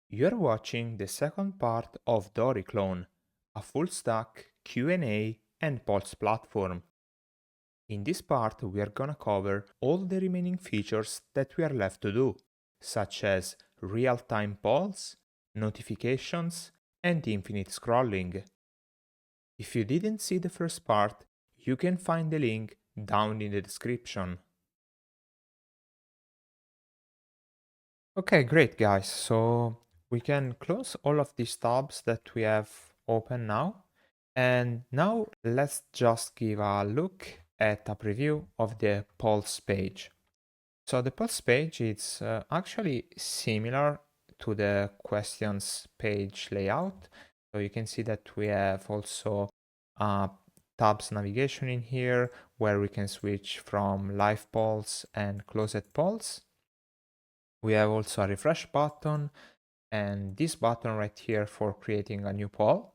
You're watching the second part of Dory Clone, a full-stack Q&A and polls platform. In this part, we are gonna cover all the remaining features that we are left to do, such as real-time polls, notifications, and infinite scrolling. If you didn't see the first part, you can find the link down in the description. Okay, great guys, so we can close all of these tabs that we have open now. And now let's just give a look at a preview of the Pulse page. So the Pulse page is actually similar to the questions page layout. So you can see that we have also tabs navigation in here where we can switch from live polls and closed polls. We have also a refresh button and this button right here for creating a new poll.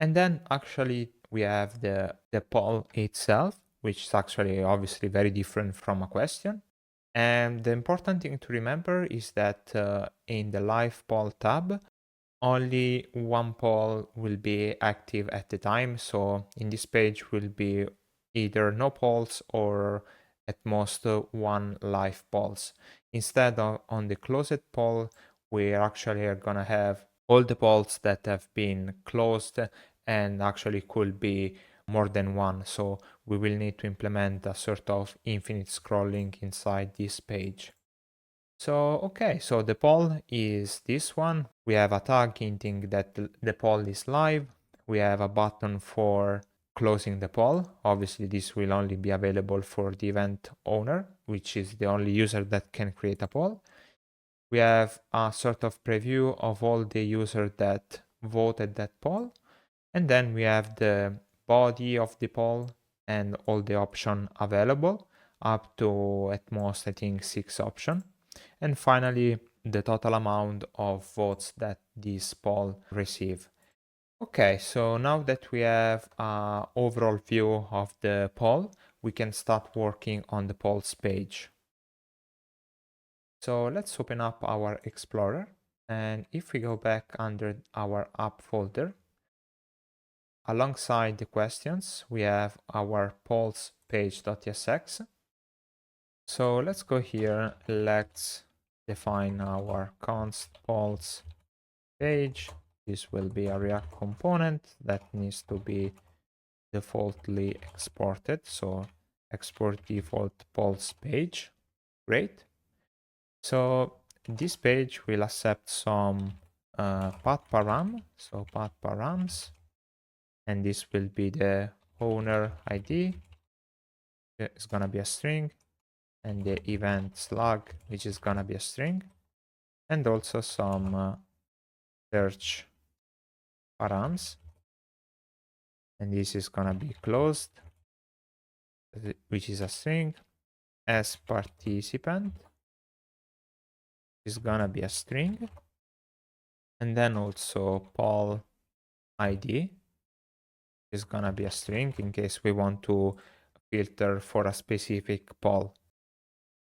And then actually we have the poll itself, which is actually obviously very different from a question. And the important thing to remember is that in the live poll tab, only one poll will be active at the time. So in this page will be either no polls or at most one live polls. Instead of on the closed poll, we actually are gonna have all the polls that have been closed and actually could be more than one. So we will need to implement a sort of infinite scrolling inside this page. So, okay, so the poll is this one. We have a tag hinting that the poll is live. We have a button for closing the poll. Obviously, this will only be available for the event owner, which is the only user that can create a poll. We have a sort of preview of all the users that voted that poll. And then we have the body of the poll and all the options available, up to at most, I think, 6 options. And finally, the total amount of votes that this poll receive. Okay, so now that we have an overall view of the poll, we can start working on the polls page. So let's open up our Explorer. And if we go back under our app folder, alongside the questions, we have our polls page.tsx. So let's go here, let's define our const polls page. This will be a React component that needs to be defaultly exported. So export default polls page. Great. So this page will accept some path param. So path params, and this will be the owner ID. It's gonna be a string, and the event slug, which is gonna be a string, and also some search params, and this is gonna be closed, which is a string, as participant is gonna be a string, and then also poll ID is gonna be a string in case we want to filter for a specific poll.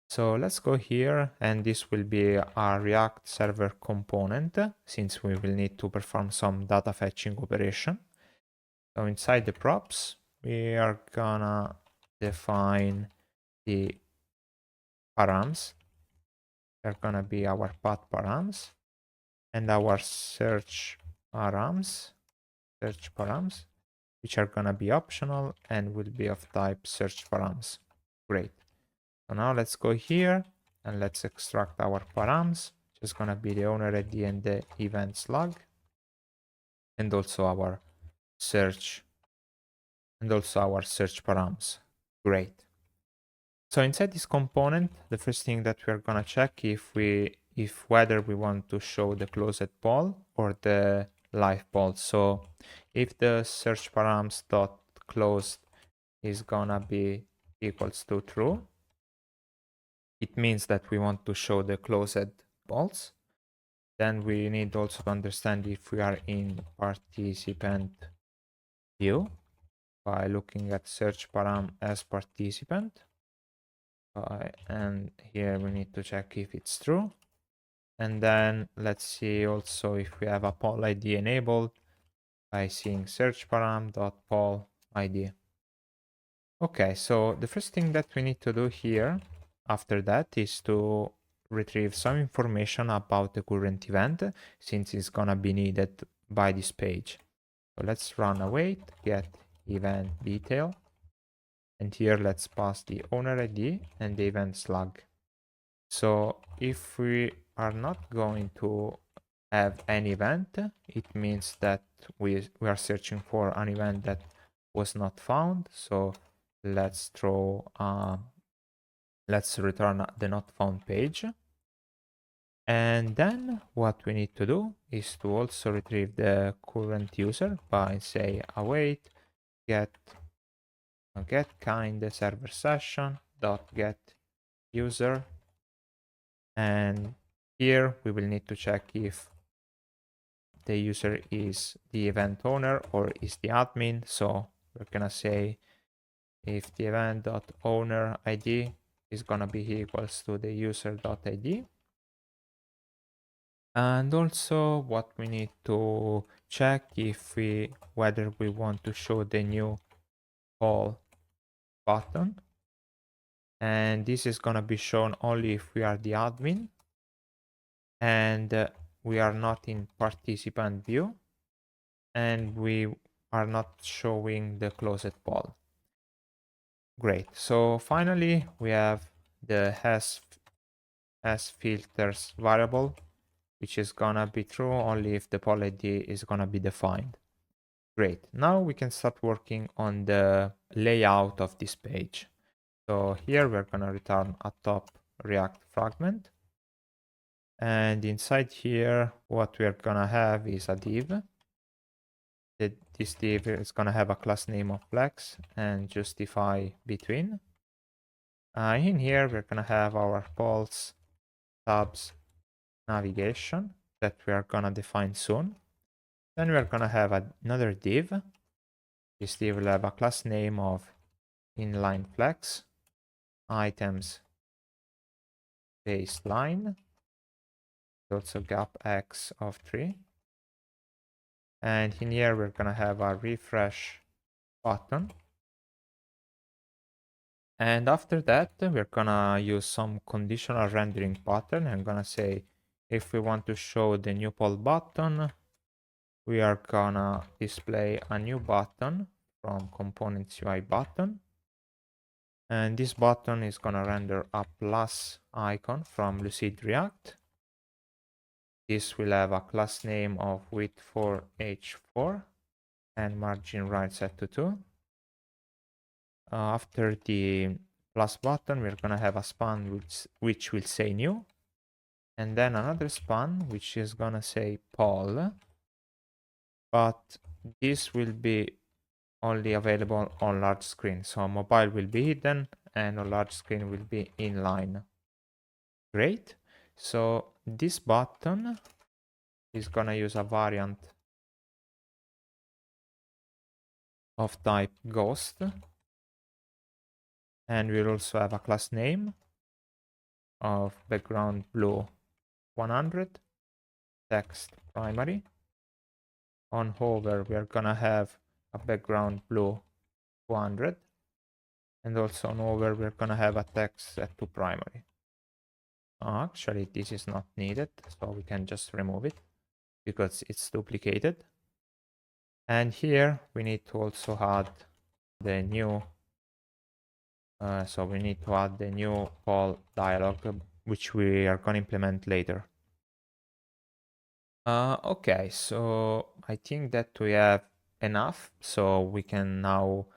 So let's go here, and this will be a React server component since we will need to perform some data fetching operation. So inside the props, we are gonna define the params. They're gonna be our path params and our search params, which are gonna be optional and will be of type search params. Great. So now let's go here and let's extract our params, which is gonna be the owner ID and the event slug, and also our search, params. Great. So inside this component, the first thing that we're gonna check if whether we want to show the closed poll or the live poll. So if the search params dot closed is gonna be equals to true, it means that we want to show the closed polls. Then we need also to understand if we are in participant view by looking at search param as participant. And here we need to check if it's true. And then let's see also if we have a poll ID enabled by seeing search param.poll ID. Okay, so the first thing that we need to do here after that is to retrieve some information about the current event, since it's gonna be needed by this page. So let's run await get event detail, and here let's pass the owner ID and the event slug. So if we are not going to have an event, it means that we are searching for an event that was not found. So let's return the not found page. And then what we need to do is to also retrieve the current user by say await get Kinde server session dot get user, and here we will need to check if the user is the event owner or is the admin. So we're gonna say if the event.owner ID is gonna be equals to the user.id. And also what we need to check if whether we want to show the new call button. And this is gonna be shown only if we are the admin and we are not in participant view and we are not showing the closed poll. Great. So finally, we have the has filters variable, which is gonna be true only if the poll ID is gonna be defined. Great. Now we can start working on the layout of this page. So here we're gonna return a top React fragment. And inside here, what we're gonna have is a div. This div is gonna have a class name of flex and justify between. In here, we're gonna have our polls, tabs, navigation that we are gonna define soon. Then we're gonna have another div. This div will have a class name of inline flex, items baseline, also gap x of 3. And in here, we're gonna have a refresh button. And after that, we're gonna use some conditional rendering pattern. I'm gonna say if we want to show the new poll button, we are gonna display a new button from components UI button. And this button is gonna render a plus icon from Lucid React. This will have a class name of width for h4 and margin right set to 2. After the plus button, we're gonna have a span which will say new, and then another span which is gonna say poll, but this will be only available on large screen. So mobile will be hidden and on large screen will be inline. Great. So this button is gonna use a variant of type ghost, and we'll also have a class name of background blue 100, text primary. On hover, we are gonna have a background blue 200, and also on hover, we're gonna have a text set to primary. Actually, this is not needed, so we can just remove it because it's duplicated. And here we need to also add the new so we need to add the new poll dialog, which we are going to implement later. Okay, so I think that we have enough, so we can now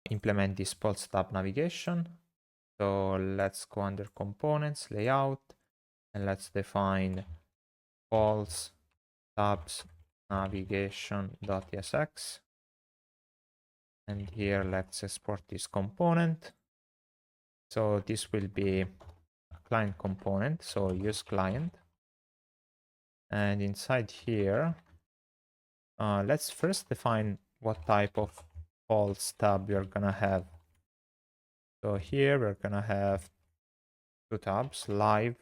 implement this pulse tab navigation. So let's go under components, layout, and let's define pulse tabs navigation.tsx. And here let's export this component. So this will be a client component, so use client. And inside here, let's first define what type of pulse tab we're gonna have. So here we're gonna have two tabs, live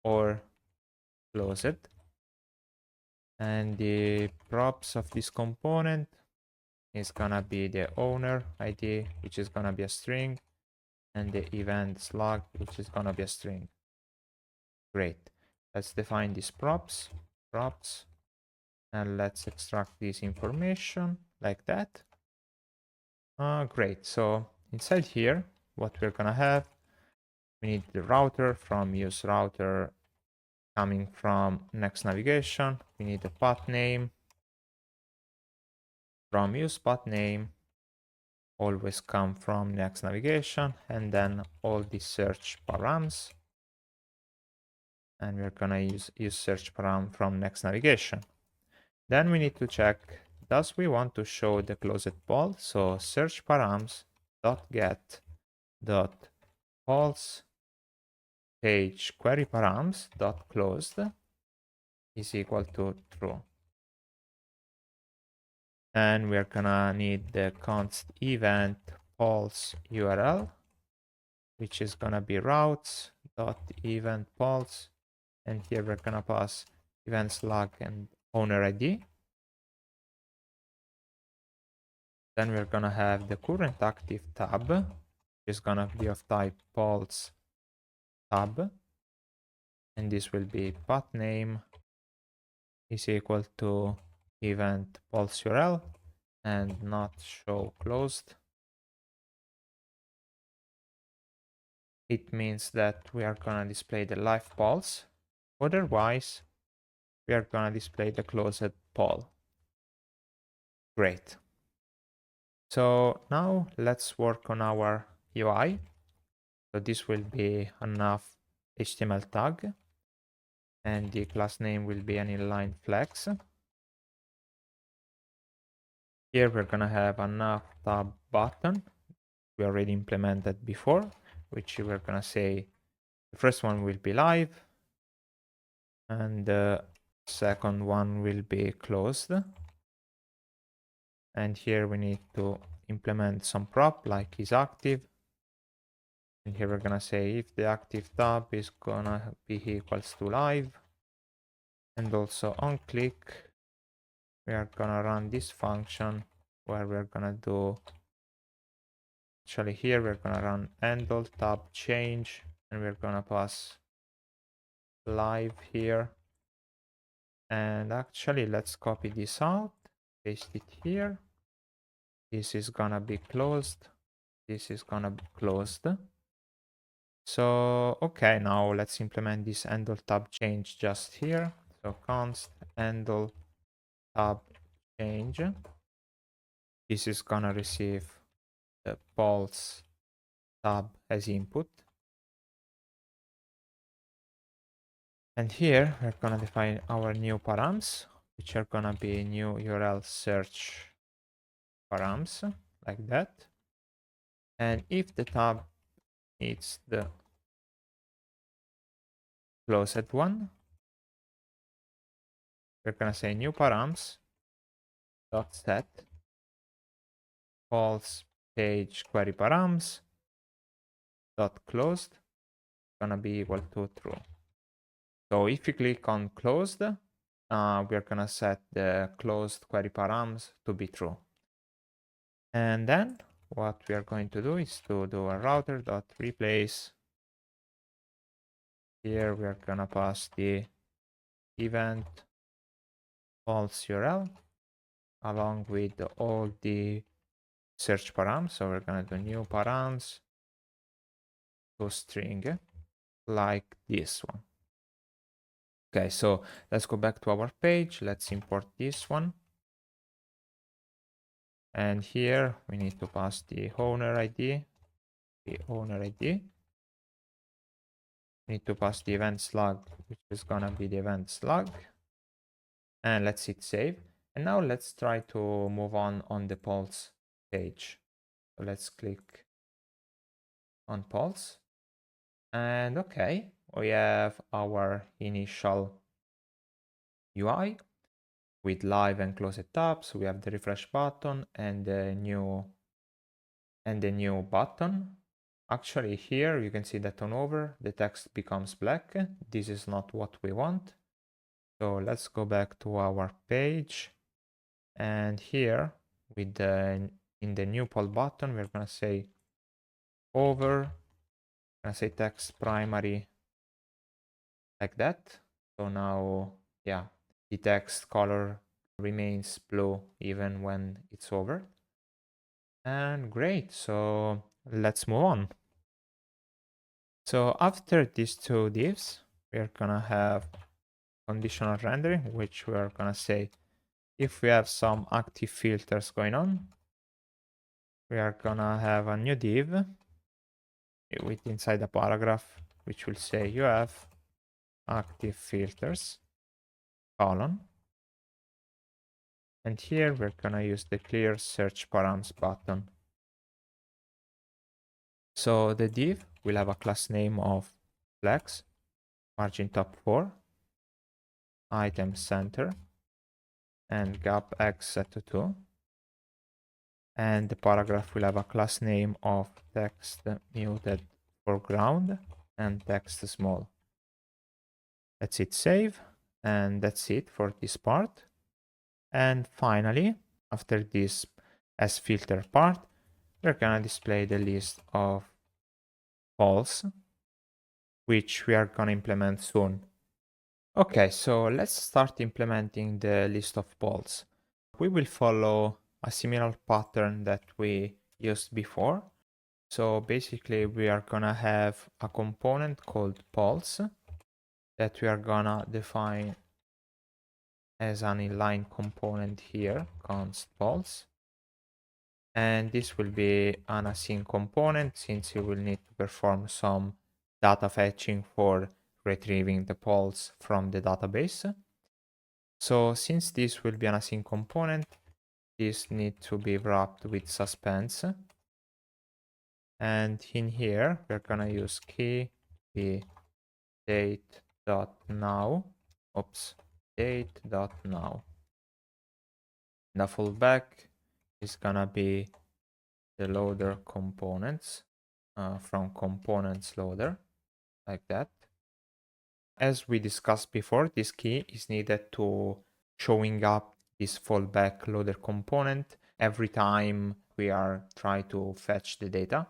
or close it. And the props of this component is gonna be the owner ID, which is gonna be a string, and the event slug, which is gonna be a string. Great. Let's define these props, and let's extract this information like that. Great. So inside here, what we're gonna have, we need the router from use router coming from next navigation. We need the path name from use path name, always come from next navigation, and then all the search params. And we're gonna use search param from next navigation. Then we need to check, does we want to show the closed poll? So search params dot get dot polls page query params dot closed is equal to true. And we're gonna need the const event polls URL, which is gonna be routes dot event polls, and here we're gonna pass event slug and owner ID. Then we're gonna have the current active tab, which is gonna be of type polls tab, and this will be path name is equal to event polls URL and not show closed. It means that we are gonna display the live polls. Otherwise, we are gonna display the closed poll. Great. So now let's work on our UI. So this will be enough HTML tag, and the class name will be an inline flex. Here we're gonna have enough tab button we already implemented before, which we're gonna say the first one will be live and the second one will be closed. And here we need to implement some prop like is active. And here we're gonna say if the active tab is gonna be equals to live, and also on click we are gonna run this function where we're gonna do, actually here we're gonna run handle tab change, and we're gonna pass live here. And actually let's copy this out, paste it here. This is gonna be closed, this is gonna be closed. So okay, now let's implement this handle tab change just here. So const handle tab change, this is gonna receive the polls tab as input. And here we're gonna define our new params, which are gonna be new URL search params, like that. And if the tab needs the closed one, we're gonna say new params dot set polls page query params dot closed gonna be equal to true. So if you click on closed, we're gonna set the closed query params to be true. And then what we are going to do is to do a router dot replace. Here we are gonna pass the event polls URL along with all the search params. So we're gonna do new params to string like this one. Okay, so let's go back to our page. Let's import this one. And here we need to pass the owner ID, We need to pass the event slug, which is gonna be the event slug. And let's hit save. And now let's try to move on the polls page. So let's click on polls. And okay, we have our initial UI with live and closed tabs. We have the refresh button and the new button. Actually here you can see that on over the text becomes black. This is not what we want. So let's go back to our page, and here with the in the new poll button, we're gonna say over, gonna say text primary like that. So now, yeah, the text color remains blue even when it's over. And great, so let's move on. So after these two divs, we're gonna have conditional rendering, which we're gonna say if we have some active filters going on, we are gonna have a new div with inside a paragraph, which will say you have active filters, colon. And here we're gonna use the clear search params button. So the div will have a class name of flex, margin top 4, item center, and gap x set to 2. And the paragraph will have a class name of text muted foreground and text small. Let's hit save, and that's it for this part. And finally, after this as filter part, we're gonna display the list of polls, which we are gonna implement soon. Okay, so let's start implementing the list of polls. We will follow a similar pattern that we used before. So basically we are gonna have a component called polls that we are gonna define as an inline component here, const polls. And this will be an async component since you will need to perform some data fetching for retrieving the polls from the database. So since this will be an async component, this needs to be wrapped with suspense. And in here, we're gonna use key be date.now. Oops, date.now. The fallback is gonna be the loader components from components loader, like that. As we discussed before, this key is needed to showing up this fallback loader component every time we are trying to fetch the data.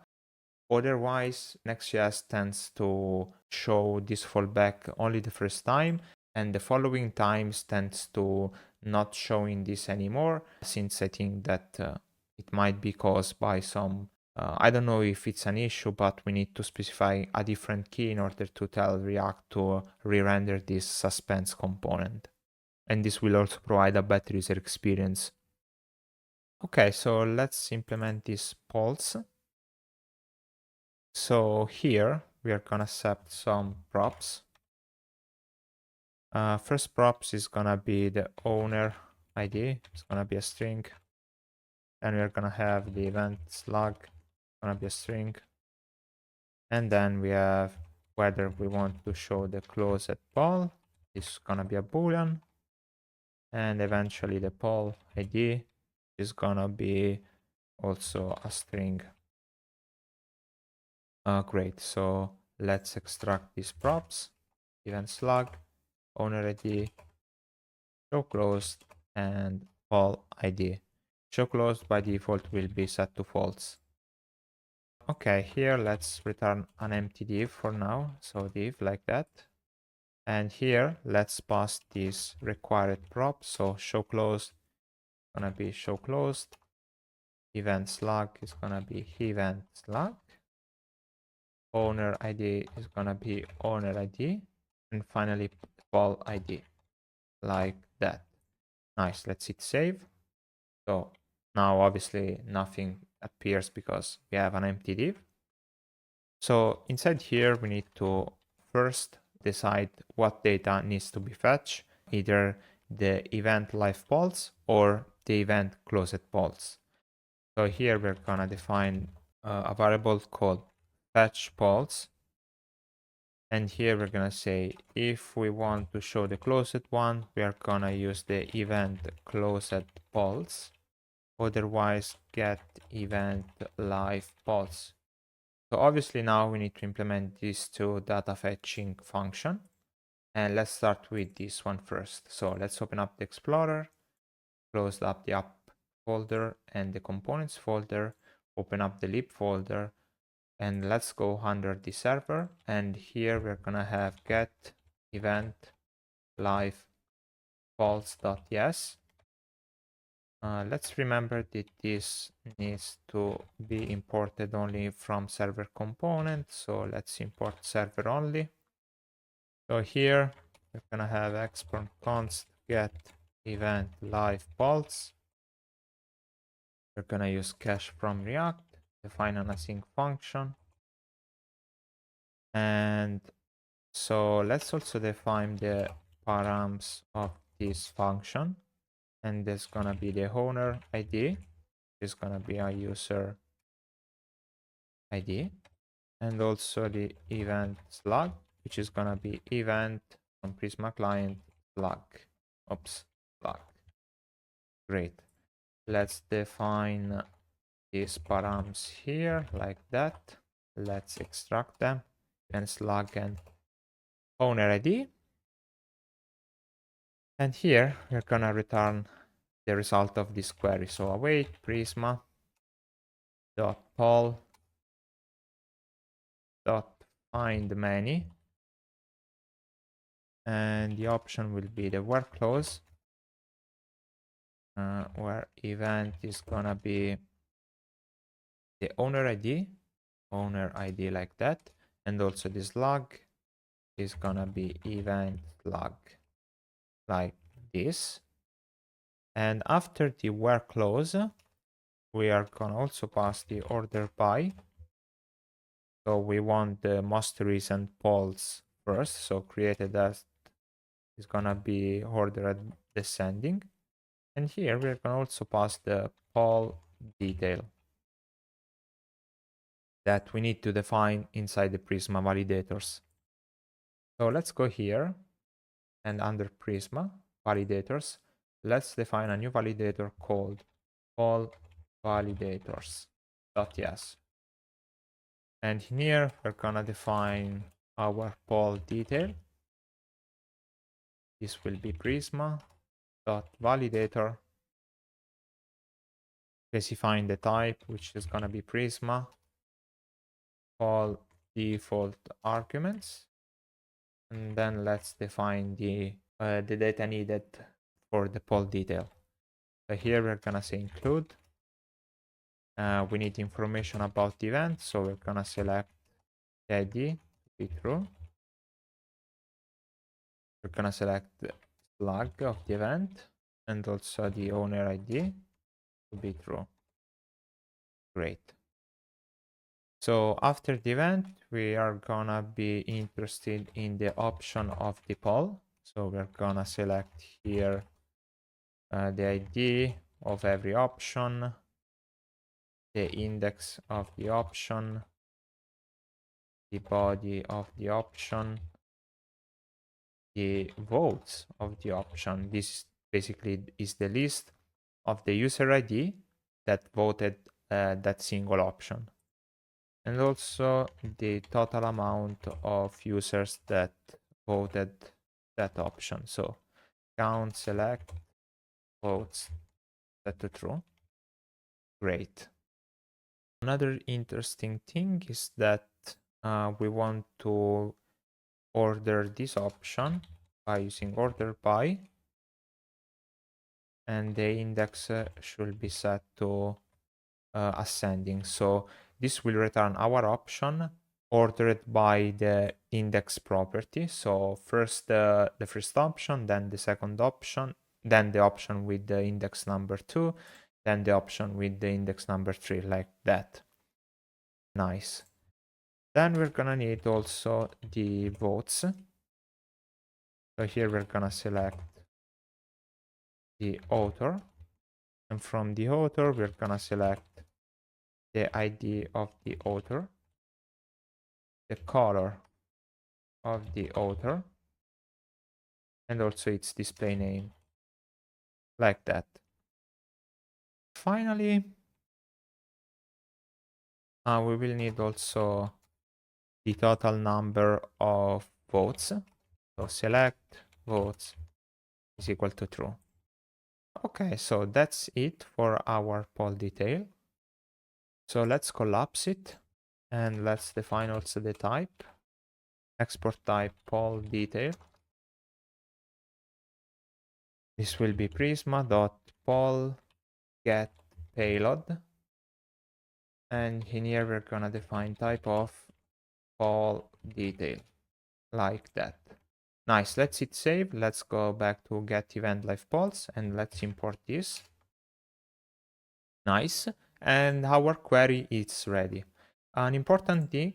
Otherwise, Nextjs tends to show this fallback only the first time, and the following times tends to not showing this anymore, since I think that it might be caused by some, I don't know if it's an issue, but we need to specify a different key in order to tell React to re-render this suspense component. And this will also provide a better user experience. Okay, so let's implement this pulse. So here we are gonna set some props. First props is gonna be the owner ID. It's gonna be a string. Then we're gonna have the event slug, gonna be a string. And then we have whether we want to show the closed poll. It's gonna be a boolean. And eventually the poll ID is gonna be also a string. Great, so let's extract these props. Event slug, owner ID, show closed, and poll ID. Show closed by default will be set to false. Okay, here let's return an empty div for now. So div like that. And here let's pass this required prop. So show closed gonna be show closed. Event slug is gonna be event slug. Owner ID is gonna be owner ID. And finally poll ID like that. Nice, let's hit save. So now obviously nothing appears because we have an empty div. So inside here, we need to first decide what data needs to be fetched, either the event live pulse or the event closed pulse. So here we're gonna define a variable called fetch pulse. And here we're gonna say if we want to show the closed one, we are gonna use the event closed pulse. Otherwise, get event live pulse. So obviously now we need to implement these two data fetching function. And let's start with this one first. So let's open up the Explorer, close up the app folder and the components folder, open up the lib folder, and let's go under the server. And here we're gonna have get event live false.yes. Let's remember that this needs to be imported only from server component. So let's import server only. So here we're gonna have export const get event live false. We're gonna use cache from React, define an async function. And so let's also define the params of this function. And there's gonna be the owner ID, which is gonna be a user ID, and also the event slug, which is gonna be event from Prisma client slug. Oops, slug. Great. Let's define these params here like that. Let's extract them and slug and owner ID. And here we're gonna return the result of this query. So await Prisma dot poll dot find many, and the option will be the where clause, where event is gonna be the owner ID like that, and also the slug is gonna be event slug like this. And after the where clause, we are gonna also pass the order by. So we want the most recent polls first. So created as is gonna be ordered descending. And here we're gonna also pass the poll detail that we need to define inside the Prisma validators. So let's go here and under Prisma validators, let's define a new validator called poll validators.yes. And here we're gonna define our poll detail. This will be Prisma.validator, specifying the type, which is gonna be Prisma, poll default arguments, and then let's define the data needed for the poll detail. So here we're gonna say include. We need information about the event, so we're gonna select the ID to be true. We're gonna select the slug of the event and also the owner ID to be true. Great. So after the event, we are gonna be interested in the option of the poll. So we're gonna select here the ID of every option, the index of the option, the body of the option, the votes of the option. This basically is the list of the user ID that voted that single option. And also the total amount of users that voted that option. So count, select, votes, set to true. Great. Another interesting thing is that we want to order this option by using order by, and the index should be set to ascending. So this will return our option ordered by the index property. So first the first option, then the second option, then the option with the index number 2, then the option with the index number 3, like that. Nice. Then we're gonna need also the votes. So here we're gonna select the author, and from the author we're gonna select the ID of the author, the color of the author, and also its display name, like that. Finally, we will need also the total number of votes. So select votes is equal to true. Okay, so that's it for our poll detail. So let's collapse it and let's define also the type. Export type poll detail. This will be prisma.poll get payload. And in here we're gonna define type of poll detail like that. Nice, let's hit save. Let's go back to get event live polls and let's import this. Nice. And our query is ready. An important thing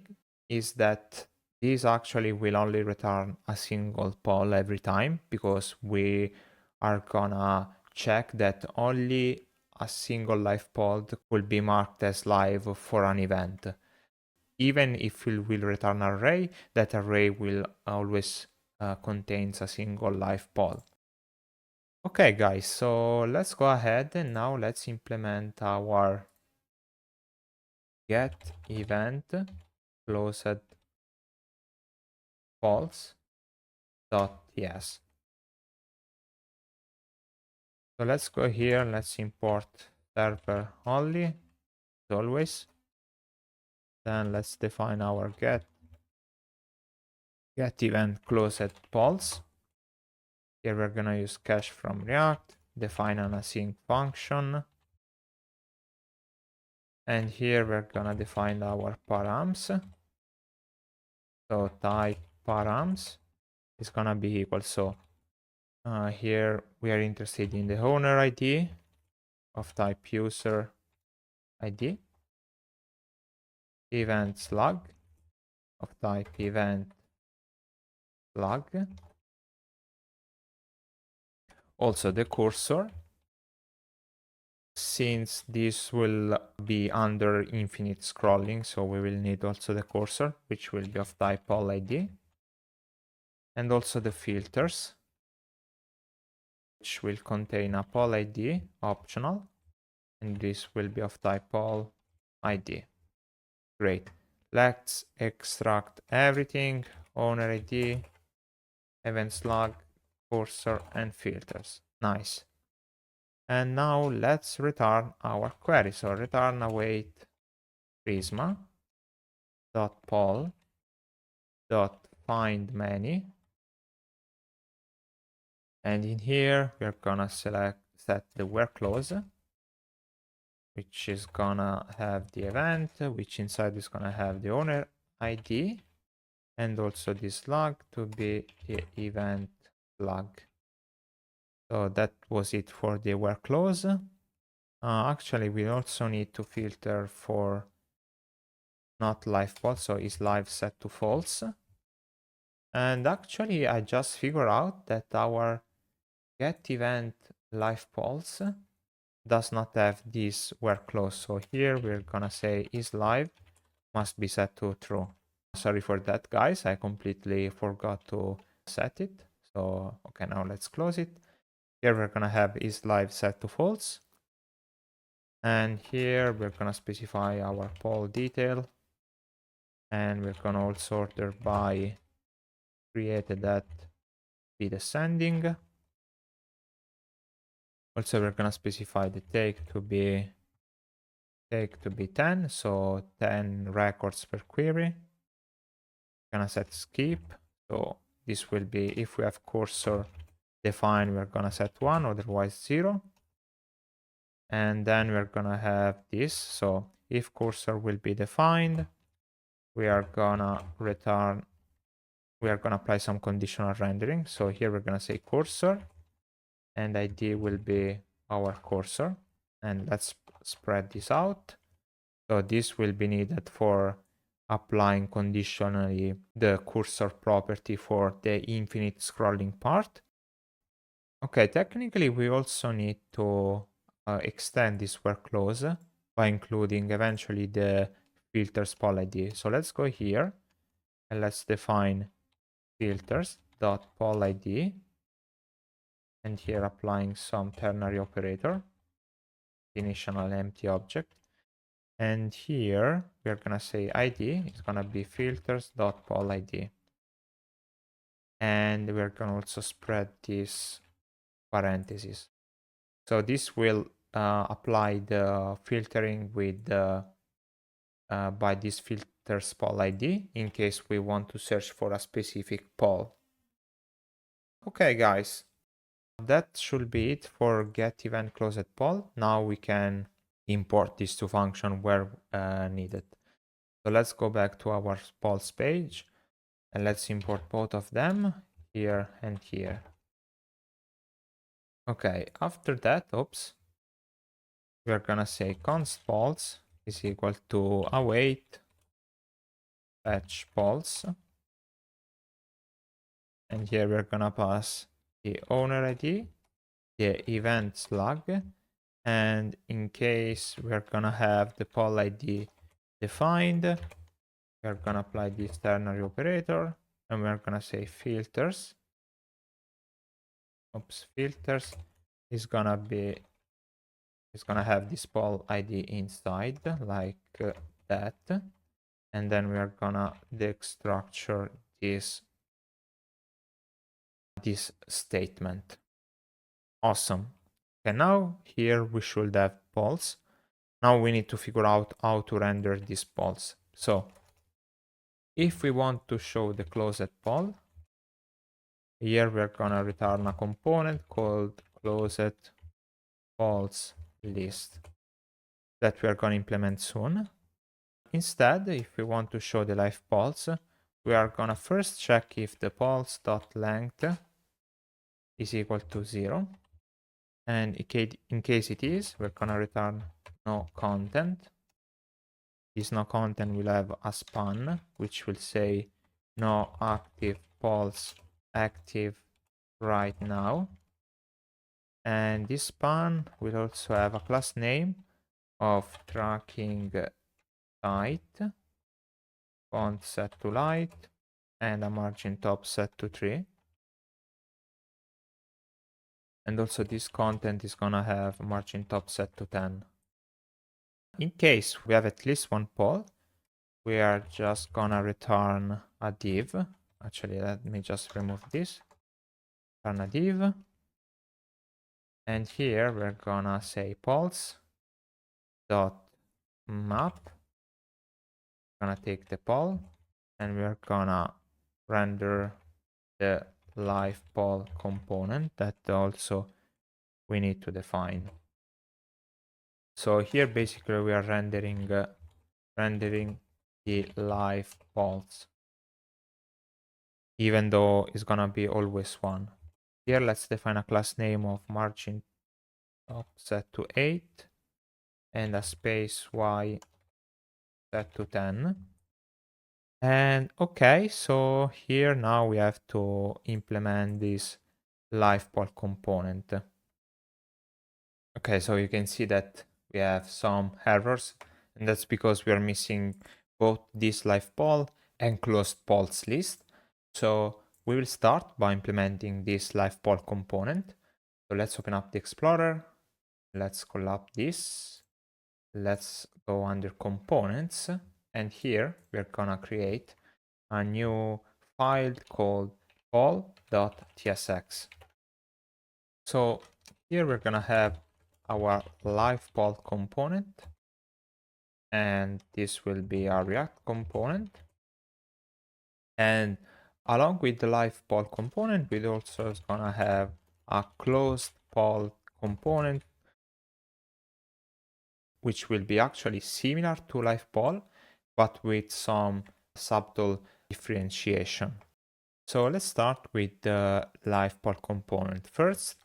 is that this actually will only return a single poll every time because we are gonna check that only a single live poll will be marked as live for an event. Even if it will return an array, that array will always contains a single live poll. Okay guys, so let's go ahead and now let's implement our get event closed false dot yes. So let's go here and let's import server only as always. Then let's define our get event closed false. Here we're gonna use cache from React, define an async function. And here we're gonna define our params. So type params is gonna be equal. So here we are interested in the owner ID of type user ID, event slug of type event slug, also the cursor, since this will be under infinite scrolling, so we will need also the cursor, which will be of type all ID, and also the filters, which will contain a poll ID optional, and this will be of type poll ID. Great. Let's extract everything, owner ID, event slug, cursor, and filters. Nice. And now let's return our query. So return await Prisma dot poll dot find many, and in here we're gonna set the where clause, which is gonna have the event, which inside is gonna have the owner ID, and also this slug to be the event slug. So that was it for the where clause. Actually, we also need to filter for not live false, so is live set to false. And actually, I just figured out that our get event live false does not have this where clause. So here we're gonna say is live must be set to true. Sorry for that, guys. I completely forgot to set it. So, okay, now let's close it. Here we're gonna have is live set to false. And here we're gonna specify our poll detail. And we're gonna also order by created that be descending. Also, we're gonna specify the take to be 10, so 10 records per query. Gonna set skip, so this will be if we have cursor defined, we're gonna set 1, otherwise 0. And then we're gonna have this, so if cursor will be defined, we are gonna apply some conditional rendering. So here we're gonna say cursor, and ID will be our cursor, and let's spread this out. So this will be needed for applying conditionally the cursor property for the infinite scrolling part. Okay, technically we also need to extend this where clause by including eventually the filters poll ID. So let's go here and let's define filters.poll ID, and here applying some ternary operator, initial empty object. And here we're gonna say ID is gonna be filters.poll ID. and we're gonna also spread this parentheses. So this will apply the filtering with by this filters poll ID in case we want to search for a specific poll. Okay, guys, that should be it for get event closed poll. Now we can import these two functions where needed. So let's go back to our polls page and let's import both of them here and here. Okay, after that, we're gonna say const polls is equal to await fetch polls. And here we're gonna pass the owner ID, the event log, and in case we're gonna have the poll ID defined, we're gonna apply the ternary operator, and we're gonna say filters. Filters is gonna have this poll ID inside, like that, and then we're gonna destructure this statement. Awesome. Okay, now here we should have polls. Now we need to figure out how to render these polls. So if we want to show the closed poll, here we're gonna return a component called closed polls list that we're gonna implement soon. Instead, if we want to show the live polls, we are gonna first check if the polls.length is equal to 0. And in case it is, we're gonna return no content. This no content will have a span, which will say no active polls active right now. And this span will also have a class name of tracking height, font set to light, and a margin top set to 3. And also this content is gonna have margin top set to 10. In case we have at least one poll, we are just gonna return a div. Actually, let me just remove this. Return a div. And here we're gonna say polls dot map. Gonna take the poll and we're gonna render the live poll component that also we need to define. So here basically we are rendering the live polls, even though it's gonna be always one. Here let's define a class name of margin top set to 8 and a space y set to 10. And okay, so here now we have to implement this live poll component. Okay, so you can see that we have some errors, and that's because we are missing both this live poll and closed polls list. So we will start by implementing this live poll component. So let's open up the Explorer. Let's collab this. Let's go under components. And here we're gonna create a new file called poll.tsx. So here we're gonna have our live poll component, and this will be our React component. And along with the live poll component, we're also gonna have a closed poll component, which will be actually similar to live poll, but with some subtle differentiation. So let's start with the live poll component. First,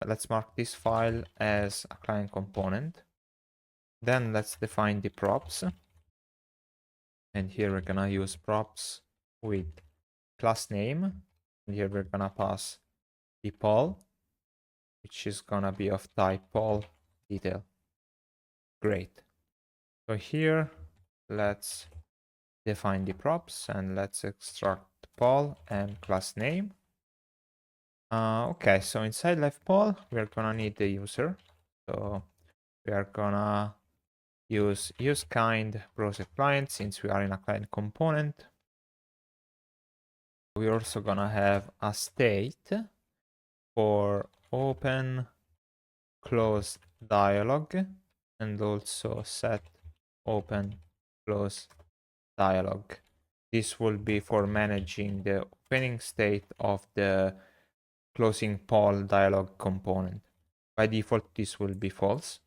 let's mark this file as a client component. Then let's define the props. And here we're gonna use props with class name. And here we're gonna pass the poll, which is gonna be of type poll detail. Great. So here, let's define the props and let's extract poll and class name. Okay, so inside live poll, we're gonna need the user. So we are gonna use kind browser client since we are in a client component. We're also gonna have a state for open close dialog and also set open close dialog. This will be for managing the opening state of the closing poll dialog component. By default, this will be false.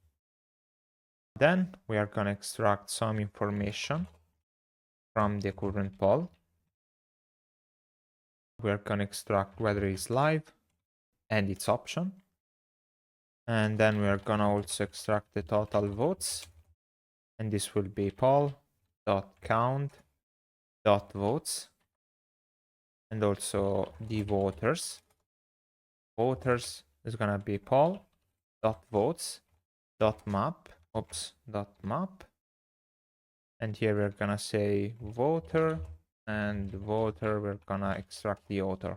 Then we are going to extract some information from the current poll. We're going to extract whether it's live and its option. And then we're going to also extract the total votes. And this will be poll.count.votes. And also the voters. Voters is going to be poll.votes.map. Map. And here we're going to say voter. And voter, we're going to extract the author.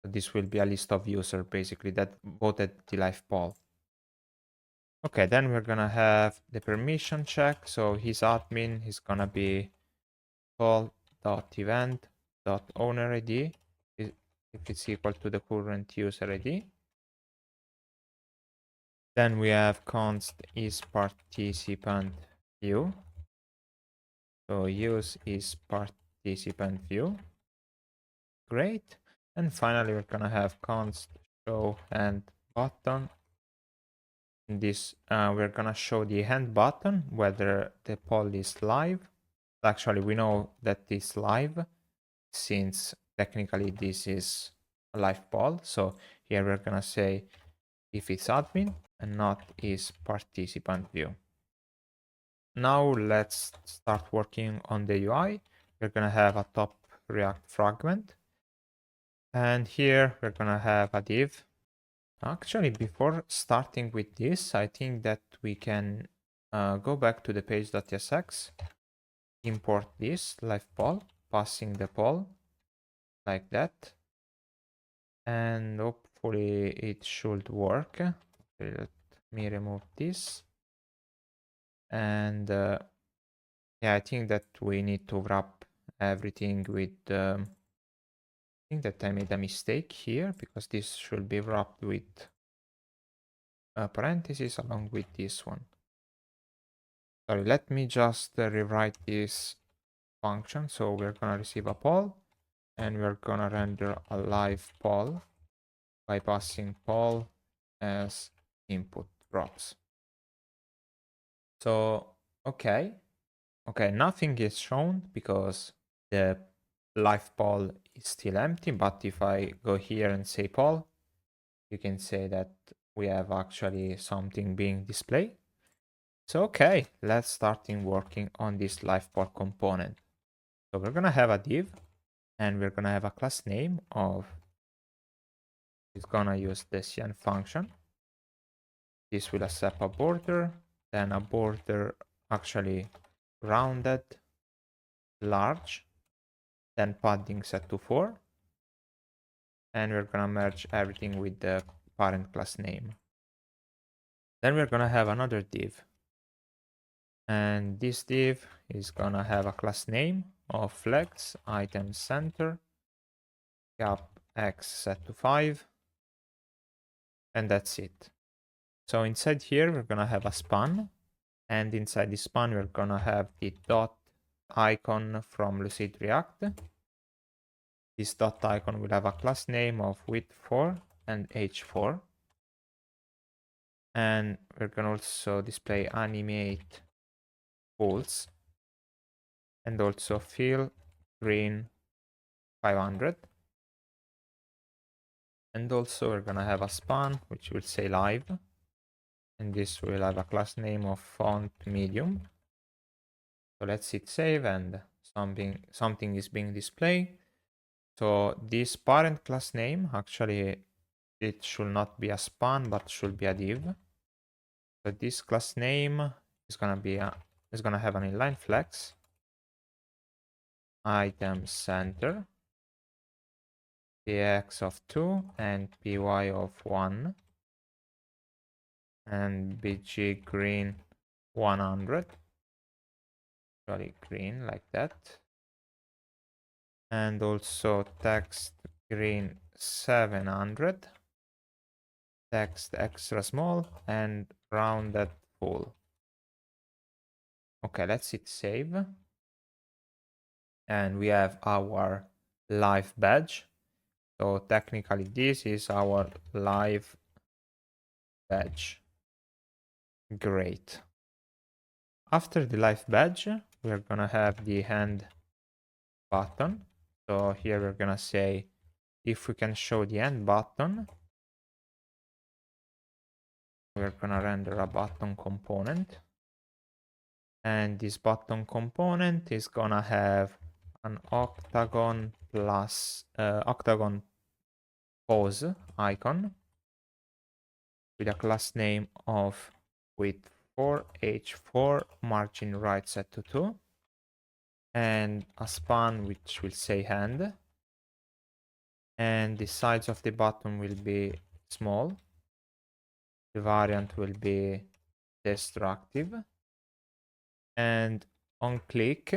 This will be a list of users basically that voted the live poll. Okay, then we're gonna have the permission check. So his admin is gonna be poll.event.owner ID if it's equal to the current user ID. Then we have const is participant view. So use is participant view. Great. And finally, we're gonna have const show hand button. In this, we're gonna show the hand button whether the poll is live. Actually, we know that it's live since technically this is a live poll. So here we're gonna say if it's admin and not is participant view. Now let's start working on the UI. We're gonna have a top React fragment. And here we're gonna have a div. Actually, before starting with this, I think that we can go back to the page.tsx, import this live poll, passing the poll like that. And hopefully it should work. Let me remove this. And yeah, I think that we need to wrap everything with I think that I made a mistake here because this should be wrapped with parentheses along with this one. Sorry, let me just rewrite this function. So we're gonna receive a poll and we're gonna render a live poll by passing poll as input drops. So, okay, nothing is shown because the live poll is still empty. But if I go here and say poll, you can say that we have actually something being displayed. So, okay, let's start working on this live poll component. So we're gonna have a div and we're gonna have a class name of, it's gonna use the ShadCN function. This will accept a border, then a border actually rounded, large, then padding set to 4. And we're gonna merge everything with the parent class name. Then we're gonna have another div. And this div is gonna have a class name of flex item center, cap x set to 5, and that's it. So inside here, we're gonna have a span, and inside the span, we're gonna have the dot icon from Lucid React. This dot icon will have a class name of width4 and h4. And we're gonna also display animate pulse and also fill green 500. And also we're gonna have a span which will say live. And this will have a class name of font medium. So let's hit save and something is being displayed. So this parent class name, actually it should not be a span, but should be a div. So this class name is gonna have an inline flex, item center, px of 2 and py of 1, and bg green 100. Actually green like that. and also text green 700, text extra small, and rounded full. Okay, let's hit save. And we have our live badge. So technically this is our live badge. Great. After the live badge, we're gonna have the hand button. So here we're gonna say if we can show the end button, we're gonna render a button component. And this button component is gonna have an octagon plus octagon pose icon with a class name of width 4, h4, margin right set to 2, and a span which will say hand. And the size of the button will be small. The variant will be destructive. And on click,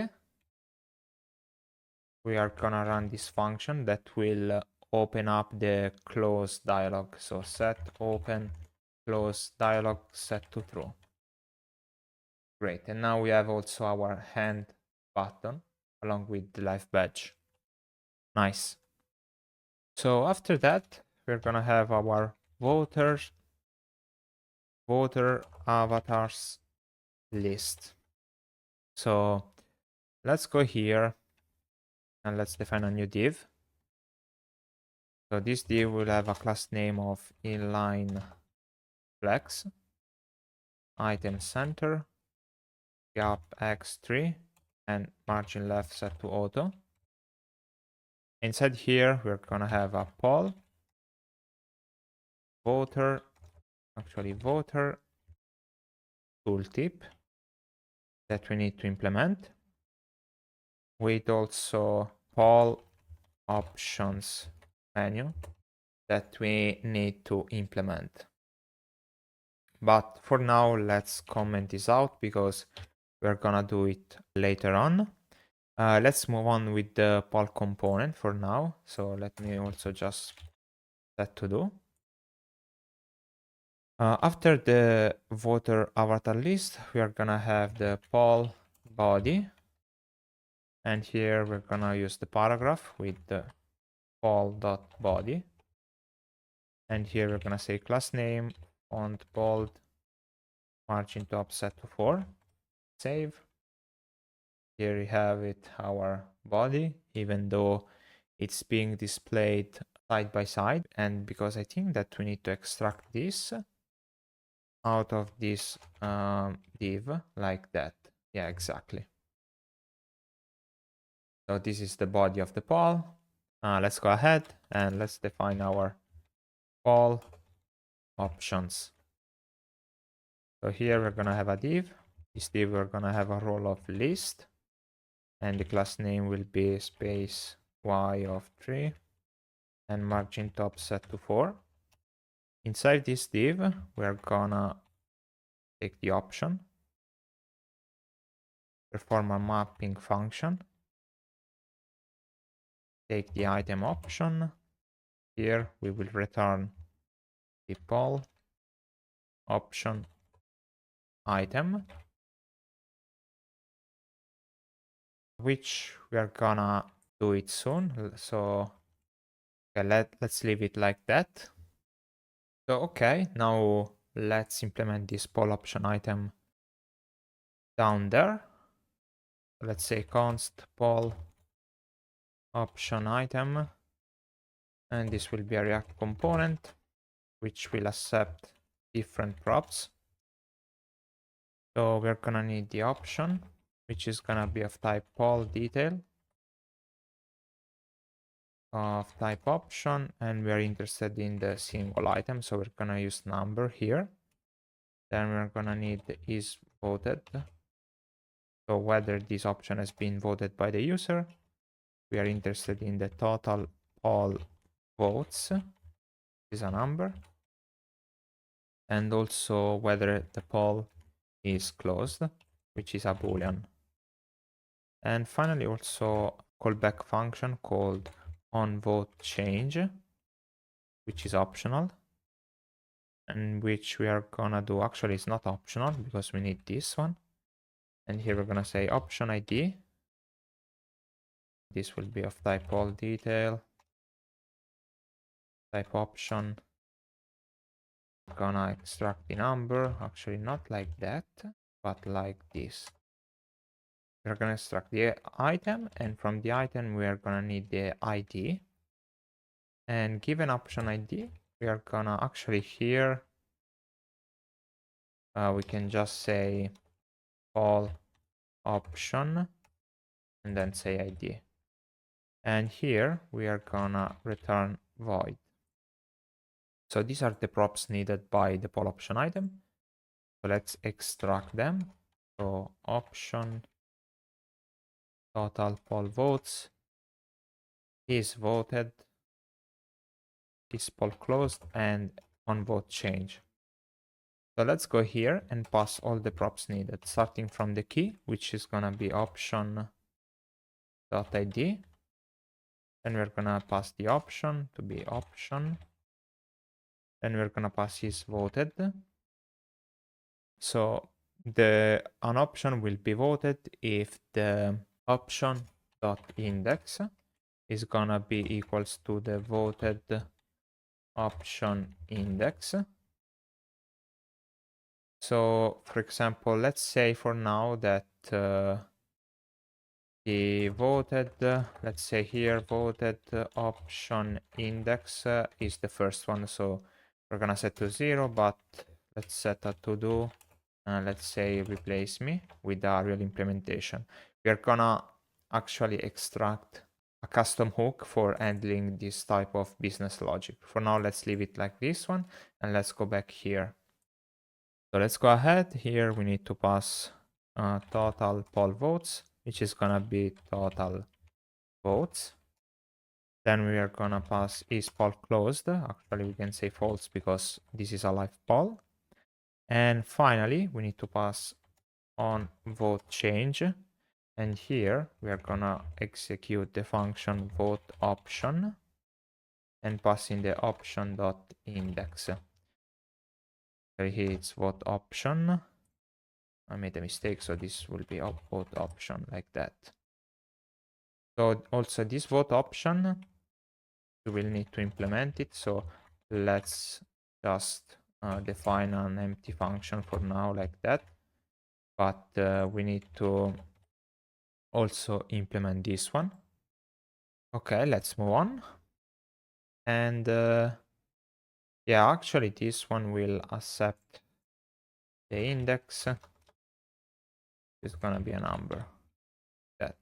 we are gonna run this function that will open up the close dialog. So set open close dialog set to true. Great, and now we have also our hand button along with the live badge. Nice. So after that, we're gonna have our voter avatars list. So let's go here and let's define a new div. So this div will have a class name of inline flex, item center, gap x3, and margin left set to auto. Inside here, we're gonna have a poll, voter tooltip that we need to implement, with also poll options menu that we need to implement. But for now, let's comment this out because we're gonna do it later on. Let's move on with the poll component for now. So let me also just set to do. After the voter avatar list, we are gonna have the poll body. And here we're gonna use the paragraph with the poll.body. And here we're gonna say class name, font bold, margin top set to 4. Save. Here we have it, our body, even though it's being displayed side by side. And because I think that we need to extract this out of this div like that. Yeah, exactly. So this is the body of the poll. Let's go ahead and let's define our poll options. So here we're gonna have a div. This div we're gonna have a role of list, and the class name will be space y of 3 and margin top set to 4. Inside this div, we're gonna take the option, perform a mapping function, take the item option. Here we will return the poll option item, which we are gonna do it soon. So okay, let's leave it like that. So okay, now let's implement this poll option item down there. Let's say const poll option item, and this will be a React component which will accept different props. So we're gonna need the option, which is gonna be of type poll detail of type option, and we're interested in the single item, so we're gonna use number here. Then we're gonna need the is voted, so whether this option has been voted by the user. We are interested in the total poll votes, is a number, and also whether the poll is closed, which is a boolean. And finally also callback function called onVoteChange, which is optional, and which we are gonna do. Actually, it's not optional because we need this one. And here we're gonna say option ID. This will be of type all detail, type option. We're gonna extract the number. Actually, not like that, but like this. We're gonna extract the item, and from the item we are gonna need the ID. And given option ID, we are gonna actually here we can just say all option and then say ID. And here we are gonna return void. So these are the props needed by the poll option item. So let's extract them. So option total poll votes is voted, is poll closed, and on vote change. So let's go here and pass all the props needed, starting from the key, which is gonna be option.id. Then we're gonna pass the option to be option. Then we're gonna pass is voted. So an option will be voted if the option.index is gonna be equals to the voted option index. So for example, let's say for now that the voted, let's say here, voted option index is the first one. So we're gonna set to 0, but let's set a to do. Let's say replace me with a real implementation. We are gonna actually extract a custom hook for handling this type of business logic. For now, let's leave it like this one, and let's go back here. So let's go ahead. Here we need to pass total poll votes, which is gonna be total votes. Then we are gonna pass is poll closed. Actually, we can say false because this is a live poll. And finally, we need to pass on vote change. And here we are gonna execute the function vote option and pass in the option.index. Here it's vote option. I made a mistake, so this will be vote option like that. So also this vote option, we will need to implement it. So let's just define an empty function for now like that. But we need to also implement this one. Okay, let's move on. And yeah, actually this one will accept the index. It's gonna be a number. That.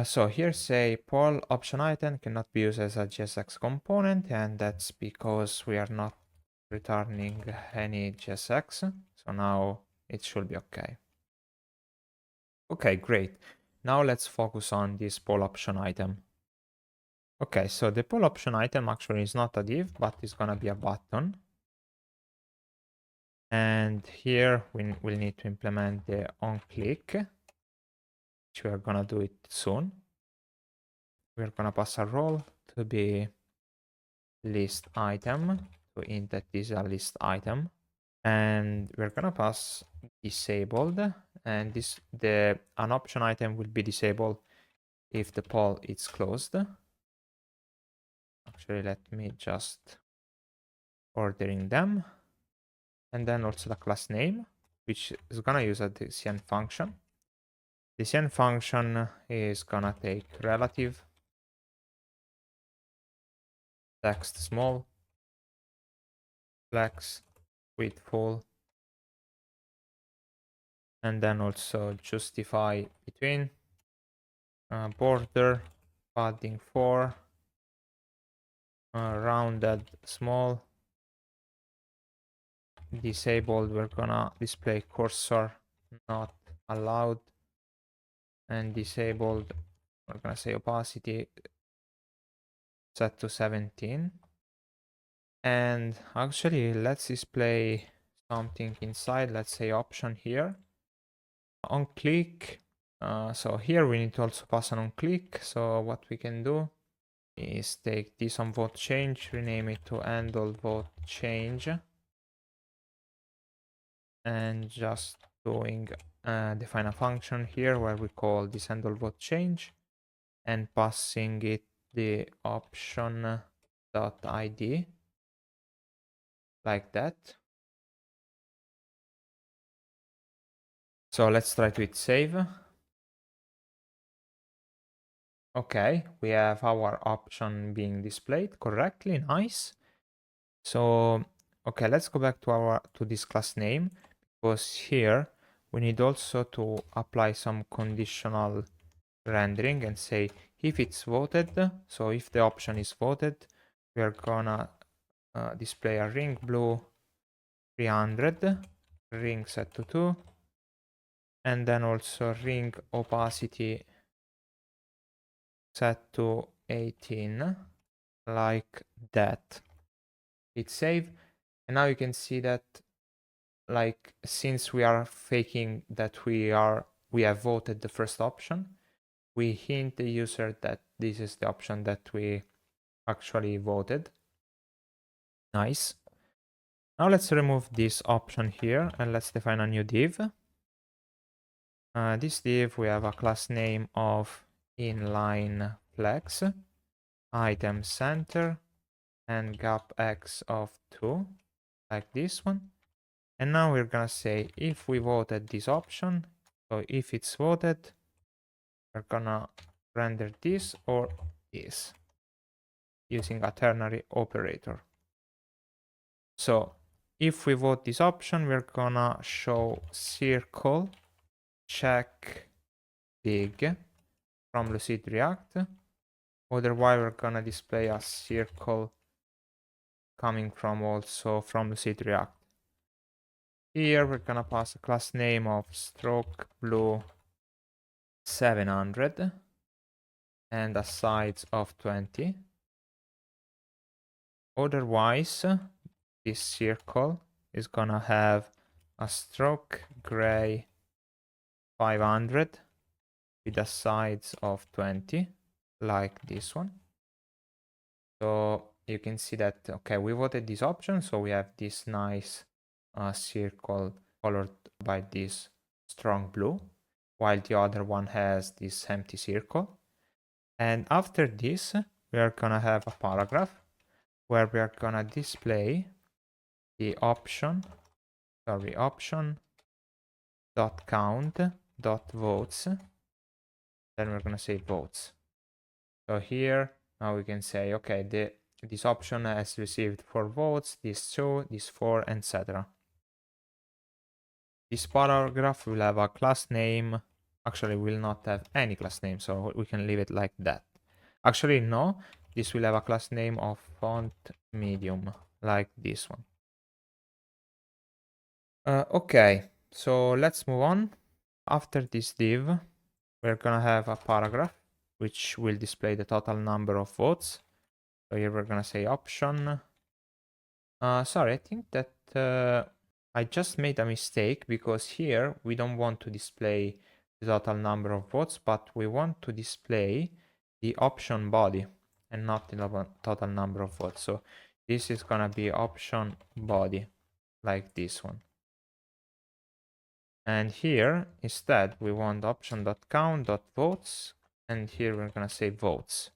So here say poll option item cannot be used as a JSX component, and that's because we are not returning any JSX. So now it should be okay. Okay, great. Now let's focus on this poll option item. Okay, so the poll option item actually is not a div, but it's gonna be a button. And here we'll need to implement the onClick, which we are gonna do it soon. We're gonna pass a role to be list item to int that is a list item, and we're gonna pass disabled, and an option item will be disabled if the poll is closed. Actually, let me just ordering them, and then also the class name, which is gonna use a ShadCN function. The ShadCN function is gonna take relative, text small, flex, width full, and then also justify between, border, padding 4, rounded small, disabled, we're gonna display cursor not allowed, and disabled, we're gonna say opacity set to 17. And actually, let's display something inside. Let's say option here. On click, So here we need to also pass an on click. So what we can do is take this on vote change, rename it to handle vote change, and just define a function here where we call this handle vote change and passing it the option dot id like that. So let's try to hit save. Okay, we have our option being displayed correctly. Nice. So, okay, let's go back to this class name, because here we need also to apply some conditional rendering and say if it's voted. So if the option is voted, we are gonna display a ring blue 300, ring set to 2, and then also ring opacity set to 18, like that. Hit save, and now you can see that, like, since we are faking that we have voted the first option, we hint the user that this is the option that we actually voted. Nice. Now let's remove this option here and let's define a new div. This div, we have a class name of inline flex, item center, and gap x of 2, like this one. And now we're gonna say if we voted this option, so if it's voted, we're gonna render this or this using a ternary operator. So if we vote this option, we're gonna show circle check big from Lucid React. Otherwise, we're gonna display a circle coming from also from Lucid React. Here we're gonna pass a class name of stroke blue 700 and a size of 20. Otherwise, this circle is gonna have a stroke gray 500 with a size of 20, like this one. So you can see that, okay, we voted this option, so we have this nice circle colored by this strong blue, while the other one has this empty circle. And after this, we are gonna have a paragraph where we are gonna display the option dot count dot votes. Then we're gonna say votes. So here now we can say, okay, this option has received 4 votes, this 2, this 4, etc. This paragraph will have a class name. Actually, will not have any class name, so we can leave it like that. Actually, no, this will have a class name of font medium, like this one. Okay, so let's move on. After this div, we're gonna have a paragraph which will display the total number of votes. So here we're gonna say option. Sorry, I think that I just made a mistake, because here we don't want to display the total number of votes, but we want to display the option body and not the total number of votes. So this is gonna be option body, like this one. And here instead we want option.count.votes, and here we're gonna say votes,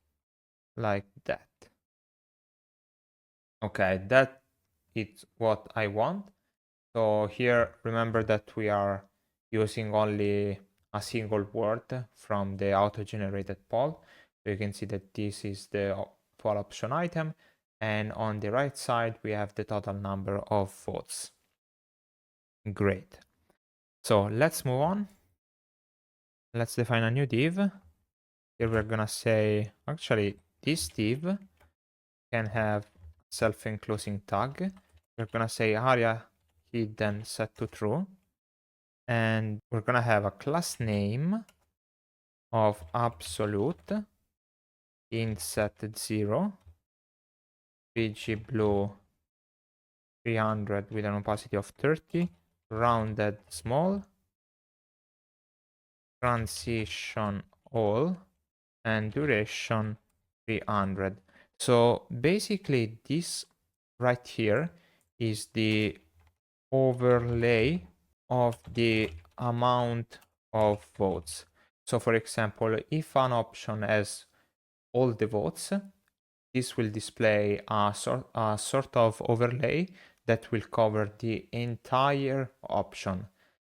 like that. Okay, that is what I want. So here, remember that we are using only a single word from the auto-generated poll. So you can see that this is the poll option item, and on the right side, we have the total number of votes. Great. So let's move on. Let's define a new div. Here we're gonna say, actually, this div can have self-enclosing tag. We're gonna say aria hidden set to true. And we're gonna have a class name of absolute int set 0, bg blue 300 with an opacity of 30, rounded small, transition all, and duration 300. So basically this right here is the overlay of the amount of votes. So for example, if an option has all the votes, this will display a sort of overlay that will cover the entire option.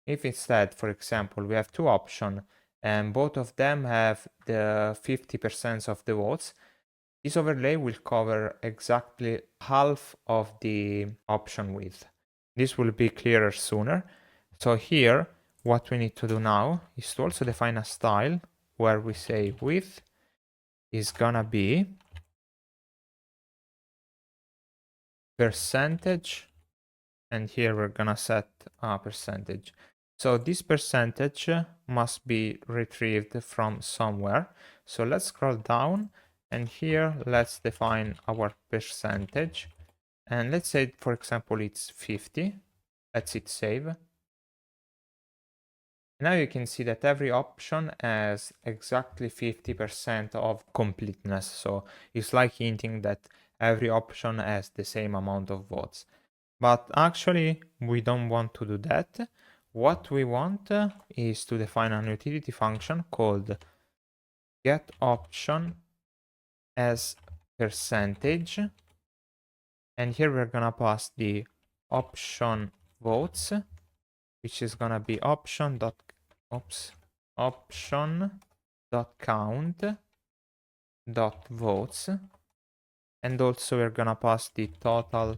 If instead, for example, we have two options and both of them have the 50% of the votes, this overlay will cover exactly half of the option width. This will be clearer sooner. So here, what we need to do now is to also define a style where we say width is gonna be percentage, and here we're gonna set a percentage. So this percentage must be retrieved from somewhere. So let's scroll down, and here let's define our percentage. And let's say, for example, it's 50. Let's hit save. Now you can see that every option has exactly 50% of completeness. So it's like hinting that every option has the same amount of votes. But actually, we don't want to do that. What we want is to define an utility function called getOption as percentage. And here we're gonna pass the option votes, which is gonna be option dot count dot votes, and also we're gonna pass the total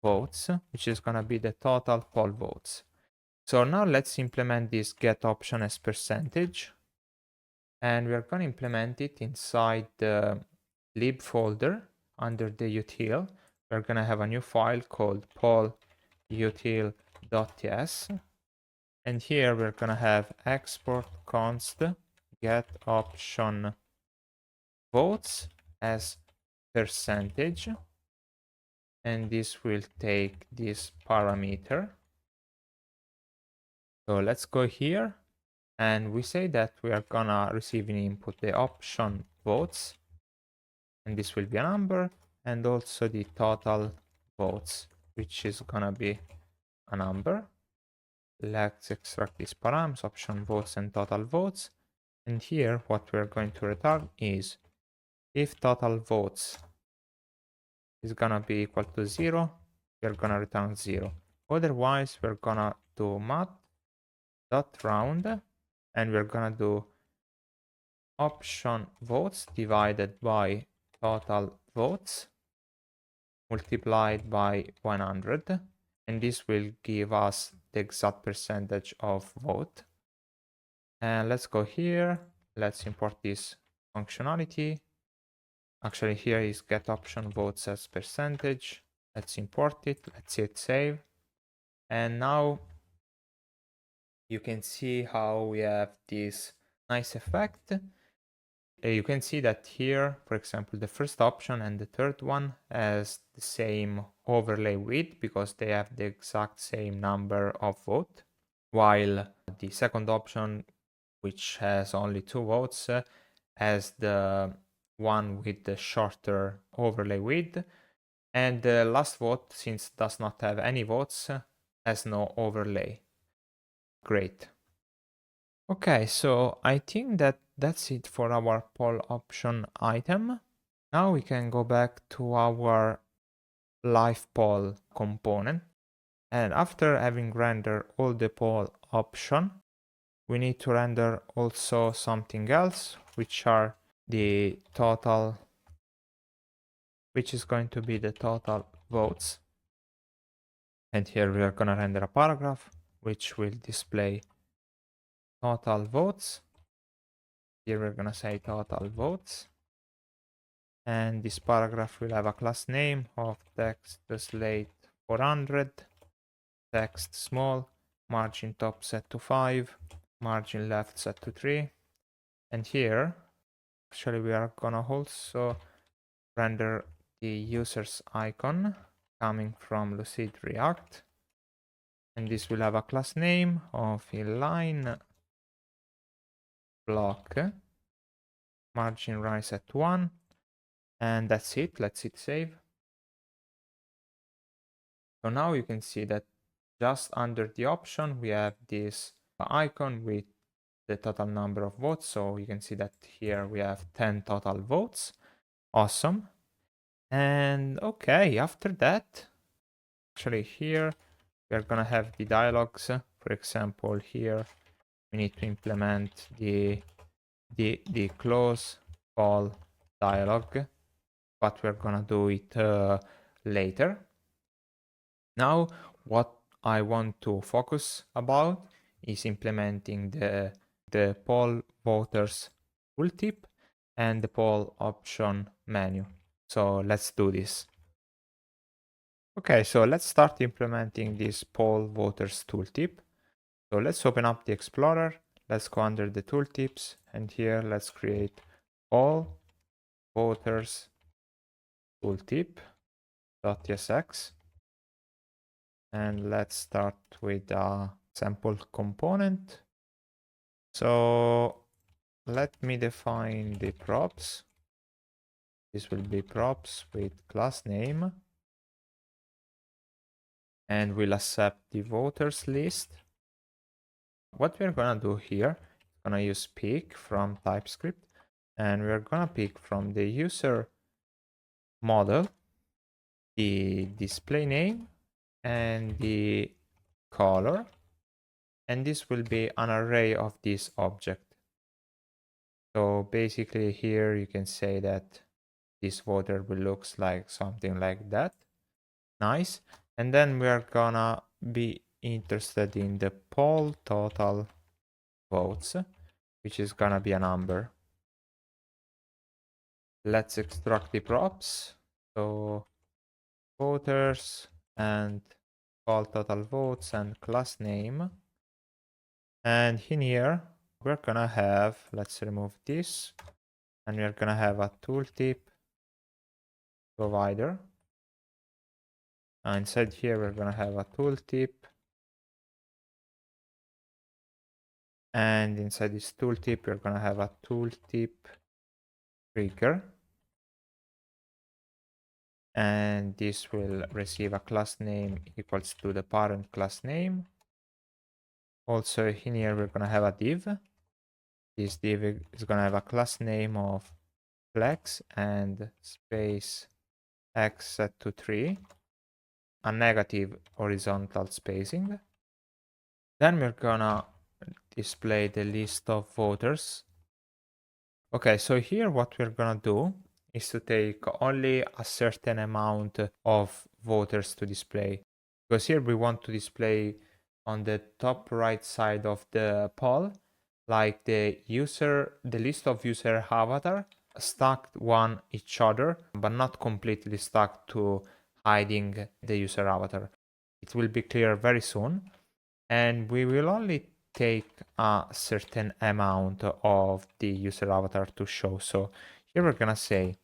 votes, which is gonna be the total poll votes. So now let's implement this get option as percentage, and we're gonna implement it inside the lib folder under the util. We're gonna have a new file called pollutil.ts. And here we're gonna have export const get option votes as percentage, and this will take this parameter. So let's go here, and we say that we are gonna receive in input the option votes, and this will be a number, and also the total votes, which is gonna be a number. Let's extract these params, option votes and total votes. And here what we're going to return is if total votes is gonna be equal to 0, we're gonna return 0. Otherwise, we're gonna do math.round, and we're gonna do option votes divided by total votes multiplied by 100, and this will give us the exact percentage of vote. And let's go here, let's import this functionality. Actually, here is get option votes as percentage. Let's import it, let's hit save. And now you can see how we have this nice effect. You can see that here, for example, the first option and the third one has the same overlay width because they have the exact same number of votes, while the second option, which has only 2 votes, has the one with the shorter overlay width, and the last vote, since it does not have any votes, has no overlay. Great. Okay, so I think that that's it for our poll option item. Now we can go back to our live poll component, and after having rendered all the poll option, we need to render also something else, which are the total, which is going to be the total votes. And here we are gonna render a paragraph which will display total votes. Here we're gonna say total votes, and this paragraph will have a class name of text slate 400, text small, margin top set to 5, margin left set to 3, and here actually we are gonna also render the user's icon coming from Lucid React, and this will have a class name of inline block, margin rise at 1, and that's it. Let's hit save. So now you can see that just under the option, we have this icon with the total number of votes. So you can see that here we have 10 total votes. Awesome. And okay, after that, actually here, we're gonna have the dialogues. For example, here, we need to implement the close call dialog, but we're gonna do it later. Now, what I want to focus about is implementing the poll voters tooltip and the poll option menu. So let's do this. Okay, so let's start implementing this poll voters tooltip. So let's open up the Explorer. Let's go under the tooltips, and here let's create all voters tooltip.tsx. And let's start with a sample component. So let me define the props. This will be props with class name. And we'll accept the voters list. What we're gonna do here, gonna use pick from TypeScript, and we're gonna pick from the user model, the display name, and the color, and this will be an array of this object. So basically here you can say that this voter will looks like something like that. Nice. And then we are gonna be interested in the poll total votes, which is gonna be a number. Let's extract the props. So voters and poll total votes and class name. And in here, we're gonna have, let's remove this, and we're gonna have a tooltip provider. Inside here, we're gonna have a tooltip. And inside this tooltip, we're gonna have a tooltip trigger. And this will receive a class name equals to the parent class name. Also in here, we're gonna have a div. This div is gonna have a class name of flex and space x set to 3, a negative horizontal spacing. Then we're gonna display the list of voters. Okay, so here what we're gonna do is to take only a certain amount of voters to display. Because here we want to display on the top right side of the poll, like the list of user avatar stacked one each other, but not completely stacked to hiding the user avatar. It will be clear very soon. And we will only take a certain amount of the user avatar to show. So here we're gonna say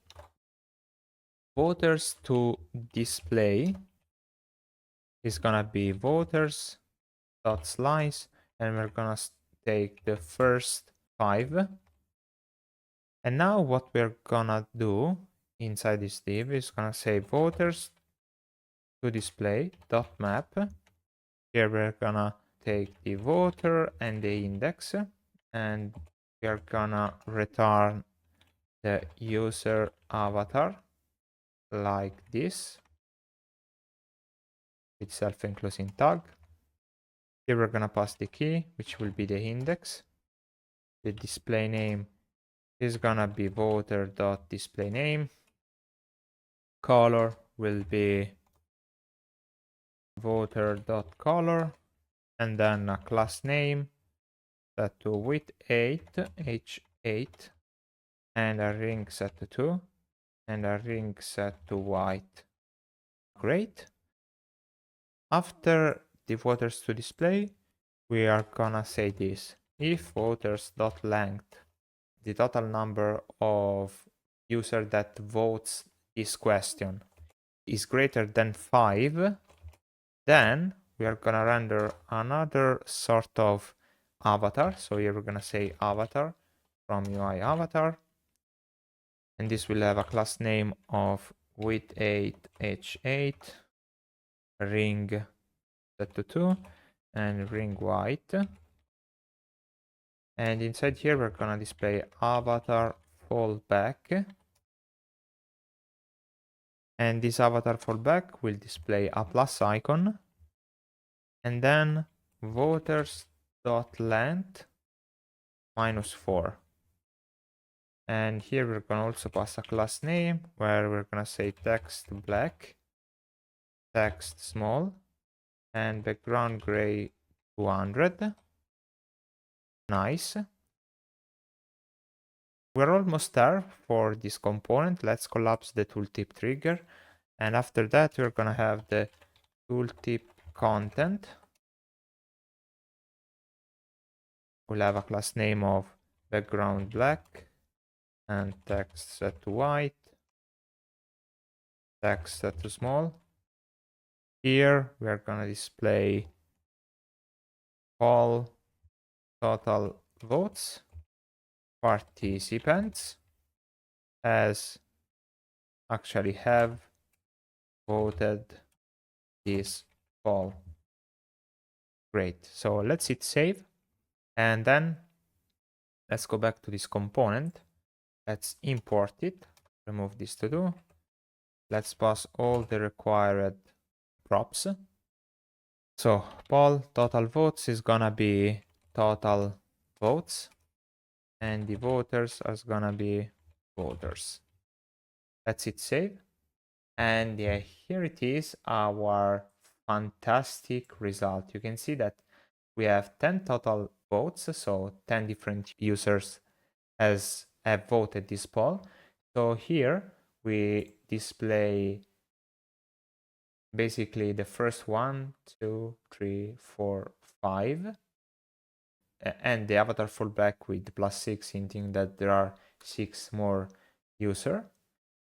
voters to display is gonna be voters dot slice, and we're gonna take the first 5. And now what we're gonna do inside this div is gonna say voters to display dot map. Here we're gonna take the voter and the index, and we are gonna return the user avatar like this with self-enclosing tag. Here we're gonna pass the key, which will be the index. The display name is gonna be voter.displayName. Color will be voter.color, and then a class name set to width 8, h8, and a ring set to 2, and a ring set to white. Great. After the voters to display, we are gonna say this: if voters.length, the total number of user that votes this question, is greater than 5, then we are gonna render another sort of avatar. So here we're gonna say avatar from UI avatar. And this will have a class name of width8h8 ring set to 2 and ring white. And inside here, we're gonna display avatar fallback. And this avatar fallback will display a plus icon. And then voters.length -4. And here we're gonna also pass a class name where we're gonna say text black, text small, and background gray 200. Nice. We're almost there for this component. Let's collapse the tooltip trigger. And after that, we're gonna have the tooltip content. We'll have a class name of background black and text set to white, text set to small. Here we're gonna display all total votes, participants as actually have voted this poll. Great. So let's hit save. And then let's go back to this component. Let's import it, remove this to do. Let's pass all the required props. So poll total votes is gonna be total votes, and the voters is gonna be voters. Let's hit save. And yeah, here it is, our fantastic result. You can see that we have 10 total votes, so 10 different users have voted this poll. So here we display basically the first 1, 2, 3, 4, 5, and the avatar fallback with +6, hinting that there are 6 more users.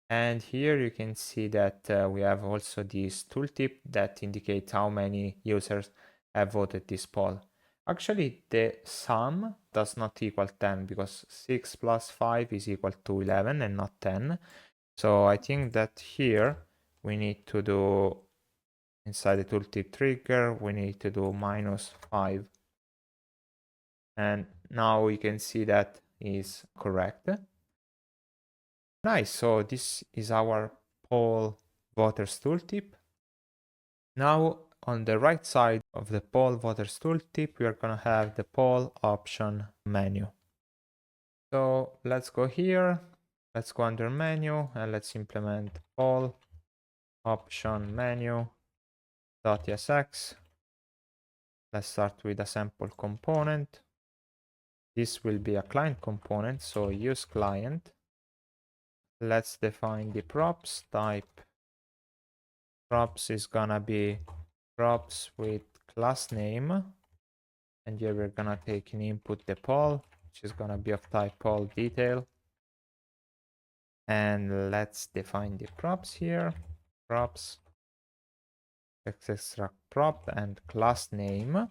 And here you can see that we have also this tooltip that indicates how many users have voted this poll. Actually, the sum does not equal 10 because 6 plus 5 is equal to 11 and not 10. So I think that here we need to do, inside the tooltip trigger, we need to do -5. And now we can see that is correct. Nice, so this is our poll voters tooltip. Now on the right side of the poll voters tooltip, we are gonna have the poll option menu. So let's go here, let's go under menu and let's implement poll option menu.tsx. Let's start with a sample component. This will be a client component, so use client. Let's define the props type. Props is gonna be props with class name, and here we're gonna take an input the poll, which is gonna be of type poll detail. And let's define the props here. Props extract prop and class name.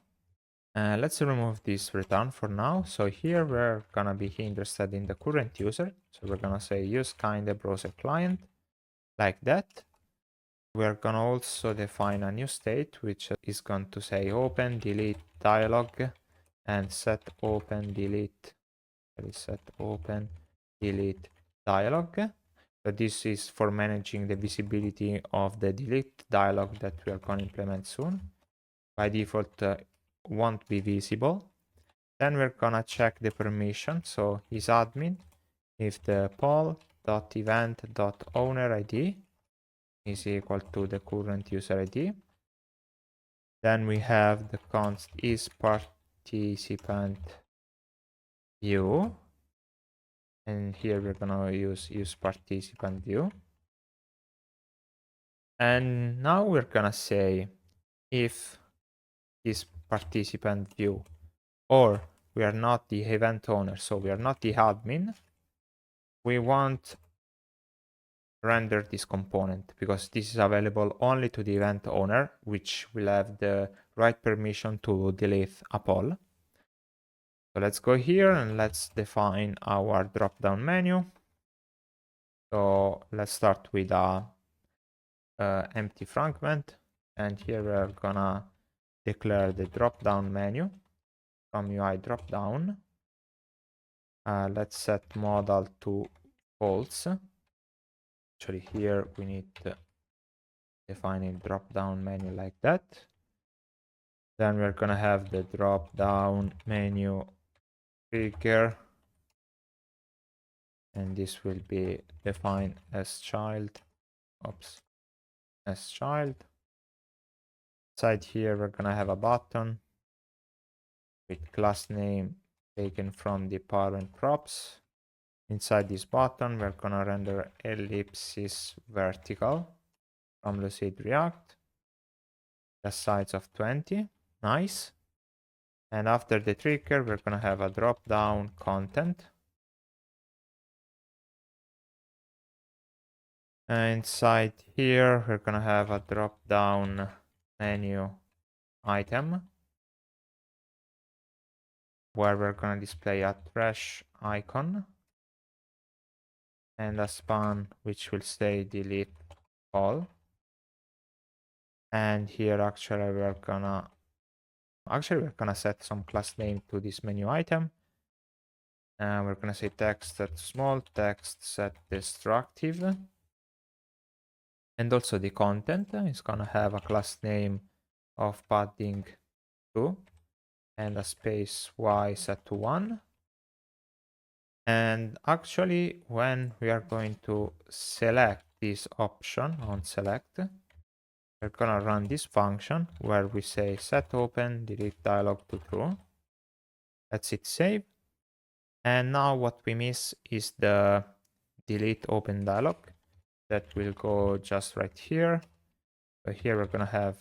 Let's remove this return for now. So here we're gonna be interested in the current user. So we're gonna say use Kinde browser client like that. We're gonna also define a new state, which is going to say open delete dialog and set open delete dialog. So this is for managing the visibility of the delete dialog that we are going to implement soon. By default, won't be visible. Then we're gonna check the permission. So is admin if the poll.event.owner ID is equal to the current user ID. Then we have the const is participant view, and here we're gonna use participant view. And now we're gonna say if this participant view, or we are not the event owner, so we are not the admin, we want render this component because this is available only to the event owner, which will have the right permission to delete a poll. So let's go here and let's define our drop-down menu. So let's start with a empty fragment, and here we're gonna declare the drop-down menu from UI drop-down. Let's set modal to false. Actually, here we need to define a drop-down menu like that. Then we're gonna have the drop-down menu trigger, and this will be defined as child. Oops, as child. Inside here, we're gonna have a button with class name taken from the parent props. Inside this button, we're gonna render ellipsis vertical from Lucid React. The size of 20, nice. And after the trigger, we're gonna have a drop-down content. Inside here, we're gonna have a drop-down menu item where we're gonna display a trash icon and a span which will say delete all. And here actually we're gonna set some class name to this menu item. And we're gonna say text set small, text set destructive. And also the content is gonna have a class name of padding 2 and a space y set to 1. And actually, when we are going to select this option on select, we're gonna run this function where we say set open delete dialog to true. Let's hit save. And now what we miss is the delete open dialog that will go just right here. So here we're gonna have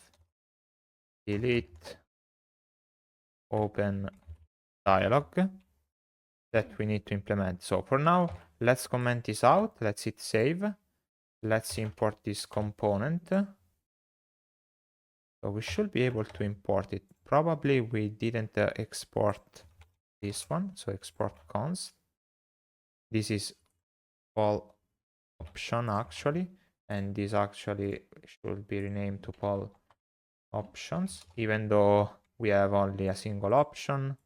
delete open dialog that we need to implement. So for now, let's comment this out. Let's hit save. Let's import this component. So we should be able to import it. Probably we didn't export this one. So export const. This is poll option actually. And this actually should be renamed to poll options, even though we have only a single option.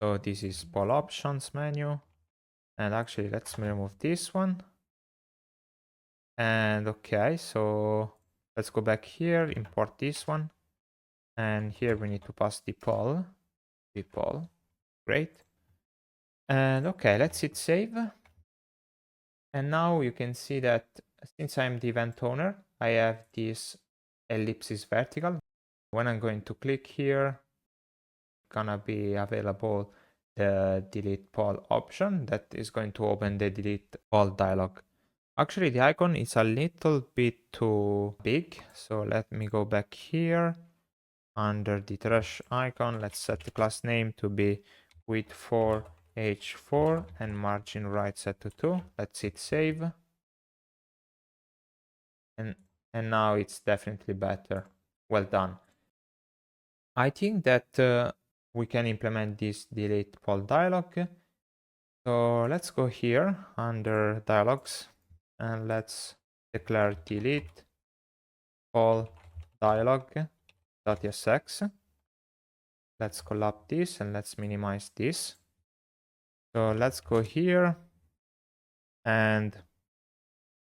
So this is poll options menu. And actually, let's remove this one. And okay, so let's go back here, import this one. And here we need to pass the poll. The poll. Great. And okay, let's hit save. And now you can see that since I'm the event owner, I have this ellipsis vertical. When I'm going to click here, gonna be available the delete poll option that is going to open the delete poll dialog. Actually, the icon is a little bit too big, so let me go back here. Under the trash icon, let's set the class name to be width 4 h4 and margin right set to 2. Let's hit save. And now it's definitely better. Well done. I think that we can implement this delete poll dialog. So let's go here under dialogs and let's declare delete poll dialog.tsx. Let's collapse this and let's minimize this. So let's go here and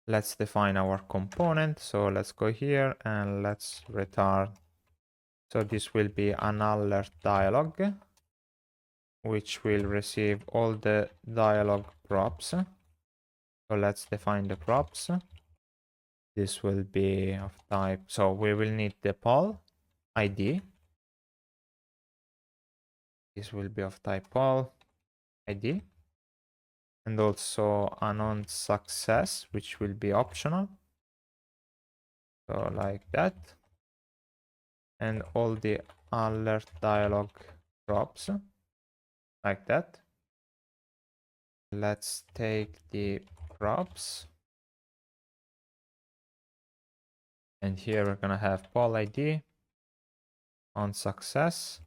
let's define our component. So let's go here and let's return. So this will be an alert dialog, which will receive all the dialog props. So let's define the props. This will be of type, so we will need the poll ID. This will be of type poll ID. And also a non-success, which will be optional. So like that. And all the alert dialog props like that. Let's take the props. And here we're gonna have poll ID on success.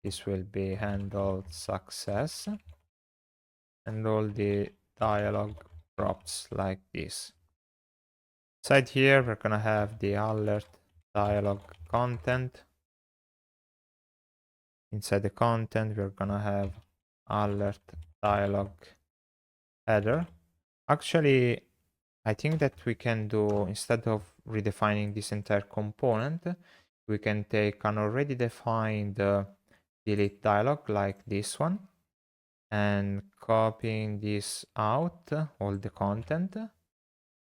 This will be handled success. And all the dialog props like this. Inside here, we're gonna have the alert dialog content. Inside the content, we're gonna have alert dialog header. Actually, I think that we can do, instead of redefining this entire component, we can take an already defined delete dialog like this one and copying this out, all the content,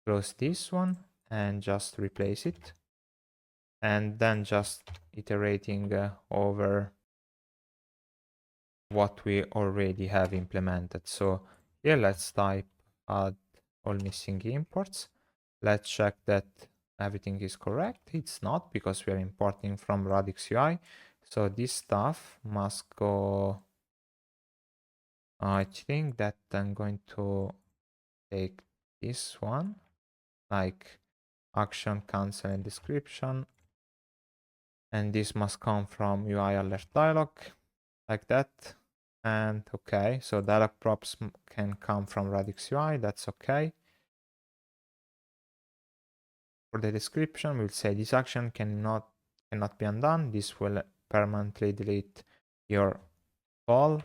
close this one and just replace it. And then just iterating over what we already have implemented. So here let's type add all missing imports. Let's check that everything is correct. It's not, because we are importing from Radix UI. So this stuff must go. I think that I'm going to take this one, like action, cancel, and description. And this must come from UI alert dialog, like that. And okay, so dialog props can come from Radix UI, that's okay. For the description, we'll say this action cannot be undone. This will permanently delete your poll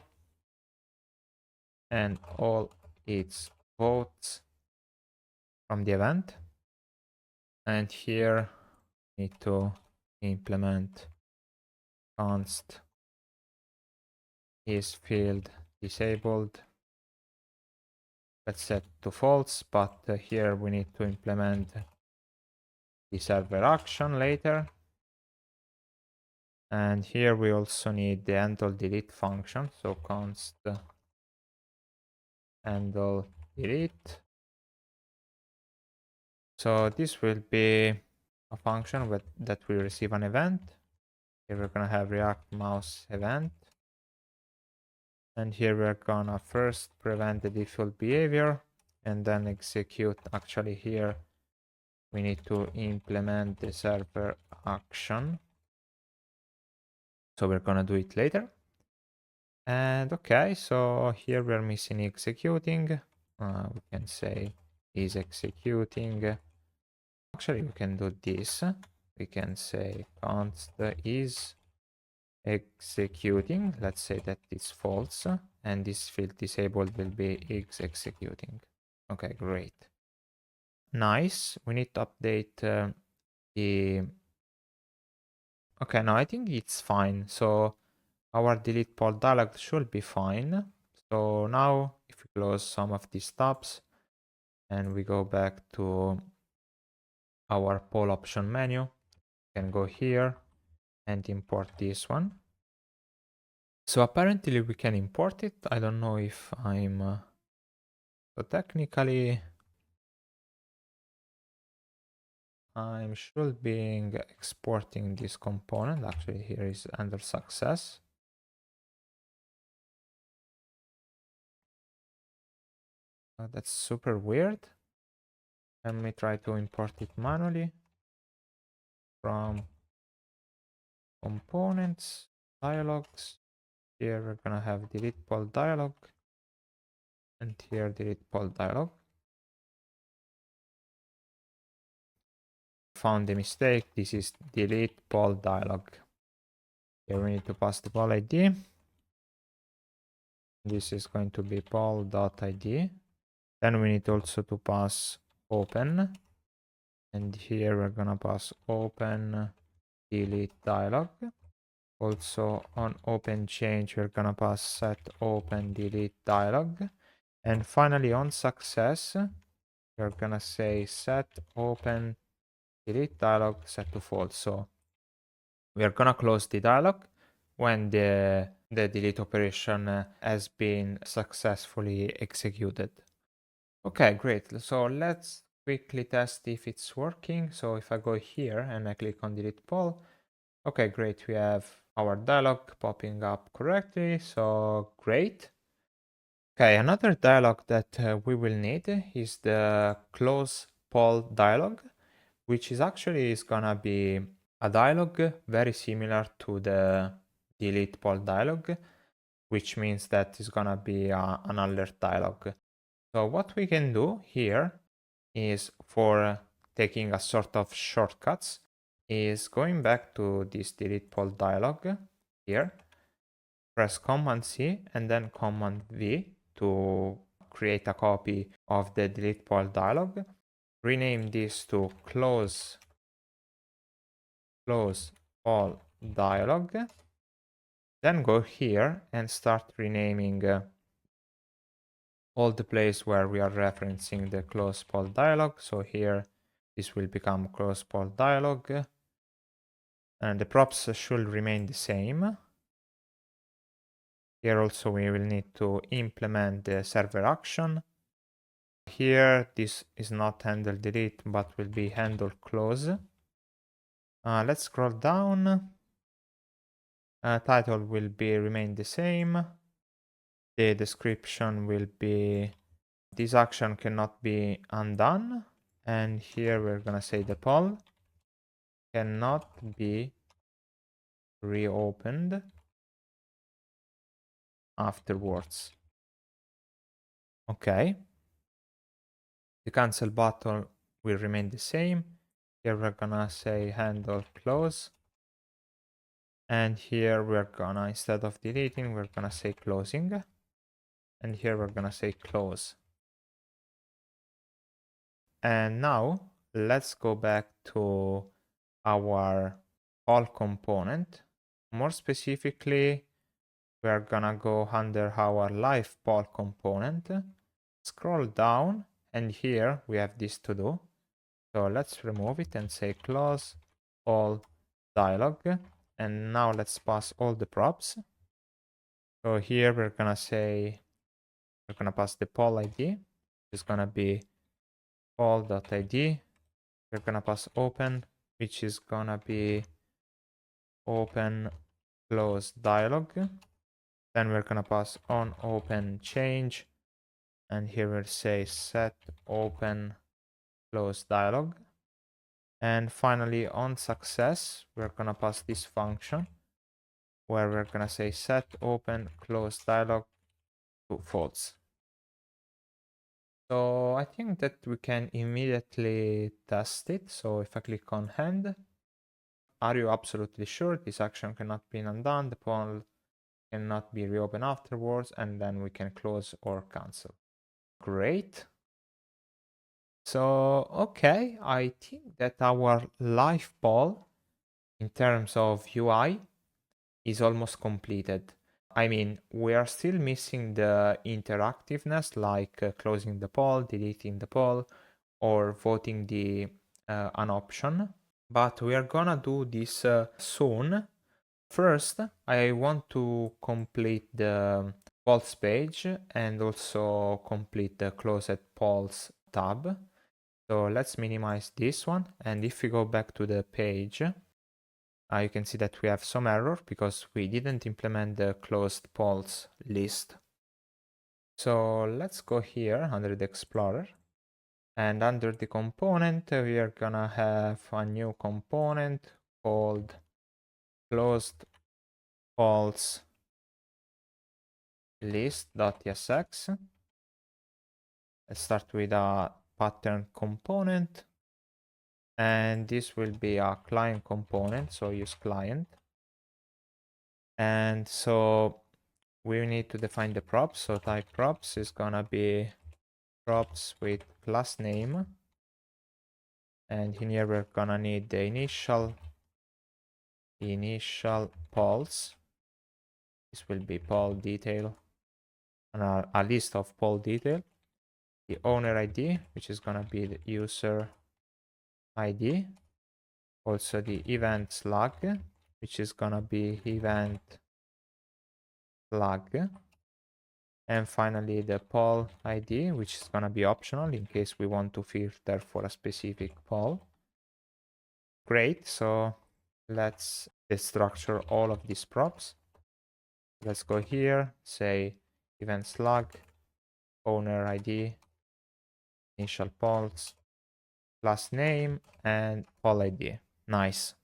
and all its votes from the event. And here need to implement const is field disabled. Let's set to false, but here we need to implement the server action later. And here we also need the handle delete function. So const handle delete. So this will be a function that will receive an event. Here we're gonna have React mouse event. And here we're gonna first prevent the default behavior and then execute. Actually here we need to implement the server action. So we're gonna do it later. And okay, so here we're missing executing. We can say is executing. Actually, we can do this. We can say const is executing. Let's say that it's false, and this field disabled will be is executing. Okay, great. Nice. We need to update the. Okay, no, I think it's fine. So our delete poll dialog should be fine. So now if we close some of these tabs and we go back to our poll option menu, we can go here and import this one. So apparently we can import it. I don't know if I'm so technically I'm should be exporting this component. Actually here is under success. That's super weird. Let me try to import it manually from components, dialogues. Here we're gonna have delete poll dialog, and here delete poll dialog. Found the mistake. This is delete poll dialog. Here we need to pass the poll ID. This is going to be poll.id. Then we need also to pass open. And here we're gonna pass open delete dialog. Also on open change, we're gonna pass set open delete dialog. And finally on success, we're gonna say set open delete dialog set to false. So we are gonna close the dialog when the delete operation has been successfully executed. Okay, great. So let's quickly test if it's working. So if I go here and I click on delete poll, okay, great. We have our dialog popping up correctly. So great. Okay, another dialog that we will need is the close poll dialog, which is actually gonna be a dialog very similar to the delete poll dialog, which means that it's gonna be an alert dialog. So what we can do here is, for taking a sort of shortcuts, is going back to this delete poll dialog here, press Command C and then Command V to create a copy of the delete poll dialog. Rename this to close poll dialog. Then go here and start renaming all the place where we are referencing the close poll dialog. So here this will become close poll dialog, and the props should remain the same. Here also we will need to implement the server action. Here this is not handle delete but will be handle close. Let's scroll down. Title will be remain the same. The description will be this action cannot be undone, and here we're gonna say the poll cannot be reopened afterwards. Okay. The cancel button will remain the same. Here we're gonna say handle close. And here we're gonna, instead of deleting, we're gonna say closing. And here we're gonna say close. And now let's go back to our all component. More specifically, we're gonna go under our live poll component, scroll down, and here we have this to do. So let's remove it and say close all dialog. And now let's pass all the props. So here we're gonna say, we're gonna pass the poll ID, which is gonna be poll.id. We're gonna pass open, which is gonna be open close dialog. Then we're gonna pass on open change, and here we'll say set open close dialog. And finally on success, we're gonna pass this function where we're gonna say set open close dialog to false. So I think that we can immediately test it. So if I click on hand, are you absolutely sure this action cannot be undone? The poll cannot be reopened afterwards, and then we can close or cancel. Great. So, okay, I think that our live poll in terms of UI is almost completed. I mean, we are still missing the interactiveness, like closing the poll, deleting the poll, or voting the an option. But we are gonna do this soon. First, I want to complete the polls page and also complete the closed polls tab. So let's minimize this one. And if we go back to the page, you can see that we have some error because we didn't implement the closed polls list. So let's go here under the Explorer, and under the component, we are gonna have a new component called closed polls list.tsx. Let's start with a pattern component, and this will be a client component, so use client. And so we need to define the props. So type props is gonna be props with class name, and in here we're gonna need the initial polls. This will be poll detail, and a list of poll detail. The owner ID, which is gonna be the user ID. Also the event slug, which is gonna be event flag. And finally the poll ID, which is gonna be optional in case we want to filter for a specific poll. Great, so let's destructure all of these props. Let's go here, say event slug, owner ID, initial polls, class name, and poll ID. Nice.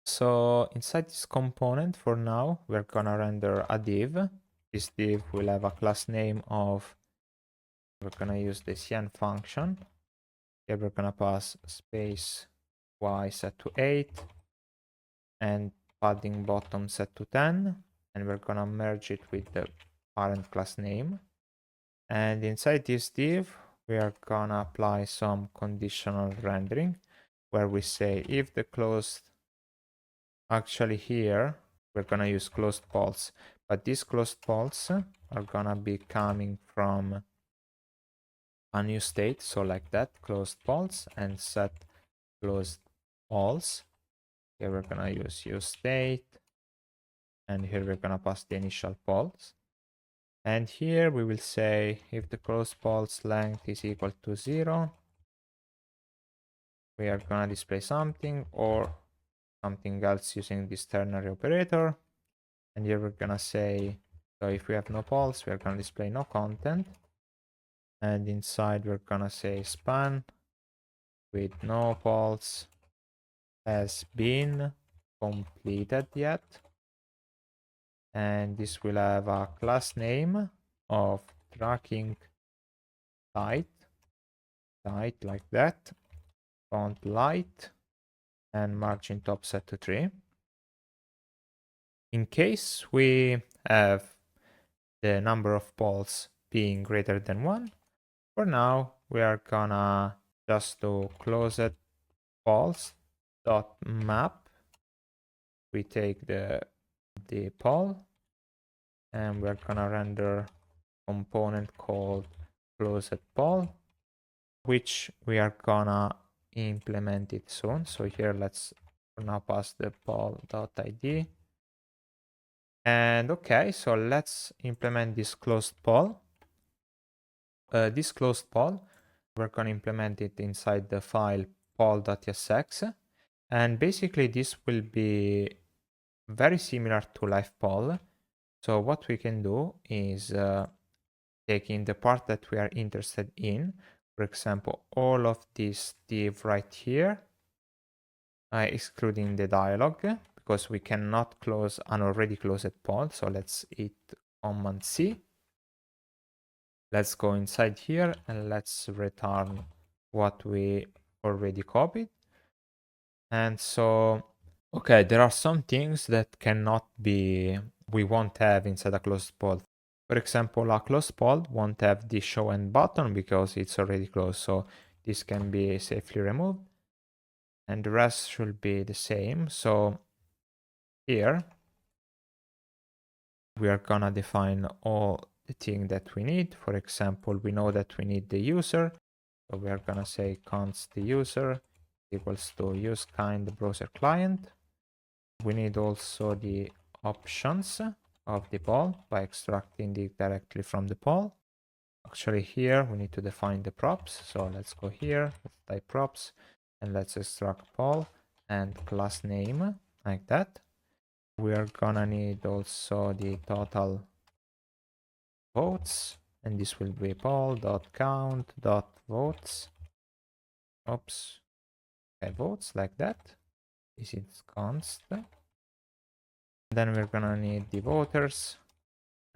So inside this component for now, we're gonna render a div. This div will have a class name of, we're gonna use the ShadCN function. Here we're gonna pass space y set to 8 and padding bottom set to 10. And we're gonna merge it with the parent class name. And inside this div, we are gonna apply some conditional rendering where we say if the closed, actually here, we're gonna use closed pols, but these closed pols are gonna be coming from a new state. So like that, closed pols and set closed pols. Here we're gonna use state, and here we're gonna pass the initial pols. And here we will say if the closed pols length is equal to 0, we are gonna display something or something else using this ternary operator. And here we're gonna say, so if we have no pols, we're gonna display no content. And inside we're gonna say span with no pols has been completed yet. And this will have a class name of tracking site like that, font light, and margin top set to 3. In case we have the number of pols being greater than 1, for now we are gonna just do closed pols dot map. We take the pol and we're gonna render component called closed pol, which we are gonna implement it soon. So here let's now pass the pol.id. And okay, so let's implement this closed pol. This closed pol, we're gonna implement it inside the file pol.tsx. And basically this will be very similar to live pol. So what we can do is taking the part that we are interested in, for example, all of this div right here, excluding the dialog, because we cannot close an already closed pol. So let's hit Command C. Let's go inside here and let's return what we already copied. And so, okay, there are some things that cannot be, we won't have inside a closed pol. For example, a closed pol won't have the show end button because it's already closed. So this can be safely removed. And the rest should be the same. So here we are gonna define all the thing that we need. For example, we know that we need the user. So we are gonna say const the user equals to use kind browser client. We need also the options of the pol by extracting it directly from the pol. Actually here we need to define the props. So let's go here, let's type props and let's extract pol and class name like that. We are gonna need also the total votes, and this will be pol.count.votes. Oops. Okay, votes like that. This is const. Then we're gonna need the voters,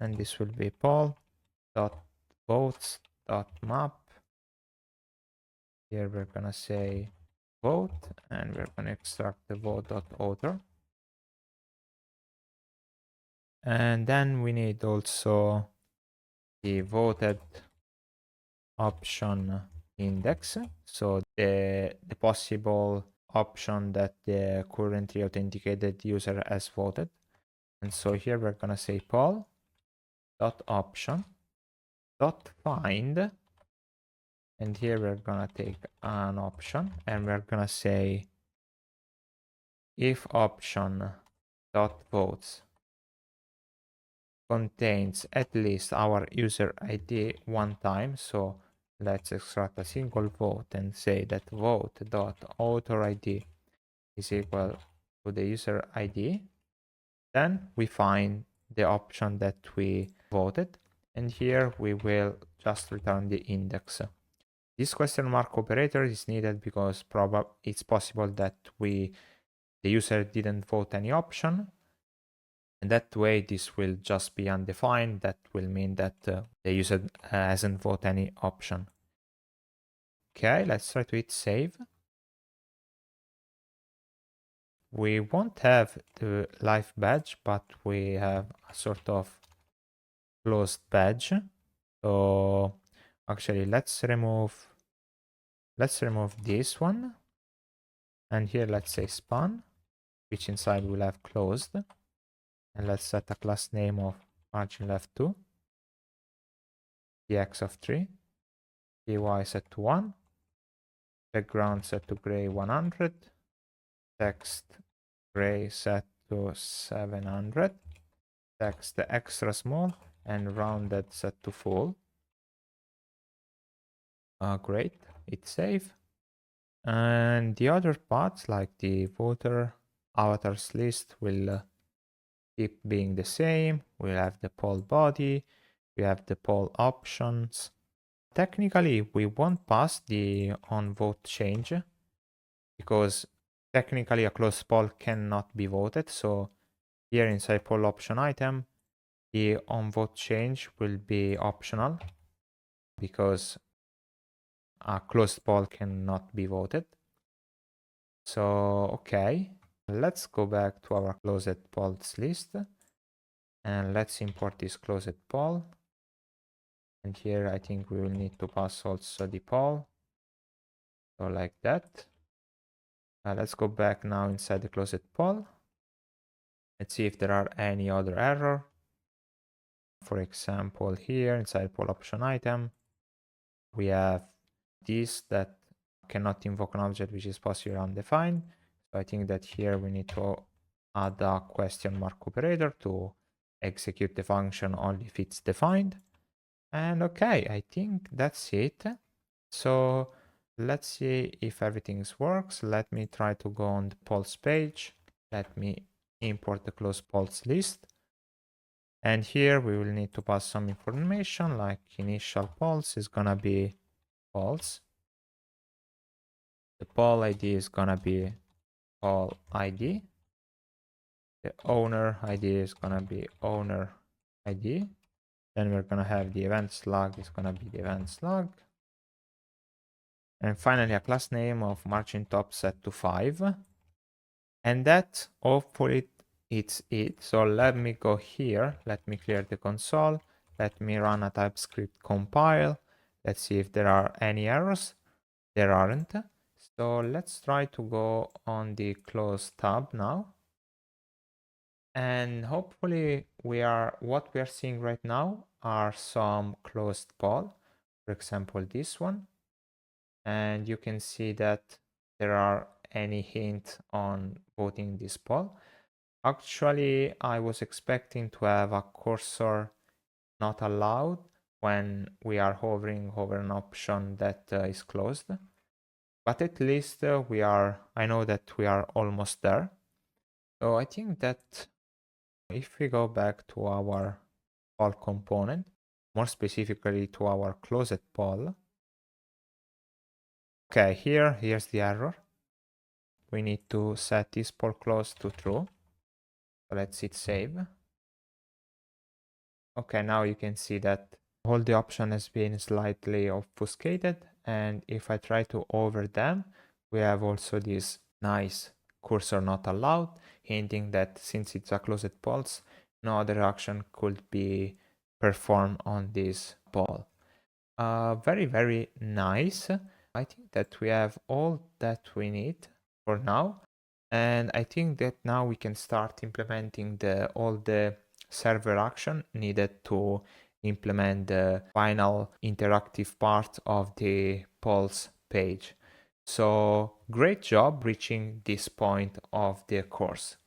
and this will be pol.votes.map. Here we're gonna say vote, and we're gonna extract the vote.author. And then we need also the voted option index. So the possible option that the currently authenticated user has voted. And so here we're gonna say pol.option.find. And here we're gonna take an option and we're gonna say if option.votes contains at least our user ID one time. So let's extract a single vote and say that vote.author ID is equal to the user ID. Then we find the option that we voted, and here we will just return the index. This question mark operator is needed because it's possible that we the user didn't vote any option. And that way, this will just be undefined. That will mean that the user hasn't voted any option. Okay, let's try to hit save. We won't have the live badge, but we have a sort of closed badge. So actually, let's remove this one. And here, let's say span, which inside we'll have closed. And let's set a class name of margin left 2, dx of 3, dy set to 1, background set to gray 100, text gray set to 700, text extra small, and rounded set to full. Great, it's safe. And the other parts, like the voter avatars list, will keep being the same. We'll have the poll body, we have the poll options. Technically, we won't pass the onVote change because technically a closed poll cannot be voted. So here inside poll option item, the onVote change will be optional because a closed poll cannot be voted. So, okay, let's go back to our closed polls list and let's import this closed poll. And here I think we will need to pass also the poll. So like that. Let's go back now inside the closed poll. Let's see if there are any other error. For example, here inside poll option item, we have this that cannot invoke an object which is possibly undefined. So I think that here we need to add a question mark operator to execute the function only if it's defined. And okay, I think that's it. So let's see if everything works. Let me try to go on the polls page. Let me import the closed polls list. And here we will need to pass some information like initial polls is gonna be polls. The poll ID is gonna be poll ID. The owner ID is gonna be owner ID. Then we're gonna have the event slug is gonna be the event slug. And finally a class name of margin top set to 5. And that hopefully it's it. So let me go here. Let me clear the console. Let me run a TypeScript compile. Let's see if there are any errors. There aren't. So let's try to go on the close tab now. And hopefully what we are seeing right now are some closed poll. For example, this one. And you can see that there are any hint on voting this poll. Actually, I was expecting to have a cursor not allowed when we are hovering over an option that is closed. But at least I know that we are almost there. So I think that if we go back to our poll component, more specifically to our closed poll. Okay, here's the error. We need to set this poll close to true. So let's hit save. Okay, now you can see that all the option has been slightly obfuscated. And if I try to over them, we have also this nice cursor not allowed, hinting that since it's a closed polls, no other action could be performed on this poll. Very, very nice. I think that we have all that we need for now. And I think that now we can start implementing all the server action needed to implement the final interactive part of the polls page. So great job reaching this point of the course.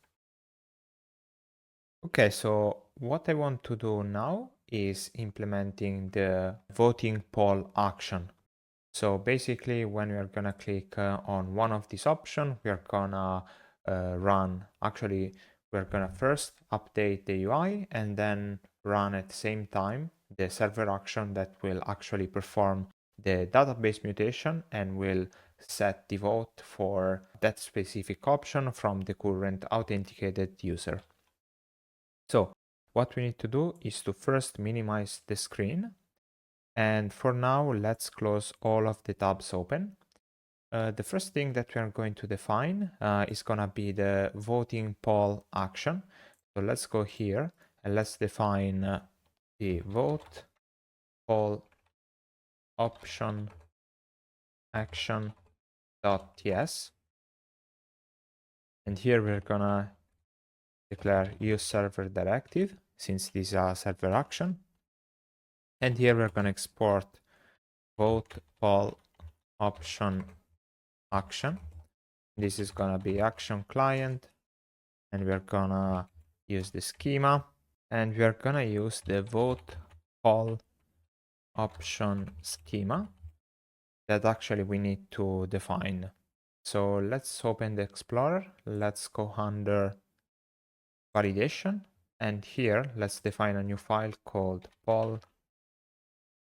Okay, so what I want to do now is implementing the voting poll action. So basically, when we are gonna click on one of these options, we are gonna we're gonna first update the UI and then run at the same time the server action that will actually perform the database mutation and will set the vote for that specific option from the current authenticated user. So what we need to do is to first minimize the screen. And for now, let's close all of the tabs open. The first thing that we are going to define is going to be the voting poll action. So let's go here and let's define the vote poll option action.ts. And here we're going to declare use server directive since this is a server action. And here we're going to export vote poll option action. This is going to be action client, and we're going to use the schema, and we're going to use the vote poll option schema that actually we need to define. So let's open the Explorer. Let's go under validation, and here let's define a new file called poll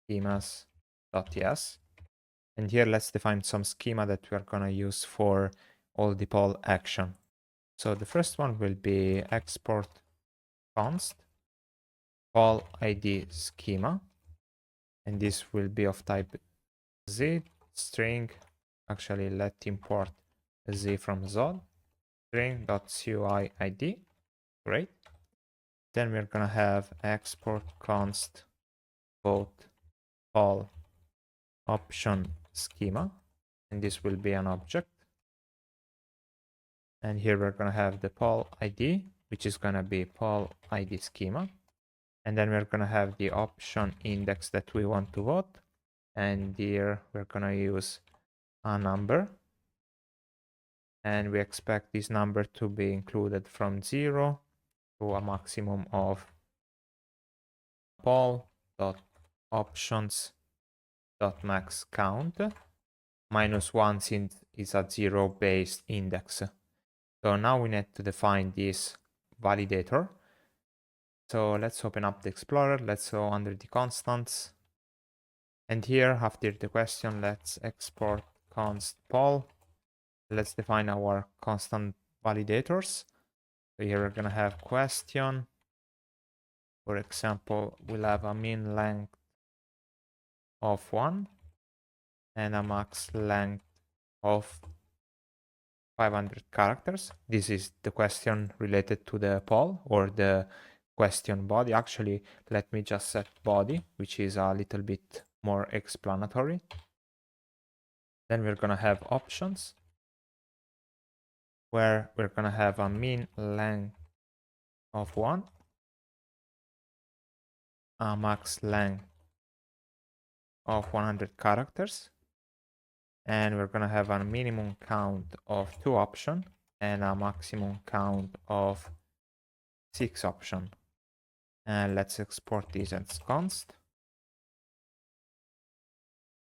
schemas.ts. And here let's define some schema that we're going to use for all the poll action. So the first one will be export const poll ID schema, and this will be of type z string. Actually, let's import z from zod string.cuid. Great. Then we're gonna have export const vote poll option schema, and this will be an object. And here we're gonna have the poll ID, which is gonna be poll ID schema. And then we're gonna have the option index that we want to vote. And here we're gonna use a number. And we expect this number to be included from 0 to a maximum of poll.options.max count -1 since it's a 0 based index. So now we need to define this validator. So let's open up the Explorer. Let's go under the constants. And here after the question, let's export const poll. Let's define our constant validators. So here we're gonna have question. For example, we'll have a min length of 1 and a max length of 500 characters. This is the question related to the poll or the question body. Actually, let me just set body, which is a little bit more explanatory. Then we're gonna have options, where we're gonna have a min length of 1, a max length of 100 characters, and we're gonna have a minimum count of 2 options and a maximum count of 6 options. And let's export this as const.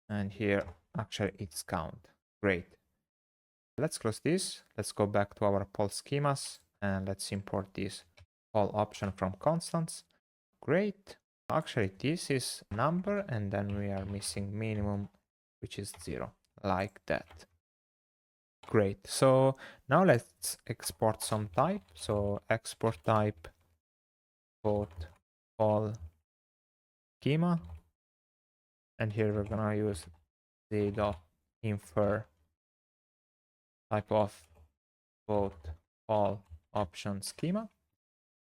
And here actually it's count. Great. Let's close this. Let's go back to our poll schemas and let's import this poll option from constants. Great. Actually, this is number, and then we are missing minimum, which is 0, like that. Great. So now let's export some type. So export type vote poll schema, and here we're gonna use the dot infer type of vote poll option schema.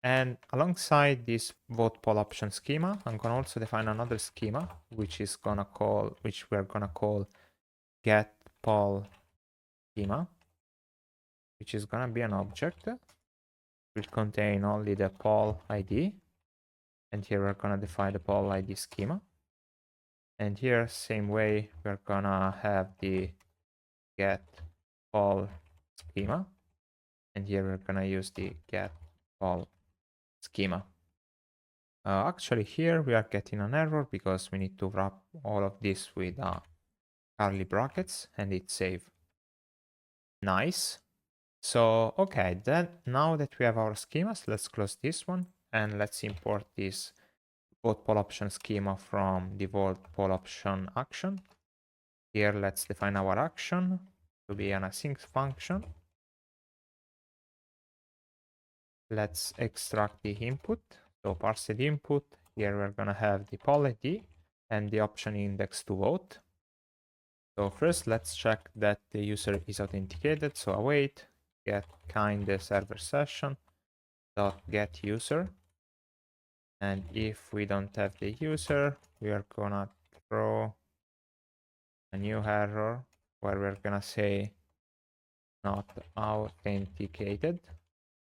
And alongside this vote poll option schema, I'm gonna also define another schema, which we're gonna call get poll schema, which is gonna be an object. Will contain only the poll ID. And here we're gonna define the poll ID schema. And here, same way, we're gonna have the get poll schema. And here we're gonna use the get poll schema. Actually, here we are getting an error because we need to wrap all of this with curly brackets, and it's saved. Nice. So, okay, then now that we have our schemas, let's close this one and let's import this vote poll option schema from the vote poll option action. Here, let's define our action to be an async function. Let's extract the input. So parse the input. Here we're gonna have the poll ID and the option index to vote. So first, let's check that the user is authenticated. So await get Kinde server session dot get user. And if we don't have the user, we are gonna throw a new error where we're gonna say not authenticated,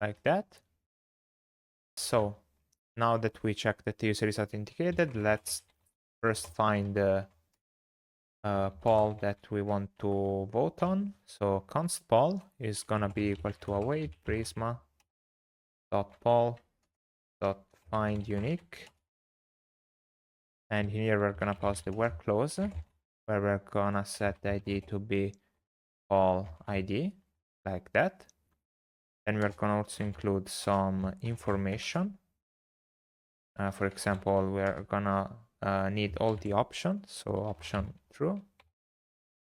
like that. So now that we check that the user is authenticated, let's first find the poll that we want to vote on. So const poll is gonna be equal to await prisma dot poll dot find unique, and here we're gonna pass the where clause, where we're gonna set the ID to be poll ID, like that. And we're gonna also include some information. For example, we're gonna need all the options, so option true.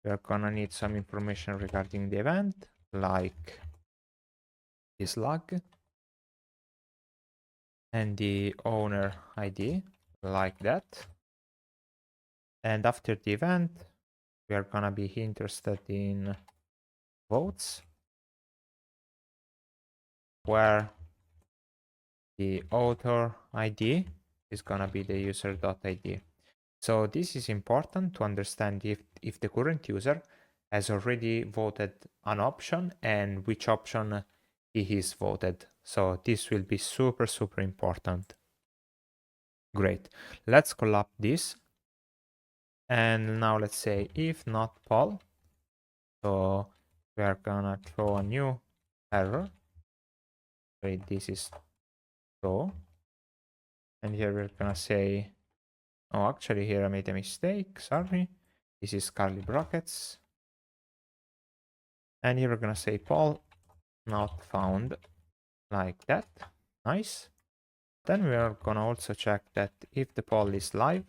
We're gonna need some information regarding the event, like this log, and the owner ID, like that. And after the event, we are gonna be interested in votes, where the author ID is gonna be the user.id. So this is important to understand if the current user has already voted an option and which option he is voted. So this will be super, super important. Great. Let's collab this. And now let's say if not poll. So we are gonna throw a new error. Wait, this is so. And here we're gonna say, oh, actually here I made a mistake. Sorry. This is curly brackets. And here we're gonna say poll not found, like that. Nice. Then we are gonna also check that if the poll is live,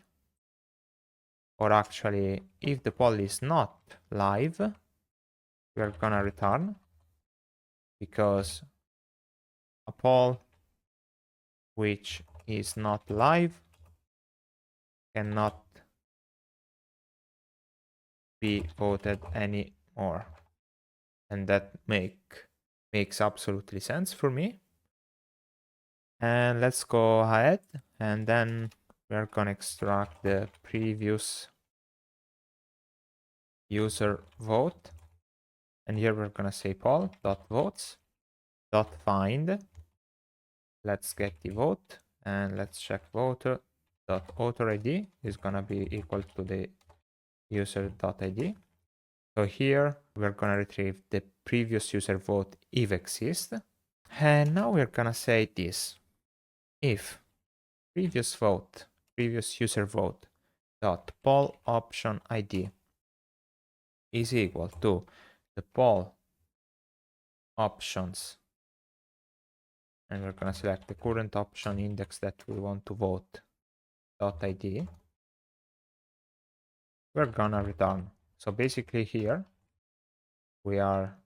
or actually if the poll is not live, we are gonna return, because a poll which is not live cannot be voted anymore. And that makes absolutely sense for me. And let's go ahead, and then we're gonna extract the previous user vote. And here we're gonna say poll.votes.find. Let's get the vote, and let's check voter.author ID is gonna be equal to the user.id. So here we're gonna retrieve the previous user vote if exists. And now we're gonna say this: if previous user vote dot poll option ID is equal to the poll options, and we're gonna select the current option index that we want to vote .id, we're gonna return. So basically here we are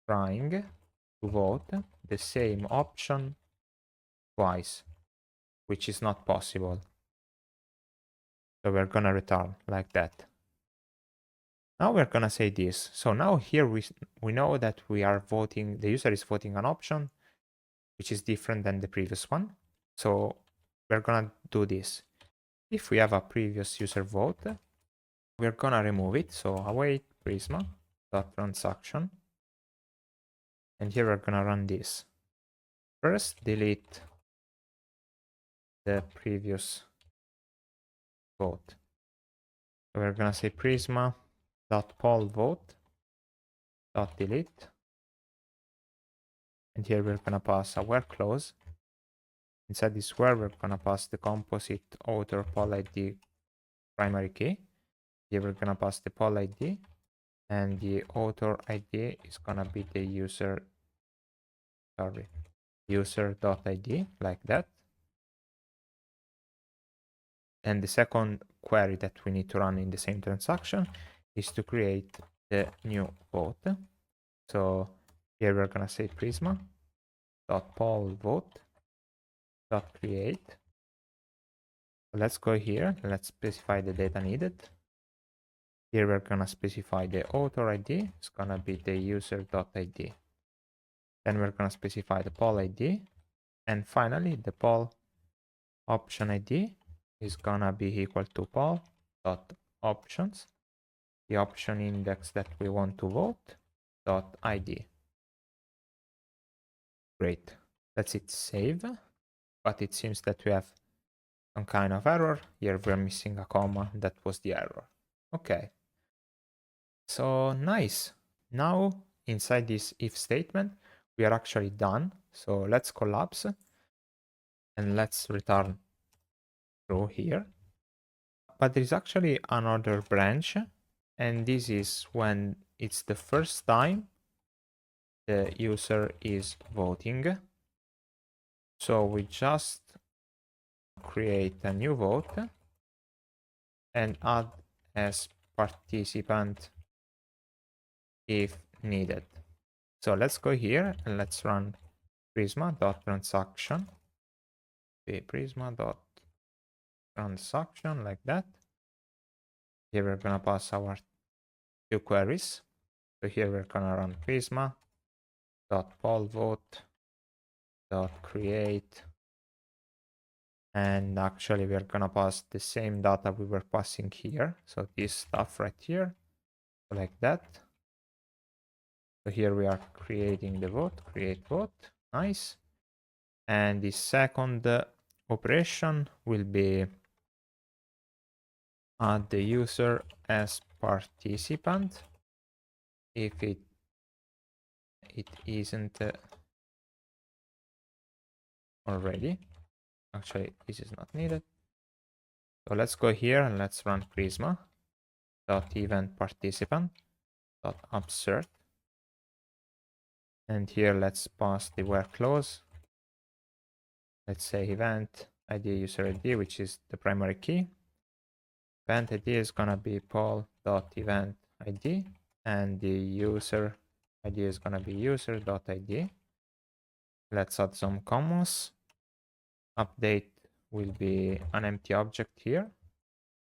trying to vote the same option twice, which is not possible. So we're gonna return like that. Now we're gonna say this. So now here we know that we are voting, the user is voting an option which is different than the previous one. So we're gonna do this. If we have a previous user vote, we're gonna remove it. So await prisma.transaction. And here we're gonna run this. First, delete the previous vote. So we're gonna say prisma.poll vote.delete. And here we're gonna pass a where clause. Inside this where we're gonna pass the composite author poll ID primary key. Here we're gonna pass the poll ID, and the author ID is gonna be the user.id, like that. And the second query that we need to run in the same transaction is to create the new vote. So here we're gonna say Prisma dot poll vote dot create. Let's go here. Let's specify the data needed. Here we're gonna specify the author ID. It's gonna be the user.id. Then we're gonna specify the poll ID. And finally, the poll option ID is gonna be equal to poll.options, the option index that we want to vote, .id. Great. Let's hit save. But it seems that we have some kind of error. Here we're missing a comma. That was the error. Okay. So nice. Now inside this if statement, we are actually done. So let's collapse and let's return true here. But there is actually another branch, and this is when it's the first time the user is voting. So we just create a new vote and add as participant if needed. So let's go here and let's run prisma.transaction. Prisma.transaction like that. Here we're gonna pass our two queries. So here we're gonna run prisma.pollVote.create, and actually we're gonna pass the same data we were passing here. So this stuff right here, like that. So here we are creating the vote, create vote, nice. And the second operation will be add the user as participant if it isn't already. Actually, this is not needed. So let's go here and let's run Prisma.event participant.upsert. And here let's pass the where clause. Let's say event ID user ID, which is the primary key. Event ID is gonna be poll.event ID, and the user ID is gonna be user.id. Let's add some commas. Update will be an empty object here.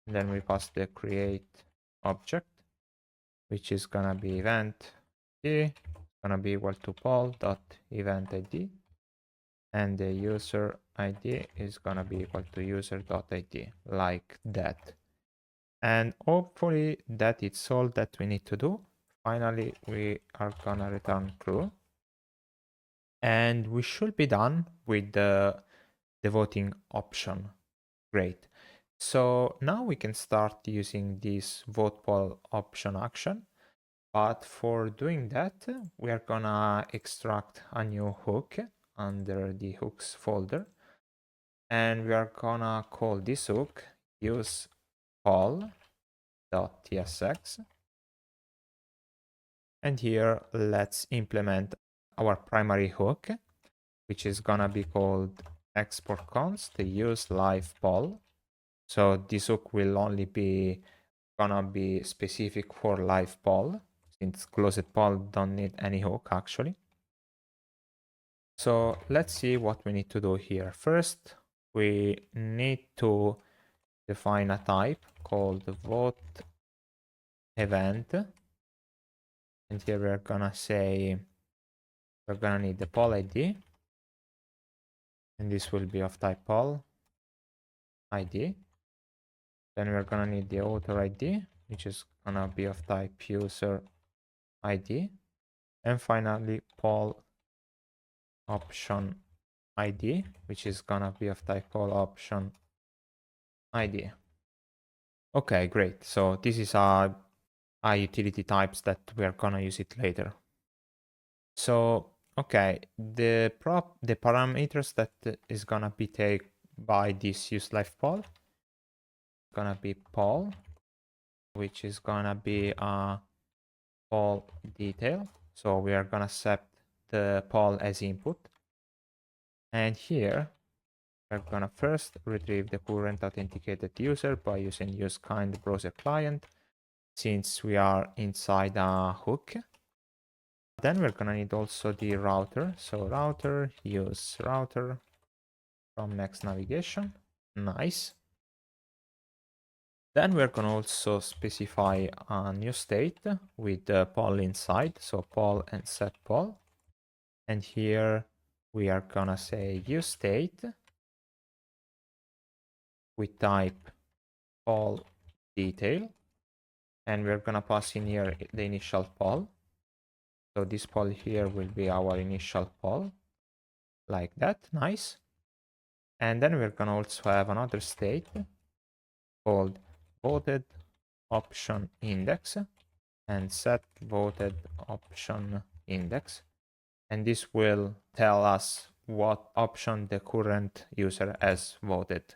And then we pass the create object, which is gonna be event ID, gonna be equal to poll.event ID, and the user ID is gonna be equal to user.id, like that. And hopefully that is all that we need to do. Finally, we are gonna return true. And we should be done with the voting option. Great. So now we can start using this vote poll option action. But for doing that, we are gonna extract a new hook under the hooks folder. And we are gonna call this hook use poll.tsx. And here let's implement our primary hook, which is gonna be called export const use live poll. So this hook will only be gonna be specific for live poll, since closed poll don't need any hook actually. So let's see what we need to do here. First, we need to define a type called vote event. And here we're gonna say we're gonna need the poll ID. And this will be of type poll ID. Then we're gonna need the author ID, which is gonna be of type user ID. And finally, poll option ID, which is gonna be of type poll option ID. Okay, great. So this is our utility types that we're gonna use it later. So okay, the parameters that is gonna be taken by this use live poll gonna be poll, which is gonna be a poll detail. So we are gonna set the poll as input, and here we're gonna first retrieve the current authenticated user by using use kind browser client. since we are inside a hook. Then we're gonna need also the router. So router, use router from next navigation. Nice. Then we're gonna also specify a new state with the poll inside. So poll and set poll. And here we are gonna say use state. We type poll detail. And we're gonna pass in here the initial poll. So this poll here will be our initial poll, like that. Nice. And then we're gonna also have another state called voted option index and set voted option index. And this will tell us what option the current user has voted.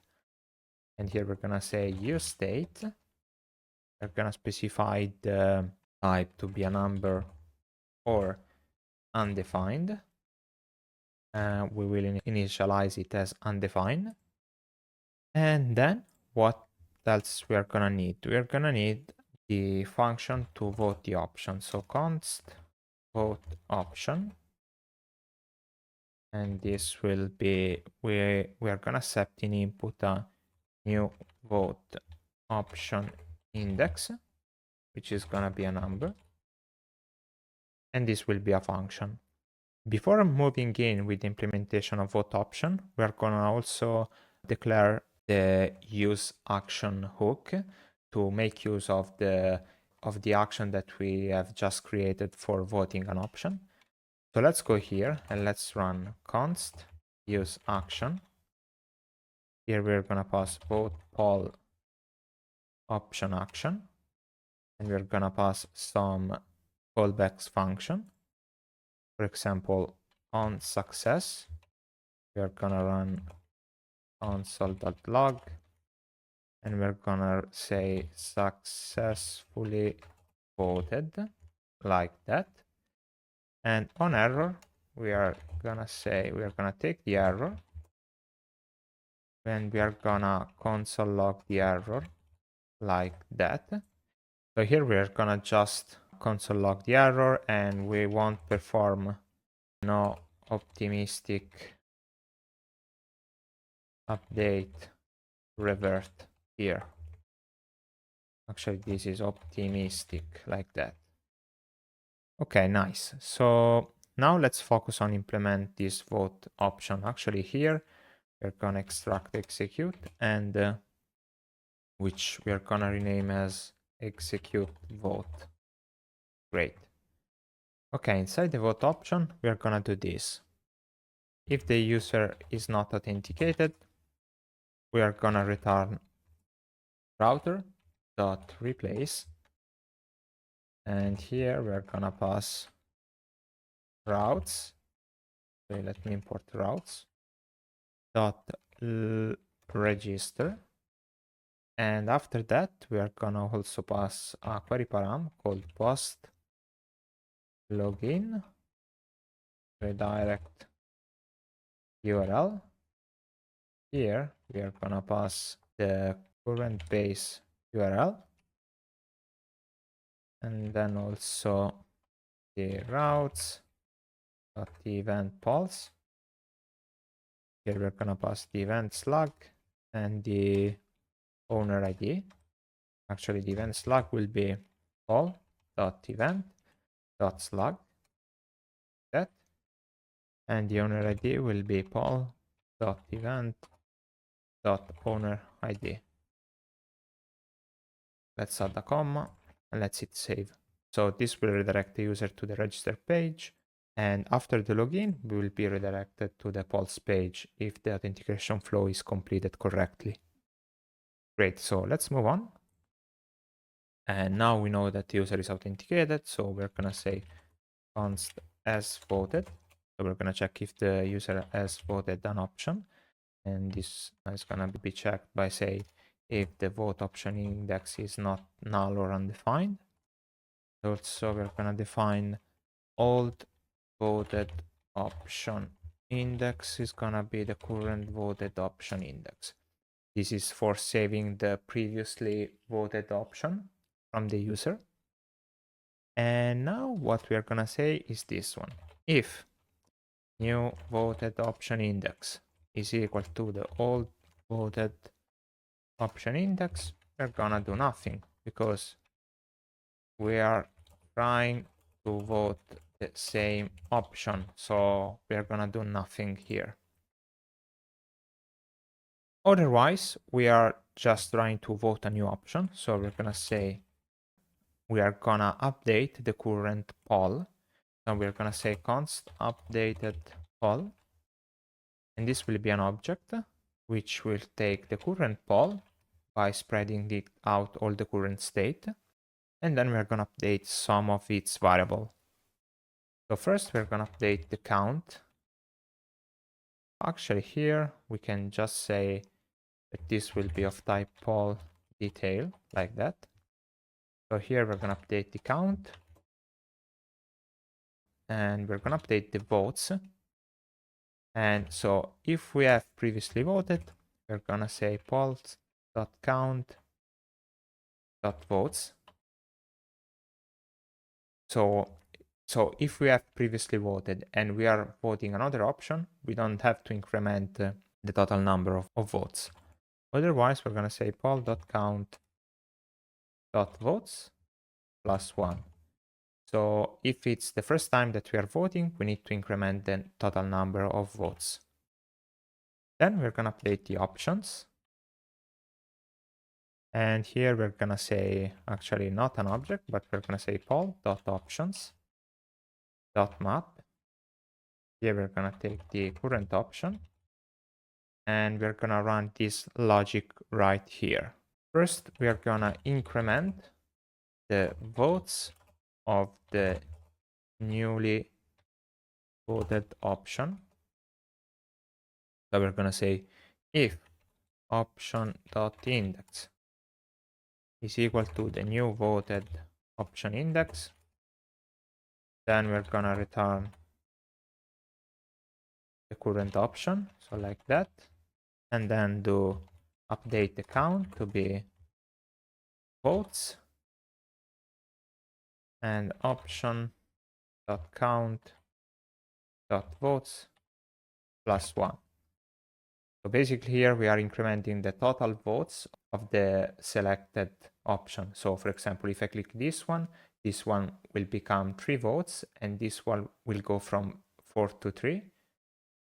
And here we're gonna say use state. We're gonna specify the type to be a number or undefined. We will initialize it as undefined. And then what else we are gonna need? We are gonna need the function to vote the option. So const vote option. And this will be, we are gonna set in input a new vote option index, which is gonna be a number. And this will be a function. Before moving in with the implementation of vote option, we are gonna also declare the use action hook to make use of the action that we have just created for voting an option. So let's go here and let's run const use action. Here we're gonna pass vote poll option action, and we're gonna pass some callbacks function. For example, on success, we're gonna run console.log, and we're gonna say successfully voted, like that. And on error, we are gonna say, we are gonna take the error, and we are gonna console log the error, like that. So here we are gonna just console log the error, and we won't perform no optimistic update revert here. Actually, this is optimistic, like that. Okay, nice. So now let's focus on implement this vote option. Actually here, we're gonna extract execute, and which we're gonna rename as execute vote. Great. Okay, inside the vote option, we're gonna do this. If the user is not authenticated, we are gonna return router.replace. And here we're gonna pass routes. Okay, let me import routes. Dot register. And after that, we are gonna also pass a query param called post login redirect URL. Here we are gonna pass the current base URL, and then also the routes dot event pulse. Here we're gonna pass the event slug and the owner ID. Actually, the event slug will be poll.event.slug. That, and the owner ID will be poll.event.owner ID. Let's add a comma and let's hit save. So this will redirect the user to the register page, and after the login, we will be redirected to the pulse page if the authentication flow is completed correctly. Great, so let's move on. And now we know that the user is authenticated, so we're gonna say const as voted. So we're gonna check if the user has voted an option, and this is gonna be checked by say if the vote option index is not null or undefined. Also, we're gonna define old voted option index is gonna be the current voted option index. This is for saving the previously voted option. from the user. And now what we are gonna say is this one. If new voted option index is equal to the old voted option index, we're gonna do nothing because we are trying to vote the same option. So we're gonna do nothing here. Otherwise, we are just trying to vote a new option. So we're gonna say we are gonna update the current poll. And we're gonna say const updated poll. And this will be an object which will take the current poll by spreading it out all the current state. And then we're gonna update some of its variable. So first we're gonna update the count. Actually here we can just say that this will be of type poll detail like that. So here we're gonna update the count and we're gonna update the votes. And so if we have previously voted, we're gonna say polls.count.votes. So if we have previously voted and we are voting another option, we don't have to increment the total number of votes. Otherwise, we're gonna say poll.count.votes plus 1. So if it's the first time that we are voting, we need to increment the total number of votes. Then we're gonna update the options. And here we're gonna say, actually not an object, but we're gonna say poll.options.map. Here we're gonna take the current option and we're gonna run this logic right here. First, we are gonna increment the votes of the newly voted option. So we're gonna say if option.index is equal to the new voted option index, then we're gonna return the current option, so like that, and then do update the count to be votes and option.count.votes plus 1. So basically here we are incrementing the total votes of the selected option. So for example, if I click this one will become 3 votes and this one will go from 4 to 3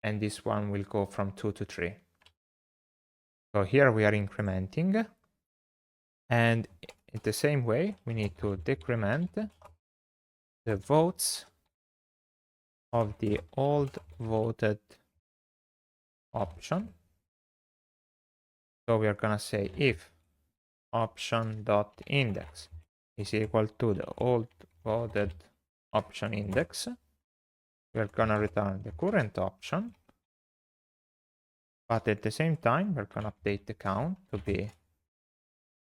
and this one will go from 2 to 3. So here we are incrementing, and in the same way we need to decrement the votes of the old voted option. So we are gonna say if option.index is equal to the old voted option index, we're gonna return the current option, but at the same time we're gonna update the count to be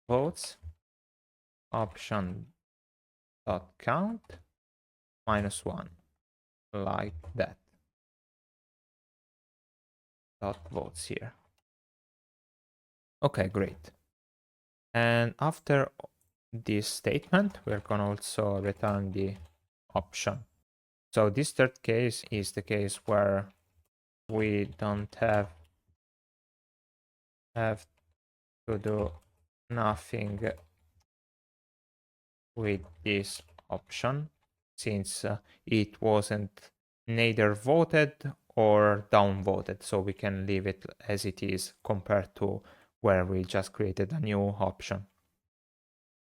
votes option.count minus 1, like that. Dot votes here. Okay, great. And after this statement, we're gonna also return the option. So this third case is the case where we don't have to do nothing with this option since it wasn't neither voted or downvoted, so we can leave it as it is compared to where we just created a new option.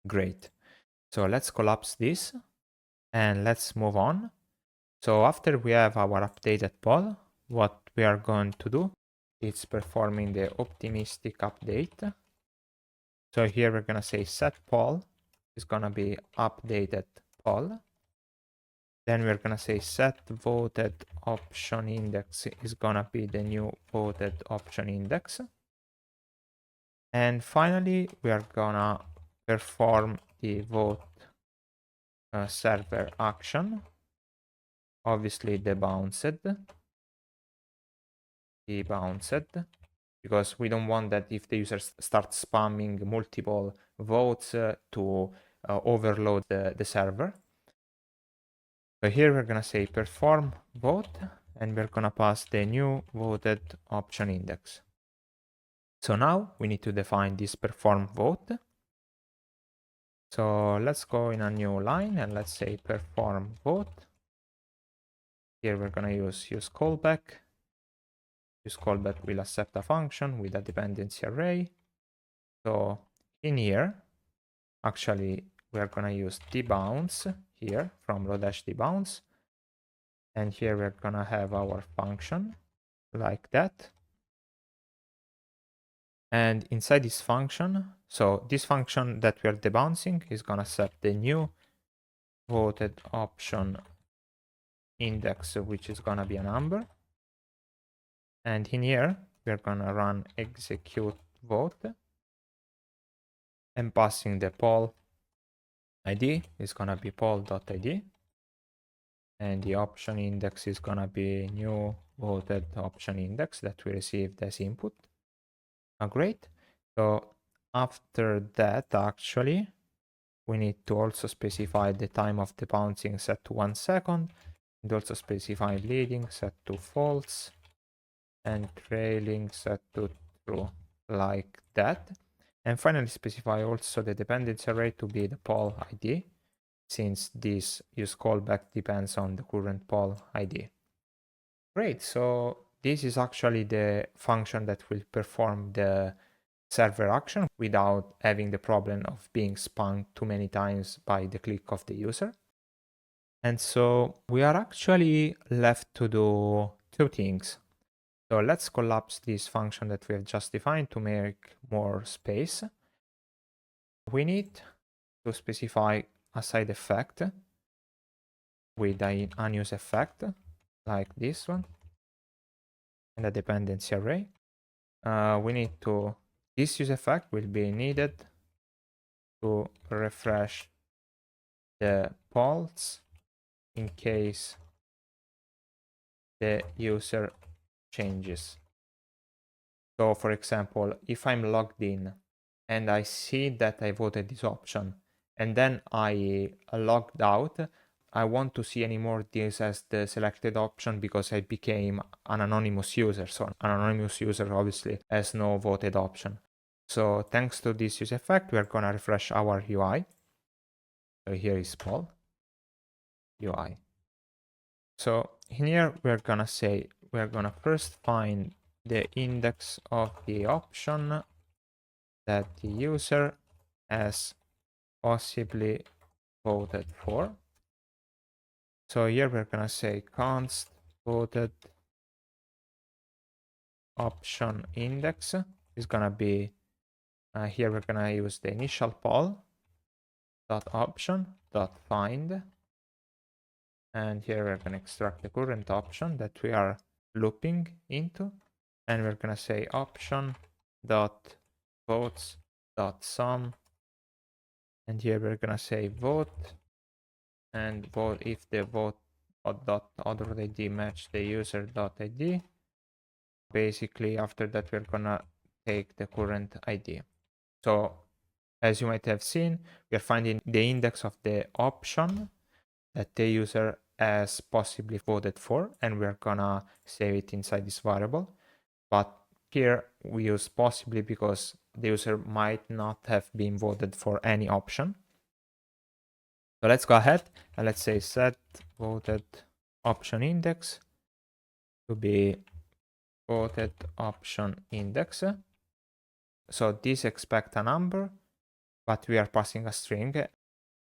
Great. So let's collapse this and let's move on. So after we have our updated poll, what we are going to do is performing the optimistic update. So here we're going to say set poll is going to be updated poll. Then we're going to say set voted option index is going to be the new voted option index. And finally, we are going to perform the vote server action. Obviously debounced, because we don't want that if the user starts spamming multiple votes to overload the server. So here we're gonna say perform vote, and we're gonna pass the new voted option index. So now we need to define this perform vote. So let's go in a new line and let's say perform vote. Here we're gonna use callback. Use callback will accept a function with a dependency array. So in here, actually we're gonna use debounce here from row-debounce. And here we're gonna have our function like that. And inside this function, so this function that we're debouncing is gonna set the new voted option index, which is gonna be a number. And in here, we're gonna run execute vote and passing the poll ID is gonna be poll.id. And the option index is gonna be new voted option index that we received as input. Great. So after that, actually, we need to also specify the time of the bouncing set to 1 second, and also specify leading set to false and trailing set to true, like that. And finally specify also the dependency array to be the poll ID, since this use callback depends on the current poll ID. Great, so this is actually the function that will perform the server action without having the problem of being spun too many times by the click of the user. And so we are actually left to do two things. So let's collapse this function that we have just defined to make more space. We need to specify a side effect with an unused effect like this one and a dependency array. We need to, this use effect will be needed to refresh the polls in case the user changes. So for example, if I'm logged in and I see that I voted this option and then I logged out, I won't to see anymore this as the selected option because I became an anonymous user. So an anonymous user obviously has no voted option. So thanks to this use effect, we're gonna refresh our UI. So here is poll UI. So in here, we're gonna say, we're gonna first find the index of the option that the user has possibly voted for. So here we're gonna say const voted option index is gonna be, here we're gonna use the initial poll dot option dot find. And here we're gonna extract the current option that we are looping into. And we're gonna say option dot votes dot sum, and here we're gonna say vote and vote if the vote dot other ID match the user dot ID. Basically after that we're gonna take the current ID. So as you might have seen, we are finding the index of the option that the user has possibly voted for, and we're gonna save it inside this variable. But here we use possibly because the user might not have been voted for any option. So let's go ahead and let's say set voted option index to be voted option index. So this expects a number, but we are passing a string,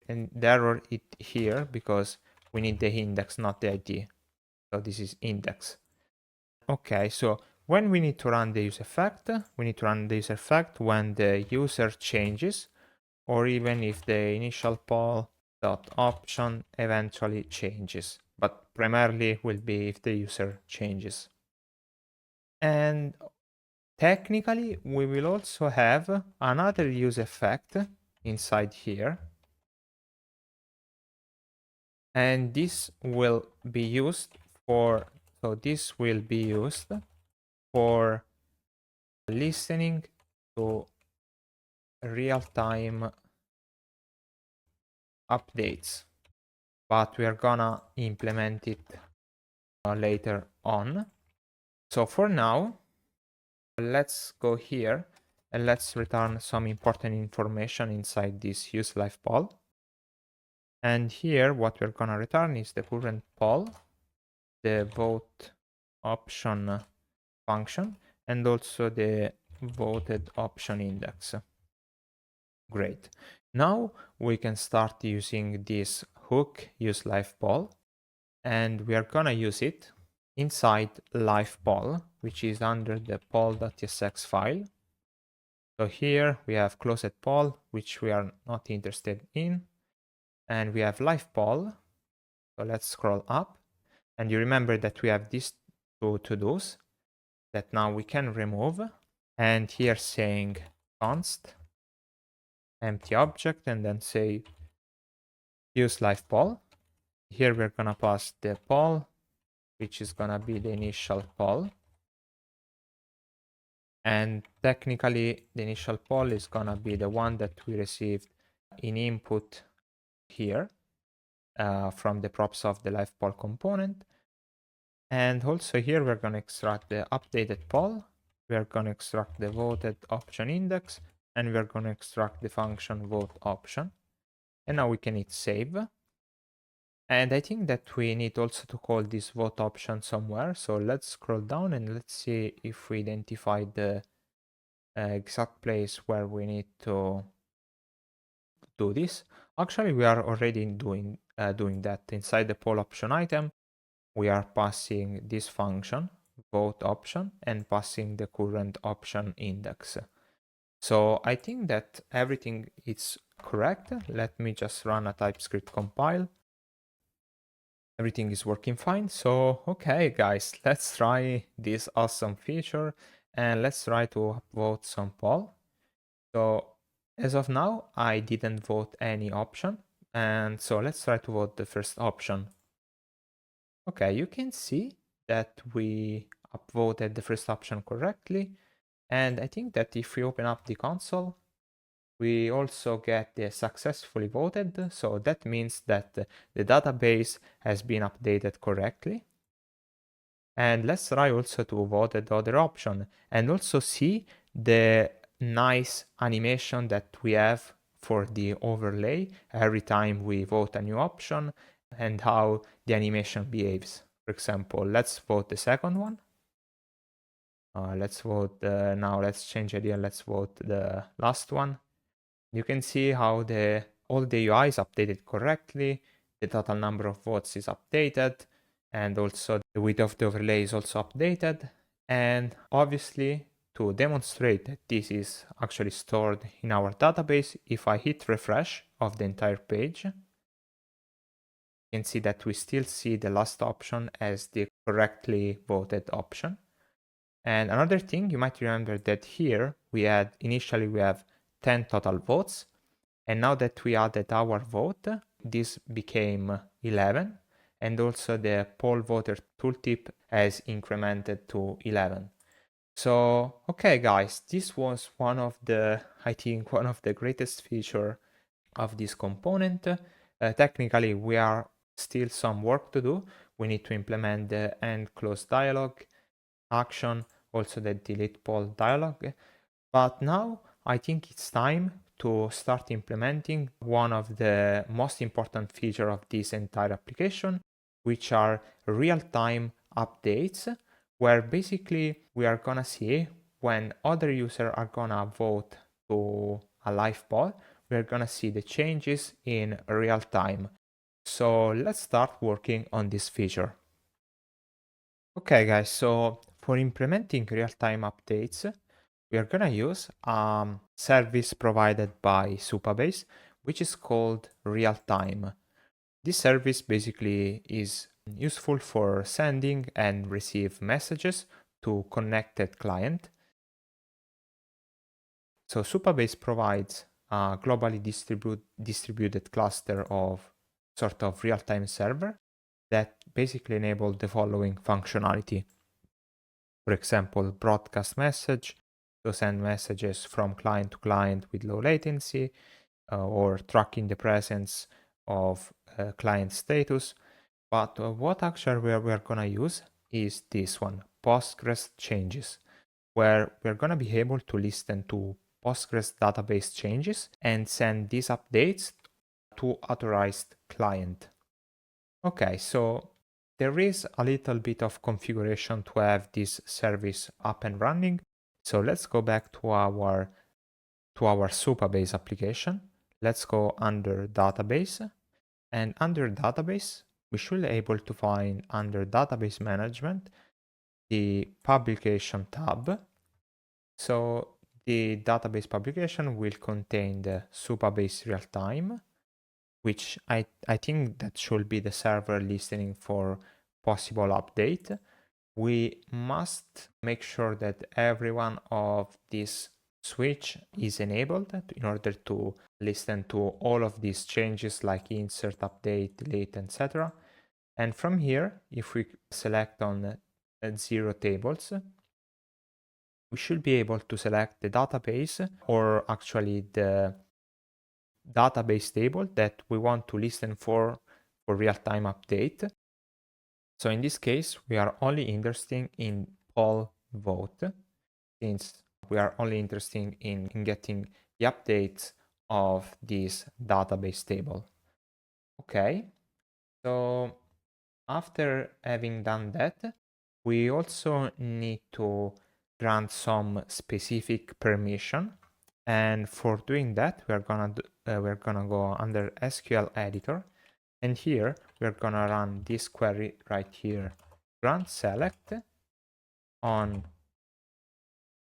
and the error is here because we need the index, not the ID. So this is index. Okay, so when we need to run the use effect, we need to run the use effect when the user changes, or even if the initial poll dot option eventually changes, but primarily will be if the user changes. And technically, we will also have another use effect inside here. And this will be used for, so this will be used for listening to real-time updates, but we are gonna implement it later on. So for now, let's go here and let's return some important information inside this useLifePoll. And here, what we're gonna return is the current poll, the vote option function, and also the voted option index. Great. Now we can start using this hook useLifePoll, and we are gonna use it inside LifePoll, which is under the poll.tsx file. So here we have closed poll, which we are not interested in, and we have LifePoll. So let's scroll up, and you remember that we have these two to-dos that now we can remove, and here saying const empty object, and then say useLifePoll. Here we're gonna pass the poll, which is gonna be the initial poll. And technically, the initial poll is gonna be the one that we received in input here from the props of the live poll component. And also here we're gonna extract the updated poll. We're gonna extract the voted option index, and we're gonna extract the function vote option. And now we can hit save. And I think that we need also to call this vote option somewhere. So let's scroll down and let's see if we identify the exact place where we need to do this. Actually, we are already doing that. Inside the poll option item, we are passing this function, vote option, and passing the current option index. So I think that everything is correct. Let me just run a TypeScript compile. Everything is working fine. So, okay, guys, let's try this awesome feature and let's try to upvote some poll. So as of now, I didn't vote any option. And so let's try to vote the first option. Okay, you can see that we upvoted the first option correctly. And I think that if we open up the console, we also get the successfully voted. So that means that the database has been updated correctly. And let's try also to vote the other option and also see the nice animation that we have for the overlay every time we vote a new option and how the animation behaves. For example, let's vote the second one. Let's vote now. Let's change idea. Let's vote the last one. You can see how all the UI is updated correctly. The total number of votes is updated, and also the width of the overlay is also updated. And obviously, to demonstrate that this is actually stored in our database, if I hit refresh of the entire page, you can see that we still see the last option as the correctly voted option. And another thing, you might remember that here initially we have 10 total votes, and now that we added our vote, this became 11, and also the poll voter tooltip has incremented to 11. So, okay guys, this was I think one of the greatest feature of this component. Technically, we are still some work to do. We need to implement the end close dialog action, also the delete poll dialog. But now I think it's time to start implementing one of the most important features of this entire application, which are real-time updates, where basically we are gonna see when other users are gonna vote to a live poll, we're gonna see the changes in real time. So let's start working on this feature. Okay guys, so for implementing real-time updates, we are gonna use a service provided by Supabase, which is called Realtime. This service basically is useful for sending and receive messages to connected client. So Supabase provides a globally distributed cluster of sort of real-time server that basically enable the following functionality. For example, broadcast message to send messages from client to client with low latency, or tracking the presence of client status. But what actually we're going to use is this one, Postgres changes, where we're going to be able to listen to Postgres database changes and send these updates to authorized client. Okay, so there is a little bit of configuration to have this service up and running. So let's go back to our Supabase application. Let's go under database, and under database, we should be able to find under database management the publication tab. So the database publication will contain the Supabase Realtime, which I think that should be the server listening for possible update. We must make sure that every one of these switch is enabled in order to listen to all of these changes like insert, update, delete, etc. And from here, if we select on 0 tables, we should be able to select the database, or actually the database table that we want to listen for real-time update. So in this case, we are only interested in poll vote, since we are only interested in getting the updates of this database table. Okay, so after having done that, we also need to grant some specific permission. And for doing that, we're gonna go under SQL editor, and here we're gonna run this query right here, grant select on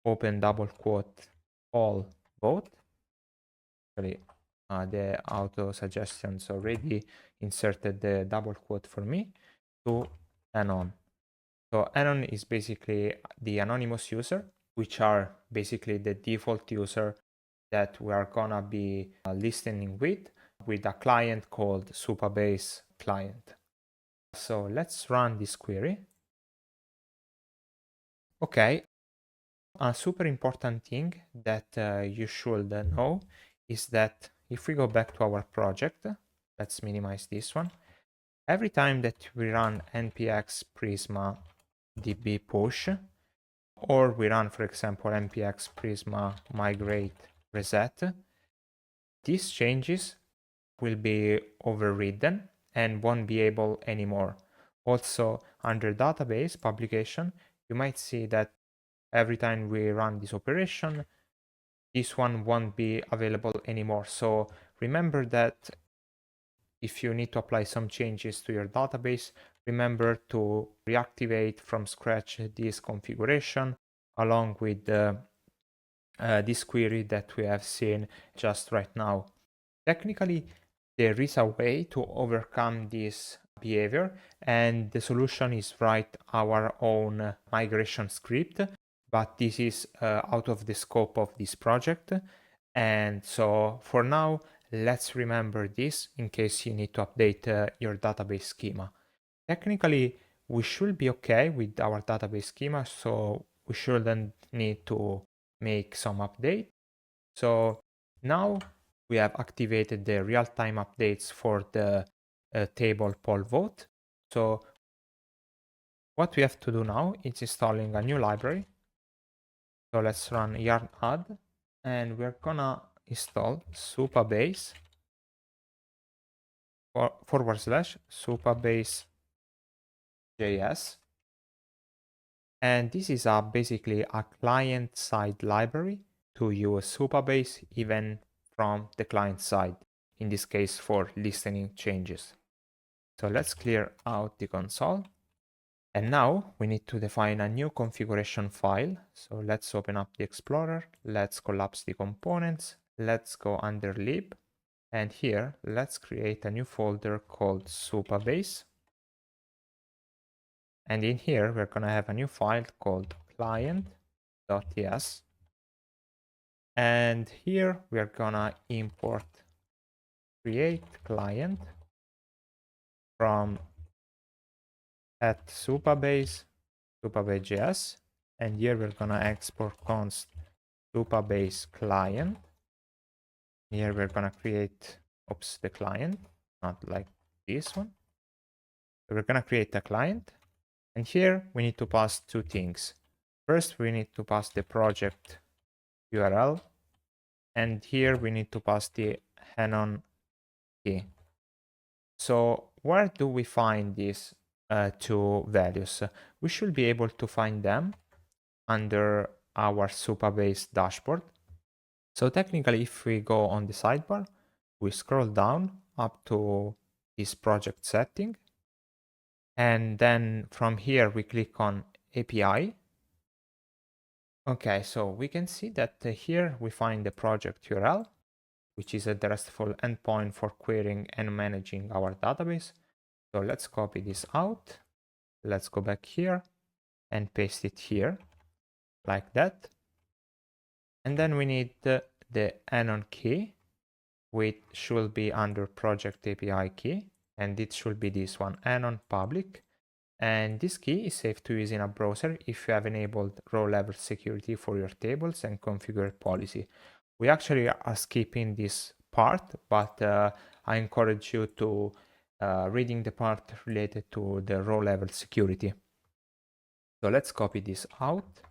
open double quote all vote. Actually, the auto suggestions already inserted the double quote for me to anon. So anon is basically the anonymous user, which are basically the default user that we are gonna be listening with a client called Supabase client. So let's run this query. Okay, a super important thing that you should know is that if we go back to our project, let's minimize this one. Every time that we run npx prisma db push, or we run, for example, npx prisma migrate reset, these changes will be overridden and won't be able anymore. Also, under database publication, you might see that every time we run this operation, this one won't be available anymore. So remember that if you need to apply some changes to your database, remember to reactivate from scratch this configuration along with this query that we have seen just right now. Technically, there is a way to overcome this behavior, and the solution is write our own migration script, but this is out of the scope of this project. And so for now, let's remember this in case you need to update your database schema. Technically, we should be okay with our database schema, so we shouldn't need to make some update. So now we have activated the real-time updates for the table poll vote. So what we have to do now is installing a new library. So let's run yarn add, and we're gonna install Supabase / Supabase JS. And this is basically a client-side library to use Supabase even from the client side, in this case for listening changes. So let's clear out the console. And now we need to define a new configuration file. So let's open up the Explorer. Let's collapse the components. Let's go under lib. And here, let's create a new folder called Supabase. And in here, we're going to have a new file called client.ts. And here, we're going to import create client from at Supabase.js. And here, we're going to export const Supabase client. Here, we're going to create the client. not like this one. So we're gonna create a client, and here we need to pass two things. First, we need to pass the project URL, and here we need to pass the Hanon key. So where do we find these two values? We should be able to find them under our Supabase dashboard. So technically, if we go on the sidebar, we scroll down up to this project setting, and then from here we click on API. Okay, so we can see that here we find the project URL, which is a RESTful endpoint for querying and managing our database. So let's copy this out. Let's go back here and paste it here like that. And then we need the anon key, which should be under project API key. And it should be this one, anon public. And this key is safe to use in a browser if you have enabled row level security for your tables and configured policy. We actually are skipping this part, but I encourage you to reading the part related to the row level security. So let's copy this out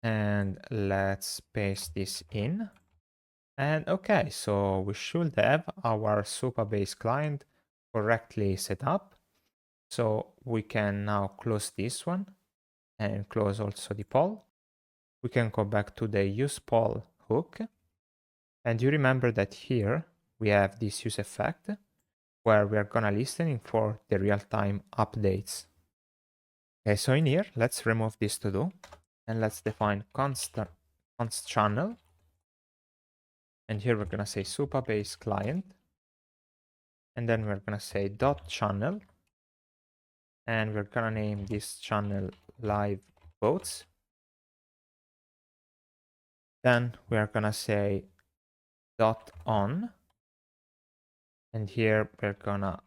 and let's paste this in. And okay, so we should have our Supabase client correctly set up. So we can now close this one and close also the poll. We can go back to the use poll hook. And you remember that here we have this use effect where we are gonna listening for the real-time updates. Okay, so in here, let's remove this to do and let's define const channel. And here we're gonna say Supabase client. And then we're gonna say dot channel. And we're gonna name this channel live votes. Then we are gonna say dot on. And here we're gonna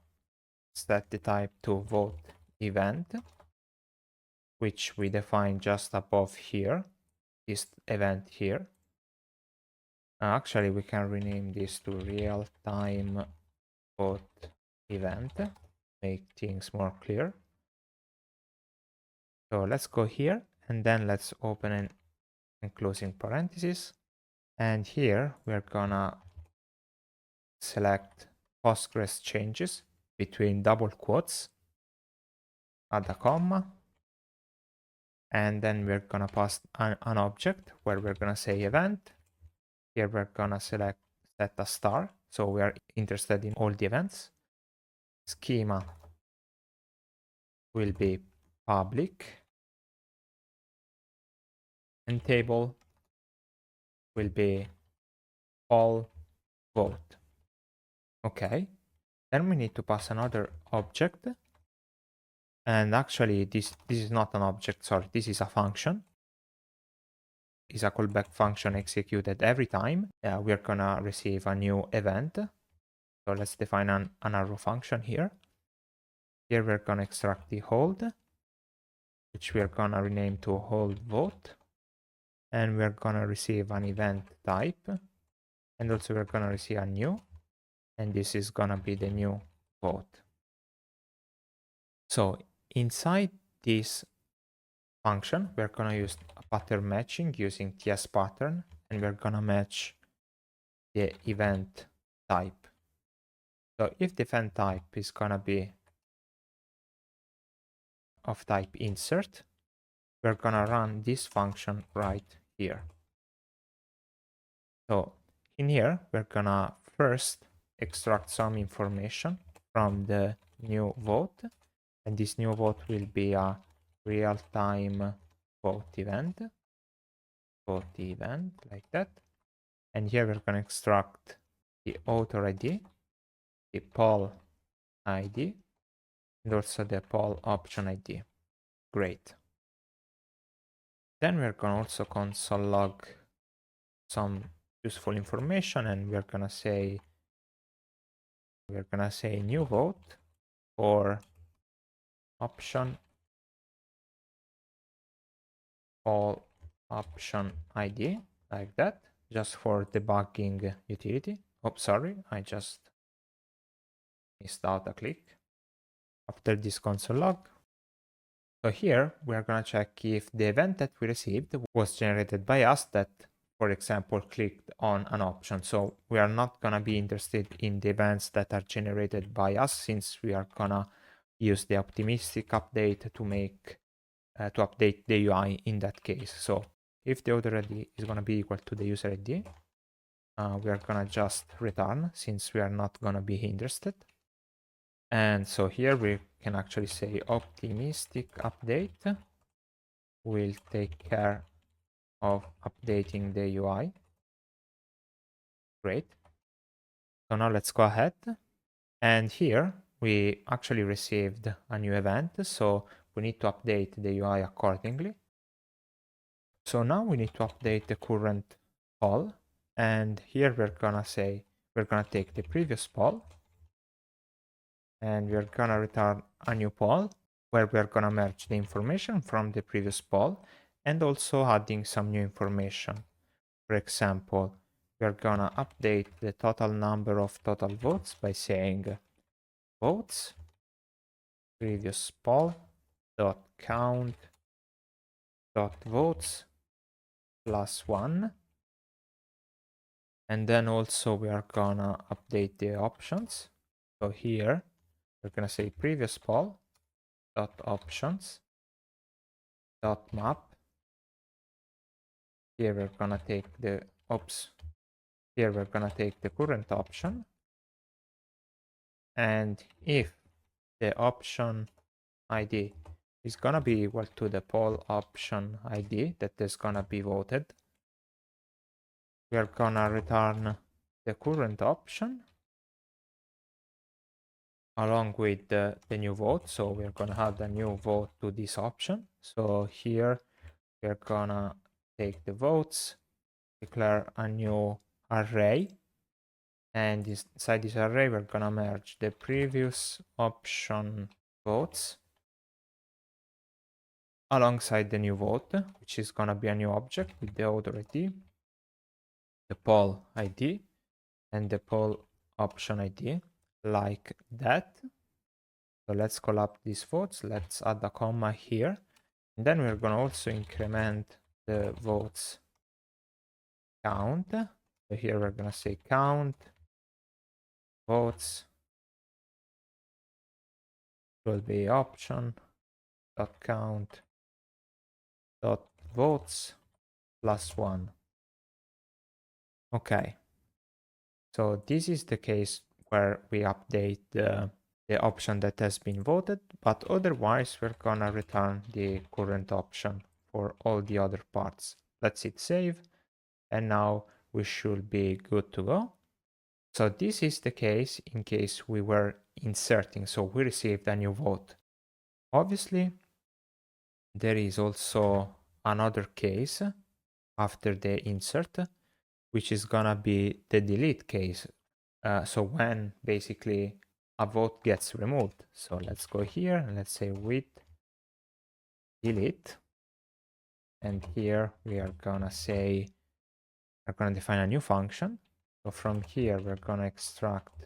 set the type to vote event, which we define just above here, this event here. Actually, we can rename this to real-time vote event, make things more clear. So let's go here and then let's open and closing parentheses. And here we're gonna select Postgres changes between double quotes, add a comma, and then we're gonna pass an object where we're gonna say event. Here we're gonna select set a star, so we are interested in all the events. Schema will be public, and table will be all vote. Okay, then we need to pass another object. And actually, this is not an object, sorry, this is a function. Is a callback function executed every time we're gonna receive a new event. So let's define an arrow function here. Here we're gonna extract the hold, which we're gonna rename to hold vote. And we're gonna receive an event type. And also we're gonna receive a new, and this is gonna be the new vote. So inside this function, we're gonna use a pattern matching using TS pattern, and we're gonna match the event type. So if the event type is gonna be of type insert, we're gonna run this function right here. So in here, we're gonna first extract some information from the new vote, and this new vote will be a real-time vote event like that. And here we're gonna extract the author ID, the poll ID, and also the poll option ID. Great. Then we're gonna also console log some useful information, and we're gonna say new vote or option all option ID like that, just for debugging utility. Oh, sorry, I just missed out a click after this console log. So here we are going to check if the event that we received was generated by us that, for example, clicked on an option. So we are not going to be interested in the events that are generated by us, since we are going to use the optimistic update to make to update the UI in that case. So if the author ID is going to be equal to the user ID, we are going to just return, since we are not going to be interested. And so here we can actually say optimistic update will take care of updating the UI. Great. So now let's go ahead. And here we actually received a new event, so we need to update the UI accordingly. So now we need to update the current poll. And here we're gonna say, we're gonna take the previous poll and we're gonna return a new poll where we're gonna merge the information from the previous poll and also adding some new information. For example, we're gonna update the total number of total votes by saying votes previous poll dot count dot votes plus 1. And then also we are gonna update the options. So here we're gonna say previous poll dot options dot map. Here we're gonna take the Here we're gonna take the current option. And if the option ID is gonna be equal to the poll option ID that is gonna be voted, we are gonna return the current option along with the new vote. So we're gonna add a new vote to this option. So here we're gonna take the votes, declare a new array, and inside this array we're gonna merge the previous option votes alongside the new vote, which is gonna be a new object with the author ID, the poll ID, and the poll option ID, like that. So let's call up these votes. Let's add a comma here. And then we're gonna also increment the votes count. So here we're gonna say count votes will be option dot count dot votes plus 1. Okay. So this is the case where we update the option that has been voted, but otherwise we're gonna return the current option for all the other parts. Let's hit save, and now we should be good to go. So this is the case in case we were inserting, so we received a new vote. Obviously, there is also another case after the insert, which is gonna be the delete case. So when basically a vote gets removed. So let's go here and let's say with delete. And here we are gonna say, we're gonna define a new function. So from here, we're gonna extract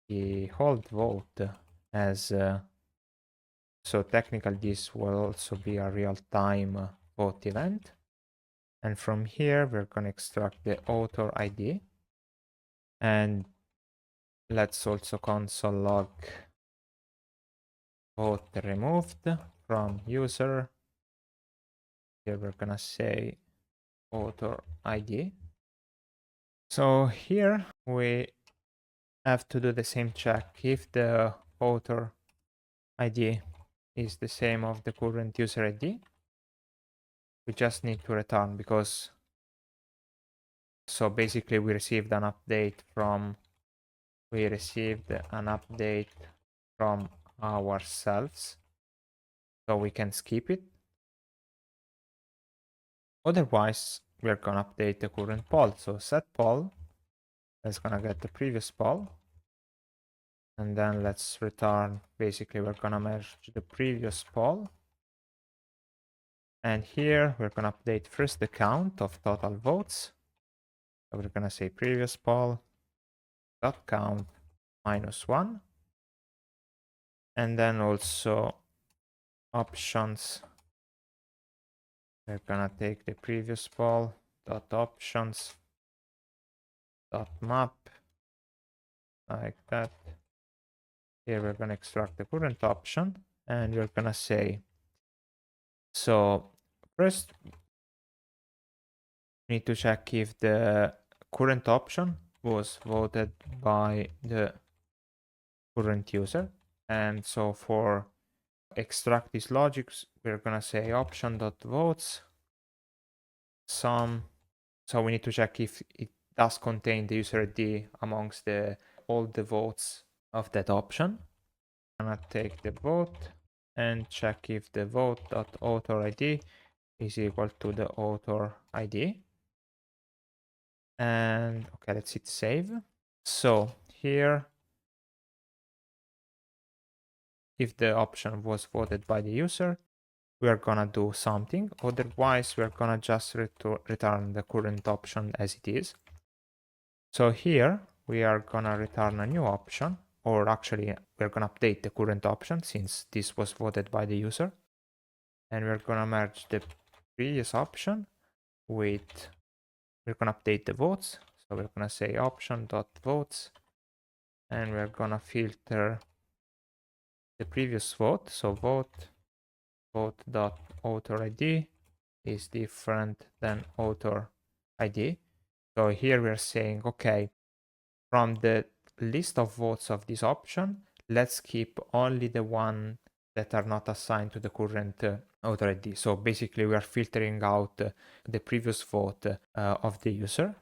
the hold vote as, so technically this will also be a real-time vote event. And from here, we're gonna extract the author ID. And let's also console log vote removed from user. Here we're gonna say author ID. So here we have to do the same check. If the author ID is the same of the current user ID, we just need to return, because so basically we received an update from ourselves, so we can skip it. Otherwise, we're gonna update the current poll. So set poll, that's gonna get the previous poll. And then let's return, basically we're gonna merge the previous poll. And here we're gonna update first the count of total votes. So we're gonna say previous poll dot count -1. And then also options. We're gonna take the previous poll dot options dot map like that. Here we're gonna extract the current option and we're gonna say, so first we need to check if the current option was voted by the current user. And so for extract these logics, we're gonna say option.votes sum. So we need to check if it does contain the user ID amongst all the votes of that option. I'm gonna take the vote and check if the vote.author ID is equal to the author ID. And okay, let's hit save. So here, if the option was voted by the user, we are gonna do something. Otherwise, we're gonna just return the current option as it is. So here we are gonna return a new option, or actually we're gonna update the current option since this was voted by the user. And we're gonna merge the previous option with, we're gonna update the votes. So we're gonna say option.votes and we're gonna filter the previous vote. So vote.author ID is different than author ID. So here we're saying, okay, from the list of votes of this option, let's keep only the one that are not assigned to the current author ID. So basically we are filtering out the previous vote of the user.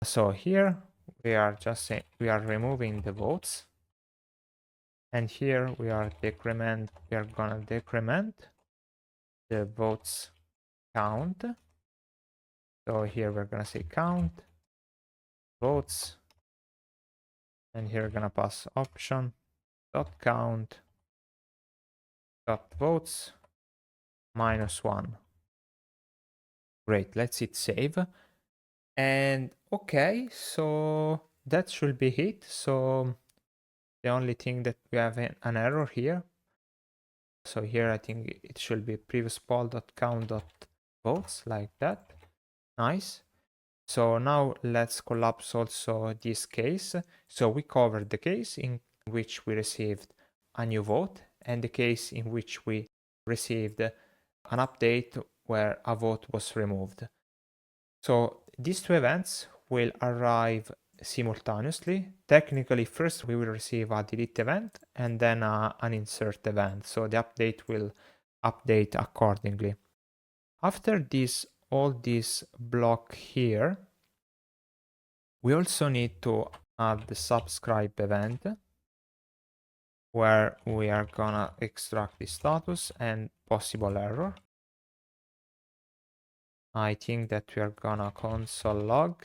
So here we are just saying we are removing the votes. And here we are gonna decrement the votes count. So here we're gonna say count votes, and here we're gonna pass option dot count dot votes -1. Great, let's hit save. And okay, so that should be it. So the only thing that we have an error here. So here I think it should be previous poll.count.votes like that. Nice. So now let's collapse also this case. So we covered the case in which we received a new vote and the case in which we received an update where a vote was removed. So these two events will arrive simultaneously. Technically, first we will receive a delete event and then an insert event. So the update will update accordingly. After this, all this block here, we also need to add the subscribe event where we are gonna extract the status and possible error. I think that we are gonna console log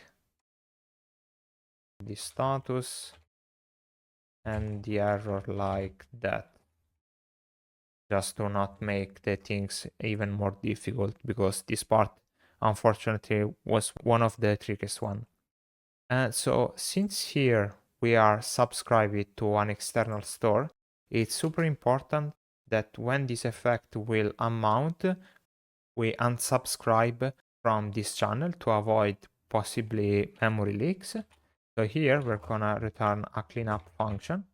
the status and the error like that, just to not make the things even more difficult, because this part unfortunately was one of the trickiest one. And so since here we are subscribed to an external store, it's super important that when this effect will unmount, we unsubscribe from this channel to avoid possibly memory leaks. So here we're gonna return a cleanup function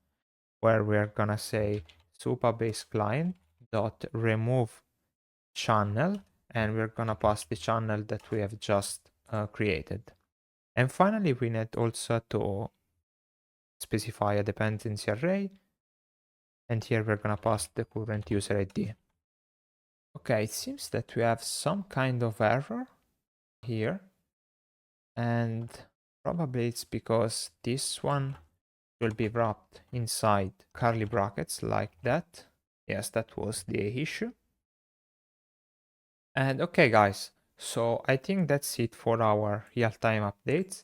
where we're gonna say Supabase client dot remove channel, and we're gonna pass the channel that we have just created. And finally, we need also to specify a dependency array, and here we're gonna pass the current user ID. Okay, it seems that we have some kind of error here, and probably it's because this one will be wrapped inside curly brackets like that. Yes, that was the issue. And okay guys, so I think that's it for our real-time updates.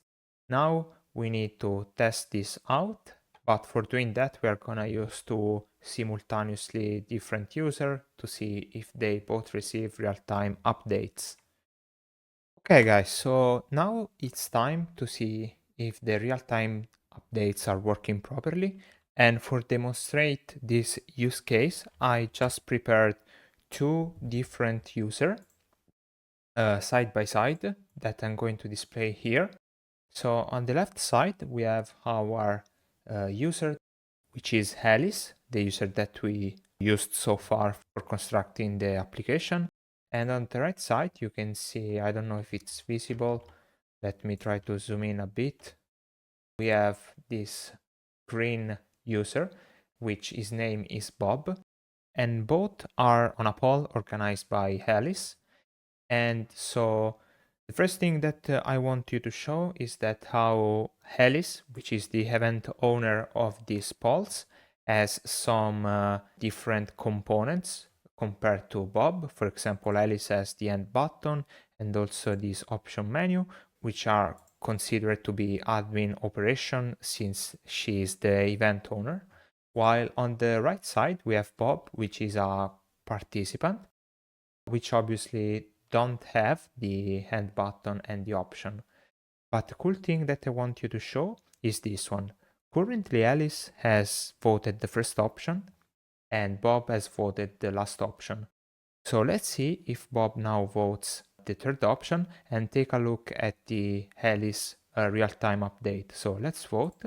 Now we need to test this out, but for doing that we are gonna use two simultaneously different users to see if they both receive real-time updates. Okay guys, so now it's time to see if the real-time updates are working properly. And for demonstrate this use case, I just prepared two different users side by side that I'm going to display here. So on the left side, we have our user, which is Alice, the user that we used so far for constructing the application. And on the right side, you can see, I don't know if it's visible. Let me try to zoom in a bit. We have this green user, which his name is Bob. And both are on a poll organized by Alice. And so the first thing that I want you to show is that how Alice, which is the event owner of these polls, has some different components compared to Bob. For example, Alice has the end button and also this option menu, which are considered to be admin operation since she is the event owner. While on the right side, we have Bob, which is a participant, which obviously don't have the hand button and the option. But the cool thing that I want you to show is this one. Currently, Alice has voted the first option and Bob has voted the last option. So let's see if Bob now votes the third option and take a look at the Alice real-time update. So let's vote.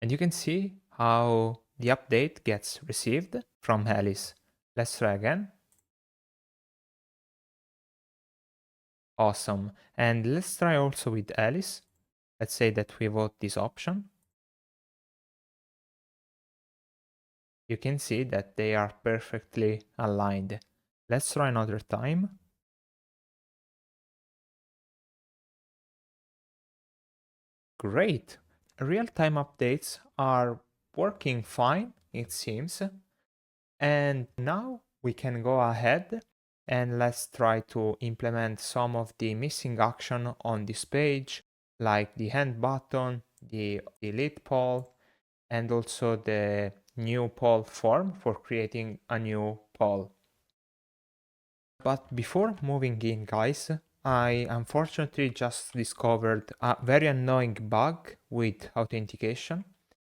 And you can see how the update gets received from Alice. Let's try again. Awesome. And let's try also with Alice. Let's say that we vote this option. You can see that they are perfectly aligned. Let's try another time. Great. Real-time updates are working fine, it seems. And now we can go ahead and let's try to implement some of the missing action on this page, like the hand button, the delete poll, and also the new poll form for creating a new poll. But before moving in, guys, I unfortunately just discovered a very annoying bug with authentication.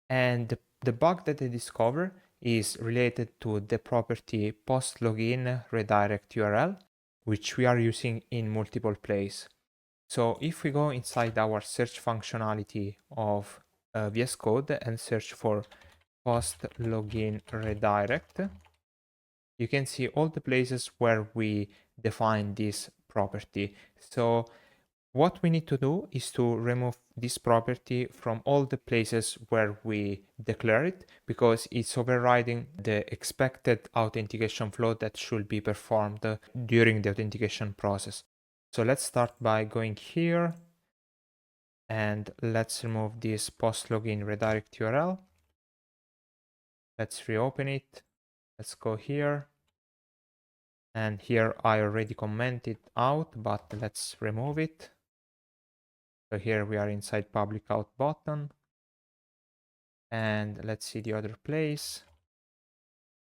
And the bug that I discovered is related to the property post login redirect URL, which we are using in multiple places. So if we go inside our search functionality of VS Code and search for post login redirect, you can see all the places where we define this property. So what we need to do is to remove this property from all the places where we declare it, because it's overriding the expected authentication flow that should be performed during the authentication process. So let's start by going here and let's remove this post login redirect URL. Let's reopen it. Let's go here. And here I already commented out, but let's remove it. So here we are inside public out button. And let's see the other place.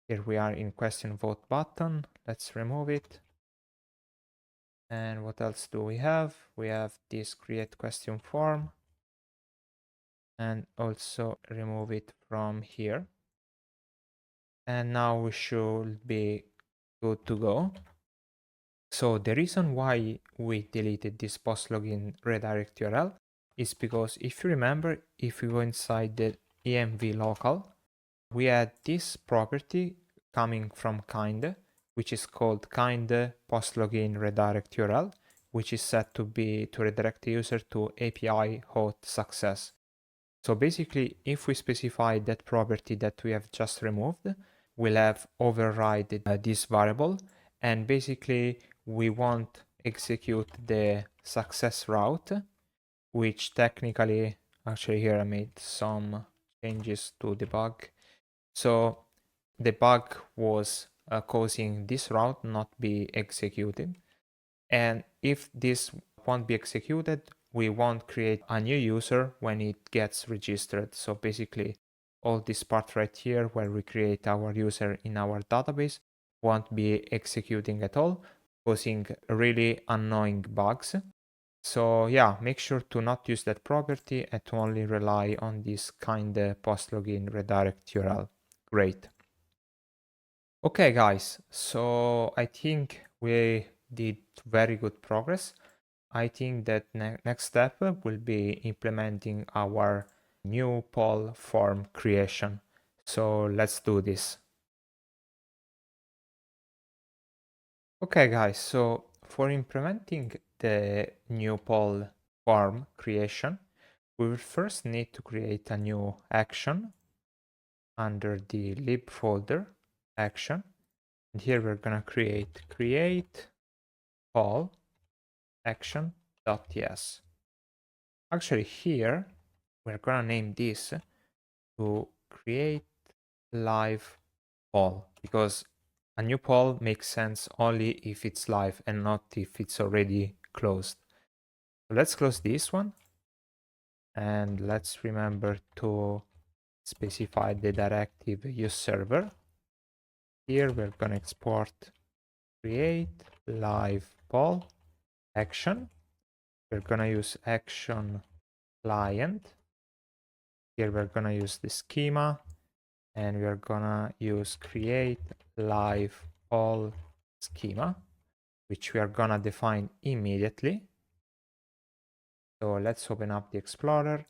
Here we are in question vote button. Let's remove it. And what else do we have? We have this create question form. And also remove it from here. And now we should be good to go. So the reason why we deleted this post login redirect URL is because if you remember, if we go inside the env local, we had this property coming from Kinde, which is called Kinde post login redirect URL, which is set to redirect the user to API host success. So basically, if we specify that property that we have just removed, we'll have overridden this variable, and basically we won't execute the success route, which technically, actually here I made some changes to the bug. So the bug was causing this route not be executed. And if this won't be executed, we won't create a new user when it gets registered. So basically all this part right here where we create our user in our database won't be executing at all, causing really annoying bugs. So yeah, make sure to not use that property and to only rely on this Kinde post login redirect URL. Great. Okay guys, so I think we did very good progress. I think that next step will be implementing our new poll form creation. So let's do this. Okay guys, so for implementing the new poll form creation, we will first need to create a new action under the lib folder action. And here we're gonna create poll action.ts. Actually here we're gonna name this to create live poll, because a new poll makes sense only if it's live and not if it's already closed. So let's close this one and let's remember to specify the directive use server. Here we're gonna export create live poll action. We're gonna use action client. Here we're gonna use the schema and we're gonna use create live poll schema, which we are gonna define immediately. So let's open up the Explorer.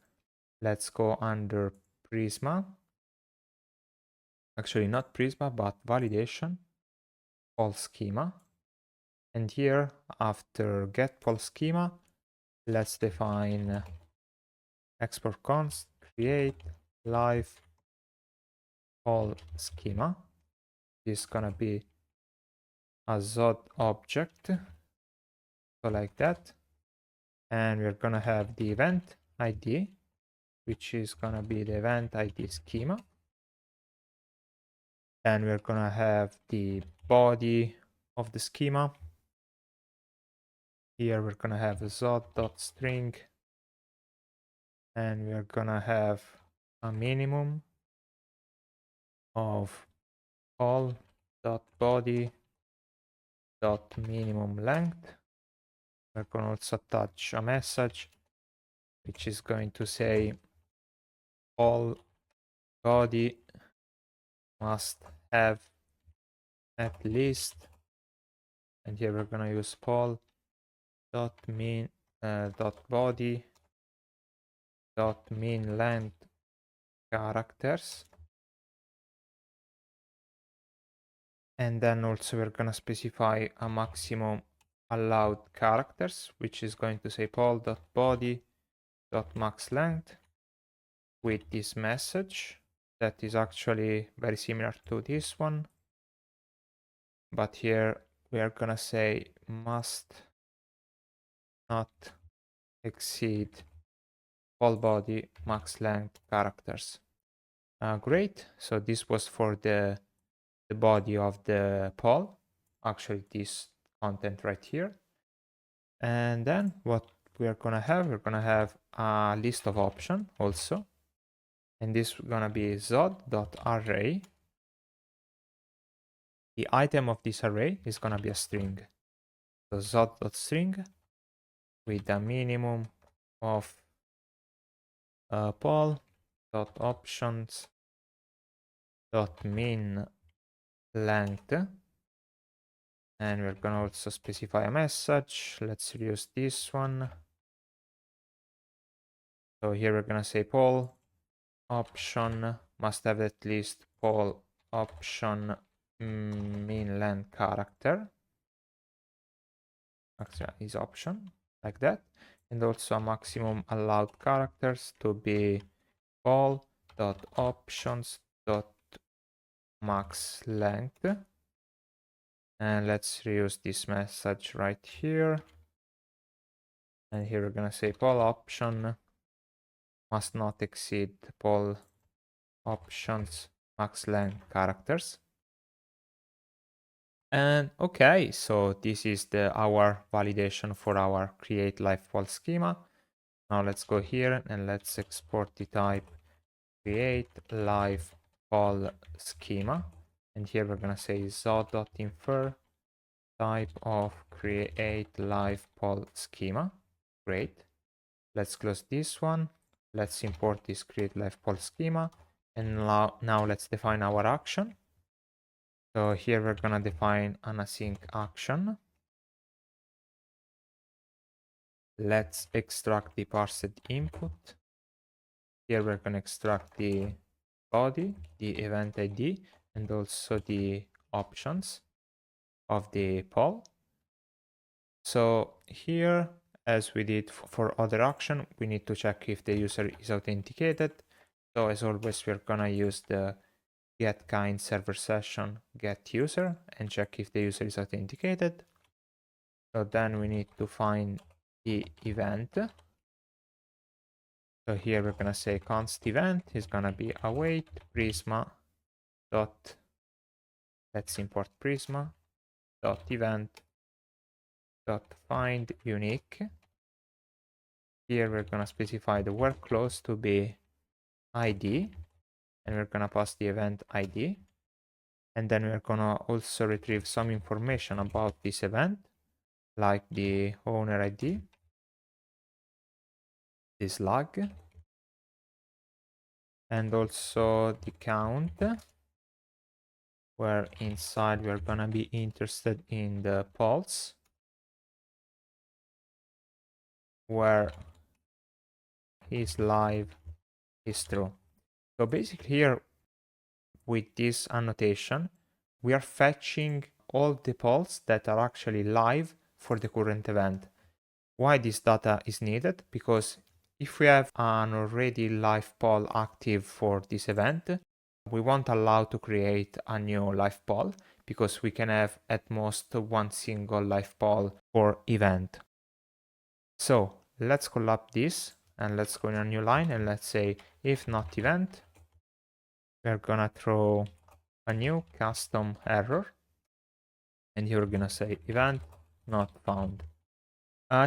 Let's go under Prisma. Actually, not Prisma, but validation, poll schema. And here, after get poll schema, let's define export const create live poll schema. This is gonna be a ZOD object, so like that. And we're gonna have the event ID, which is gonna be the event ID schema. And we're gonna have the body of the schema. Here we're gonna have a zod.string, and we're gonna have a minimum of all.body.minimum length. We're gonna also attach a message which is going to say all body must have at least, and here we're gonna use poll.min body min length characters. And then also we're gonna specify a maximum allowed characters, which is going to say poll.body.max length with this message that is actually very similar to this one. But here we are gonna say must not exceed poll body max length characters. Great. So this was for the body of the poll. Actually, this content right here. And then what we're gonna have a list of options also. And this is gonna be zod.array. The item of this array is gonna be a string. So zod.string with a minimum of poll.options.min length. And we're gonna also specify a message. Let's reuse this one. So here we're gonna say poll option must have at least poll option min length character. Actually, is option like that, and also a maximum allowed characters to be poll.options.max length. And let's reuse this message right here. And here we're gonna say poll option must not exceed poll options max length characters. And okay, so this is our validation for our create live poll schema. Now let's go here and let's export the type create live poll schema. And here we're gonna say zod.infer type of create live poll schema. Great. Let's close this one. Let's import this create live poll schema. And now let's define our action. So here we're gonna define an async action. Let's extract the parsed input. Here we're gonna extract the body, the event ID, and also the options of the poll. So here, as we did for other action, we need to check if the user is authenticated. So as always, we're gonna use the get kind server session get user and check if the user is authenticated. So then we need to find the event. So here we're gonna say const event is gonna be await Prisma dot, let's import Prisma dot event dot find unique. Here we're gonna specify the where clause to be ID, and we're gonna pass the event ID. And then we're gonna also retrieve some information about this event, like the owner ID, this log, and also the count, where inside we're gonna be interested in the pulse, where is live is true. So basically here with this annotation, we are fetching all the polls that are actually live for the current event. Why this data is needed? Because if we have an already live poll active for this event, we won't allow to create a new live poll because we can have at most one single live poll per event. So let's collapse this and let's go in a new line and let's say if not event, we're gonna throw a new custom error, and here we're gonna say event not found.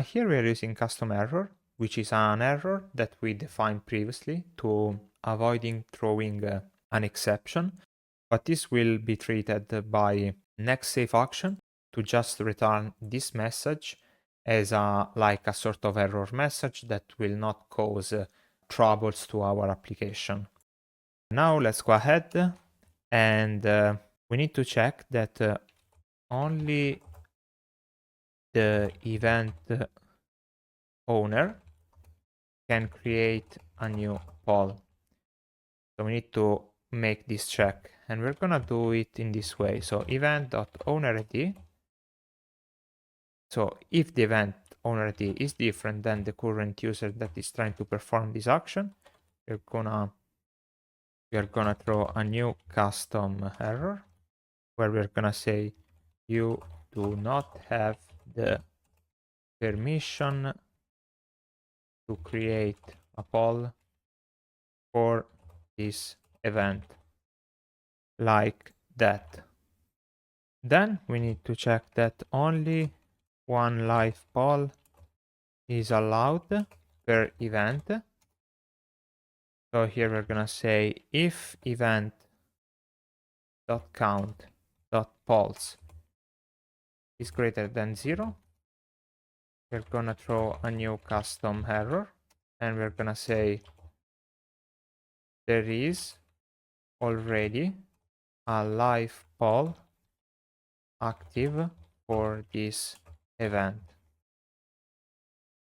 Here we are using custom error, which is an error that we defined previously to avoiding throwing an exception, but this will be treated by next save action to just return this message as like a sort of error message that will not cause troubles to our application. Now let's go ahead and we need to check that only the event owner can create a new poll. So we need to make this check, and we're gonna do it in this way. So event.ownerID. So if the event owner ID is different than the current user that is trying to perform this action, we're gonna throw a new custom error where we're gonna say you do not have the permission to create a poll for this event, like that. Then we need to check that only one live poll is allowed per event. So here we're gonna say if event.count.polls is greater than 0, we're gonna throw a new custom error, and we're gonna say there is already a live poll active for this event.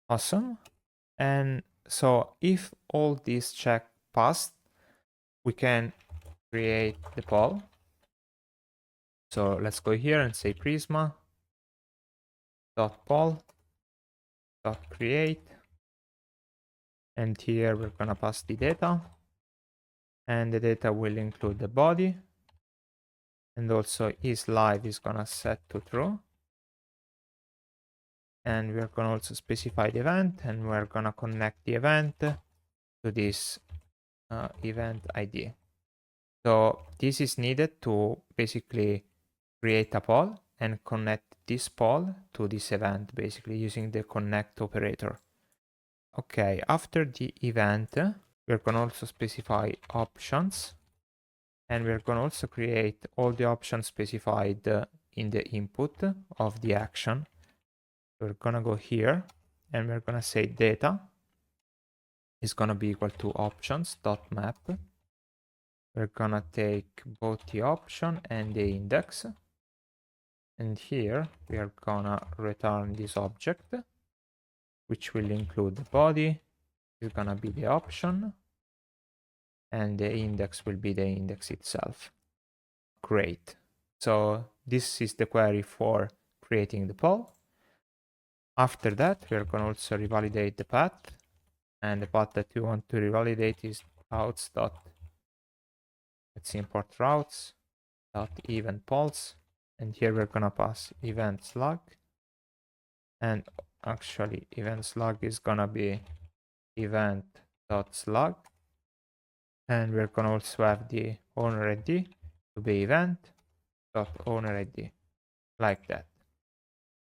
Awesome. And so if all these check passed, we can create the poll. So let's go here and say Prisma dot poll dot create, and here we're gonna pass the data, and the data will include the body, and also is live is gonna set to true, and we're gonna also specify the event, and we're gonna connect the event to this event ID. So this is needed to basically create a poll and connect this poll to this event, basically using the connect operator. Okay, after the event, we're going to also specify options, and we're going to also create all the options specified in the input of the action. We're going to go here and we're gonna say data is gonna be equal to options.map. We're gonna take both the option and the index. And here we are gonna return this object, which will include the body, is gonna be the option, and the index will be the index itself. Great. So this is the query for creating the poll. After that, we're gonna also revalidate the path, and the path that we want to revalidate is routes dot, let's import routes dot event polls, and here we're gonna pass event slug, and actually event slug is gonna be event dot slug, and we're gonna also have the owner ID to be event dot owner ID, like that.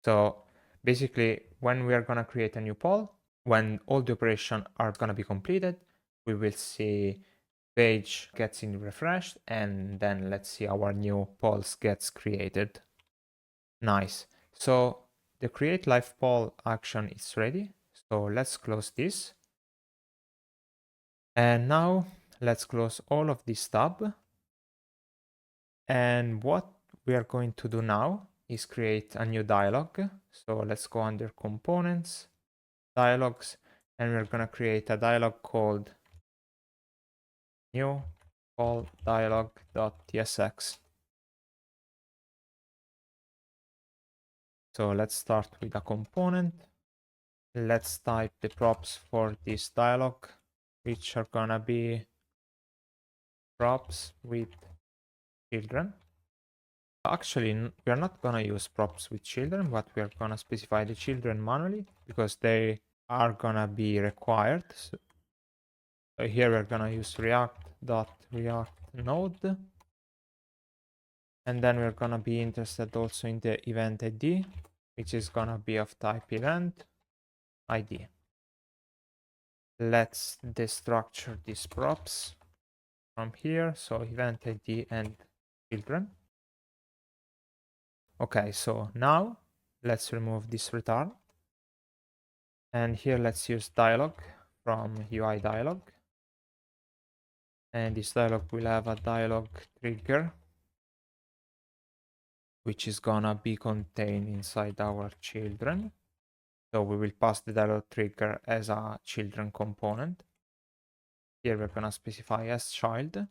So basically, when we are gonna create a new poll, when all the operations are gonna be completed, we will see page gets refreshed, and then let's see our new polls gets created. Nice. So the create live poll action is ready. So let's close this. And now let's close all of this tab. And what we are going to do now is create a new dialog. So let's go under components, dialogs, and we're going to create a dialog called new poll dialog.tsx. So let's start with a component. Let's type the props for this dialog, which are gonna be props with children. Actually, we are not gonna use props with children, but we are gonna specify the children manually because they are gonna be required. So here we're gonna use react.react node. And then we're gonna be interested also in the event ID, which is gonna be of type event ID. Let's destructure these props from here. So event ID and children. Okay, so now let's remove this return. And here let's use dialog from UI dialog. And this dialog will have a dialog trigger, which is gonna be contained inside our children. So we will pass the dialog trigger as a children component. Here we're gonna specify as child.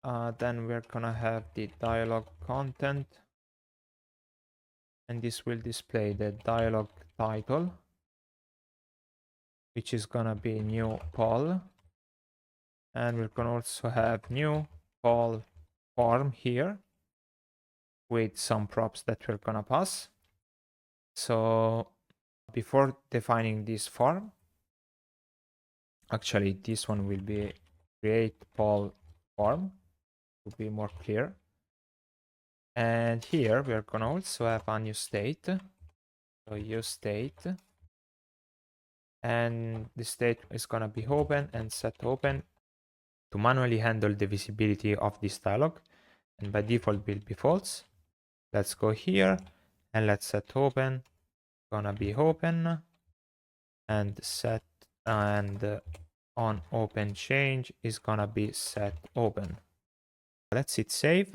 Then we're gonna have the dialog content, and this will display the dialog title, which is gonna be new poll. And we're gonna also have new poll form here with some props that we're gonna pass. So before defining this form, actually this one will be create poll form to be more clear. And here we're gonna also have a new state. So use state, and the state is gonna be open and set open to manually handle the visibility of this dialog, and by default will be false. Let's go here and let's set open, gonna be open, and set, and on open change is gonna be set open. Let's hit save.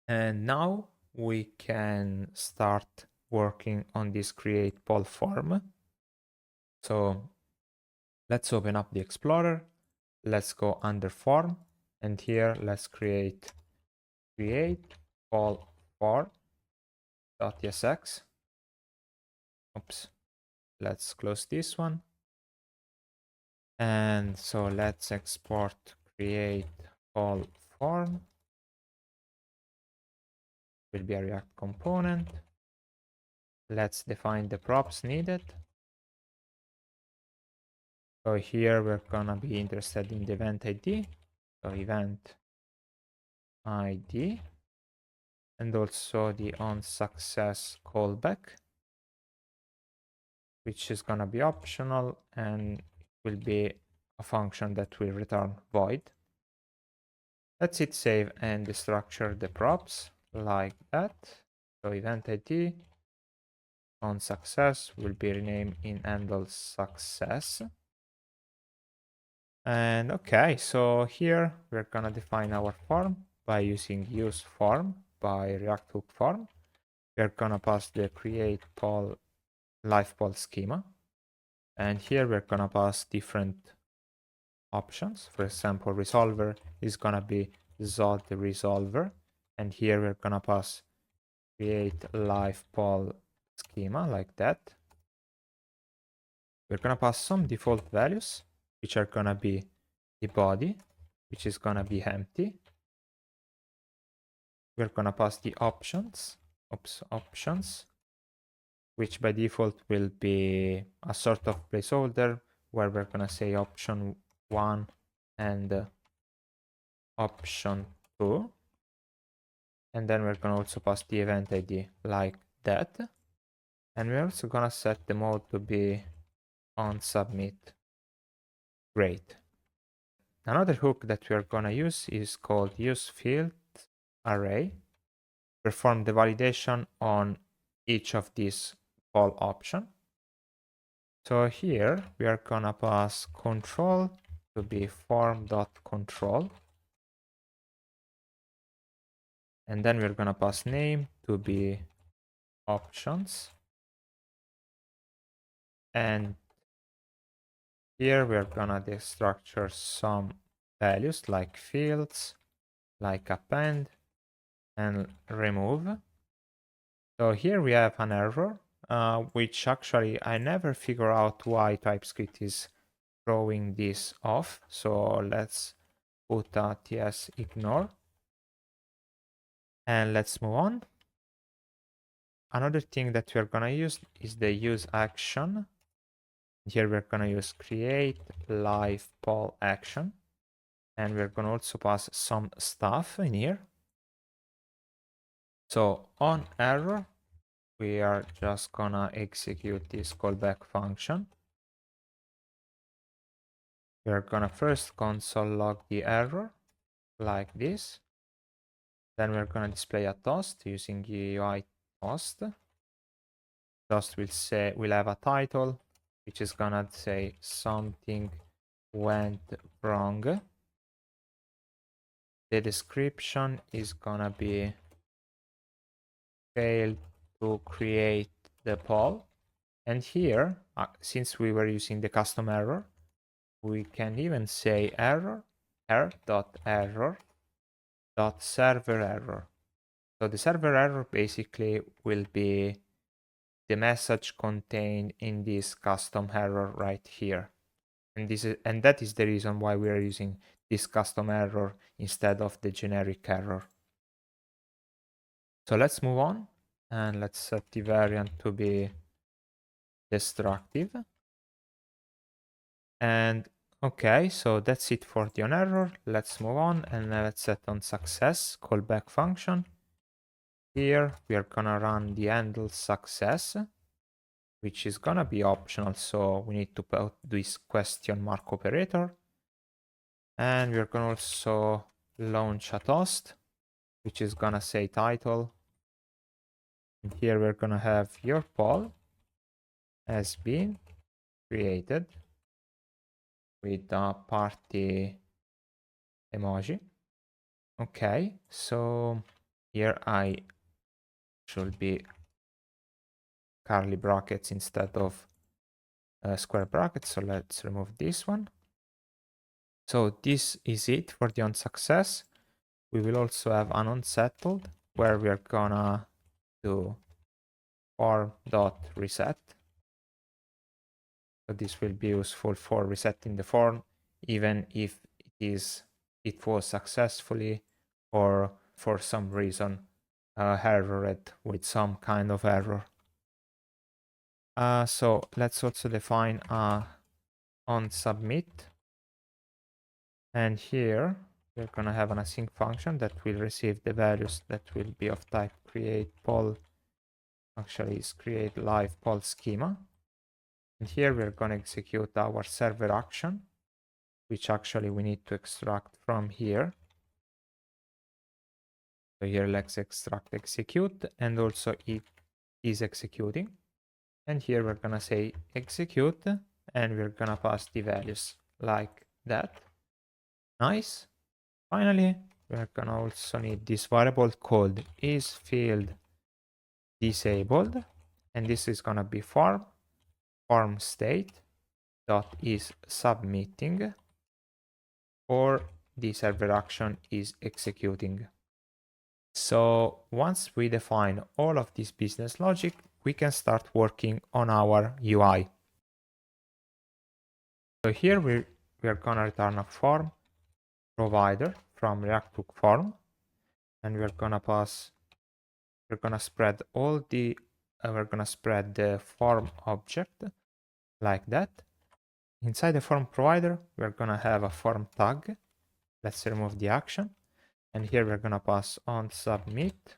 And now we can start working on this create poll form. So let's open up the Explorer. Let's go under form, and here let's create poll form.tsx. Oops. Let's close this one. And so let's export create poll form. Will be a React component. Let's define the props needed. So here we're gonna be interested in the event ID. So event ID, and also the on success callback, which is gonna be optional and will be a function that will return void. Let's hit save and destructure the props like that. So event ID on success will be renamed in handle success. And okay, so here we're gonna define our form by using use form by React Hook form. We're gonna pass the create poll live poll schema. And here we're gonna pass different options. For example, resolver is gonna be Zod resolver. And here we're gonna pass create live poll schema like that. We're gonna pass some default values, which are gonna be the body, which is gonna be empty. We're gonna pass the options, which by default will be a sort of placeholder where we're gonna say option 1 and option 2. And then we're gonna also pass the event ID like that. And we're also gonna set the mode to be on submit. Great. Another hook that we are gonna use is called use field array. Perform the validation on each of these poll option. So here we are gonna pass control to be form.control. And then we're gonna pass name to be options. And here we're gonna destructure some values like fields, like append, and remove. So here we have an error, which actually I never figure out why TypeScript is throwing this off. So let's put a ts ignore. And let's move on. Another thing that we're gonna use is the use action. Here we're gonna use create live poll action. And we're gonna also pass some stuff in here. So on error, we are just gonna execute this callback function. We're gonna first console log the error like this. Then we're gonna display a toast using UI toast. Toast will have a title, which is gonna say something went wrong. The description is gonna be failed to create the poll. And here, since we were using the custom error, we can even say error server error. So the server error basically will be the message contained in this custom error right here. And that is the reason why we are using this custom error instead of the generic error. So let's move on and let's set the variant to be destructive. And okay, so that's it for the on error. Let's move on and let's set on success callback function. Here we are gonna run the handle success, which is gonna be optional, so we need to put this question mark operator. And we're gonna also launch a toast, which is gonna say title. And here we're gonna have your poll has been created with a party emoji. Okay, so here I should be curly brackets instead of square brackets. So let's remove this one. So this is it for the onSuccess. We will also have an onSettled where we're gonna do form.reset. So this will be useful for resetting the form, even if it was successfully or for some reason errored with some kind of error. So let's also define on submit. And here we're gonna have an async function that will receive the values that will be of type create poll. Actually, is create live poll schema. And here we're gonna execute our server action, which actually we need to extract from here. So here let's extract execute, and also it is executing. And here we're gonna say execute, and we're gonna pass the values like that. Nice. Finally, we're gonna also need this variable called isField disabled, and this is gonna be form state dot is submitting, or the server action is executing. So once we define all of this business logic, we can start working on our UI. So here we are gonna return a form provider from React Book form, and we're gonna spread the form object like that. Inside the form provider, we're gonna have a form tag. Let's remove the action. And here we're gonna pass on submit.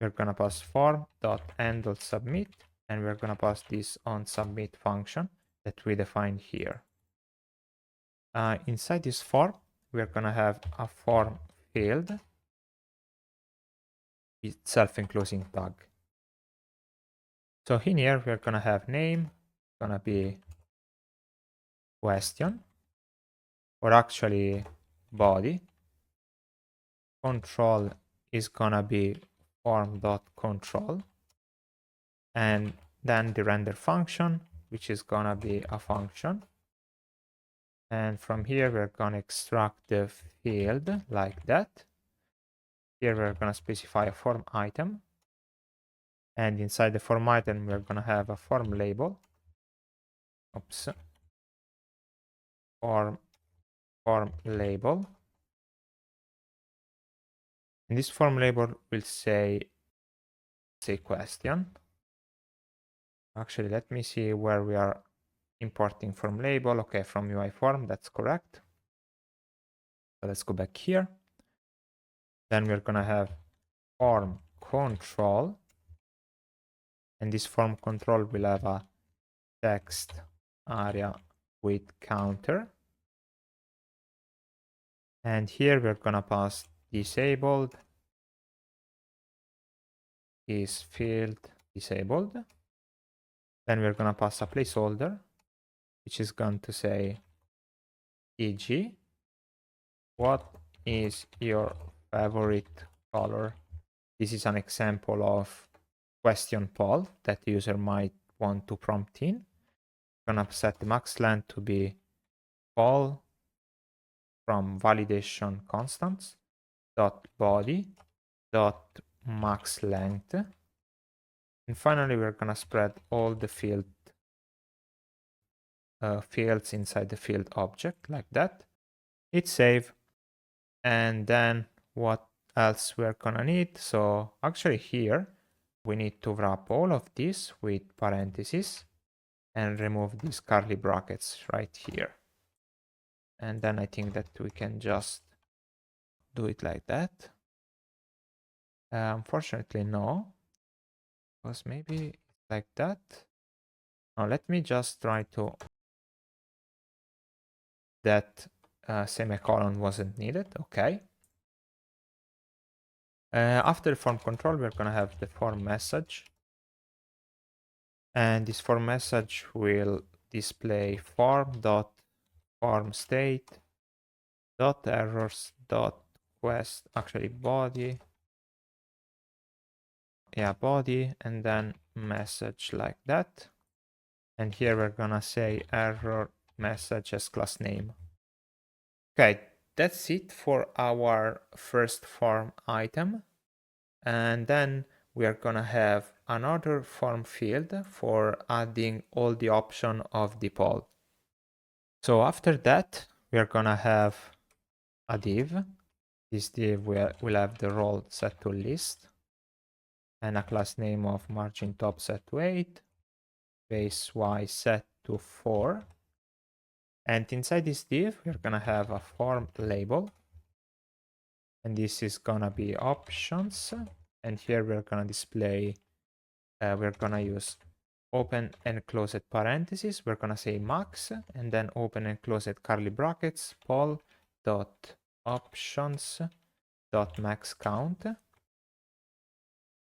We're gonna pass form.end.submit, and we're gonna pass this on submit function that we defined here. Inside this form, we're gonna have a form field with self-enclosing tag. So in here, we're gonna have name, gonna be question, or actually body. Control is gonna be form.control, and then the render function, which is gonna be a function. And from here, we're gonna extract the field like that. Here, we're gonna specify a form item. And inside the form item, we're gonna have a form label. Oops. Form label. And this form label will say question. Actually, let me see where we are importing form label. Okay, from UI form, that's correct. So let's go back here. Then we're gonna have form control. And this form control will have a text area with counter. And here we're gonna pass disabled is field disabled. Then we're gonna pass a placeholder, which is going to say e.g. what is your favorite color? This is an example of question poll that the user might want to prompt in. I'm gonna set the max length to be poll from validation constants dot body dot max length. And finally, we're gonna spread all the fields inside the field object like that. Hit save. And then what else we're gonna need? So actually here, we need to wrap all of this with parentheses and remove these curly brackets right here. And then I think that we can just do it like that. Unfortunately, no, because maybe it's like that. Now let me just try to that semicolon wasn't needed. Okay. After the form control, we're gonna have the form message, and this form message will display form state dot errors dot quest, actually body, body, and then message like that. And here we're gonna say error message as class name. Okay, that's it for our first form item. And then we are gonna have another form field for adding all the option of the poll. So after that, we are gonna have a div. This div will have the role set to list and a class name of margin top set to 8, base y set to 4. And inside this div, we're gonna have a form label. And this is gonna be options. And here we're gonna display, we're gonna use open and closed parentheses. We're gonna say max, and then open and closed curly brackets, poll dot options dot max count.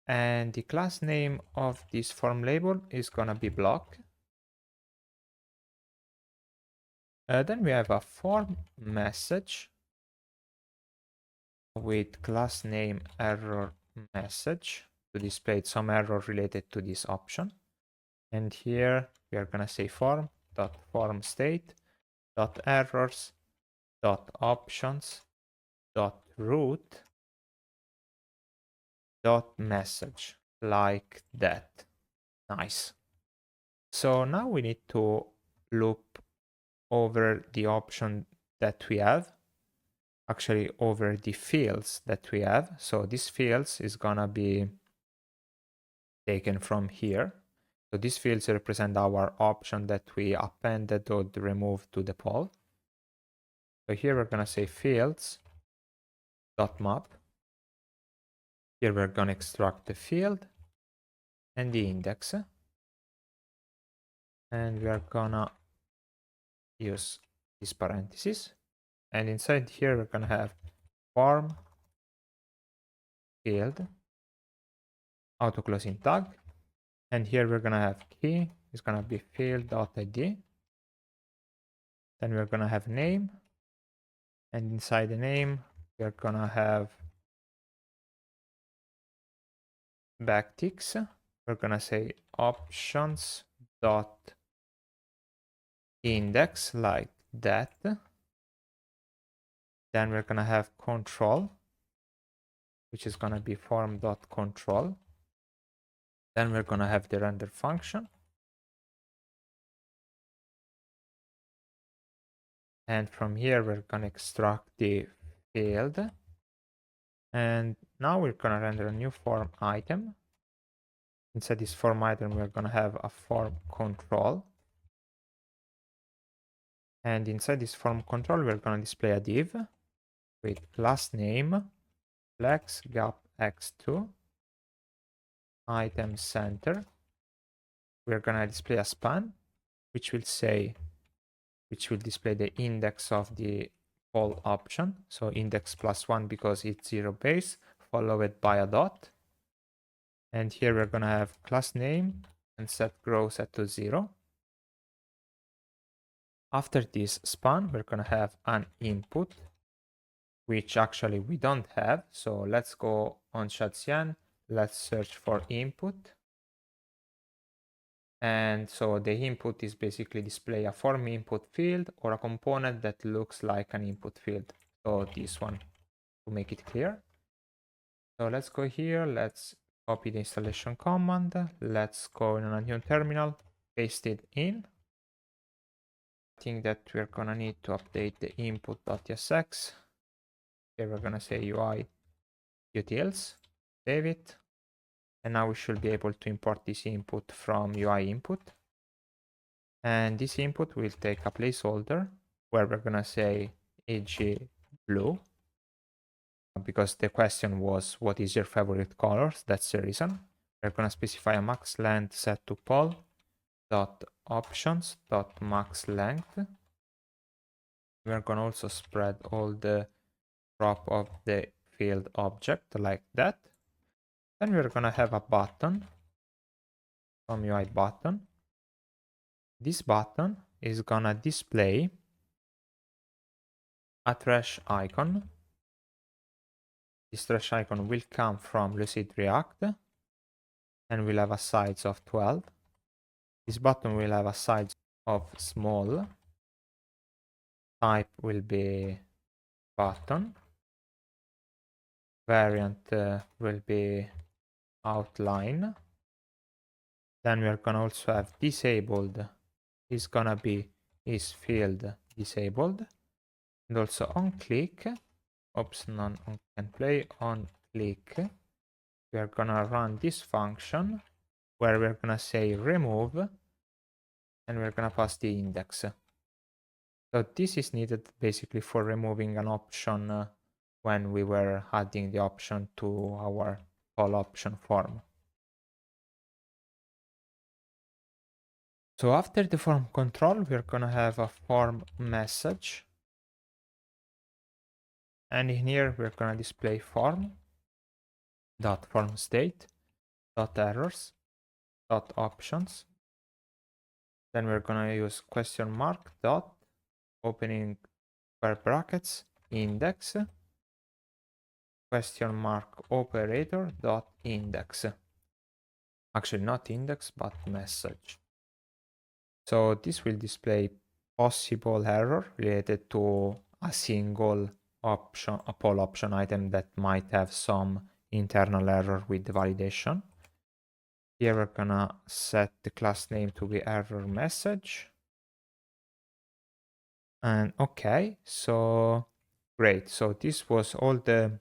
And the class name of this form label is gonna be block. Then we have a form message with class name error message to display some error related to this option. And here we are gonna say form state errors options root message, like that. Nice. So now we need to loop over the option that we have, actually over the fields that we have. So this fields is gonna be taken from here. So these fields represent our option that we appended or removed to the poll. So here we're gonna say fields.map. Here we're gonna extract the field and the index. And we are gonna use these parentheses. And inside here we're gonna have form field auto closing tag. And here we're gonna have key is gonna be field.id. Then we're gonna have name. And inside the name, we're gonna have backticks. We're gonna say options dot index, like that. Then we're gonna have control, which is gonna be form.control. Then we're gonna have the render function. And from here, we're gonna extract the field. And now we're gonna render a new form item. Inside this form item, we're gonna have a form control. And inside this form control, we're gonna display a div with class name, flex gap x2, item center. We're gonna display a span, which will display the index of the poll option. So index +1 because it's 0 base, followed by a dot. And here we're gonna have class name and set grow set to 0. After this span, we're gonna have an input, which actually we don't have. So let's go on ShadCN. Let's search for input. And so the input is basically display a form input field or a component that looks like an input field. So this one, to make it clear. So let's go here. Let's copy the installation command. Let's go in a new terminal, paste it in. I think that we're gonna need to update the input.tsx. Here we're gonna say UI utils, save it. And now we should be able to import this input from UI input. And this input will take a placeholder where we're gonna say EG blue, because the question was what is your favorite colors. That's the reason. We're gonna specify a max length set to poll dot options dot max length. We're gonna also spread all the crop of the field object like that. Then we're gonna have a button from UI button. This button is gonna display a trash icon. This trash icon will come from Lucid React and will have a size of 12. This button will have a size of small. Type will be button. Variant will be outline. Then we're gonna also have disabled is gonna be is field disabled. And also on click, oops, none on can play, on click, we are gonna run this function where we're gonna say remove and we're gonna pass the index. So this is needed basically for removing an option when we were adding the option to our poll option form. So after the form control, we're gonna have a form message. And in here, we're gonna display form.form state. dot errors dot options. Then we're gonna use question mark dot opening square brackets index question mark operator dot index. Actually not index but message. So this will display possible error related to a single option, a poll option item that might have some internal error with the validation. Here we're gonna set the class name to be error message. And okay, so great. So this was all the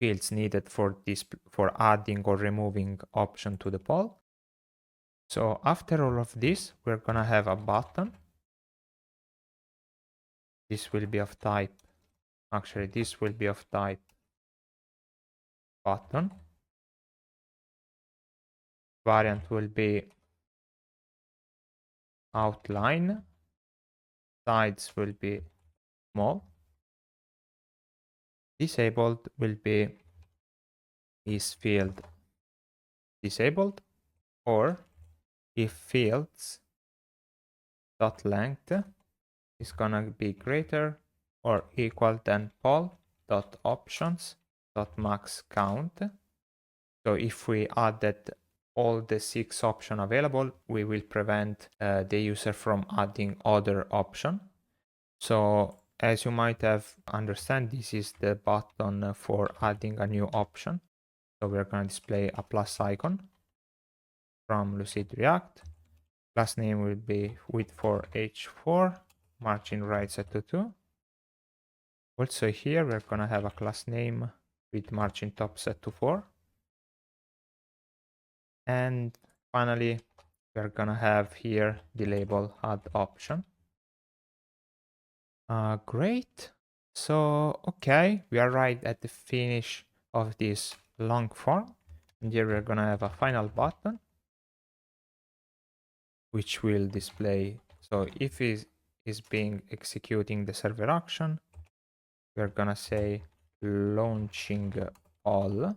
fields needed for this, for adding or removing option to the poll. So after all of this, we're gonna have a button. This will be of type, actually this will be of type button. Variant will be outline. Sides will be small. Disabled will be is field disabled, or if fields dot length is gonna be greater or equal than poll dot options dot max count. So if we added all the 6 options available, we will prevent the user from adding other option. So as you might have understand, this is the button for adding a new option. So we're going to display a plus icon from Lucid React. Class name will be width for h4, margin right set to 2. Also here we're going to have a class name with margin top set to 4. And finally, we're gonna have here the label add option. Great. So, okay, we are right at the finish of this long form. And here we're gonna have a final button, which will display. So if it is being executing the server action, we're gonna say launching all.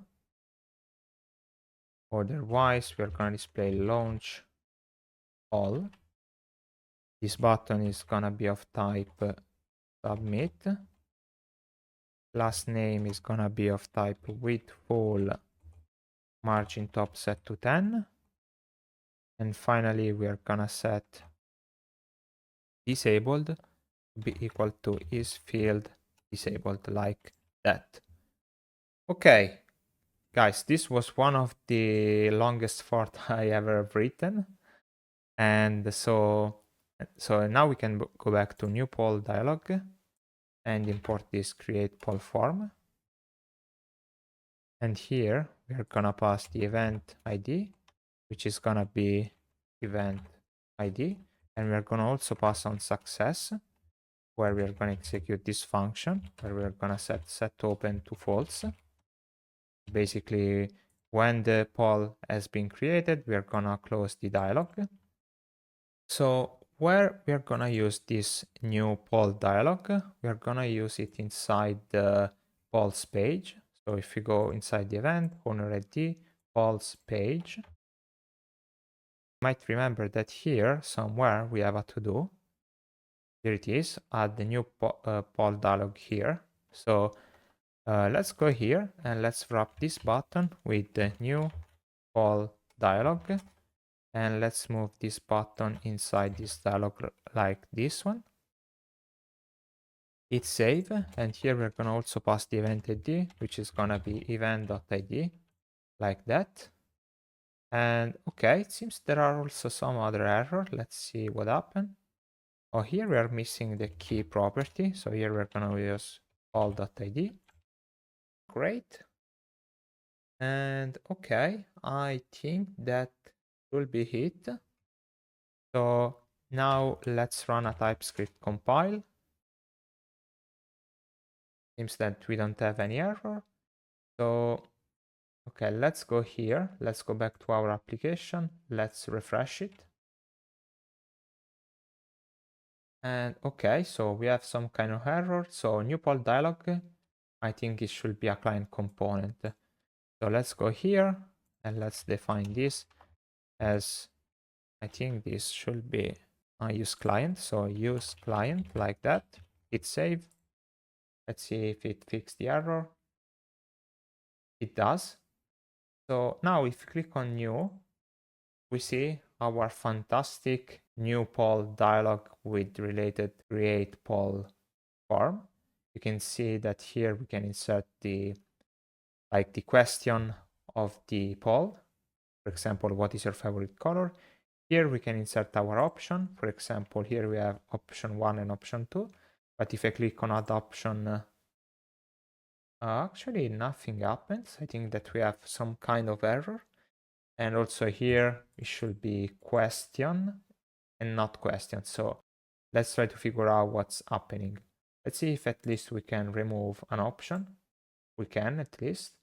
Otherwise, we're gonna display launch all. This button is gonna be of type submit. Last name is gonna be of type width full, margin top set to 10. And finally, we are gonna set disabled to be equal to is field disabled, like that. Okay, guys, this was one of the longest forms I ever written. And so now we can go back to new poll dialog and import this create poll form. And here we're gonna pass the event ID, which is gonna be event ID. And we're gonna also pass on success, where we're gonna execute this function, where we're gonna set open to false. Basically, when the poll has been created, we're gonna close the dialog. So where we're gonna use this new poll dialog, we're gonna use it inside the polls page. So if you go inside the event, owner ID, polls page, you might remember that here somewhere we have a to-do. Here it is, add the new poll dialog here. So let's go here and let's wrap this button with the new poll dialog. And let's move this button inside this dialog like this one. Hit save, and here we're gonna also pass the event ID, which is gonna be event.id, like that. And okay, it seems there are also some other error. Let's see what happened. Oh, here we are missing the key property. So here we're gonna use all.id. Great. And okay, I think that will be it. So now let's run a TypeScript compile. Seems that we don't have any error. So, okay, let's go here. Let's go back to our application. Let's refresh it. And okay, so we have some kind of error. So new poll dialog, I think it should be a client component. So let's go here And let's define this as, I think this should be use client. So use client like that. Hit save. Let's see if it fixed the error. It does. So now if we click on new, we see our fantastic new poll dialog with related create poll form. You can see that here we can insert the question of the poll. For example, what is your favorite color? Here we can insert our option. For example, here we have option 1 and option 2. But if I click on add option, actually nothing happens. I think that we have some kind of error. And also here it should be question and not question. So let's try to figure out what's happening. Let's see if at least we can remove an option. We can at least.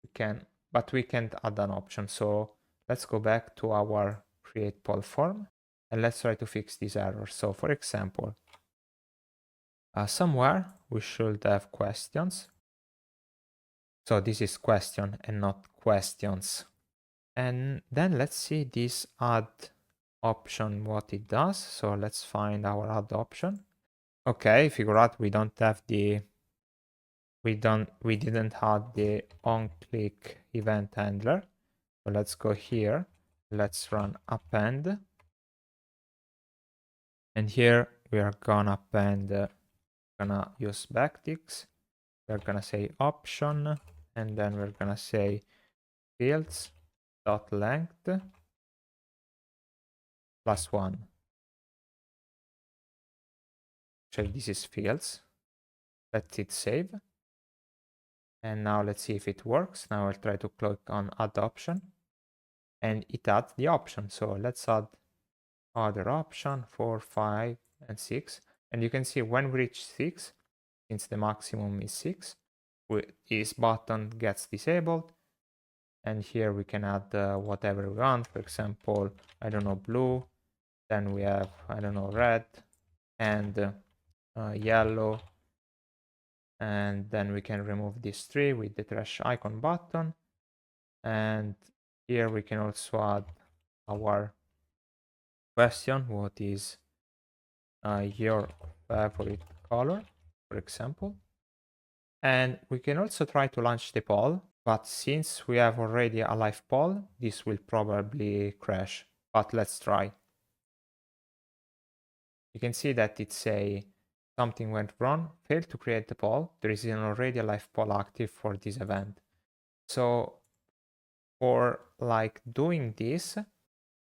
We can, but we can't add an option. So let's go back to our create poll form and let's try to fix this error. So for example, somewhere we should have questions. So this is question and not questions. And then let's see this add option, what it does. So let's find our add option. Okay, figure out we don't have the, we didn't add the on click event handler. So let's go here. Let's run append. And here we are gonna append, gonna use backticks. We're gonna say option, and then we're gonna say fields dot length +1. Actually, this is fields. Let's hit save. And now let's see if it works. Now I'll try to click on add option and it adds the option. So let's add other option 4, 5, and 6. And you can see when we reach 6, since the maximum is 6, this button gets disabled. And here we can add whatever we want. For example, I don't know, blue. Then we have, I don't know, red and yellow. And then we can remove this tree with the trash icon button. And here we can also add our question, what is your favorite color, for example. And we can also try to launch the poll, but since we have already a live poll, this will probably crash, but let's try. You can see that it say something went wrong, failed to create the poll. There is already a live poll active for this event. So for like doing this,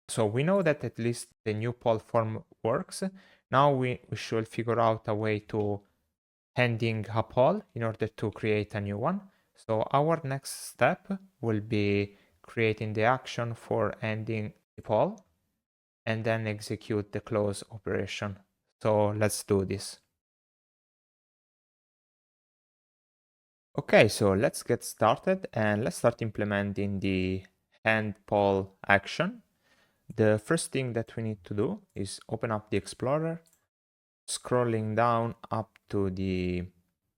so we know that at least the new poll form works. Now we should figure out a way to ending a poll in order to create a new one. So our next step will be creating the action for ending the poll and then execute the close operation. So let's do this. Okay, so let's get started and let's start implementing the end poll action. The first thing that we need to do is open up the Explorer, scrolling down up to the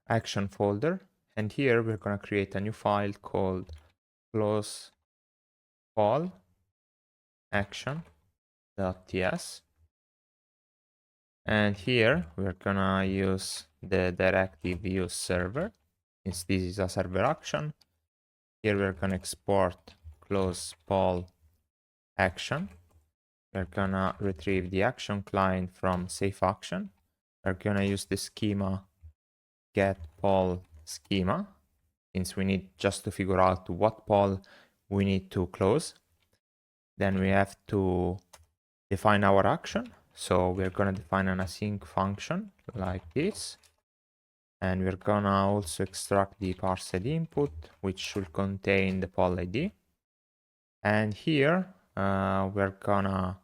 action folder. And here we're going to create a new file called close poll action.ts. And here we're going to use the directive use server. Since this is a server action, here we're going to export close poll action. We're going to retrieve the action client from safe action. We're going to use the schema get poll schema, since we need just to figure out what poll we need to close. Then we have to define our action. So we're going to define an async function like this. And we're going to also extract the parsed input, which should contain the poll ID. And here we're going to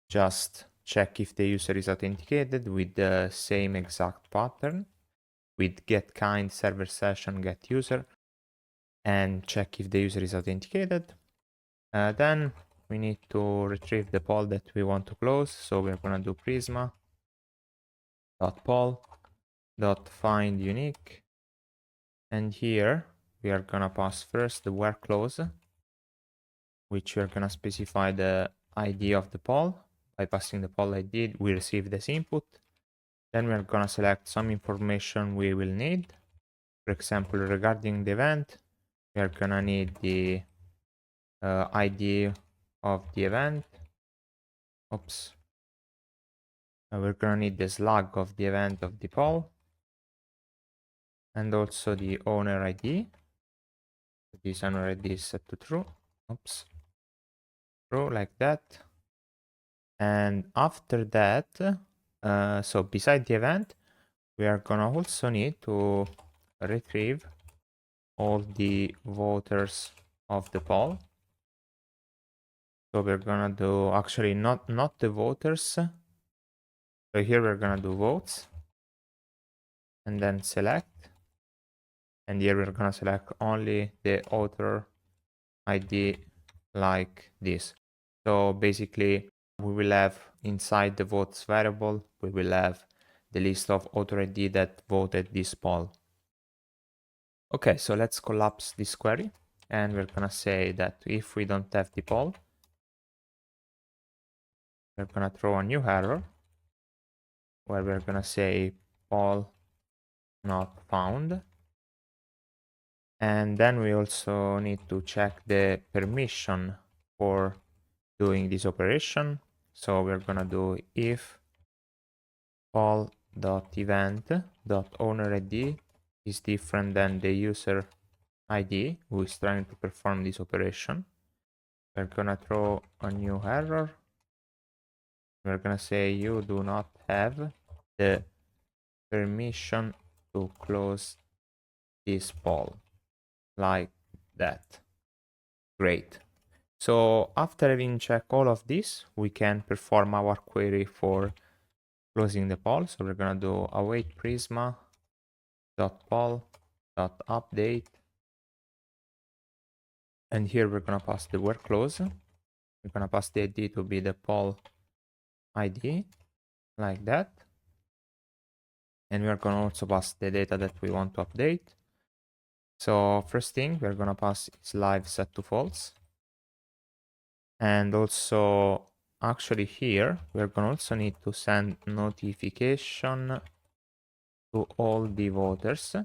just check if the user is authenticated with the same exact pattern with get kind server session get user, and check if the user is authenticated. Then we need to retrieve the poll that we want to close. So we're going to do Prisma .poll .find unique. And here we are gonna pass first the where clause, which we are gonna specify the ID of the poll. By passing the poll ID, we receive this input. Then we're gonna select some information we will need. For example, regarding the event, we are gonna need the ID of the event. Oops. We're gonna need the slug of the event of the poll, and also the owner ID. This owner ID is set to true. Oops. True, like that. And after that, so beside the event, we are gonna also need to retrieve all the voters of the poll. So we're gonna do actually not the voters. So here we're gonna do votes and then select. And here we're gonna select only the author ID like this. So basically we will have inside the votes variable, we will have the list of author ID that voted this poll. Okay, so let's collapse this query, and we're gonna say that if we don't have the poll, we're gonna throw a new error where we're gonna say poll not found. And then we also need to check the permission for doing this operation. So we're gonna do if poll.event.ownerID is different than the user ID who is trying to perform this operation. We're gonna throw a new error. We're gonna say you do not have the permission to close this poll, like that. Great. So after having checked all of this, we can perform our query for closing the poll. So we're gonna do await prisma.poll.update, and here we're gonna pass the where close. We're gonna pass the ID to be the poll ID, like that. And we're gonna also pass the data that we want to update. So first thing, we're gonna pass is live set to false. And also, actually here, we're gonna also need to send notification to all the voters.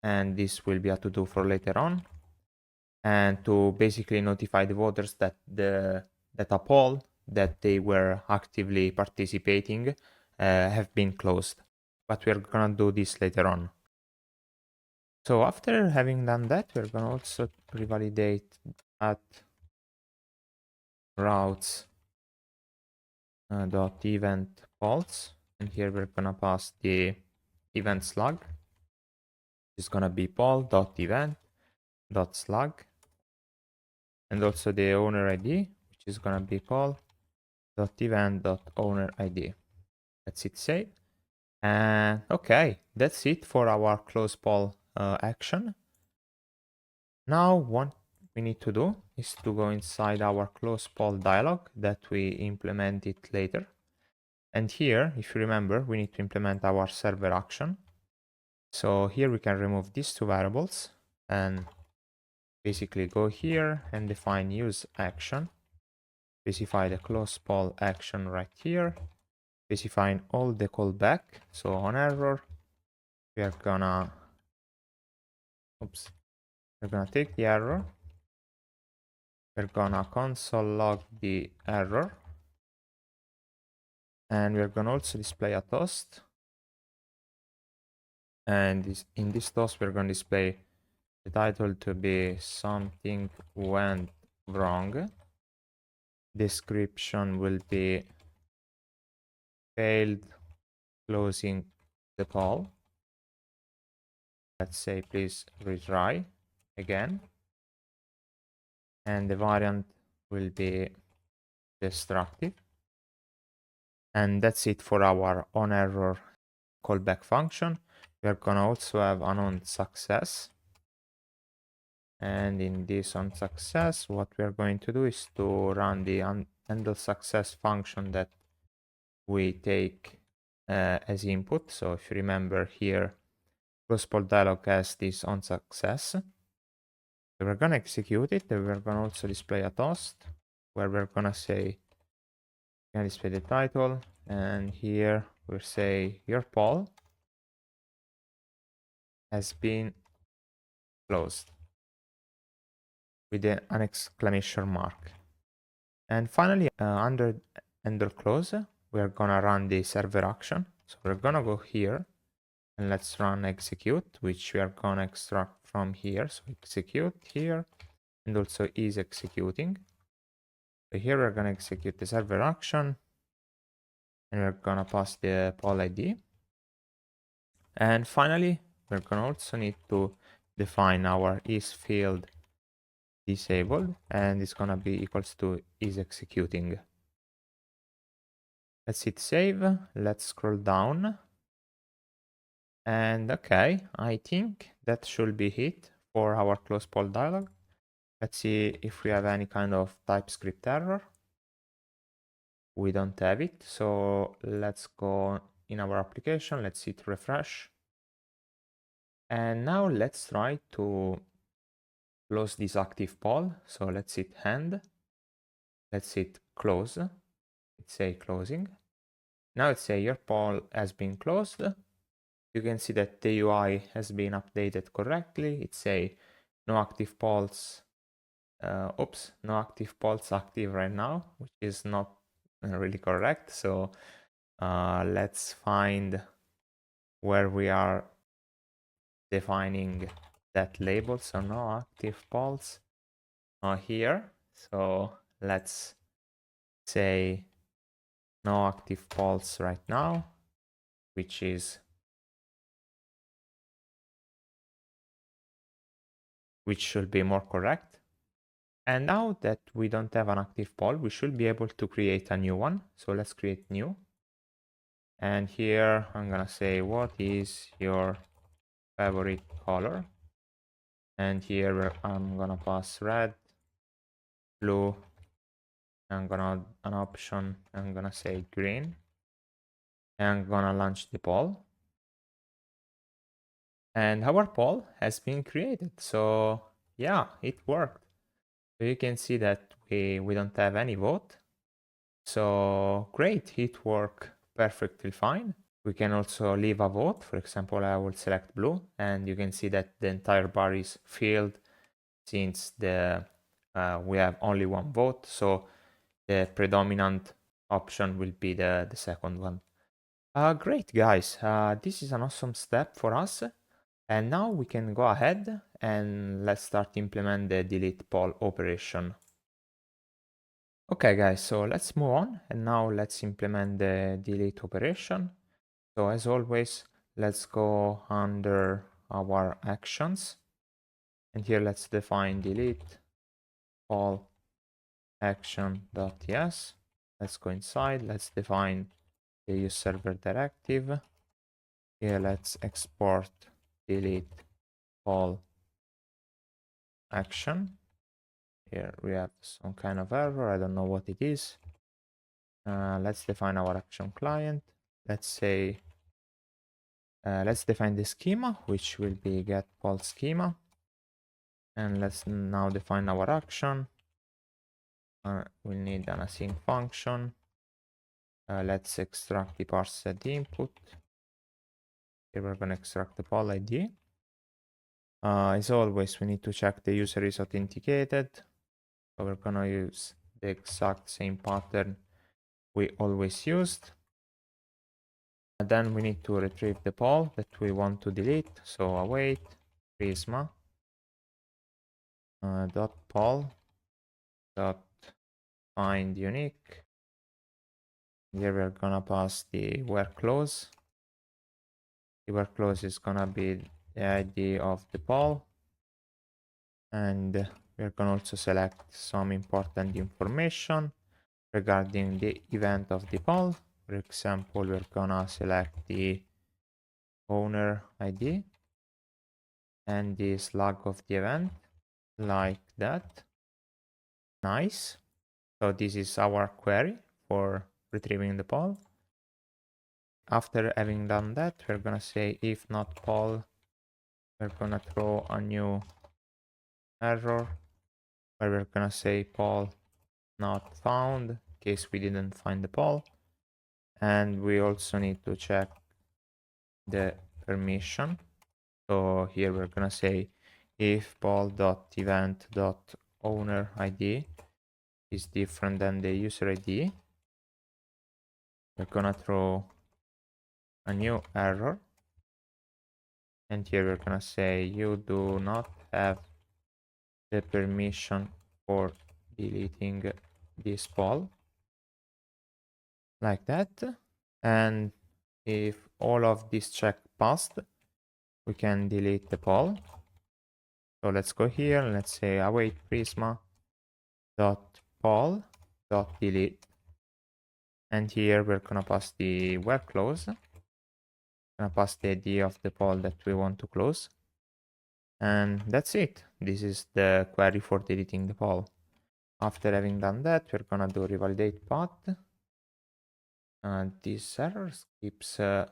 And this will be a to-do for later on. And to basically notify the voters that a poll that they were actively participating have been closed. But we're gonna do this later on. So after having done that, we're gonna also revalidate at routes dot event polls, and here we're gonna pass the event slug. It's gonna be poll dot event dot slug, and also the owner ID, which is gonna be poll dot event dot owner ID. That's it saved. And okay, that's it for our close poll action. Now what we need to do is to go inside our close poll dialog that we implemented later. And here, if you remember, we need to implement our server action. So here we can remove these two variables and basically go here and define use action. Specify the close poll action right here. Specifying all the callback. So on error, we are gonna, we're gonna take the error. We're gonna console log the error. And we're gonna also display a toast. And in this toast, we're gonna display the title to be something went wrong. Description will be failed closing the poll. Let's say please retry again. And the variant will be destructive. And that's it for our on error callback function. We're gonna also have an on success. And in this on success, what we're going to do is to run the handle success function that we take as input. So if you remember here, close poll dialog has this on success. So we're gonna execute it, and we're gonna also display a toast where we're gonna say, can display the title, and here we'll say your poll has been closed with an exclamation mark. And finally, under ender close, we're gonna run the server action. So we're gonna go here and let's run execute, which we are gonna extract from here. So execute here, and also is executing. So here we're gonna execute the server action, and we're gonna pass the poll ID. And finally, we're gonna also need to define our is field disabled, and it's gonna be equals to is executing. Let's hit save. Let's scroll down. And okay, I think that should be it for our close poll dialog. Let's see if we have any kind of TypeScript error. We don't have it, so let's go in our application. Let's hit refresh. And now let's try to close this active poll. So let's hit end. Let's hit close. Let's say closing. Now let's say your poll has been closed. You can see that the UI has been updated correctly. It say no active polls. No active polls active right now, which is not really correct. So let's find where we are defining that label. So no active polls are here. So let's say no active polls right now, which should be more correct. And now that we don't have an active poll, we should be able to create a new one. So let's create new. And here I'm gonna say, what is your favorite color? And here I'm gonna pass red, blue, I'm gonna an option, I'm gonna say green. And I'm gonna launch the poll. And our poll has been created. So yeah, it worked. So you can see that we don't have any vote. So great, it worked perfectly fine. We can also leave a vote. For example, I will select blue, and you can see that the entire bar is filled since we have only one vote. So the predominant option will be the second one. Great, guys. This is an awesome step for us. And now we can go ahead and let's start implement the delete poll operation. Okay, guys, so let's move on. And now let's implement the delete operation. So as always, let's go under our actions. And here let's define delete poll action.ts. Let's go inside. Let's define the use server directive. Here let's export delete poll action. Here we have some kind of error. I don't know what it is. Let's define our action client. Let's say let's define the schema, which will be get poll schema. And let's now define our action. We'll need an async function. Let's extract the parsed input. Here we're going to extract the poll ID. As always, we need to check the user is authenticated. So we're going to use the exact same pattern we always used. And then we need to retrieve the poll that we want to delete. So await Prisma dot poll dot find unique. Here we're gonna pass the where clause. The where clause is gonna be the ID of the poll, and we're gonna also select some important information regarding the event of the poll. For example, we're gonna select the owner ID and the slug of the event, like that. Nice. So this is our query for retrieving the poll. After having done that, we're gonna say if not poll we're gonna throw a new error where we're gonna say poll not found in case we didn't find the poll. And we also need to check the permission. So here we're gonna say if poll.event.owner ID is different than the user ID, we're gonna throw a new error. And here we're gonna say you do not have the permission for deleting this poll, like that. And if all of this check passed, we can delete the poll. So let's go here and let's say await Prisma dot poll dot delete. And here we're gonna pass the where close. Gonna pass the ID of the poll that we want to close. And that's it. This is the query for deleting the poll. After having done that, we're gonna do revalidate path. This error skips, I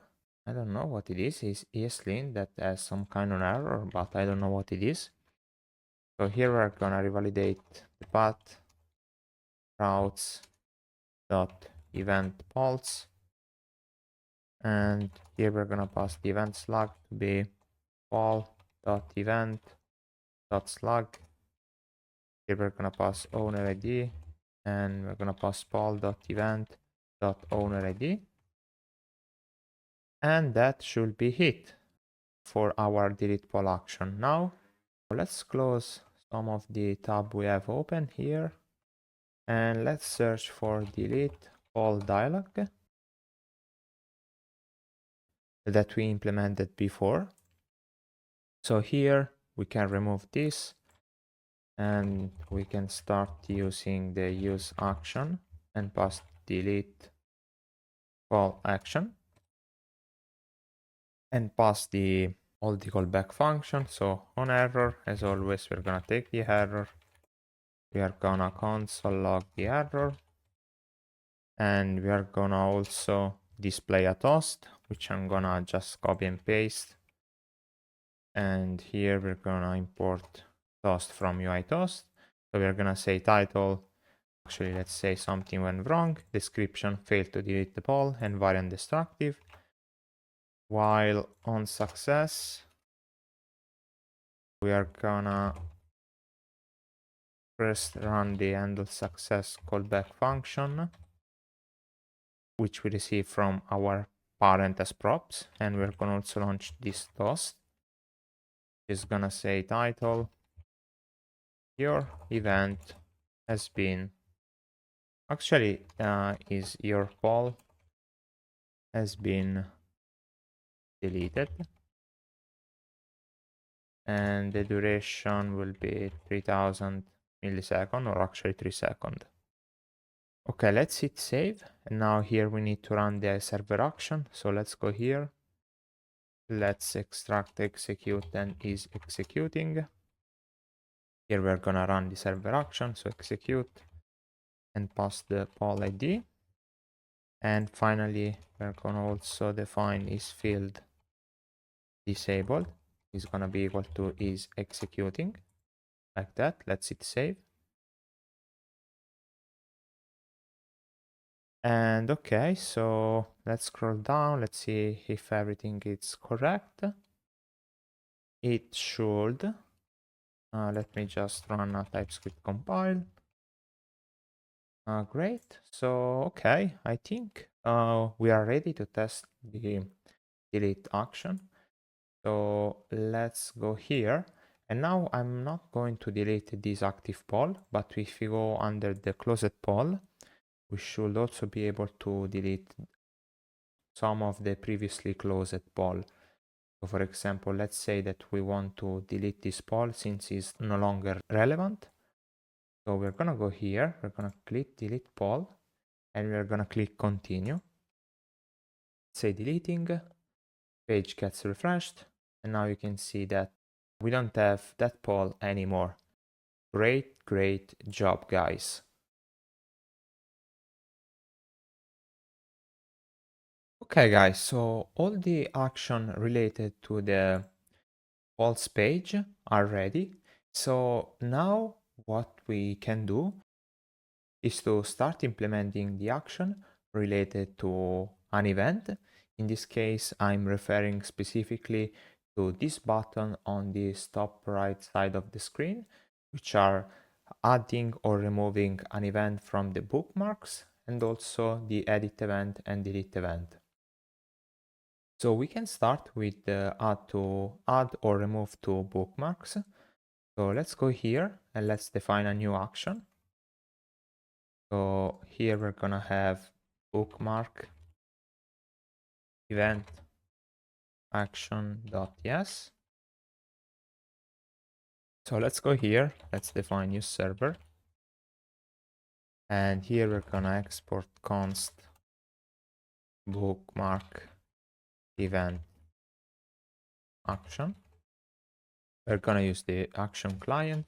don't know what it is. It's ESLint that has some kind of error, but I don't know what it is. So here we're gonna revalidate the path routes dot event polls, and here we're gonna pass the event slug to be poll dot event dot slug. Here we're gonna pass owner ID, and we're gonna pass poll dot event dot owner ID, and that should be it for our delete poll action. Now let's close some of the tab we have open here, and let's search for delete poll dialog that we implemented before. So here we can remove this and we can start using the use action and pass delete call action and pass all the callback function. So on error, as always, we're gonna take the error. We are gonna console log the error, and we are gonna also display a toast, which I'm gonna just copy and paste. And here we're gonna import toast from UI toast. So we're gonna say title, actually let's say something went wrong, description, failed to delete the poll, and variant destructive. While on success, we are gonna first run the handle success callback function, which we receive from our parent as props, and we're gonna also launch this toast. It's gonna say title, your event has been, actually is your poll has been deleted, and the duration will be 3000 milliseconds, or actually 3 seconds. Okay, let's hit save, and now here we need to run the server action. So let's go here, let's extract execute and is executing. Here we're gonna run the server action, so execute and pass the poll ID. And finally, we're gonna also define is field disabled is gonna be equal to is executing, like that. Let's hit save. And okay, so let's scroll down. Let's see if everything is correct. It should. Let me just run a TypeScript compile. Great. So, okay, I think we are ready to test the delete action. So let's go here. And now I'm not going to delete this active poll, but if we go under the closed poll, we should also be able to delete some of the previously closed poll. So for example, let's say that we want to delete this poll since it's no longer relevant. So we're gonna go here, we're gonna click delete poll, and we're gonna click continue. Say deleting, page gets refreshed, and now you can see that we don't have that poll anymore. Great job, guys. Okay, guys, so all the action related to the false page are ready. So now what we can do is to start implementing the action related to an event. In this case, I'm referring specifically to this button on the top right side of the screen, which are adding or removing an event from the bookmarks, and also the edit event and delete event. So we can start with the add or remove to bookmarks. So let's go here and let's define a new action. So here we're gonna have bookmark event action.yes. So let's go here, let's define new server. And here we're gonna export const bookmark event action. We're gonna use the action client.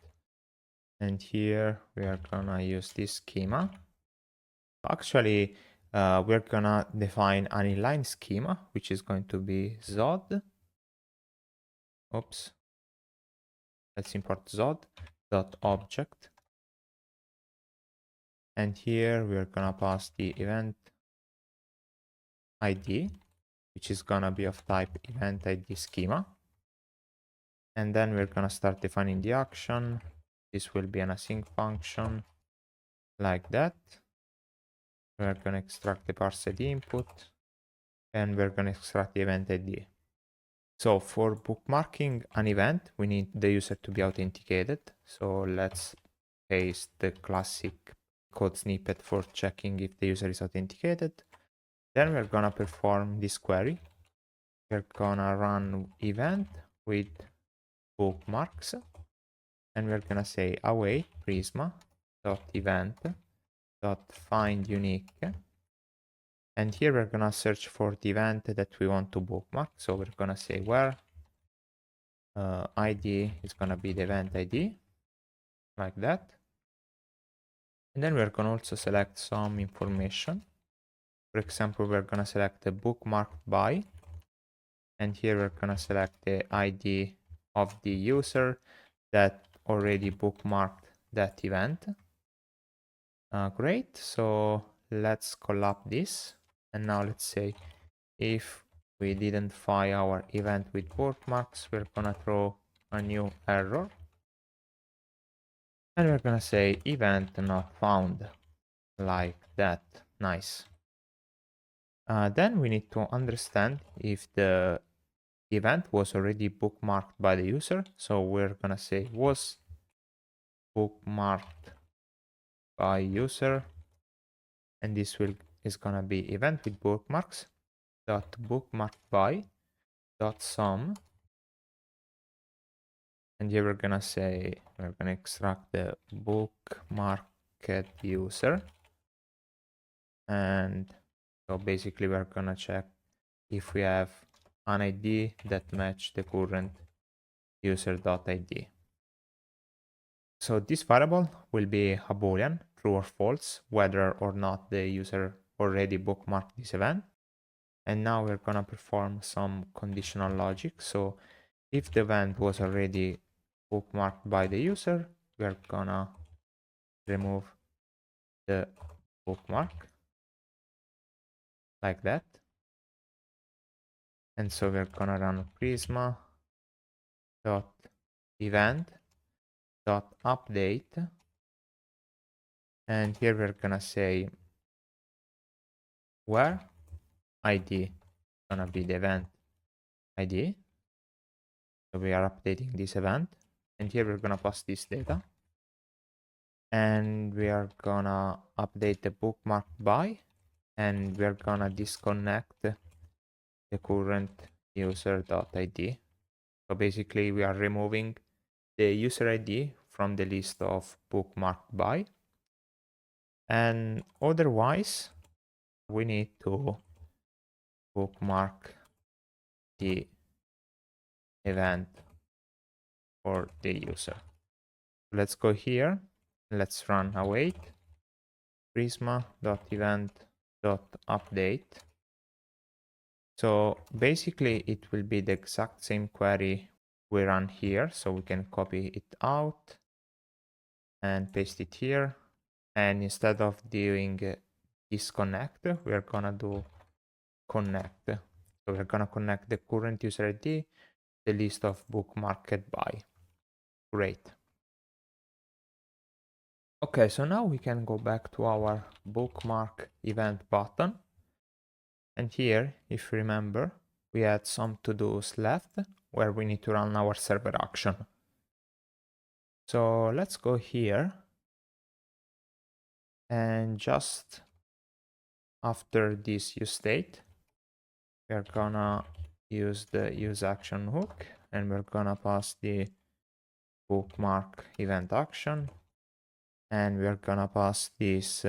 And here we are gonna use this schema. Actually, we're gonna define an inline schema, which is going to be zod. Oops. Let's import zod.object. And here we're gonna pass the event ID, which is gonna be of type event ID schema. And then we're gonna start defining the action. This will be an async function like that. We're gonna extract the parse ID input, and we're gonna extract the event ID. So for bookmarking an event, we need the user to be authenticated. So let's paste the classic code snippet for checking if the user is authenticated. Then we're gonna perform this query. We're gonna run event with bookmarks, and we're gonna say await prisma.event.find unique. And here we're gonna search for the event that we want to bookmark. So we're gonna say where ID is gonna be the event ID, like that. And then we're gonna also select some information. For example, we're gonna select the bookmarked by, and here we're gonna select the ID of the user that already bookmarked that event. Great, so let's collab this. And now let's say if we identify our event with bookmarks, we're gonna throw a new error. And we're gonna say event not found, like that. Nice. Then we need to understand if the event was already bookmarked by the user. So we're gonna say was bookmarked by user, and this is gonna be event with bookmarks dot bookmarked by dot sum. And here we're gonna say we're gonna extract the bookmarked user, and so basically we're gonna check if we have an ID that match the current user.id. So this variable will be a boolean, true or false, whether or not the user already bookmarked this event. And now we're gonna perform some conditional logic. So if the event was already bookmarked by the user, we're gonna remove the bookmark like that. And so we're gonna run prisma dot event dot update, and here we're gonna say where ID gonna be the event ID. So we are updating this event, and here we're gonna pass this data, and we are gonna update the bookmark by, and we're gonna disconnect the current user.id. So basically we are removing the user ID from the list of bookmarked by, and otherwise we need to bookmark the event for the user. Let's go here, let's run await prisma.event.update. So basically it will be the exact same query we run here, so we can copy it out and paste it here. And instead of doing disconnect, we are gonna do connect. So we're gonna connect the current user ID, the list of bookmarked by. Great. Okay, so now we can go back to our bookmark event button. And here, if you remember, we had some to-dos left where we need to run our server action. So let's go here and just after this use state, we're gonna use the use action hook and we're gonna pass the bookmark event action and we're gonna pass this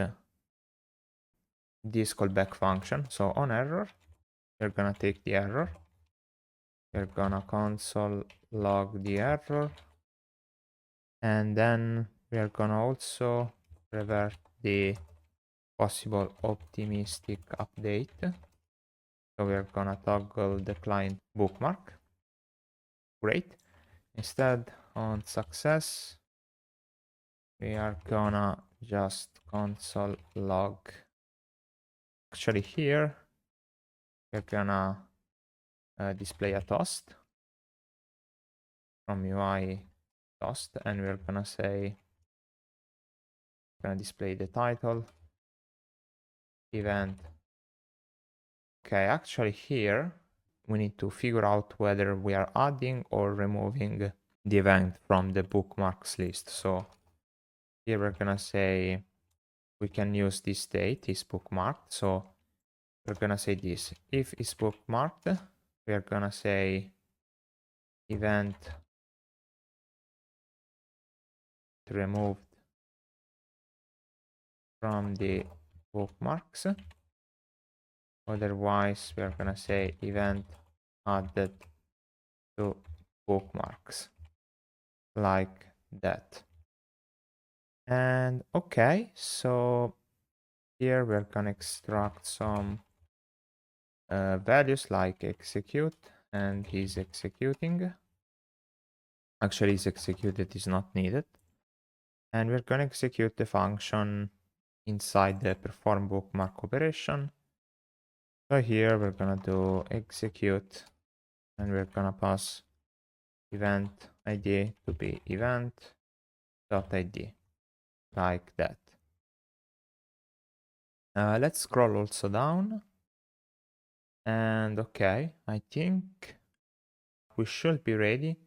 callback function. So on error, we're gonna take the error, we're gonna console log the error, and then we're gonna also revert the possible optimistic update. So we're gonna toggle the client bookmark. Great. Instead, on success, we are gonna just console log. Actually here, we're gonna display a toast from UI toast, and we're gonna say, we're gonna display the title, event. Okay, actually here, we need to figure out whether we are adding or removing the event from the bookmarks list. So here we're gonna say we can use this date is bookmarked. So we're gonna say this. If it's bookmarked, we are gonna say event removed from the bookmarks. Otherwise, we are gonna say event added to bookmarks, like that. And okay, so here we're gonna extract some values like execute, and is executing. Actually, is executed is not needed. And we're gonna execute the function inside the perform bookmark operation. So here we're gonna do execute, and we're gonna pass event ID to be event.id, like that. Let's scroll also down. And okay, I think we should be ready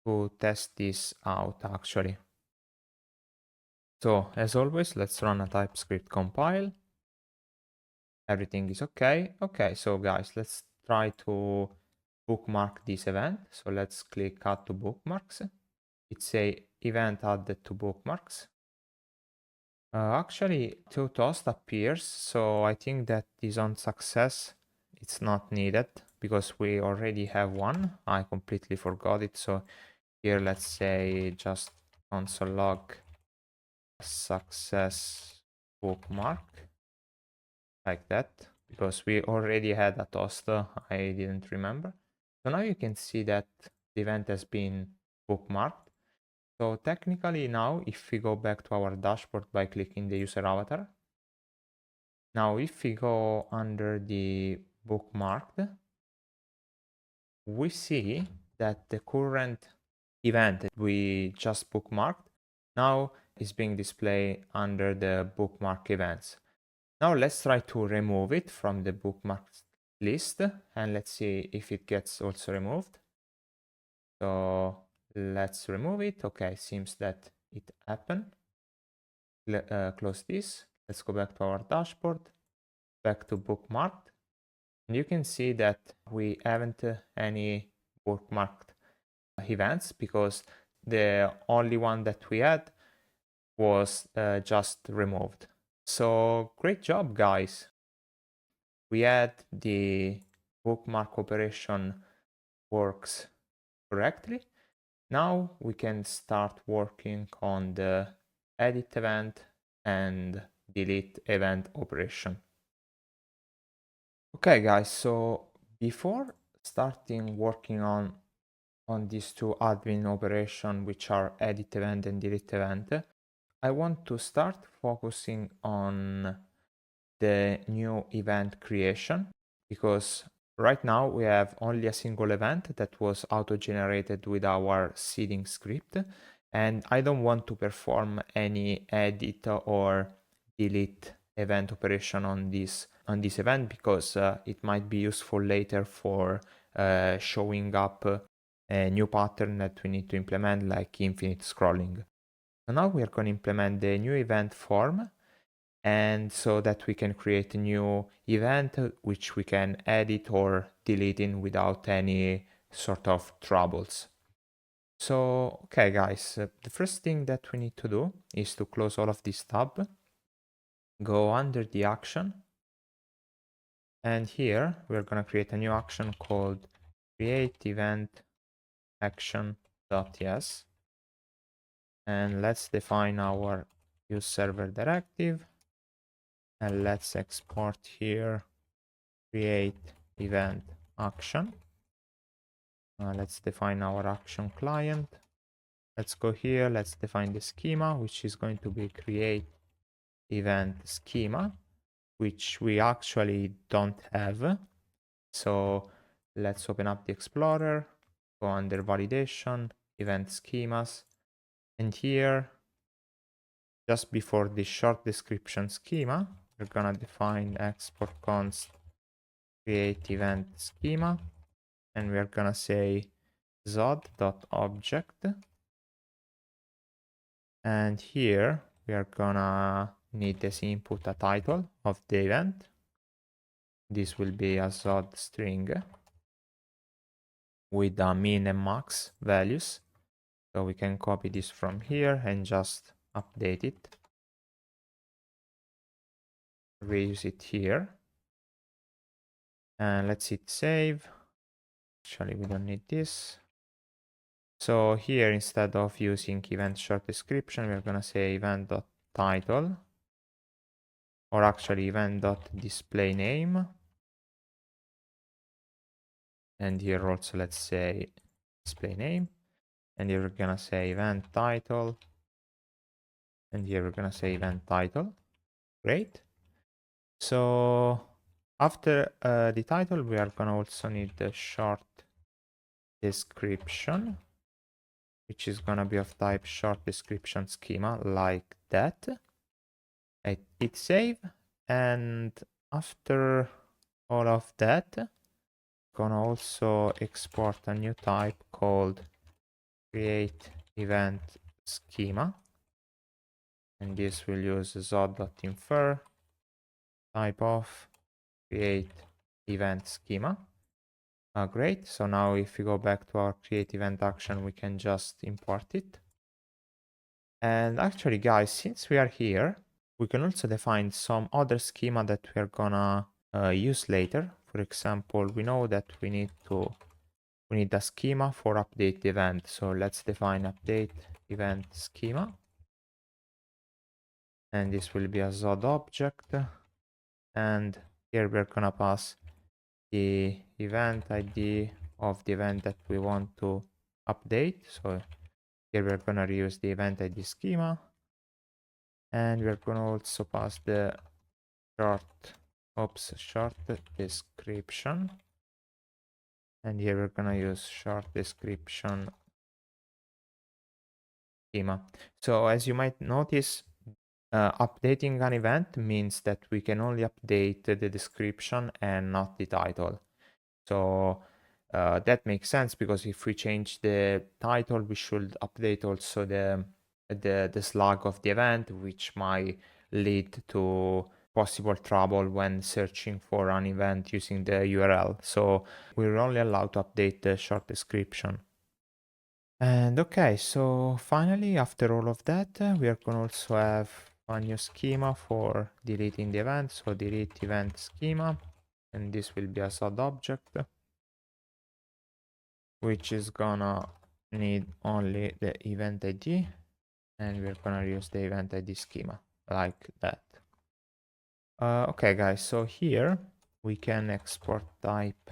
to test this out actually. So as always, let's run a TypeScript compile. Everything is okay. Okay, so guys, let's try to bookmark this event. So let's click add to bookmarks. It's a event added to bookmarks. Actually, two toast appears, so I think that is on success. It's not needed because we already have one. I completely forgot it. So here, let's say just console log success bookmark, like that, because we already had a toast. I didn't remember. So now you can see that the event has been bookmarked. So technically now, if we go back to our dashboard by clicking the user avatar, now if we go under the bookmarked, we see that the current event that we just bookmarked now is being displayed under the bookmark events. Now let's try to remove it from the bookmarks list, and let's see if it gets also removed. So let's remove it. Okay, seems that it happened. Close this. Let's go back to our dashboard, back to bookmarked. And you can see that we haven't any bookmarked events because the only one that we had was just removed. So great job, guys. We had the bookmark operation works correctly. Now we can start working on the edit event and delete event operation. Okay guys, so before starting working on on these two admin operations, which are edit event and delete event, I want to start focusing on the new event creation, because right now we have only a single event that was auto-generated with our seeding script, and I don't want to perform any edit or delete event operation on this event, because it might be useful later for showing up a new pattern that we need to implement, like infinite scrolling. So now we are going to implement the new event form, and so that we can create a new event which we can edit or delete in without any sort of troubles. So, okay guys, the first thing that we need to do is to close all of this tab, go under the action, and here we're going to create a new action called create event action.yes, and let's define our use server directive, and let's export here create event action. Let's define our action client. Let's go here, let's define the schema, which is going to be create event schema, which we actually don't have. So let's open up the Explorer, go under validation, event schemas, and here, just before the short description schema, we're gonna define export const create event schema, and we're gonna say zod.object, and here we are gonna need as input a title of the event. This will be a zod string with a min and max values, so we can copy this from here and just update it, reuse it here, and let's hit save. Actually, we don't need this. So here, instead of using event short description, we're gonna say event.title, or actually event.display name. And here also let's say display name, and here we're gonna say event title, and here we're gonna say event title. Great. So after the title, we are gonna also need the short description, which is gonna be of type short description schema, like that. I hit save, and after all of that, gonna also export a new type called create event schema, and this will use zod.infer type of create event schema. Great. So now if we go back to our create event action, we can just import it. And actually, guys, since we are here, we can also define some other schema that we are gonna use later. For example, we know that we need a schema for update event. So let's define update event schema, and this will be a zod object, and here we're gonna pass the event ID of the event that we want to update. So here we're gonna reuse the event ID schema, and we're gonna also pass the short description, and here we're gonna use short description schema. So as you might notice, updating an event means that we can only update the description and not the title. So that makes sense, because if we change the title, we should update also the slug of the event, which might lead to possible trouble when searching for an event using the URL. So we're only allowed to update the short description. And okay, so finally, after all of that, we are going to also have a new schema for deleting the event. So delete event schema, and this will be a sub object, which is gonna need only the event ID, and we're gonna use the event ID schema like that. Okay, guys, so here we can export type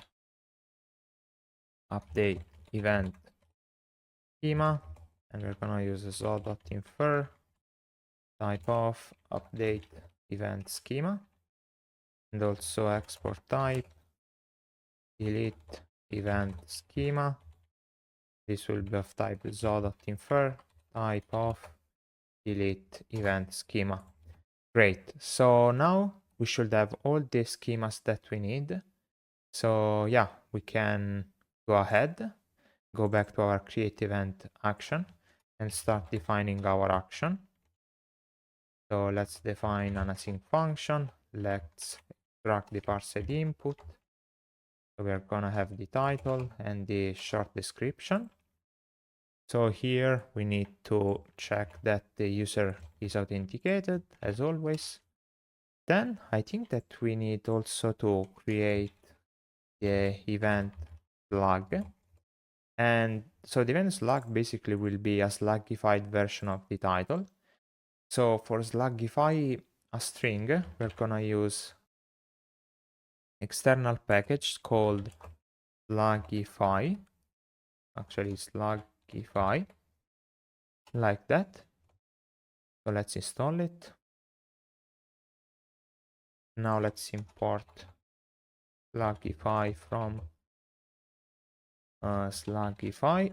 update event schema, and we're gonna use a zo.infer type of update event schema, and also export type delete event schema. This will be of type zo.infer type of delete event schema. Great. So now we should have all the schemas that we need. So yeah, we can go ahead, go back to our create event action and start defining our action. So let's define an async function. Let's extract the parsed input. So we're gonna have the title and the short description. So here we need to check that the user is authenticated as always. Then I think that we need also to create the event slug. And so the event slug basically will be a slugified version of the title. So for slugify a string, we're gonna use external package called slugify. Actually slugify, like that. So let's install it. Now let's import slugify from slugify.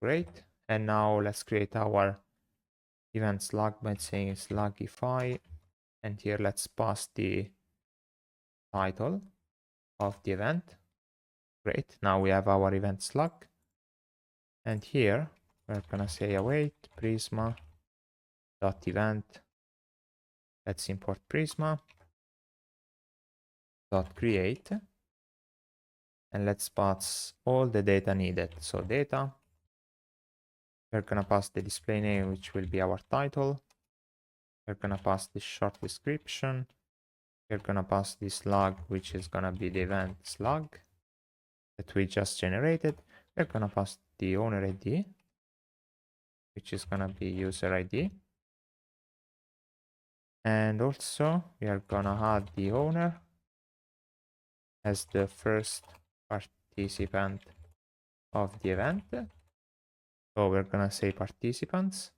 Great. And now let's create our event slug by saying slugify. And here let's pass the title of the event. Great. Now we have our event slug. And here we're gonna say await Prisma dot event. Let's import Prisma dot create. And let's pass all the data needed. So data, we're gonna pass the display name, which will be our title. We're gonna pass the short description. We're gonna pass the slug, which is gonna be the event slug that we just generated. We're gonna pass the owner ID, which is gonna be user ID. And also we are gonna add the owner as the first participant of the event. So we're gonna say participants,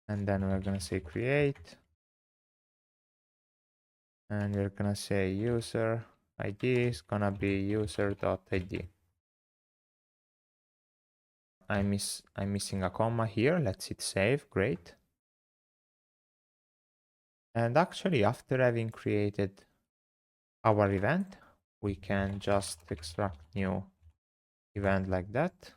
and then we're gonna say create, and we're gonna say user ID is gonna be user.id. I'm missing a comma here. Let's hit save. Great. And actually, after having created our event, we can just extract new event like that.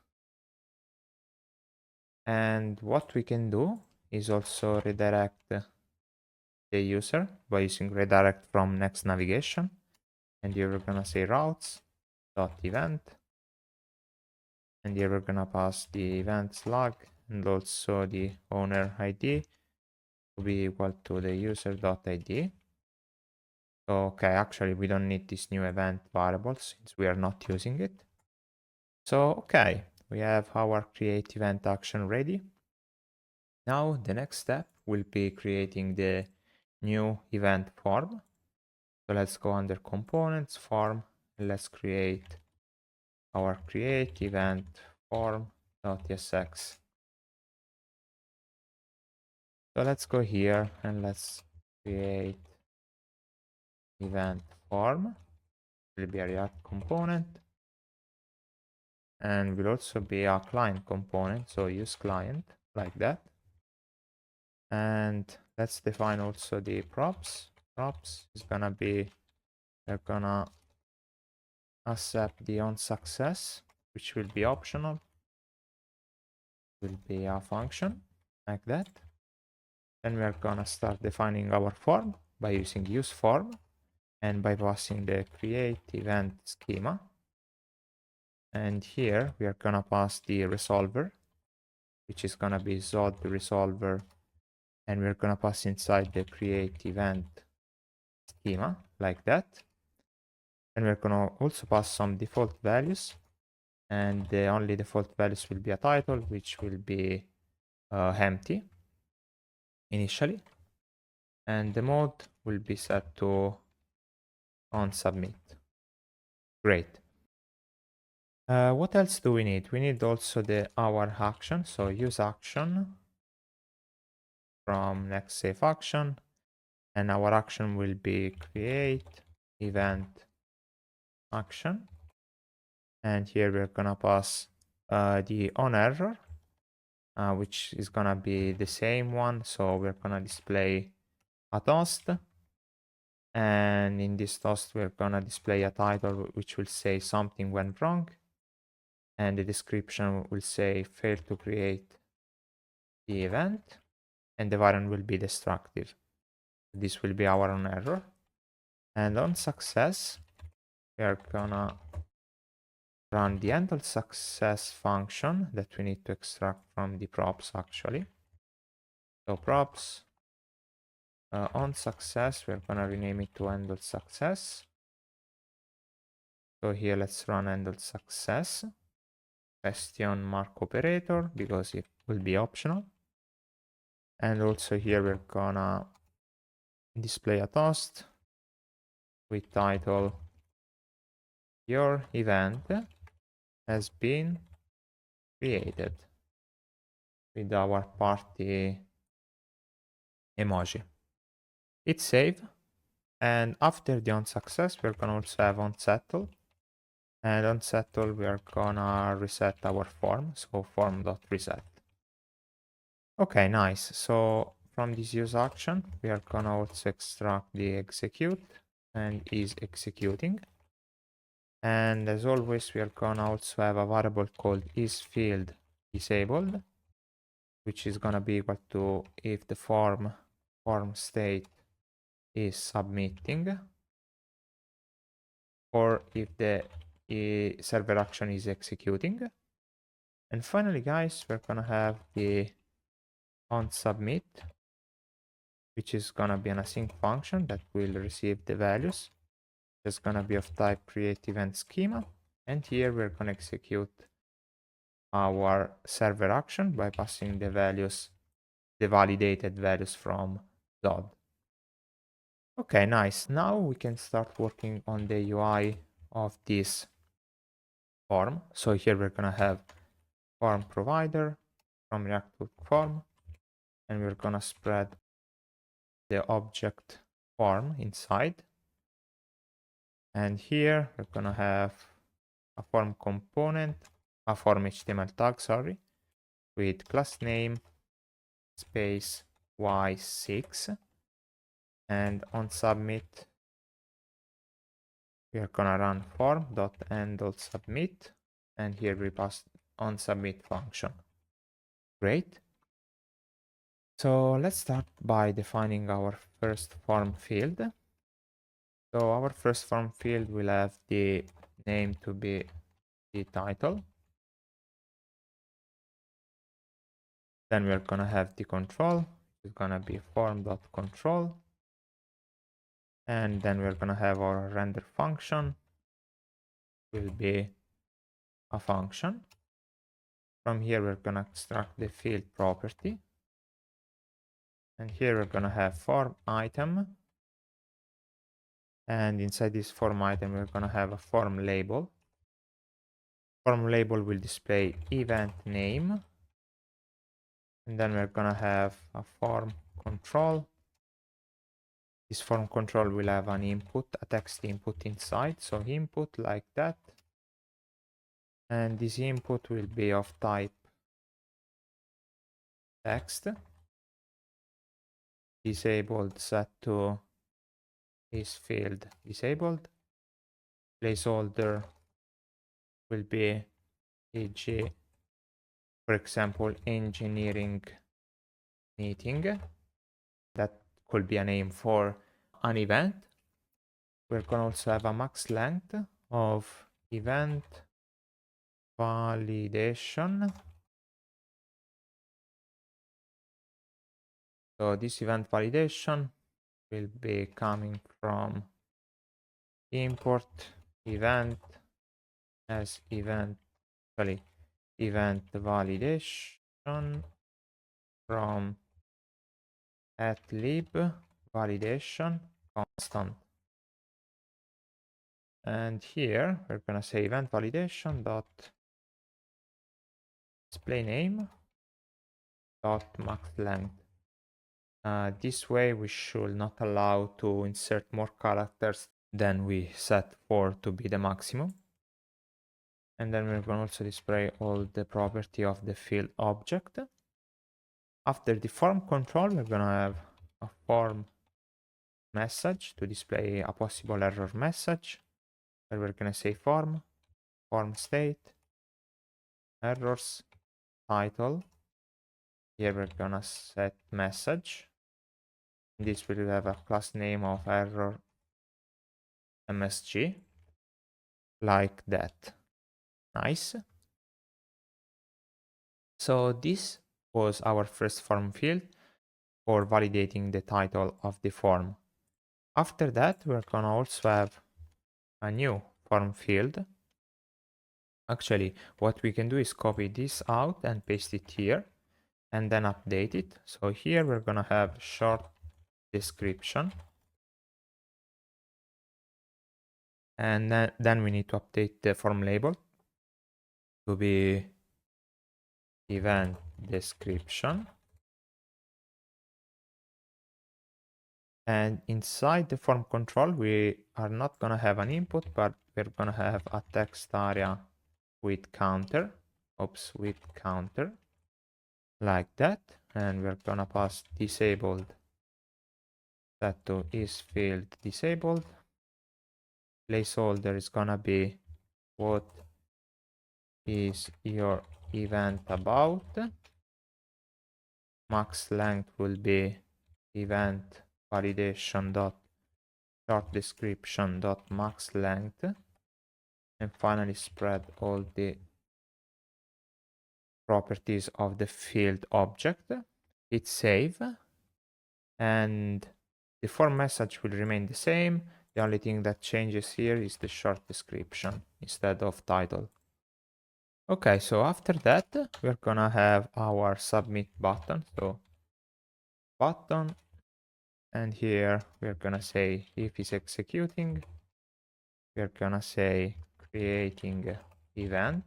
And what we can do is also redirect the user by using redirect from next navigation. And here we're gonna say routes.event. And here we're gonna pass the event slug and also the owner ID to be equal to the user.id. Okay, actually we don't need this new event variable since we are not using it. So okay, we have our create event action ready. Now the next step will be creating the new event form. So let's go under components, form, and let's create our create event form.tsx. So let's go here and let's create event form. It will be a React component and will also be a client component. So use client like that. And let's define also the props. Props is gonna be, we're gonna accept the on success, which will be optional. Will be a function like that. Then we are gonna start defining our form by using use form and by passing the create event schema. And here we are gonna pass the resolver, which is gonna be zod resolver, and we're gonna pass inside the create event schema like that. And we're gonna also pass some default values, and the only default values will be a title, which will be empty initially, and the mode will be set to on submit. Great. What else do we need? We need also the our action. So use action from next save action, and our action will be create event action. And here we're gonna pass the on error, which is gonna be the same one. So we're gonna display a toast, and in this toast we're gonna display a title which will say something went wrong, and the description will say fail to create the event, and the variant will be destructive. This will be our on error. And on success, we are gonna run the handle success function that we need to extract from the props actually. So props on success, we're gonna rename it to handle success. So here let's run handle success, question mark operator, because it will be optional. And also here we're gonna display a toast with title your event has been created with our party emoji. It's saved, and after the onSuccess we're gonna also have onSettle, and onSettle we are gonna reset our form, so form.reset. Okay, nice. So from this use action we are gonna also extract the execute, and is executing. And as always we are gonna also have a variable called isField disabled, which is gonna be equal to if the form state is submitting, or if the server action is executing. And finally, guys, we're gonna have the onSubmit, which is gonna be an async function that will receive the values. It's gonna be of type create event schema, and here we're gonna execute our server action by passing the values, the validated values from Dod. Okay, nice. Now we can start working on the UI of this form. So here we're gonna have form provider from React form, and we're gonna spread the object form inside. And here we're gonna have a form component, a form HTML tag, sorry, with class name space y6, and on submit we are gonna run form.handleSubmit, and here we pass on submit function. Great. So let's start by defining our first form field. So our first form field will have the name to be the title. Then we're gonna have the control. It's gonna be form.control. And then we're gonna have our render function. Will be a function. From here we're gonna extract the field property. And here we're gonna have form item. And inside this form item we're gonna have a form label. Form label will display event name. And then we're gonna have a form control. This form control will have an input, a text input inside. So input like that. And this input will be of type text. Disabled set to is field disabled. Placeholder will be e.g. for example engineering meeting. That could be a name for an event. We're going to also have a max length of event validation. So this event validation will be coming from import event as event validation from @lib validation constant. And here we're gonna say event validation dot display name dot max length. This way we should not allow to insert more characters than we set for to be the maximum. And then we're gonna also display all the property of the field object. After the form control, we're gonna have a form message to display a possible error message. Where we're gonna say form state, errors, title. Here we're gonna set message. This will have a class name of error MSG, like that. Nice. So this was our first form field for validating the title of the form. After that, we're gonna also have a new form field. Actually, what we can do is copy this out and paste it here and then update it. So here we're gonna have short description. And then we need to update the form label to be event description. And inside the form control, we are not gonna have an input, but we're gonna have a text area with counter. With counter. Like that. And we're gonna pass disabled set to is field disabled. Placeholder is gonna be what is your event about. Max length will be event validation dot short description dot max length, and finally spread all the properties of the field object. Hit save, and the form message will remain the same. The only thing that changes here is the short description instead of title. Okay, so after that, we're gonna have our submit button. So button, and here we're gonna say if it's executing, we're gonna say creating event.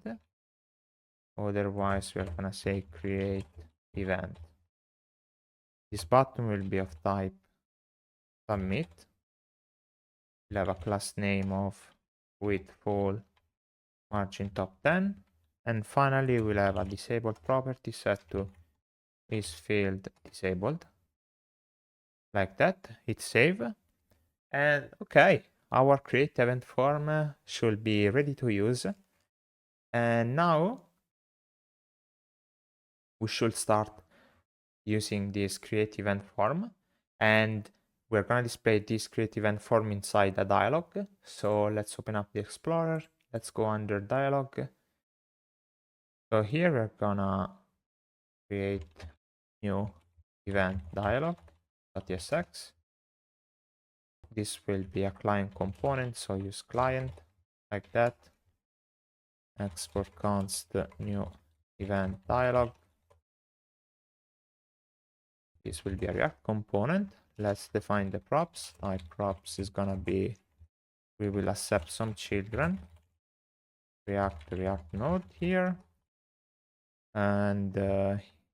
Otherwise, we're gonna say create event. This button will be of type submit. We'll have a class name of width full margin top 10. And finally, we'll have a disabled property set to is field disabled. Like that. Hit save. And okay, our create event form should be ready to use. And now we should start using this create event form, and we're going to display this create event form inside a dialog. So let's open up the Explorer. Let's go under dialog. So here we're gonna create new event dialog.tsx. This will be a client component, so use client like that. Export const new event dialog. This will be a React component. Let's define the props. Type props is gonna be, we will accept some children. React node here. And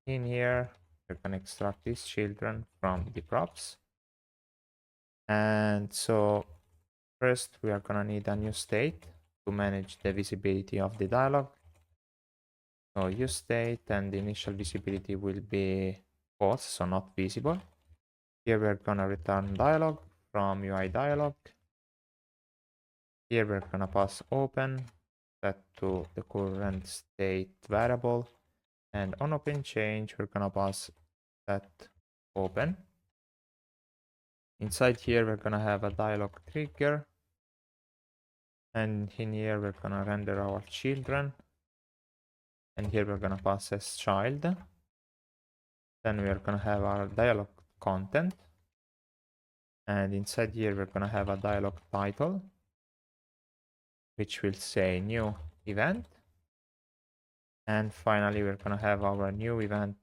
in here, we're gonna extract these children from the props. And so first we are gonna need a new state to manage the visibility of the dialog. So use state, and the initial visibility will be false, so not visible. Here we're gonna return dialog from UI dialog. Here we're gonna pass open, set to the current state variable, and on open change we're gonna pass set open. Inside here we're gonna have a dialog trigger, and in here we're gonna render our children, and here we're gonna pass as child. Then we're gonna have our dialog content, and inside here we're gonna have a dialog title, which will say new event. And finally, we're gonna have our new event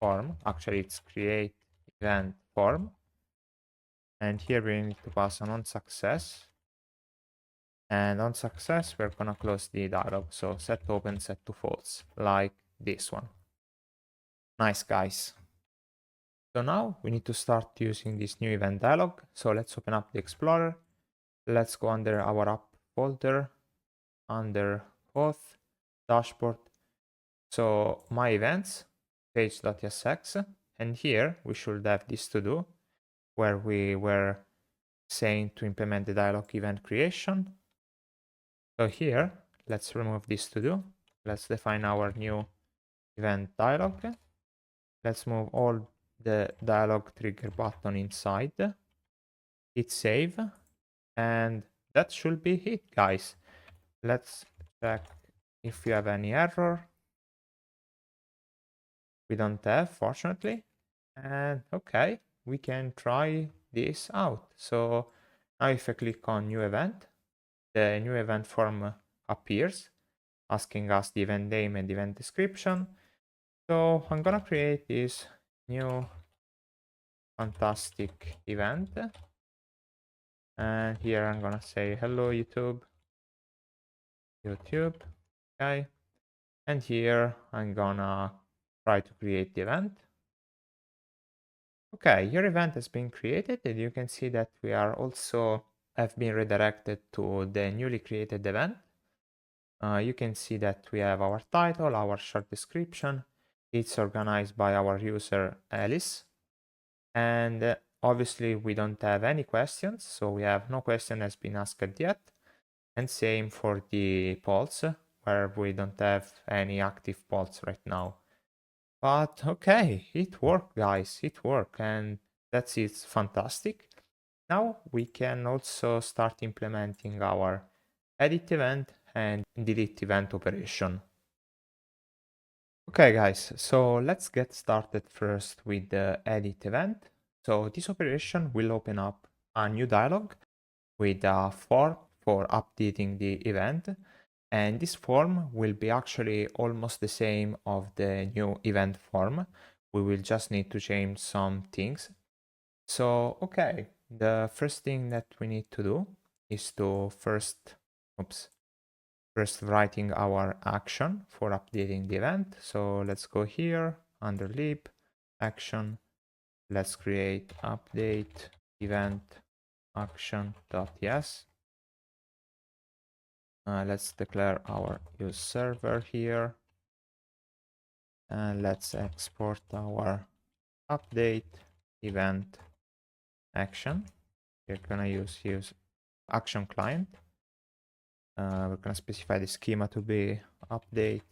form. Actually, it's create event form. And here we need to pass on success. And on success, we're gonna close the dialog. So set open, set to false, like this one. Nice, guys. So now we need to start using this new event dialog. So let's open up the Explorer. Let's go under our app folder, under auth, dashboard. So my events, page.tsx, and here we should have this to do where we were saying to implement the dialog event creation. So here, let's remove this to do. Let's define our new event dialog. Let's move all the dialog trigger button inside. Hit save. And that should be it, guys. Let's check if we have any error. We don't have, fortunately. And okay, we can try this out. So now if I click on new event, the new event form appears, asking us the event name and event description. So I'm gonna create this new fantastic event. And here I'm gonna say hello YouTube. Okay. And here I'm gonna try to create the event. Okay, your event has been created, and you can see that we are also have been redirected to the newly created event. You can see that we have our title, our short description. It's organized by our user Alice. And obviously we don't have any questions, so we have no question has been asked yet. And same for the polls, where we don't have any active polls right now. But okay, it worked, guys, it worked, and that's it, fantastic. Now we can also start implementing our edit event and delete event operation. Okay, guys, so let's get started first with the edit event. So this operation will open up a new dialog with a form for updating the event. And this form will be actually almost the same of the new event form. We will just need to change some things. So, okay, the first thing that we need to do is to first writing our action for updating the event. So let's go here under lib action. Let's create update event action.yes. Let's declare our use server here. And let's export our update event action. We're gonna use action client. We're gonna specify the schema to be update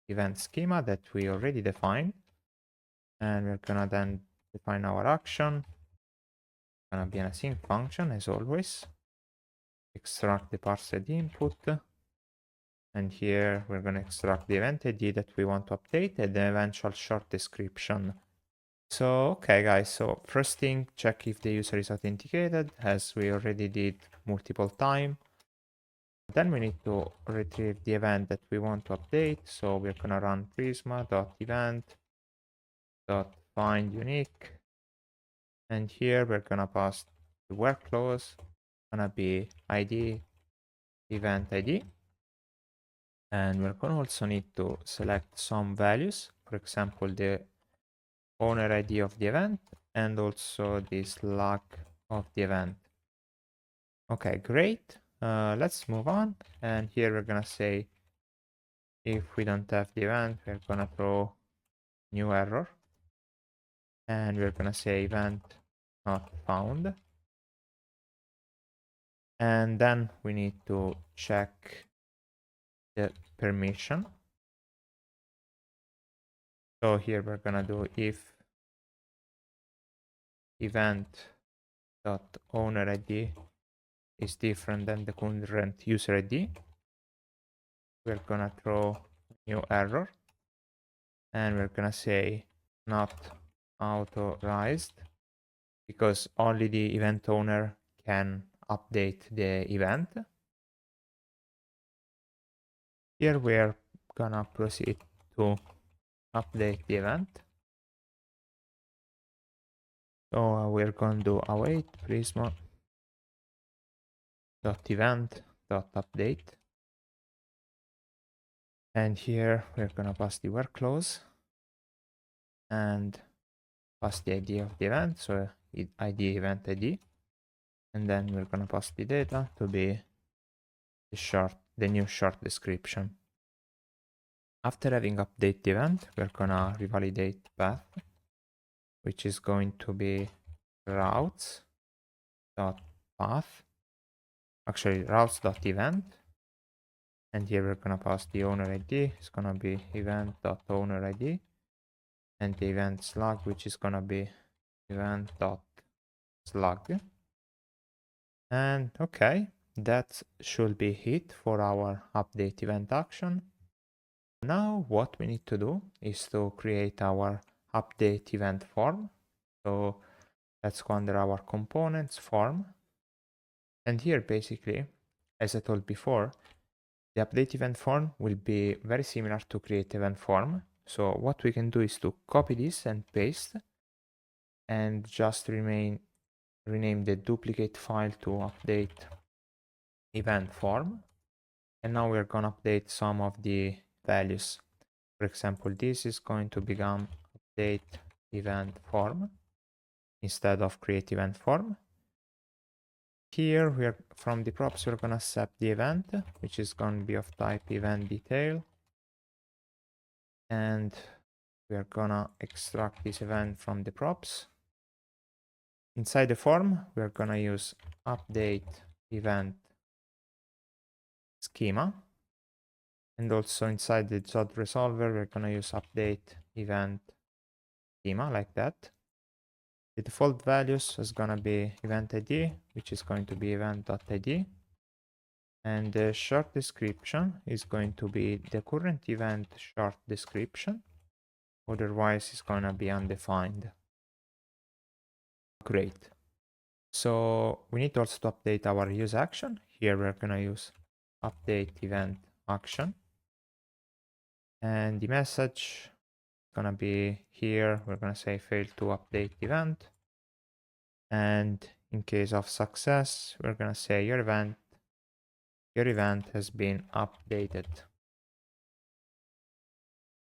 event schema that we already defined. And we're gonna then define our action. Gonna be an async function as always. Extract the parsed input. And here we're going to extract the event ID that we want to update and the eventual short description. So, okay, guys, so first thing, check if the user is authenticated, as we already did multiple times. Then we need to retrieve the event that we want to update. So we're going to run prisma.event.findUnique. And here we're going to pass the where clause, going to be ID, event ID. And we're going to also need to select some values, for example, the owner ID of the event and also the slug of the event. Okay, great. Let's move on. And here we're going to say if we don't have the event, we're going to throw new error. And we're going to say event not found. And then we need to check the permission. So here we're going to do if event.owner ID is different than the current user ID. We're gonna throw new error and we're gonna say not authorized because only the event owner can update the event. Here we're gonna proceed to update the event. So we're going to do await prisma.event event.update. And here we're gonna pass the where close and pass the ID of the event, so ID event ID. And then we're gonna pass the data to be the new short description. After having update the event, we're gonna revalidate path, which is going to be routes.path, actually routes.event. And here we're gonna pass the owner ID. It's gonna be event.owner ID, and the event slug, which is gonna be event.slug. And okay, that should be it for our update event action. Now what we need to do is to create our update event form. So let's go under our components form. And here basically, as I told before, the update event form will be very similar to create event form. So what we can do is to copy this and paste and just rename the duplicate file to update event form. And now we're going to update some of the values. For example, this is going to become update event form instead of create event form. Here we're from the props, we're going to set the event, which is going to be of type event detail. And we're going to extract this event from the props. Inside the form, we're going to use update event schema. And also inside the JSON resolver, we're going to use update event schema like that. The default values is going to be event ID, which is going to be event.id. And the short description is going to be the current event short description. Otherwise, it's going to be undefined. Great. So we need also to update our use action. Here we're going to use update event action. And the message is going to be here. We're going to say fail to update event. And in case of success, we're going to say your event has been updated.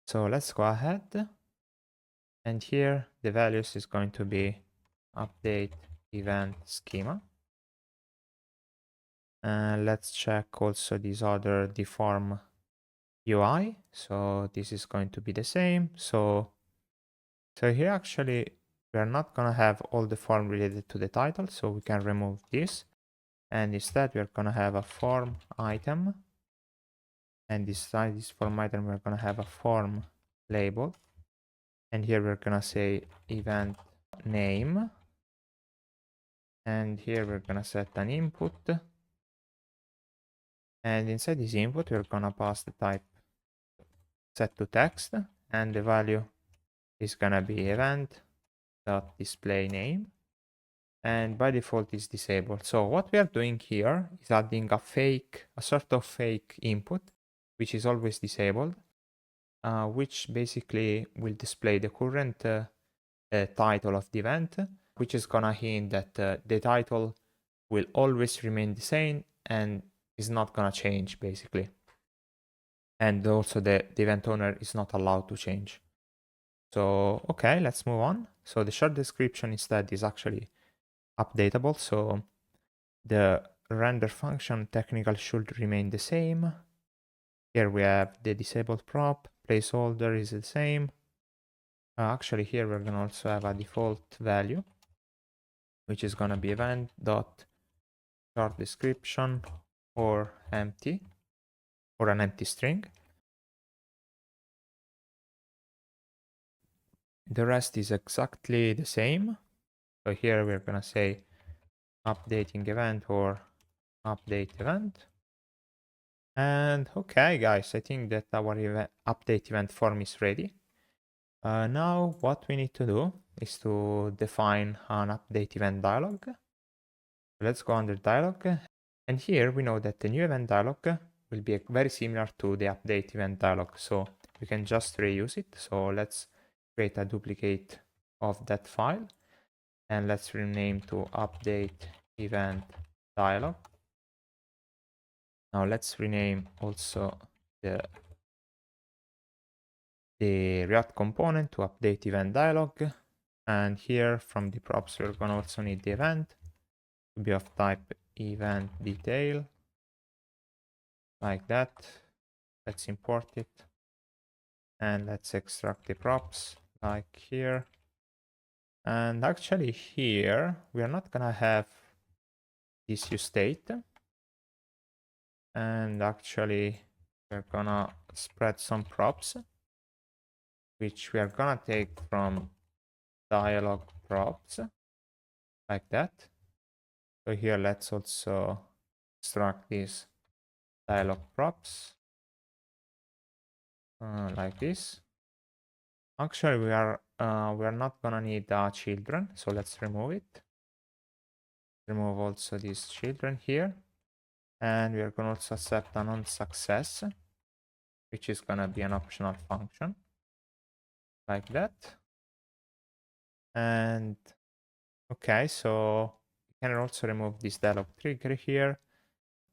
So let's go ahead. And here the values is going to be update event schema. Let's check also this other deform UI. So this is going to be the same. So here actually we are not going to have all the form related to the title. So we can remove this. And instead we're going to have a form item. And inside this form item, we're going to have a form label. And here we're going to say event name. And here we're going to set an input. And inside this input, we're going to pass the type set to text. And the value is going to be event.display name. And by default is disabled. So what we are doing here is adding a sort of fake input, which is always disabled, which basically will display the current title of the event, which is gonna hint that the title will always remain the same and is not gonna change basically. And also the event owner is not allowed to change. So, okay, let's move on. So the short description instead is actually updatable. So the render function technical should remain the same. Here we have the disabled prop, placeholder is the same. Actually here we're gonna also have a default value, which is gonna be event.short description or empty, or an empty string. The rest is exactly the same. So here we're gonna say updating event or update event. And okay, guys, I think that our update event form is ready. Now what we need to do is to define an update event dialog. Let's go under dialog. And here we know that the new event dialog will be very similar to the update event dialog. So we can just reuse it. So let's create a duplicate of that file. And let's rename to update event dialog. Now let's rename also the React component to update event dialog. And here from the props, we're gonna also need the event to be of type event detail, like that. Let's import it. And let's extract the props like here. And actually here, we are not gonna have this useState. And actually, we're gonna spread some props, which we are gonna take from dialog props, like that. So here, let's also extract these dialog props, like this. Actually, we are not gonna need children, so let's remove it. Remove also these children here, and we are gonna also accept a non-success, which is gonna be an optional function, like that. And okay, so we can also remove this dialog trigger here,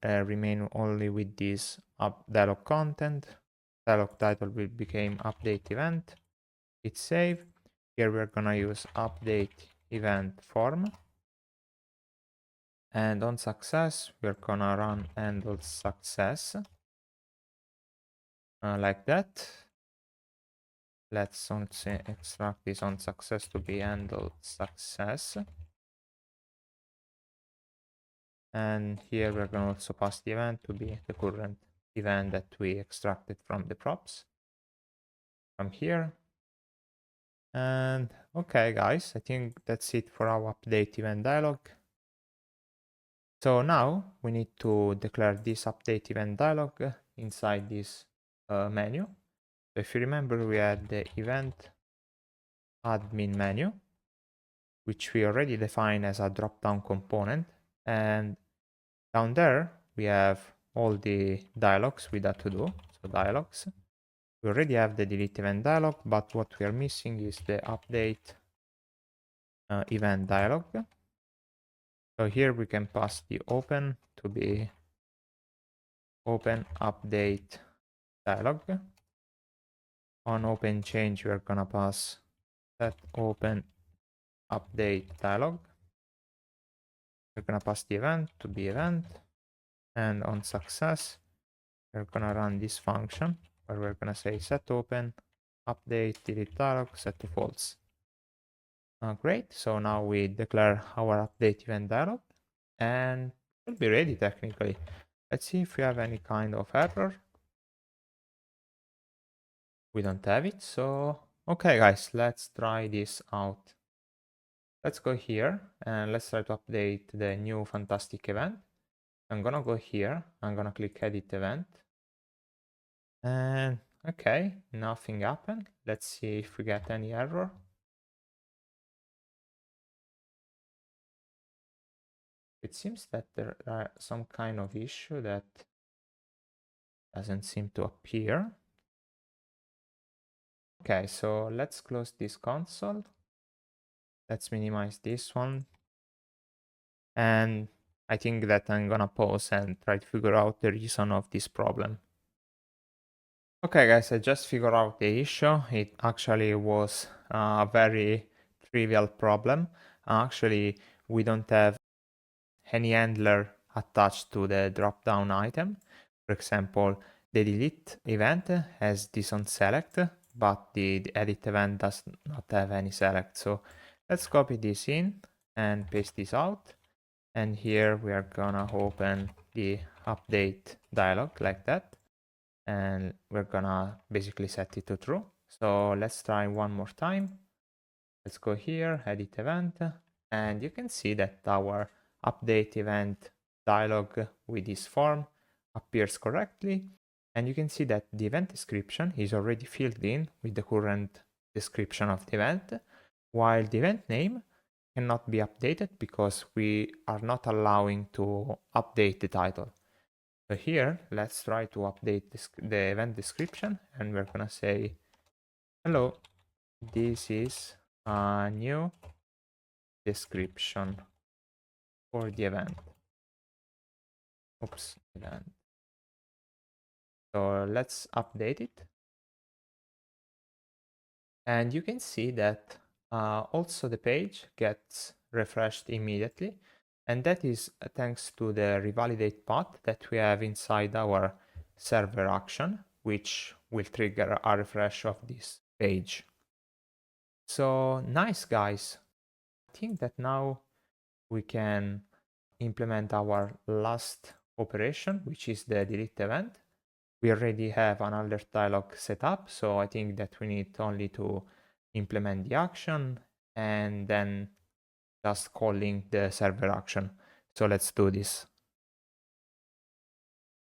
remain only with this dialog content. Dialog title will become update event. Hit save. Here we're gonna use update event form. And on success, we're gonna run handle success, like that. Let's also extract this on success to be handled success. And here we're going to also pass the event to be the current event that we extracted from the props from here. And okay, guys, I think that's it for our update event dialog. So now we need to declare this update event dialog inside this menu. So if you remember, we had the event admin menu, which we already defined as a drop-down component. And down there, we have all the dialogues we got to do. So dialogues. We already have the delete event dialog, but what we are missing is the update event dialog. So here we can pass the open to be open update dialog. On open change, we are gonna pass set open update dialog. We're gonna pass the event to be event. And on success, we're gonna run this function where we're gonna say set open update delete dialog set to false. Great, so now we declare our update event dialog and we'll be ready technically. Let's see if we have any kind of error. We don't have it, so okay guys, let's try this out. Let's go here and let's try to update the new fantastic event. I'm gonna go here, I'm gonna click edit event. And okay, nothing happened. Let's see if we get any error. It seems that there are some kind of issue that doesn't seem to appear. Okay, so let's close this console. Let's minimize this one. And I think that I'm gonna pause and try to figure out the reason of this problem. Okay guys, I just figured out the issue. It actually was a very trivial problem. Actually, we don't have any handler attached to the drop-down item. For example, the delete event has this on select, but the edit event does not have any select. So let's copy this in and paste this out. And here we are gonna open the update dialog like that. And we're gonna basically set it to true. So let's try one more time. Let's go here, edit event, and you can see that our update event dialog with this form appears correctly. And you can see that the event description is already filled in with the current description of the event, while the event name cannot be updated because we are not allowing to update the title. So here, let's try to update the event description, and we're gonna say, hello, this is a new description for the event. Oops, event. So let's update it. And you can see that also the page gets refreshed immediately. And that is thanks to the revalidate path that we have inside our server action, which will trigger a refresh of this page. So nice, guys. I think that now we can implement our last operation, which is the delete event. We already have an alert dialog set up, so I think that we need only to implement the action and then just calling the server action. So let's do this.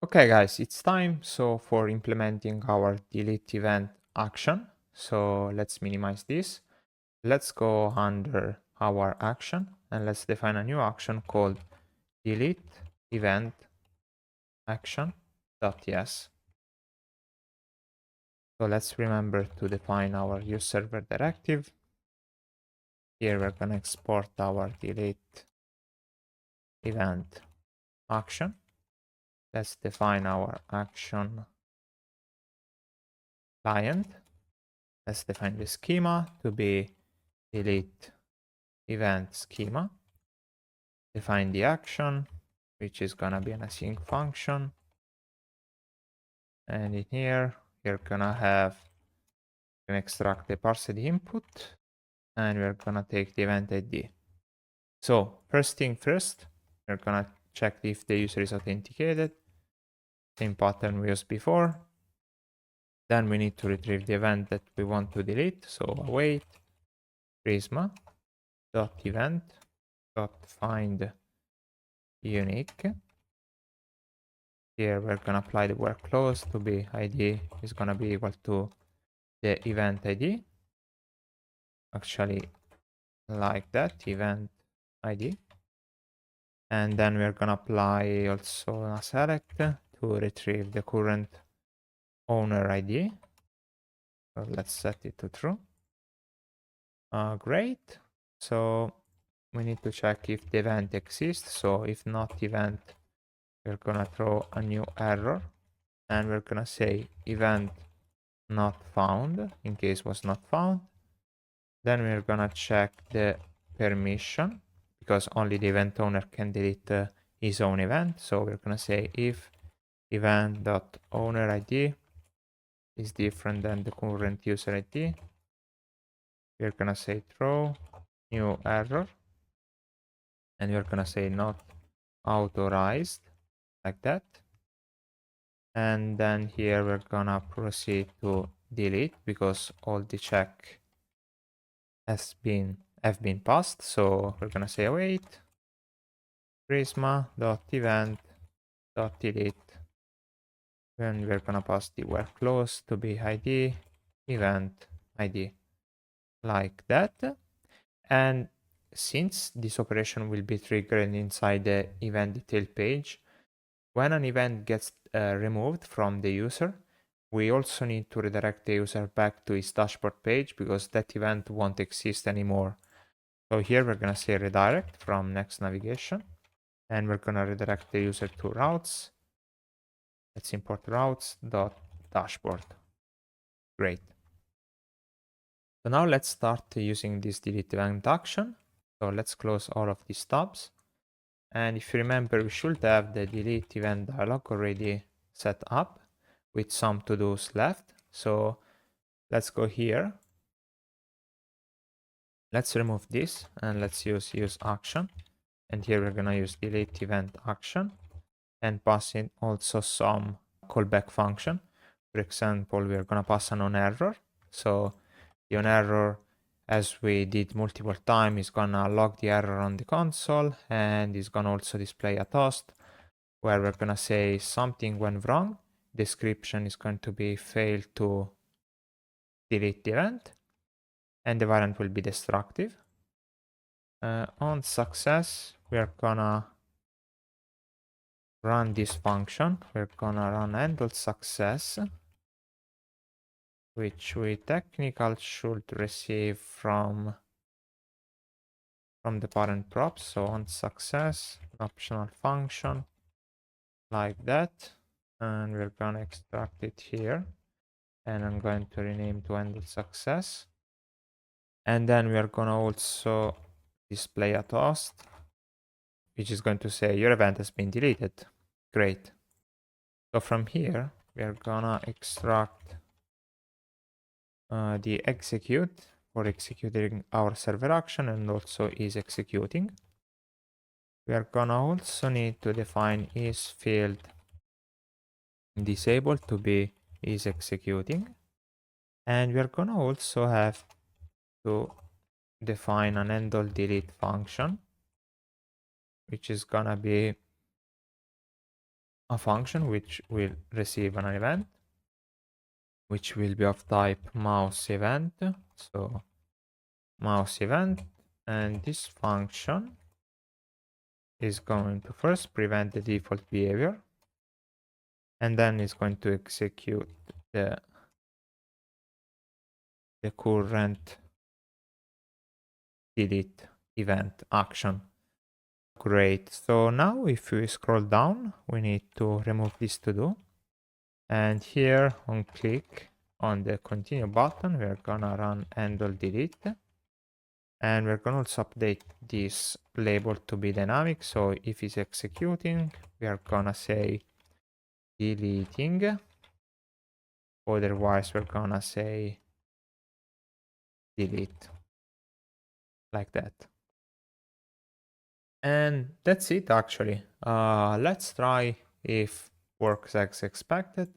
Okay, guys, it's time so for implementing our delete event action. So let's minimize this. Let's go under our action and let's define a new action called delete event action.yes. So let's remember to define our use server directive. Here we're going to export our delete event action. Let's define our action client. Let's define the schema to be delete event schema. Define the action, which is going to be an async function. And in here, you're going to have can extract the parsed input and we're going to take the event ID. So first thing first, we're going to check if the user is authenticated. Same pattern we used before. Then we need to retrieve the event that we want to delete. So await Prisma dot event dot find unique. Here we're gonna apply the where clause to be ID is gonna be equal to the event ID. Actually, like that, event ID. And then we're gonna apply also a select to retrieve the current owner ID. So let's set it to true. Great. So we need to check if the event exists. So if not event, we're gonna throw a new error and we're gonna say event not found in case was not found. Then we're gonna check the permission because only the event owner can delete his own event. So we're gonna say if event.owner ID is different than the current user ID, we're gonna say throw new error and we're gonna say not authorized like that. And then here we're gonna proceed to delete because all the check have been passed. So we're gonna say await prisma.event.delete. Then we're gonna pass the where clause to be ID event ID like that. And since this operation will be triggered inside the event detail page, when an event gets removed from the user, we also need to redirect the user back to his dashboard page because that event won't exist anymore. So here we're going to say redirect from next navigation and we're going to redirect the user to routes. Let's import routes.dashboard. Great. So now let's start using this delete event action. So let's close all of these tabs. And if you remember, we should have the delete event dialog already set up with some to-dos left. So let's go here. Let's remove this and let's use action. And here we're going to use delete event action and pass in also some callback function. For example, we're going to pass an on error. So the on error, as we did multiple times, is going to log the error on the console and is going to also display a toast where we're going to say something went wrong. Description is going to be failed to delete the event and the variant will be destructive. On success, we're gonna run this function. We're gonna run handle success, which we technical should receive from the parent props. So on success, optional function like that. and we're gonna extract it here, and I'm going to rename to handle success. And then we are gonna also display a toast, which is going to say your event has been deleted. Great. So from here, we are gonna extract the execute for executing our server action and also is executing. We are gonna also need to define is field disabled to be is executing. And we are gonna also have to define an handle delete function, which is gonna be a function which will receive an event, which will be of type mouse event. So mouse event, and this function is going to first prevent the default behavior, and then it's going to execute the current delete event action. Great. So now if we scroll down, we need to remove this to do. And here on click on the continue button, we're gonna run handle delete. And we're gonna also update this label to be dynamic. So if it's executing, we are gonna say deleting. Otherwise, we're gonna say delete like that. And that's it actually. Let's try if works as expected.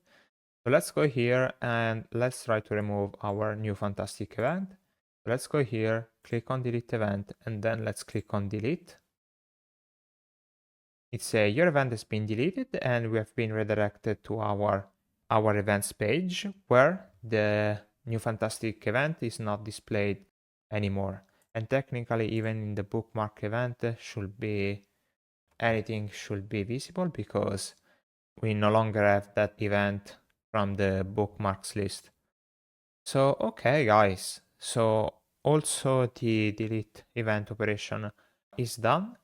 So let's go here and let's try to remove our new fantastic event. Let's go here, click on delete event, and then let's click on delete. It's a your event has been deleted and we have been redirected to our events page where the new fantastic event is not displayed anymore. And technically even in the bookmark event should be anything should be visible because we no longer have that event from the bookmarks list. So okay guys, so also the delete event operation is done.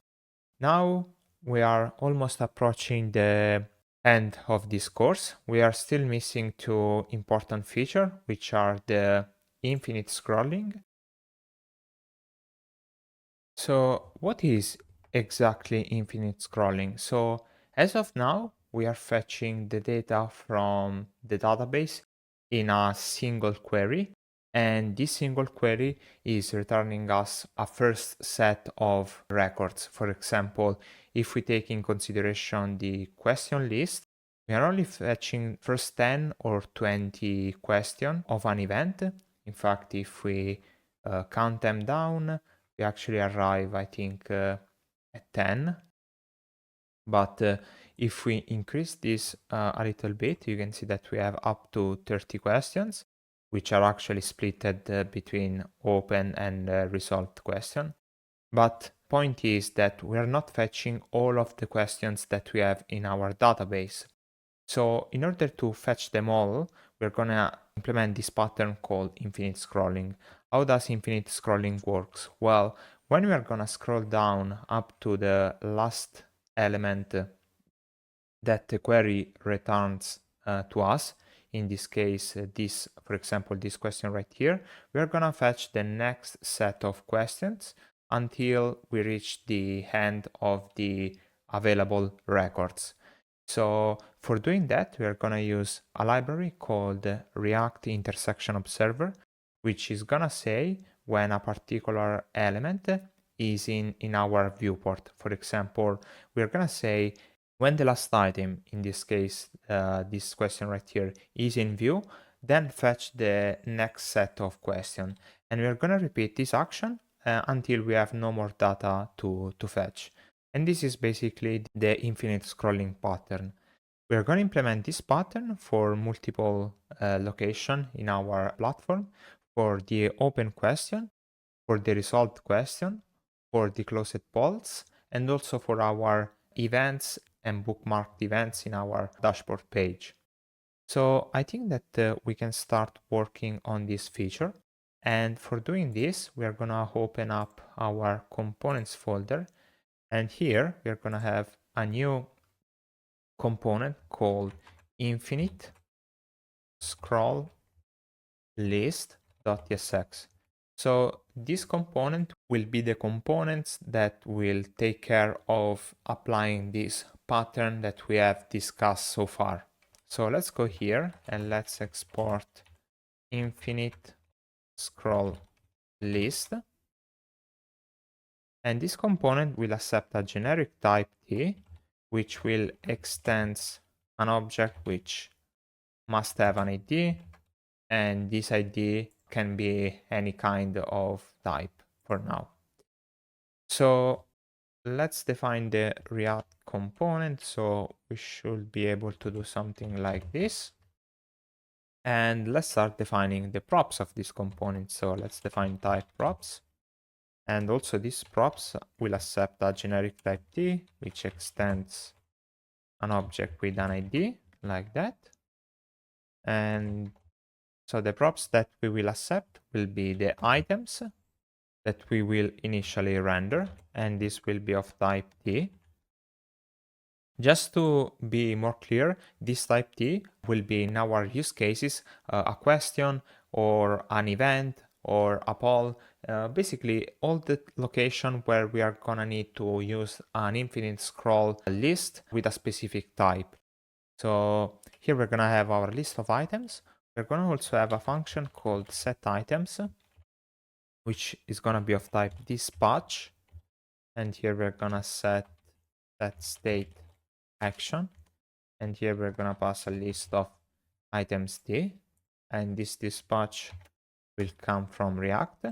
Now we are almost approaching the end of this course. We are still missing two important features, which are the infinite scrolling. So what is exactly infinite scrolling? So as of now, we are fetching the data from the database in a single query. And this single query is returning us a first set of records. For example, if we take in consideration the question list, we are only fetching first 10 or 20 questions of an event. In fact, if we count them down, we actually arrive, I think, at 10. But if we increase this a little bit, you can see that we have up to 30 questions, which are actually splitted between open and resolved question. But point is that we are not fetching all of the questions that we have in our database. So in order to fetch them all, we're gonna implement this pattern called infinite scrolling. How does infinite scrolling works? Well, when we are gonna scroll down up to the last element that the query returns to us, in this case, this, for example, this question right here, we're gonna fetch the next set of questions until we reach the end of the available records. So for doing that, we are gonna use a library called React Intersection Observer, which is gonna say when a particular element is in our viewport. For example, we're gonna say when the last item, in this case, this question right here, is in view, then fetch the next set of questions. And we're gonna repeat this action until we have no more data to fetch. And this is basically the infinite scrolling pattern. We're going to implement this pattern for multiple locations in our platform, for the open question, for the resolved question, for the closed polls, and also for our events and bookmarked events in our dashboard page. So I think that we can start working on this feature. And for doing this, we are going to open up our components folder. And here we're going to have a new component called infinite scroll list.tsx. So this component will be the components that will take care of applying this pattern that we have discussed so far. So let's go here and let's export infinite scroll list. And this component will accept a generic type T, which will extend an object which must have an ID, and this ID can be any kind of type for now. So let's define the React component. So we should be able to do something like this. And let's start defining the props of this component. So let's define type props. And also these props will accept a generic type T, which extends an object with an ID like that. And so the props that we will accept will be the items that we will initially render, and this will be of type T. Just to be more clear, this type T will be in our use cases a question or an event or a poll, basically all the location where we are gonna need to use an infinite scroll list with a specific type. So here we're gonna have our list of items. We're gonna also have a function called setItems, which is gonna be of type dispatch. And here we're gonna set state action. And here we're gonna pass a list of items T. And this dispatch will come from React.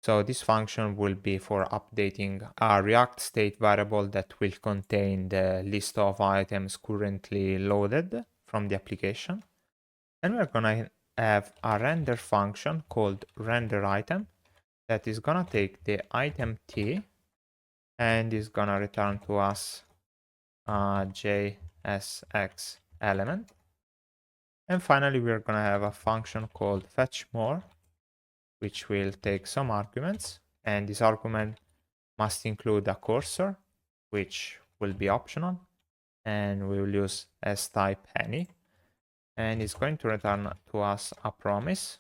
So this function will be for updating a React state variable that will contain the list of items currently loaded from the application. And we're gonna have a render function called render item that is gonna take the item T and is gonna return to us a JSX element. And finally, we're gonna have a function called fetch more, which will take some arguments, and this argument must include a cursor, which will be optional, and we will use as type any, and it's going to return to us a promise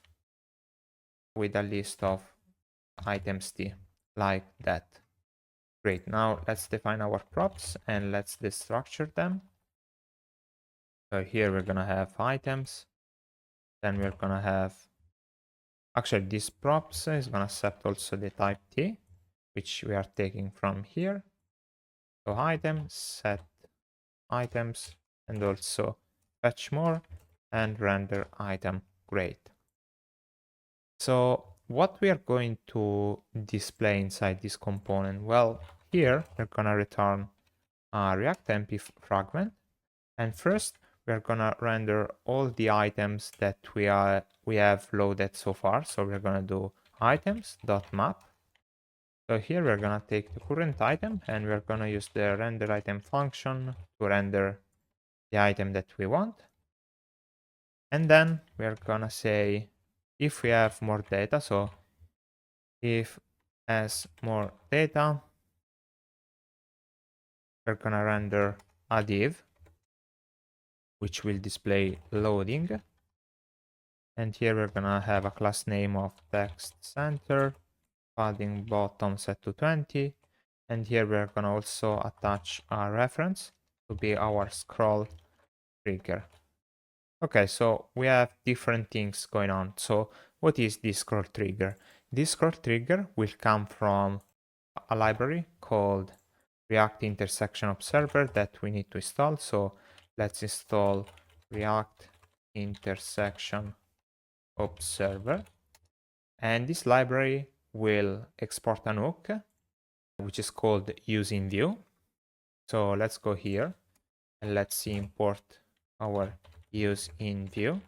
with a list of items T, like that. Great, now let's define our props and let's destructure them. So here we're gonna have items, then we're gonna have, actually this props is gonna accept also the type T, which we are taking from here. So items, set items, and also fetch more and render item. Great. So what we are going to display inside this component? Well, here we're gonna return a React MP fragment. And first, we're gonna render all the items that we have loaded so far. So we're gonna do items.map. So here we're gonna take the current item and we're gonna use the render item function to render the item that we want. And then we're gonna say if we have more data, so if as more data, we're gonna render a div which will display loading. And here we're gonna have a class name of text center, padding bottom set to 20. And here we're gonna also attach a reference to be our scroll trigger. Okay, so we have different things going on. So what is this scroll trigger? This scroll trigger will come from a library called React Intersection Observer that we need to install. So let's install React Intersection Observer. And this library will export an hook, which is called useInView. So let's go here and let's import our useInView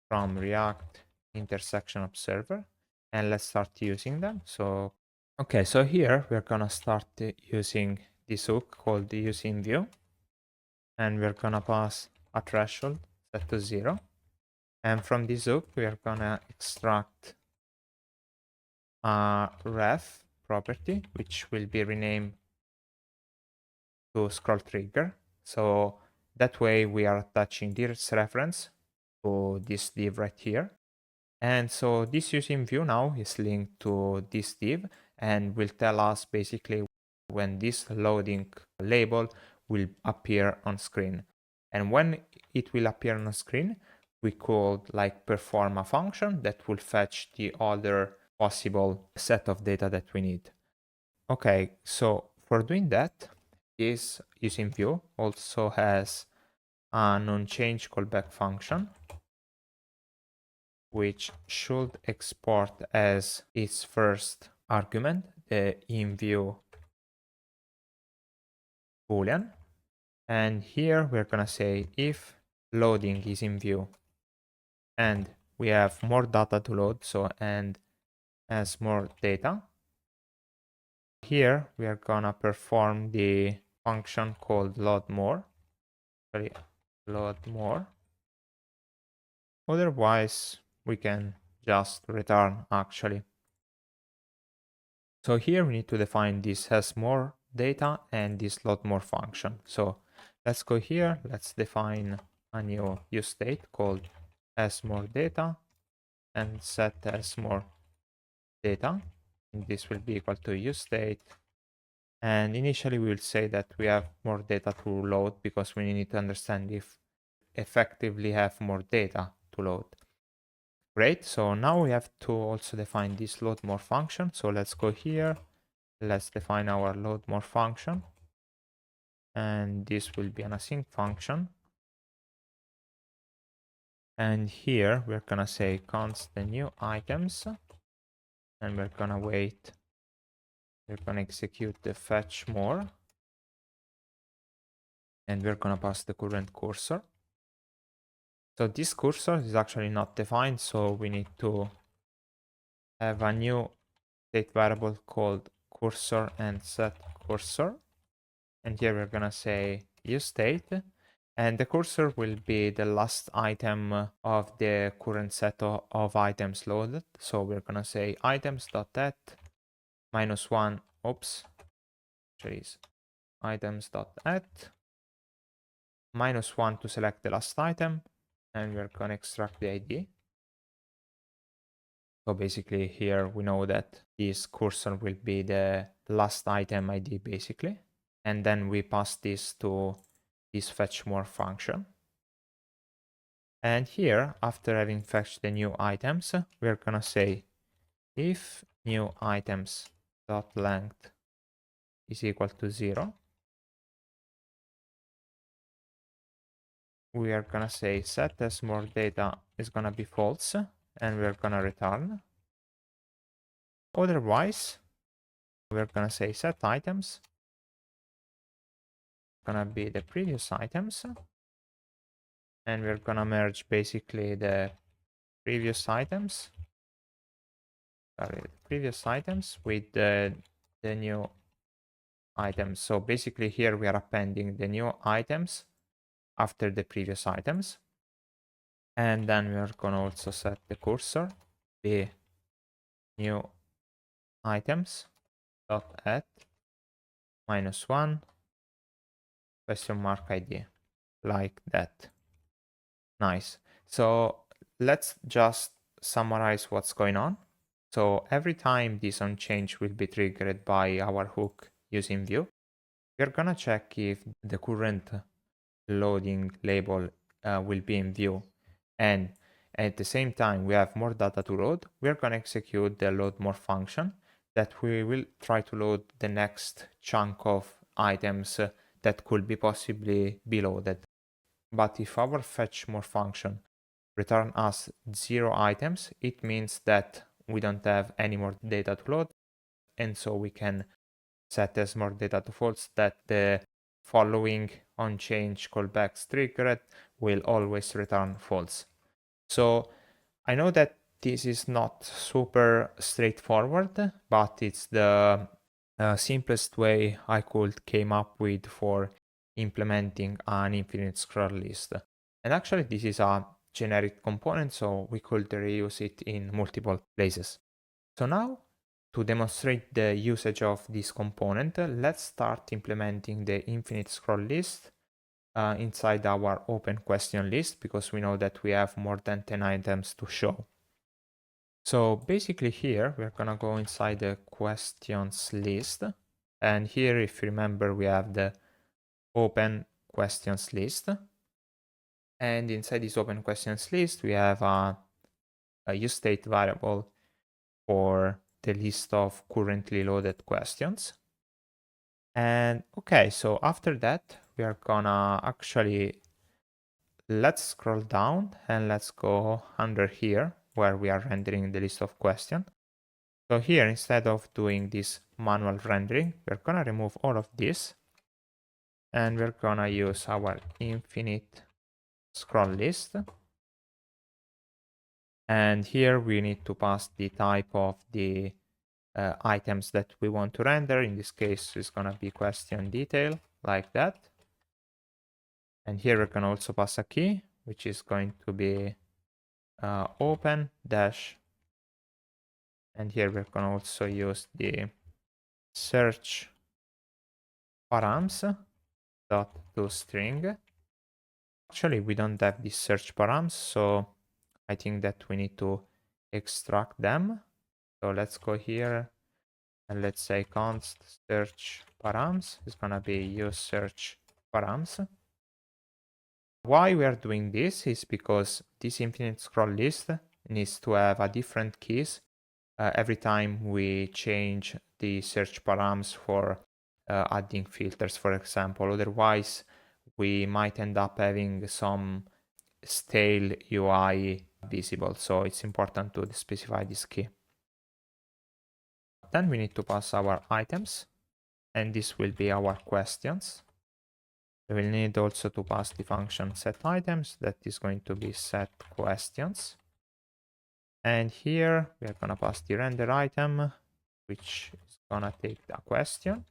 from React Intersection Observer, and let's start using them. So, okay, so here we're gonna start using this hook called the useInView, and we're gonna pass a threshold set to 0. And from this hook, we are gonna extract a ref property, which will be renamed to scroll trigger. So That way we are attaching this reference to this div right here. And so this using view now is linked to this div and will tell us basically when this loading label will appear on screen. And when it will appear on screen, we could like perform a function that will fetch the other possible set of data that we need. Okay, so for doing that, this using view also has an onChange callback function, which should export as its first argument the inView boolean. And here we're gonna say if loading is in view and we have more data to load, so and has more data. Here we are gonna perform the function called load more. Sorry, load more. Otherwise, we can just return actually. So here we need to define this has more data and this load more function. So let's go here, let's define a new use state called has more data and set as more data. And this will be equal to use state. And initially we will say that we have more data to load because we need to understand if effectively have more data to load. Great, so now we have to also define this load more function. So let's go here, let's define our load more function. And this will be an async function. And here we're gonna say const the new items, and we're gonna wait. We're gonna execute the fetch more, and we're gonna pass the current cursor. So this cursor is actually not defined, so we need to have a new state variable called cursor and set cursor. And here we're gonna say use state, and the cursor will be the last item of the current set of items loaded. So we're gonna say items.add -1, oops, actually items.add -1 to select the last item, and we're gonna extract the ID. So basically here we know that this cursor will be the last item ID basically. And then we pass this to this fetch more function. And here, after having fetched the new items, we're gonna say if new items dot length is equal to 0, we are gonna say set as more data is gonna be false, and we're gonna return. Otherwise, we're gonna say set items gonna be the previous items, and we're gonna merge basically the previous items with the new items. So basically here we are appending the new items after the previous items. And then we are gonna also set the cursor, the new items dot add -1 question mark ID, like that. Nice. So let's just summarize what's going on. So every time this onChange will be triggered by our hook using view, we're gonna check if the current loading label will be in view, and at the same time we have more data to load. We're gonna execute the load more function that we will try to load the next chunk of items that could be possibly be loaded. But if our fetch more function return us 0 items, it means that we don't have any more data to load, and so we can set as more data to false that the following onChange callbacks triggered will always return false. So I know that this is not super straightforward, but it's the simplest way I could came up with for implementing an infinite scroll list. And actually this is a generic component, so we could reuse it in multiple places. So now, to demonstrate the usage of this component, let's start implementing the infinite scroll list inside our open question list because we know that we have more than 10 items to show. So basically here, we're gonna go inside the questions list. And here, if you remember, we have the open questions list. And inside this open questions list, we have a useState variable for the list of currently loaded questions. And okay, so after that, we are gonna actually, let's scroll down and let's go under here where we are rendering the list of questions. So here, instead of doing this manual rendering, we're gonna remove all of this and we're gonna use our infinite scroll list. And here we need to pass the type of the items that we want to render. In this case, it's gonna be question detail like that. And here we can also pass a key, which is going to be open dash. And here we can also use the search params dot toString. Actually, we don't have the search params, so I think that we need to extract them. So let's go here and let's say const search params is gonna be use search params. Why we are doing this is because this infinite scroll list needs to have a different keys every time we change the search params for adding filters, for example. Otherwise, we might end up having some stale UI visible. So it's important to specify this key. Then we need to pass our items, and this will be our questions. We will need also to pass the function setItems that is going to be setQuestions. And here we are gonna pass the render item, which is gonna take the question.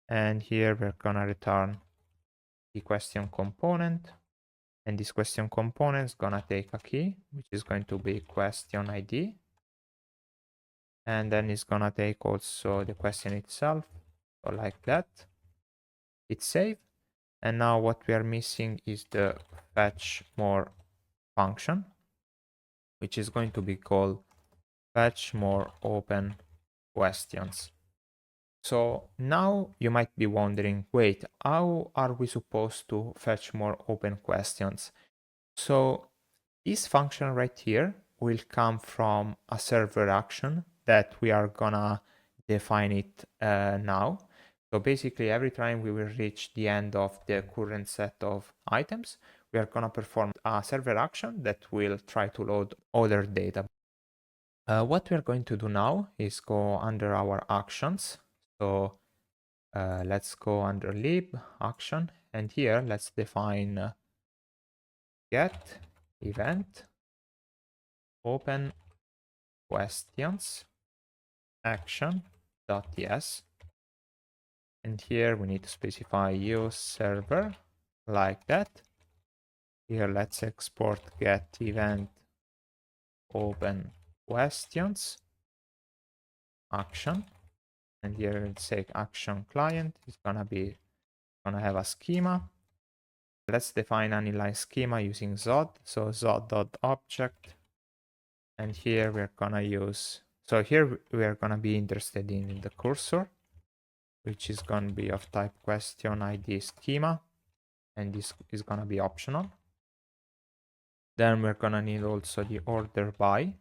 And here we're gonna return the question component. And this question component is gonna take a key, which is going to be question ID. And then it's gonna take also the question itself, so like that. It's saved. And now what we are missing is the fetch more function, which is going to be called fetch more open questions. So now you might be wondering, wait, how are we supposed to fetch more open questions? So this function right here will come from a server action that we are gonna define it now. So basically every time we will reach the end of the current set of items, we are gonna perform a server action that will try to load other data. What we are going to do now is go under our actions. So let's go under lib action, and here let's define get event open questions action.ts. And here we need to specify use server like that. Here let's export get event open questions action. And here let's say action client is gonna have a schema. Let's define an inline schema using Zod. So Zod.object. And here we're gonna use, so here we are gonna be interested in the cursor, which is gonna be of type question ID schema. And this is gonna be optional. Then we're gonna need also the order by.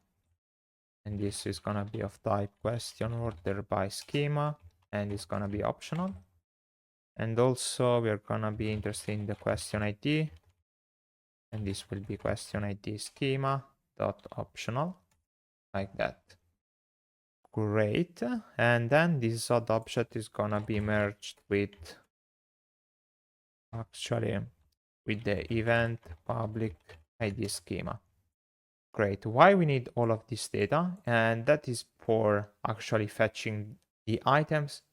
And this is gonna be of type question order by schema. And it's gonna be optional. And also we're gonna be interested in the question ID. And this will be question ID schema dot optional, like that. Great. And then this Zod object is gonna be merged with the event public ID schema. Great. Why we need all of this data? And that is for actually fetching the items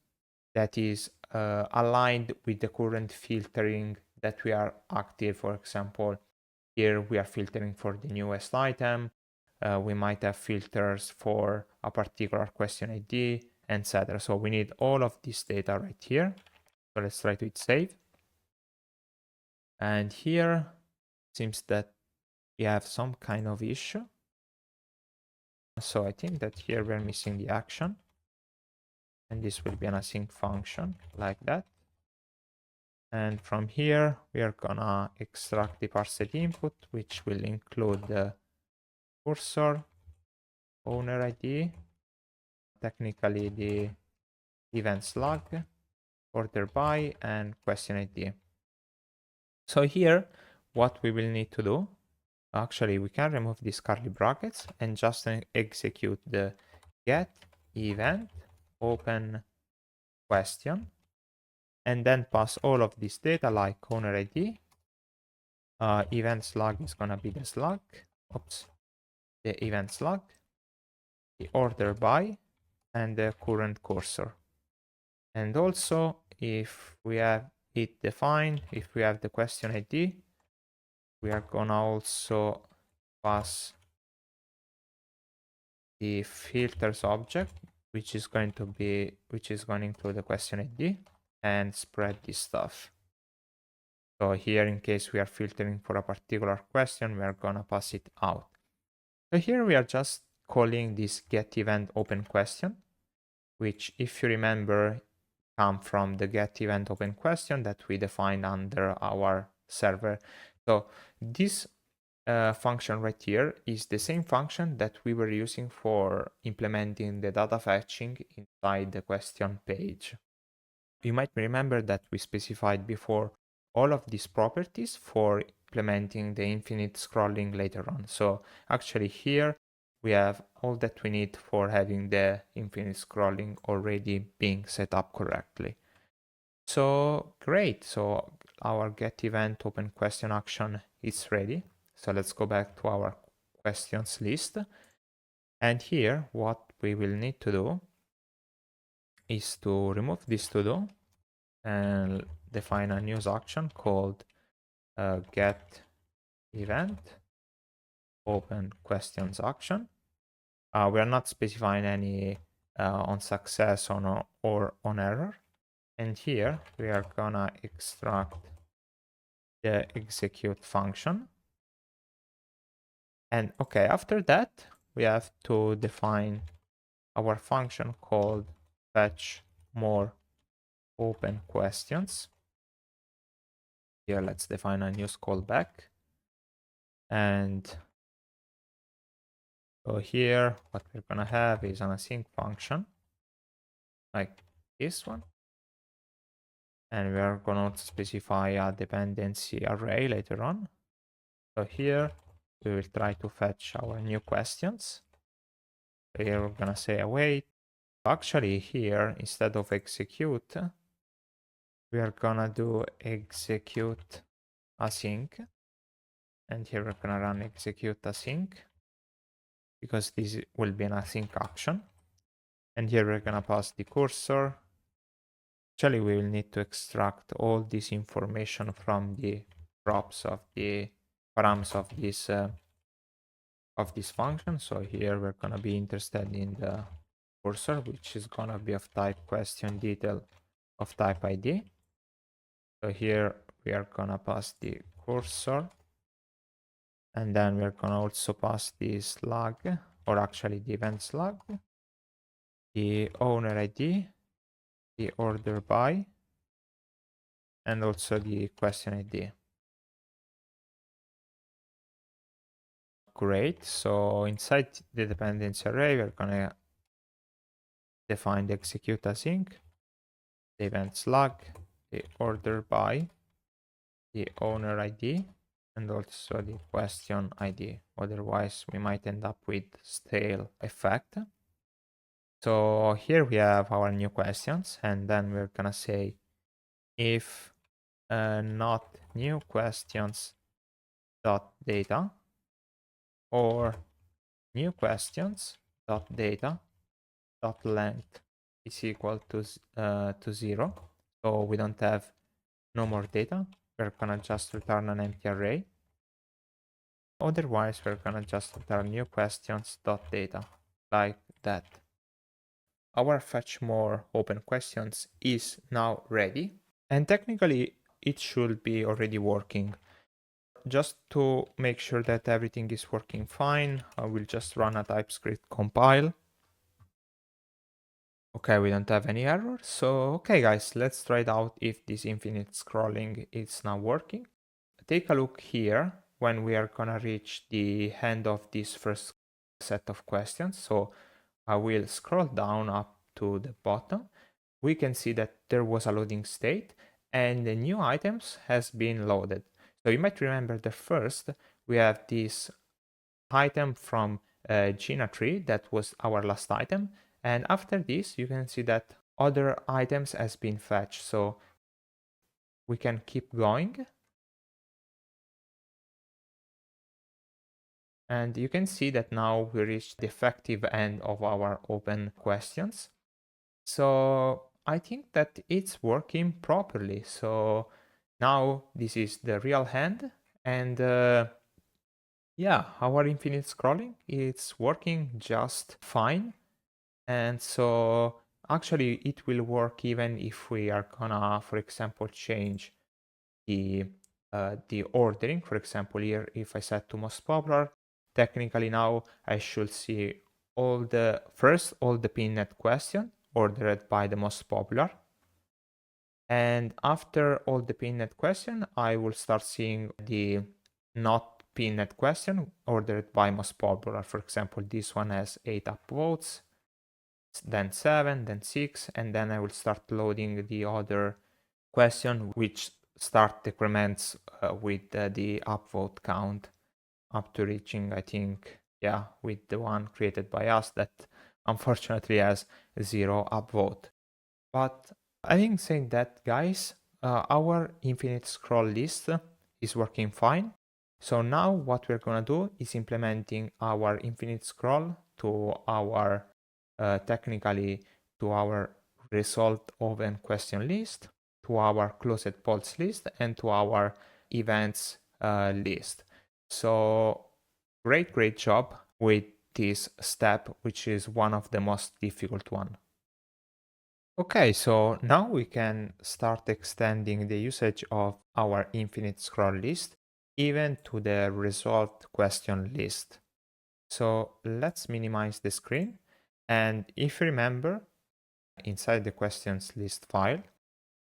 that is aligned with the current filtering that we are active. For example, here we are filtering for the newest item. We might have filters for a particular question ID, etc. So we need all of this data right here. So let's try to hit save. And here seems that we have some kind of issue. So I think that here we're missing the action. And this will be an async function like that. And from here, we are gonna extract the parsed input, which will include the cursor, owner ID, technically the events log, order by, and question ID. So here, what we will need to do, actually, we can remove these curly brackets and just execute the get event open question, and then pass all of this data like owner ID. Event slug is gonna be the slug. Oops, the event slug, the order by, and the current cursor. And also, if we have it defined, if we have the question ID, we are gonna also pass the filters object, which is going to include the question ID and spread this stuff. So here, in case we are filtering for a particular question, we are gonna pass it out. So here we are just calling this get event open question, which, if you remember, come from the get event open question that we defined under our server. So this function right here is the same function that we were using for implementing the data fetching inside the question page. You might remember that we specified before all of these properties for implementing the infinite scrolling later on. So actually here we have all that we need for having the infinite scrolling already being set up correctly. So great. So our get event open question action is ready. So let's go back to our questions list. And here what we will need to do is to remove this to do and define a new action called get event open questions action. We are not specifying any on success or on error. And here we are gonna extract the execute function. And okay, after that, we have to define our function called fetch more open questions. Here, let's define a new callback. And so here, what we're gonna have is an async function like this one. And we are gonna specify a dependency array later on. So here, we will try to fetch our new questions. So here we're gonna say await. Actually here, instead of execute, we are gonna do execute async. And here we're gonna run execute async because this will be an async action. And here we're gonna pass the cursor. Actually, we will need to extract all this information from the props of the params of this function. So here we're gonna be interested in the cursor, which is gonna be of type question detail of type ID. So here we are gonna pass the cursor, and then we're gonna also pass the slug, or actually the event slug, the owner ID, the order by, and also the question ID. Great. So inside the dependency array, we're gonna define the execute async, the event slug, the order by, the owner ID, and also the question ID. Otherwise, we might end up with stale effect. So here we have our new questions, and then we're gonna say if not new questions dot data, or new questions dot data dot length is equal to 0. So we don't have no more data. We're gonna just return an empty array. Otherwise, we're gonna just return new questions dot data like that. Our fetch more open questions is now ready. And technically, it should be already working. Just to make sure that everything is working fine, I will just run a TypeScript compile. Okay, we don't have any errors. So, okay guys, let's try it out if this infinite scrolling is now working. Take a look here when we are gonna reach the end of this first set of questions. So I will scroll down up to the bottom. We can see that there was a loading state and the new items has been loaded. So you might remember that first we have this item from Gina tree that was our last item, and after this you can see that other items has been fetched. So we can keep going, and you can see that now we reached the effective end of our open questions. So I think that it's working properly. So now this is the real end, and yeah, our infinite scrolling, it's working just fine. And so actually it will work even if we are gonna, for example, change the ordering. For example, here, if I set to most popular, technically now I should see all the pinned question ordered by the most popular. And after all the pinned question, I will start seeing the not pinned question ordered by most popular. For example, this one has 8 upvotes, then 7, then 6, and then I will start loading the other question which start decrements with the upvote count up to reaching, I think, yeah, with the one created by us that unfortunately has 0 upvote. But I think saying that, guys, our infinite scroll list is working fine. So now what we're gonna do is implementing our infinite scroll to our technically to our result open question list, to our closed polls list, and to our events list. So great job with this step, which is one of the most difficult one. Okay, so now we can start extending the usage of our infinite scroll list even to the resolved question list. So let's minimize the screen. And if you remember, inside the questions list file,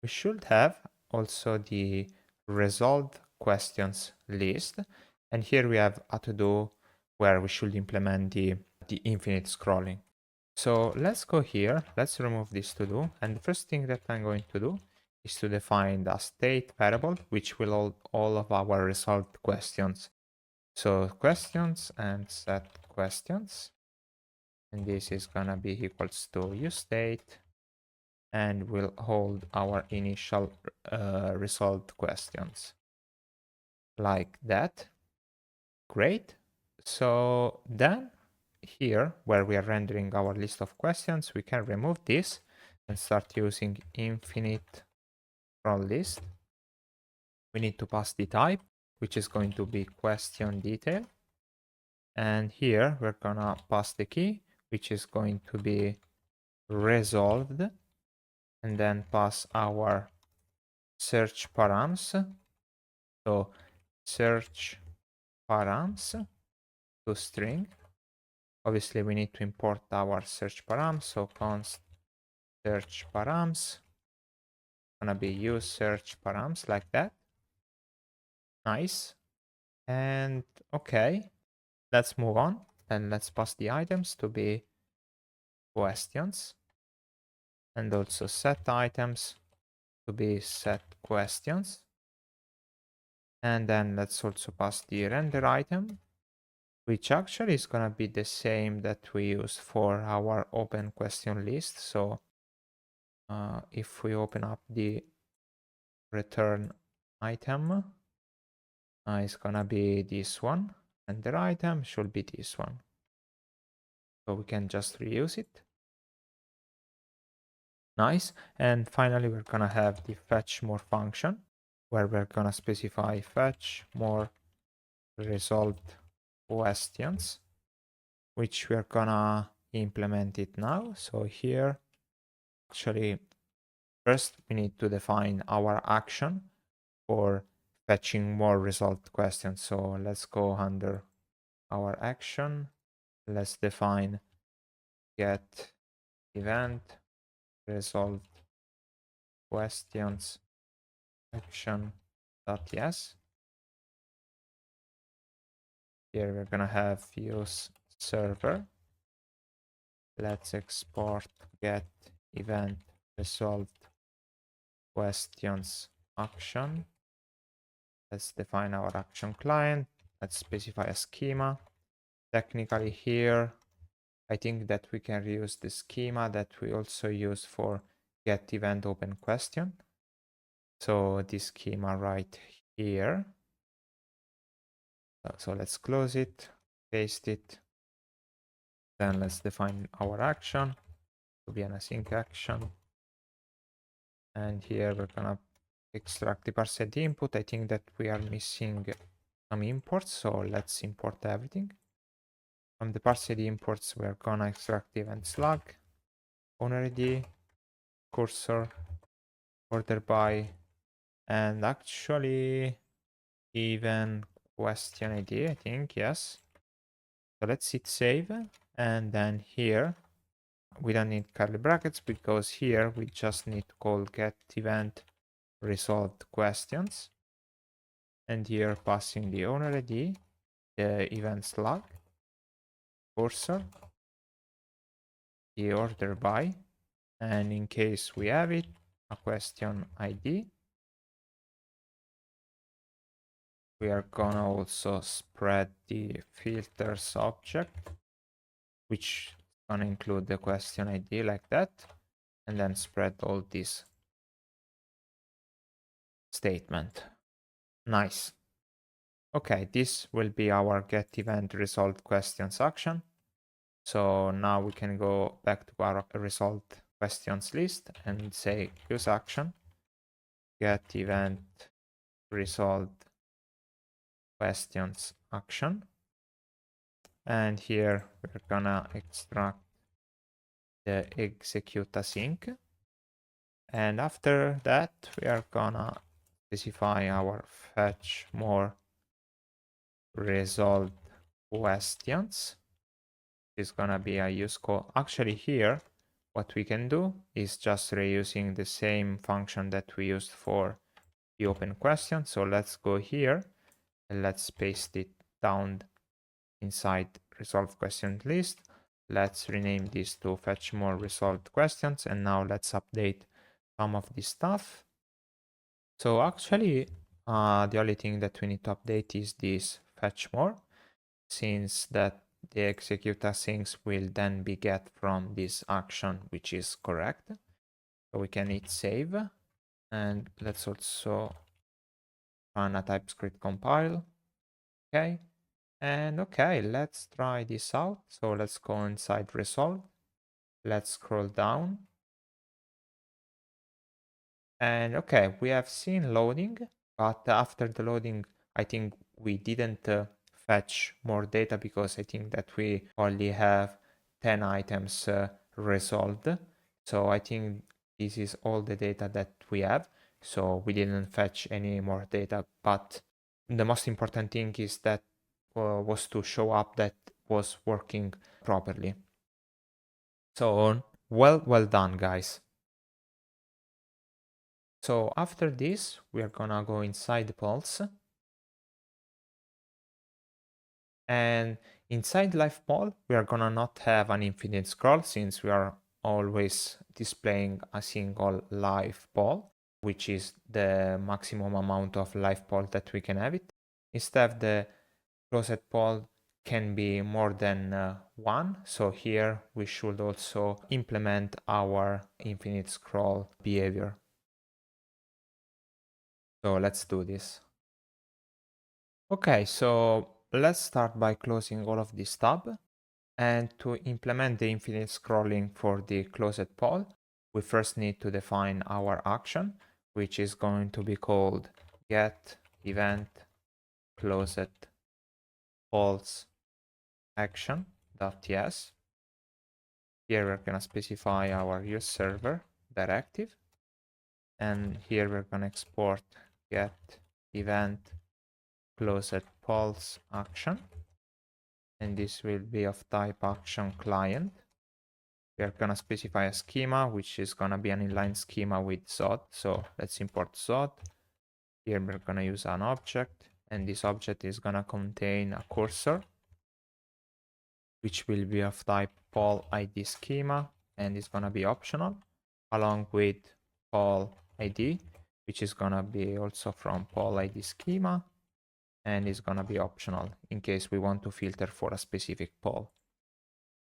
we should have also the resolved questions list. And here we have a to-do where we should implement the infinite scrolling. So let's go here, let's remove this to do. And the first thing that I'm going to do is to define the state variable, which will hold all of our resolved questions. So questions and set questions. And this is gonna be equals to useState, and will hold our initial resolved questions like that. Great. So then here, where we are rendering our list of questions, we can remove this and start using infinite from list. We need to pass the type, which is going to be question detail. And here we're gonna pass the key, which is going to be resolved, and then pass our search params. So search params to string. Obviously we need to import our search params, so const search params gonna be use search params like that. Nice. And okay, let's move on and let's pass the items to be questions, and also set items to be set questions. And then let's also pass the render item, which actually is gonna be the same that we use for our open question list. So if we open up the return item, it's gonna be this one, and the item should be this one. So we can just reuse it. Nice. And finally, we're gonna have the fetch more function, where we're gonna specify fetch more resolved questions, which we're gonna implement it now. So here, actually, first we need to define our action, for fetching more resolved questions. So let's go under our action. Let's define get event resolved questions action.yes. Here we're gonna have use server. Let's export get event resolved questions action. Let's define our action client. Let's specify a schema. Technically here, I think that we can reuse the schema that we also use for get event open question. So this schema right here. So let's close it, paste it. Then let's define our action to be an async action. And here we're gonna extract the parsed input. I think that we are missing some imports, so let's import everything. From the parsed imports, we're gonna extract event slug, owner ID, cursor, order by, and actually even question ID, I think, yes. So let's hit save, and then here we don't need curly brackets because here we just need to call get event resolved questions, and here passing the owner ID, the event slug, cursor, the order by, and in case we have it, a question ID. We are gonna also spread the filters object, which is gonna include the question ID like that, and then spread all this statement. Nice. Okay, this will be our get event resolved questions action. So now we can go back to our resolved questions list and say use action, get event resolved questions action. And here we're gonna extract the execute async. And after that, we are gonna specify our fetch more resolved questions. It's gonna be a use call. Actually here, what we can do is just reusing the same function that we used for the open question. So let's go here and let's paste it down inside resolved question list. Let's rename this to fetch more resolved questions. And now let's update some of this stuff. So actually, the only thing that we need to update is this fetch more, since that the execute asyncs will then be get from this action, which is correct. So we can hit save, and let's also run a TypeScript compile. Okay, and okay, let's try this out. So let's go inside resolve. Let's scroll down. And okay, we have seen loading, but after the loading, I think we didn't fetch more data because I think that we only have 10 items resolved. So I think this is all the data that we have. So we didn't fetch any more data, but the most important thing is that was to show up that was working properly. So well done, guys. So after this, we are gonna go inside the pulse. And inside live poll, we are gonna not have an infinite scroll since we are always displaying a single live poll, which is the maximum amount of live poll that we can have it. Instead, the closed poll can be more than one. So here we should also implement our infinite scroll behavior. So let's do this. Okay, so let's start by closing all of this tab. And to implement the infinite scrolling for the closed poll, we first need to define our action, which is going to be called get event closed polls action.yes. Here we're going to specify our use server directive. And here we're going to export get event closed pulse action, and this will be of type action client. We are gonna specify a schema, which is gonna be an inline schema with Zod. So let's import Zod. Here we're gonna use an object, and this object is gonna contain a cursor, which will be of type poll ID schema, and it's gonna be optional, along with poll ID, which is gonna be also from poll ID schema, and is gonna be optional in case we want to filter for a specific poll.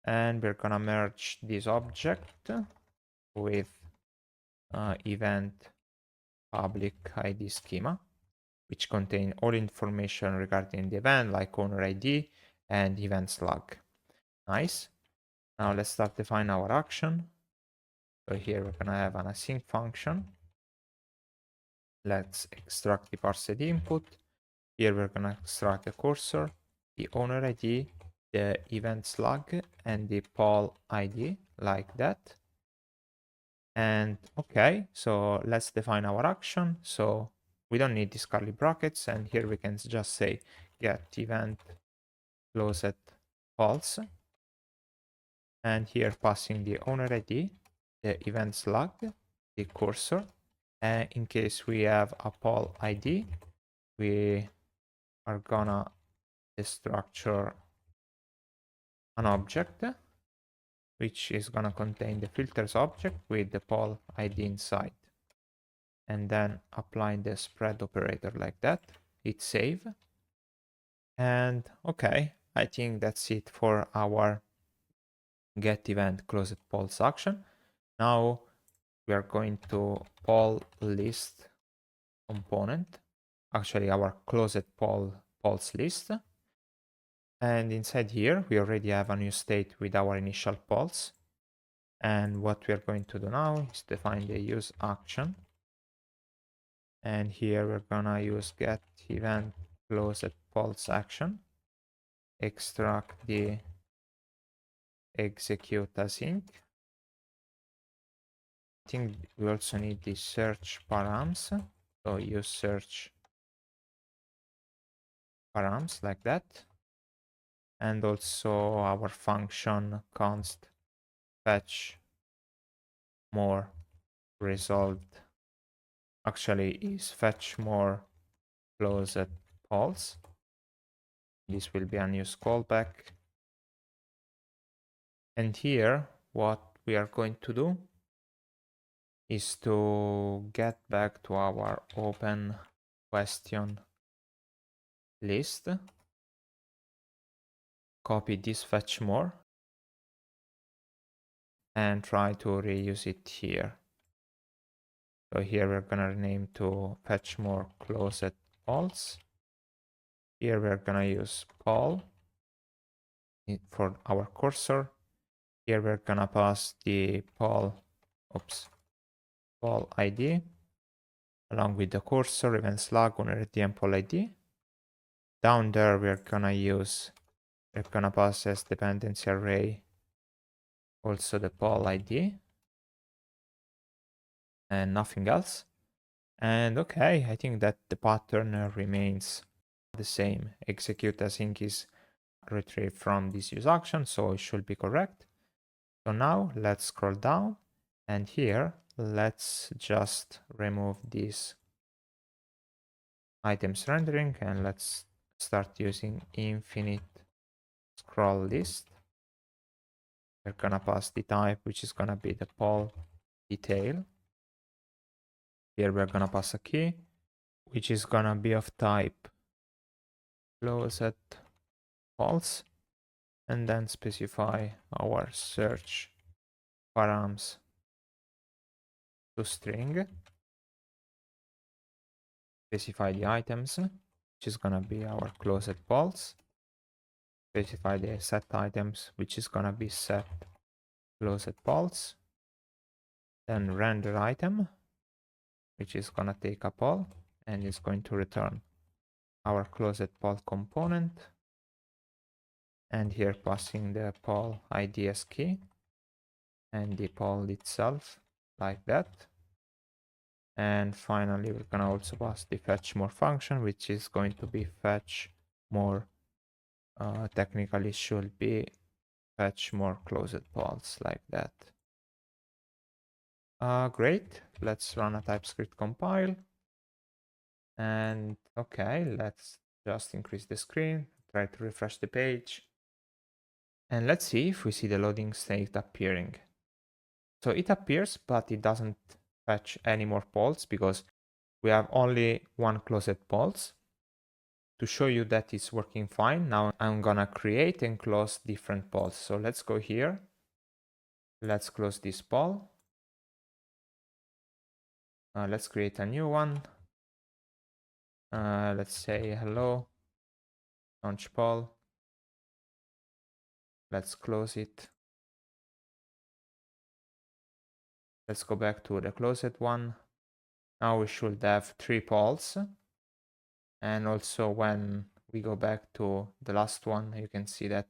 And we're gonna merge this object with event public ID schema, which contain all information regarding the event, like owner ID and event slug. Nice. Now let's start define our action. So here we're gonna have an async function. Let's extract the parsed input. Here we're gonna extract the cursor, the owner ID, the event slug, and the poll ID, like that. And okay, so let's define our action. So we don't need these curly brackets, and here we can just say get event closed pulse, and here passing the owner ID, the event slug, the cursor, and in case we have a poll ID, we are gonna structure an object which is gonna contain the filters object with the poll ID inside, and then applying the spread operator like that. Hit save, and okay, I think that's it for our get event closed pulse action. Now we are going to poll list component, actually our closed pulse list. And inside here, we already have a new state with our initial pulse. And what we are going to do now is define the use action. And here we're gonna use get event closed pulse action, extract the execute async. I think we also need the search params. So use search params like that. And also our function const fetch more resolved, actually is fetch more closed pulse. This will be a new callback. And here what we are going to do is to get back to our open question list, copy this fetch more, and try to reuse it here. So here we're gonna rename to fetch more closed pulse. Here we're gonna use poll for our cursor. Here we're gonna pass the poll ID along with the cursor, event slug, owner ID, and poll ID. Down there we're gonna pass as dependency array also the poll ID and nothing else. And okay, I think that the pattern remains the same. Execute async is retrieved from this use action, so it should be correct. So now let's scroll down, and here let's just remove this items rendering, and let's start using infinite scroll list. We're gonna pass the type, which is gonna be the poll detail. Here we're gonna pass a key, which is gonna be of type closed false, and then specify our search params to string. Specify the items, which is gonna be our closed pulse. Specify the set items, which is gonna be set closed pulse. Then render item, which is gonna take a poll and is going to return our closed poll component. And here passing the poll ID as key and the poll itself like that. And finally, we're gonna also pass the fetch more function, which is going to be fetch more. Technically should be fetch more closed polls like that. Great. Let's run a TypeScript compile. And okay, let's just increase the screen, try to refresh the page. And let's see if we see the loading state appearing. So it appears, but it doesn't fetch any more polls because we have only one closed polls. To show you that it's working fine, now I'm gonna create and close different polls. So let's go here. Let's close this poll. Let's create a new one. Let's say hello, launch poll. Let's close it. Let's go back to the closed one. Now we should have 3 polls. And also when we go back to the last one, you can see that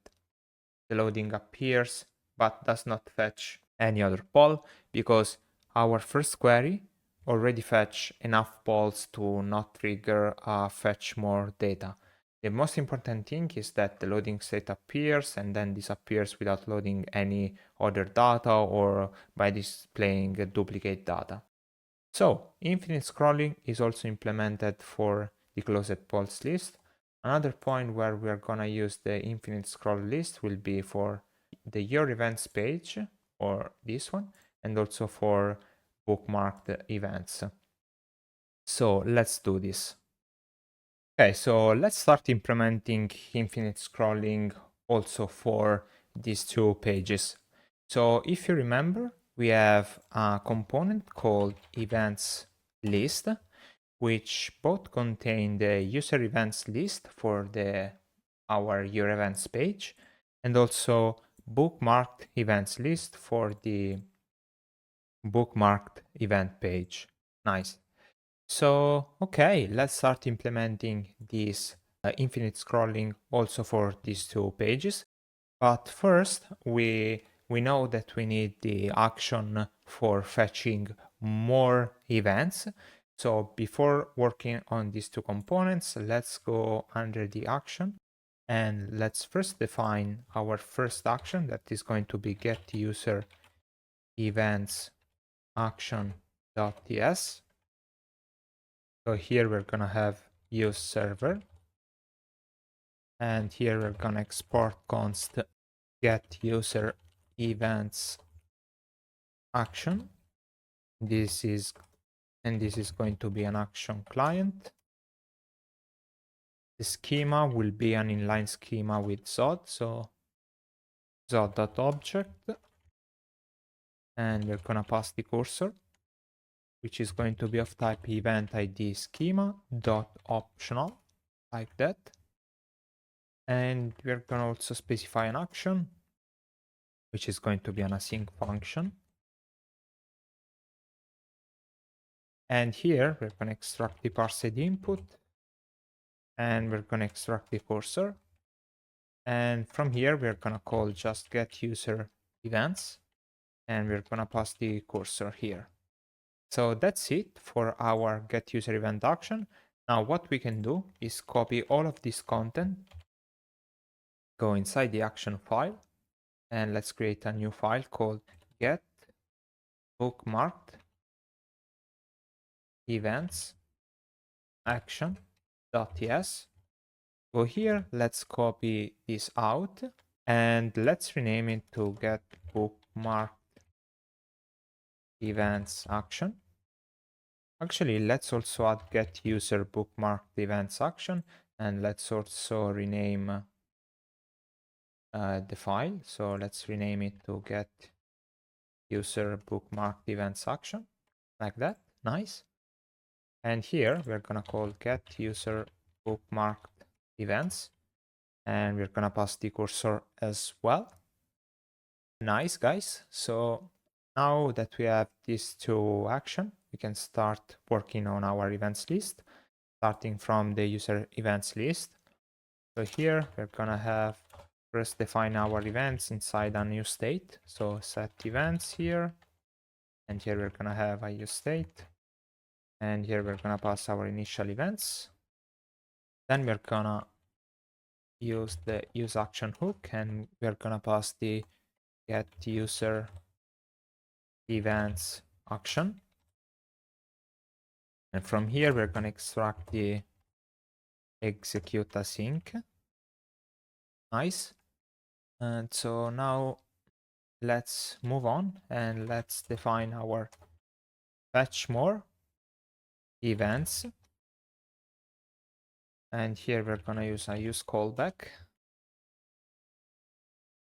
the loading appears, but does not fetch any other poll because our first query already fetch enough polls to not trigger fetch more data. The most important thing is that the loading state appears and then disappears without loading any other data or by displaying duplicate data. So infinite scrolling is also implemented for the closed polls list. Another point where we are gonna use the infinite scroll list will be for the your events page, or this one, and also for bookmarked events. So let's do this. Okay, so let's start implementing infinite scrolling also for these 2 pages. So if you remember, we have a component called events list, which both contain the user events list for our your events page and also bookmarked events list for the bookmarked event page. Nice. So, okay, let's start implementing this infinite scrolling also for these 2 pages. But first, we know that we need the action for fetching more events. So before working on these 2 components, let's go under the action and let's first define our first action that is going to be get user events action.ts. So here we're gonna have use server, and here we're gonna export const get user events action. This is going to be an action client. The schema will be an inline schema with Zod, so Zod.object, and we're gonna pass the cursor, which is going to be of type event ID schema dot optional, like that. And we're gonna also specify an action, which is going to be an async function. And here we're going to extract the parsed input and we're going to extract the cursor. And from here, we're going to call just get user events and we're going to pass the cursor here. So that's it for our get user event action. Now what we can do is copy all of this content, go inside the action file, and let's create a new file called get bookmarked events action.ts. Go here, let's copy this out and let's rename it to get bookmarked events action. Actually, let's also add get user bookmarked events action, and let's also rename the file. So let's rename it to get user bookmarked events action, like that. Nice. And here we're gonna call get user bookmarked events, and we're gonna pass the cursor as well. Nice, guys. So now that we have these 2 action, we can start working on our events list, starting from the user events list. So here we're gonna have first define our events inside a new state. So set events here, and here we're gonna have a use state. And here we're gonna pass our initial events. Then we're gonna use the use action hook, and we're gonna pass the get user events action. And from here, we're gonna extract the execute async. Nice. And so now let's move on and let's define our fetch more events. And here we're gonna use a use callback.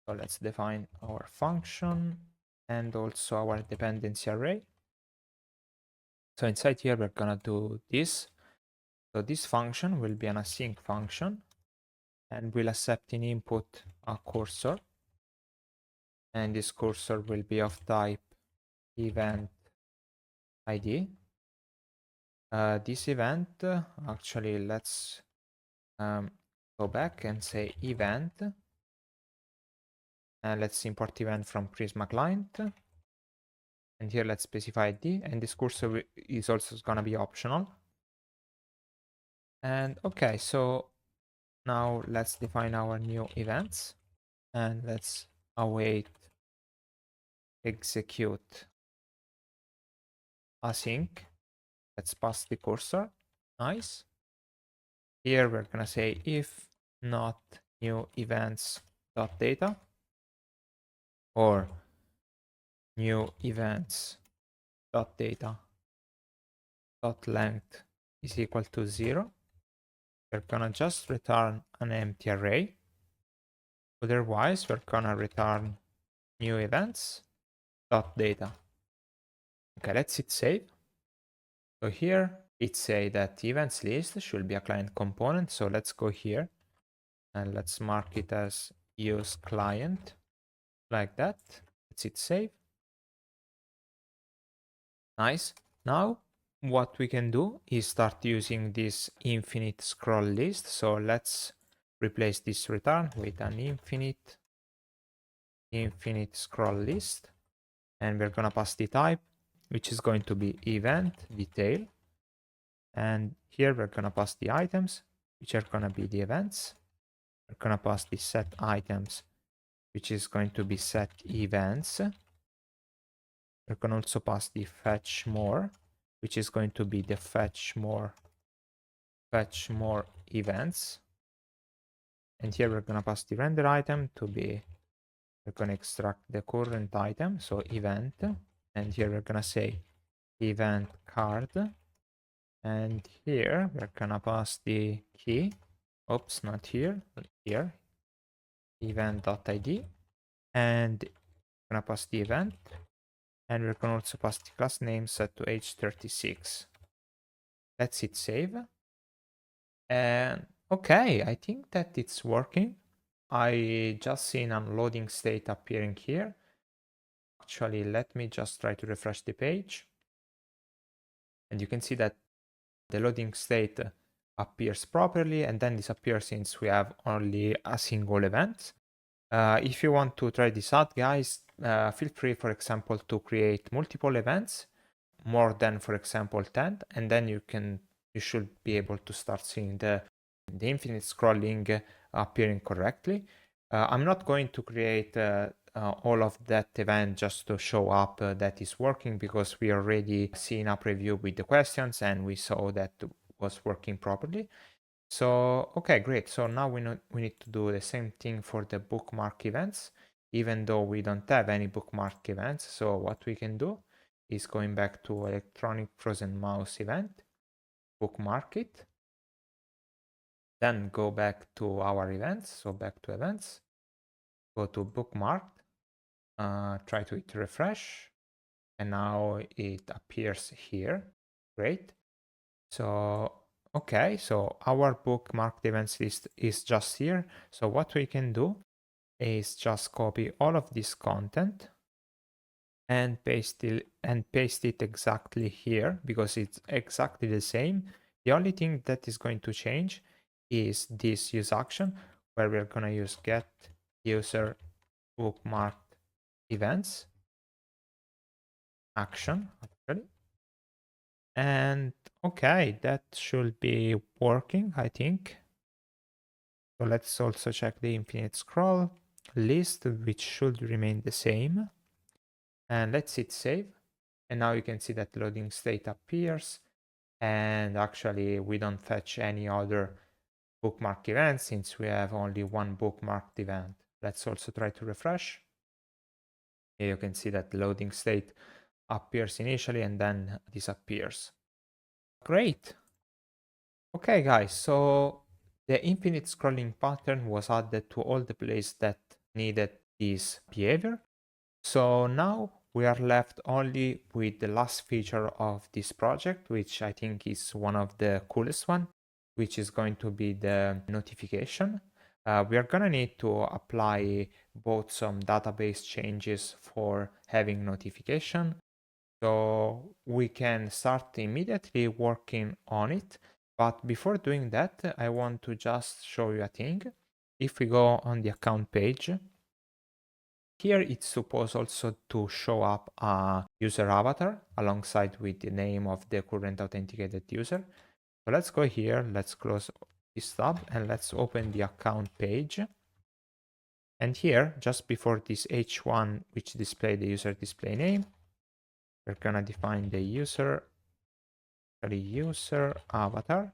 So let's define our function and also our dependency array. So inside here, we're gonna do this. So this function will be an async function and will accept in input a cursor. And this cursor will be of type event ID. This event, actually, let's go back and say event. And let's import event from Prisma client. And here let's specify ID. And this cursor is also going to be optional. And okay, so now let's define our new events. And let's await execute async. Let's pass the cursor. Nice. Here we're gonna say if not new events dot data or new events dot data dot length is equal to 0. We're gonna just return an empty array. Otherwise, we're gonna return new events dot data. Okay, let's hit save. So here it say that events list should be a client component. So let's go here and let's mark it as use client like that. Let's hit save. Nice. Now what we can do is start using this infinite scroll list. So let's replace this return with an infinite scroll list. And we're gonna pass the type, which is going to be event detail. And here we're gonna pass the items, which are gonna be the events. We're gonna pass the set items, which is going to be set events. We're gonna also pass the fetch more, which is going to be the fetch more events. And here we're gonna pass the render item to be, we're gonna extract the current item, so event. And here we're gonna say event card. And here we're gonna pass the key. Oops, not here, but here. Event.id. And we're gonna pass the event. And we're gonna also pass the class name set to age36. Let's hit save. And okay, I think that it's working. I just seen a loading state appearing here. Actually, let me just try to refresh the page. And you can see that the loading state appears properly and then disappears since we have only a single event. If you want to try this out, guys, feel free, for example, to create multiple events, more than, for example, 10, and then you should be able to start seeing the infinite scrolling appearing correctly. I'm not going to create all of that event just to show up that is working, because we already seen a preview with the questions and we saw that was working properly. So, okay, great. So now we need to do the same thing for the bookmark events, even though we don't have any bookmark events. So what we can do is going back to electronic frozen mouse event, bookmark it, then go back to our events. So back to events, go to bookmarked, try to hit refresh, and now it appears here. Great. So, okay, so our bookmarked events list is just here. So what we can do is just copy all of this content and paste it exactly here, because it's exactly the same. The only thing that is going to change is this use action, where we're going to use get user bookmarked events action actually. And okay, that should be working, I think. So let's also check the infinite scroll list, which should remain the same. And let's hit save. And now you can see that loading state appears. And actually, we don't fetch any other bookmark event since we have only one bookmarked event. Let's also try to refresh. Here you can see that loading state appears initially and then disappears. Great. Okay, guys, so the infinite scrolling pattern was added to all the places that needed this behavior. So now we are left only with the last feature of this project, which I think is one of the coolest one, which is going to be the notification. We are gonna need to apply both some database changes for having notification. So we can start immediately working on it. But before doing that, I want to just show you a thing. If we go on the account page, here it's supposed also to show up a user avatar alongside with the name of the current authenticated user. So let's go here, let's close this tab and let's open the account page. And here, just before this H1, which display the user display name, we're gonna define the user avatar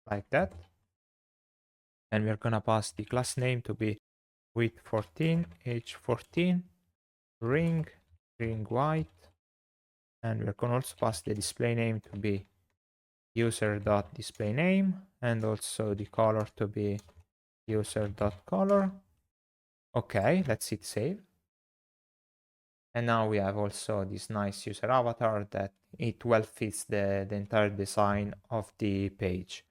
like that. And we're gonna pass the class name to be width 14, age 14, ring white. And we're gonna also pass the display name to be user.displayname and also the color to be user.color. Okay, let's hit save. And now we have also this nice user avatar that it well fits the entire design of the page.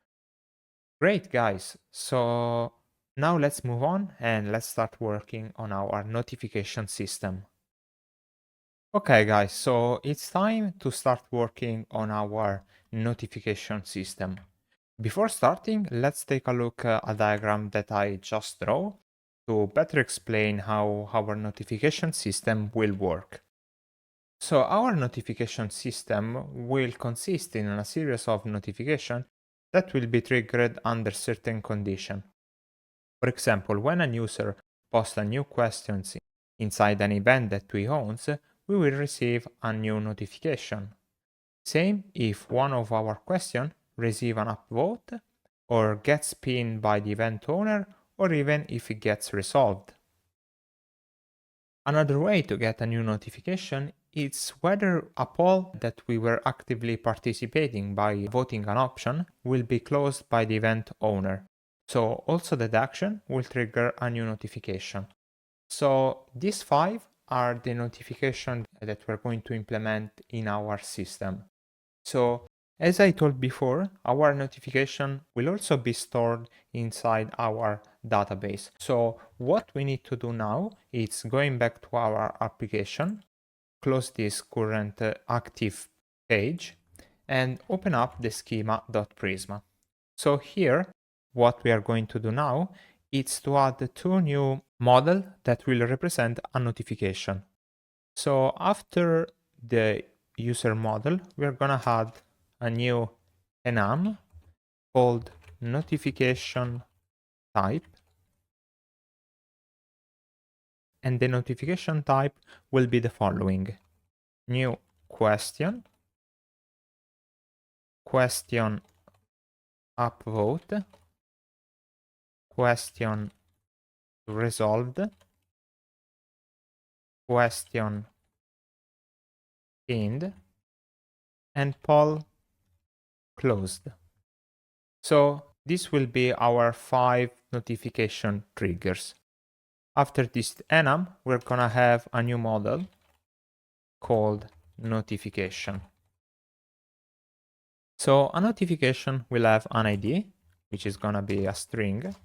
Great, guys. So now let's move on and let's start working on our notification system. Okay, guys, so it's time to start working on our notification system. Before starting, let's take a look at a diagram that I just drew to better explain how our notification system will work. So our notification system will consist in a series of notifications that will be triggered under certain conditions. For example, when a user posts a new question inside an event that we own, we will receive a new notification. Same if one of our questions receives an upvote or gets pinned by the event owner or even if it gets resolved. Another way to get a new notification is whether a poll that we were actively participating by voting an option will be closed by the event owner. So also that action will trigger a new notification. So these 5 are the notifications that we're going to implement in our system. So as I told before, our notification will also be stored inside our database. So what we need to do now is going back to our application, close this current active page and open up the schema.prisma. So here, what we are going to do now is to add 2 new models that will represent a notification. So after the user model, we're gonna add a new enum called notification type. And the notification type will be the following: new question upvote, question resolved, question pinned, and poll closed. So this will be our 5 notification triggers. After this enum, we're gonna have a new model called notification. So a notification will have an ID, which is gonna be a string,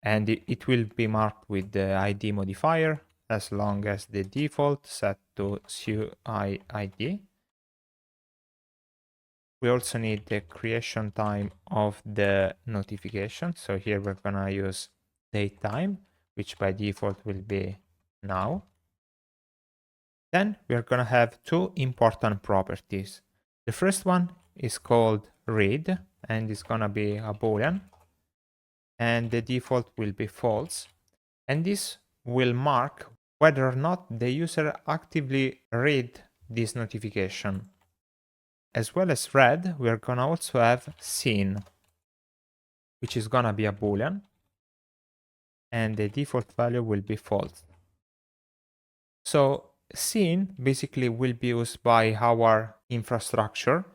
and it will be marked with the ID modifier as long as the default set to SUID. We also need the creation time of the notification. So here we're gonna use date time, which by default will be now. Then we're gonna have 2 important properties. The first one is called read, and it's gonna be a boolean, and the default will be false. And this will mark whether or not the user actively read this notification. As well as read, we're gonna also have seen, which is gonna be a boolean, and the default value will be false. So seen basically will be used by our infrastructure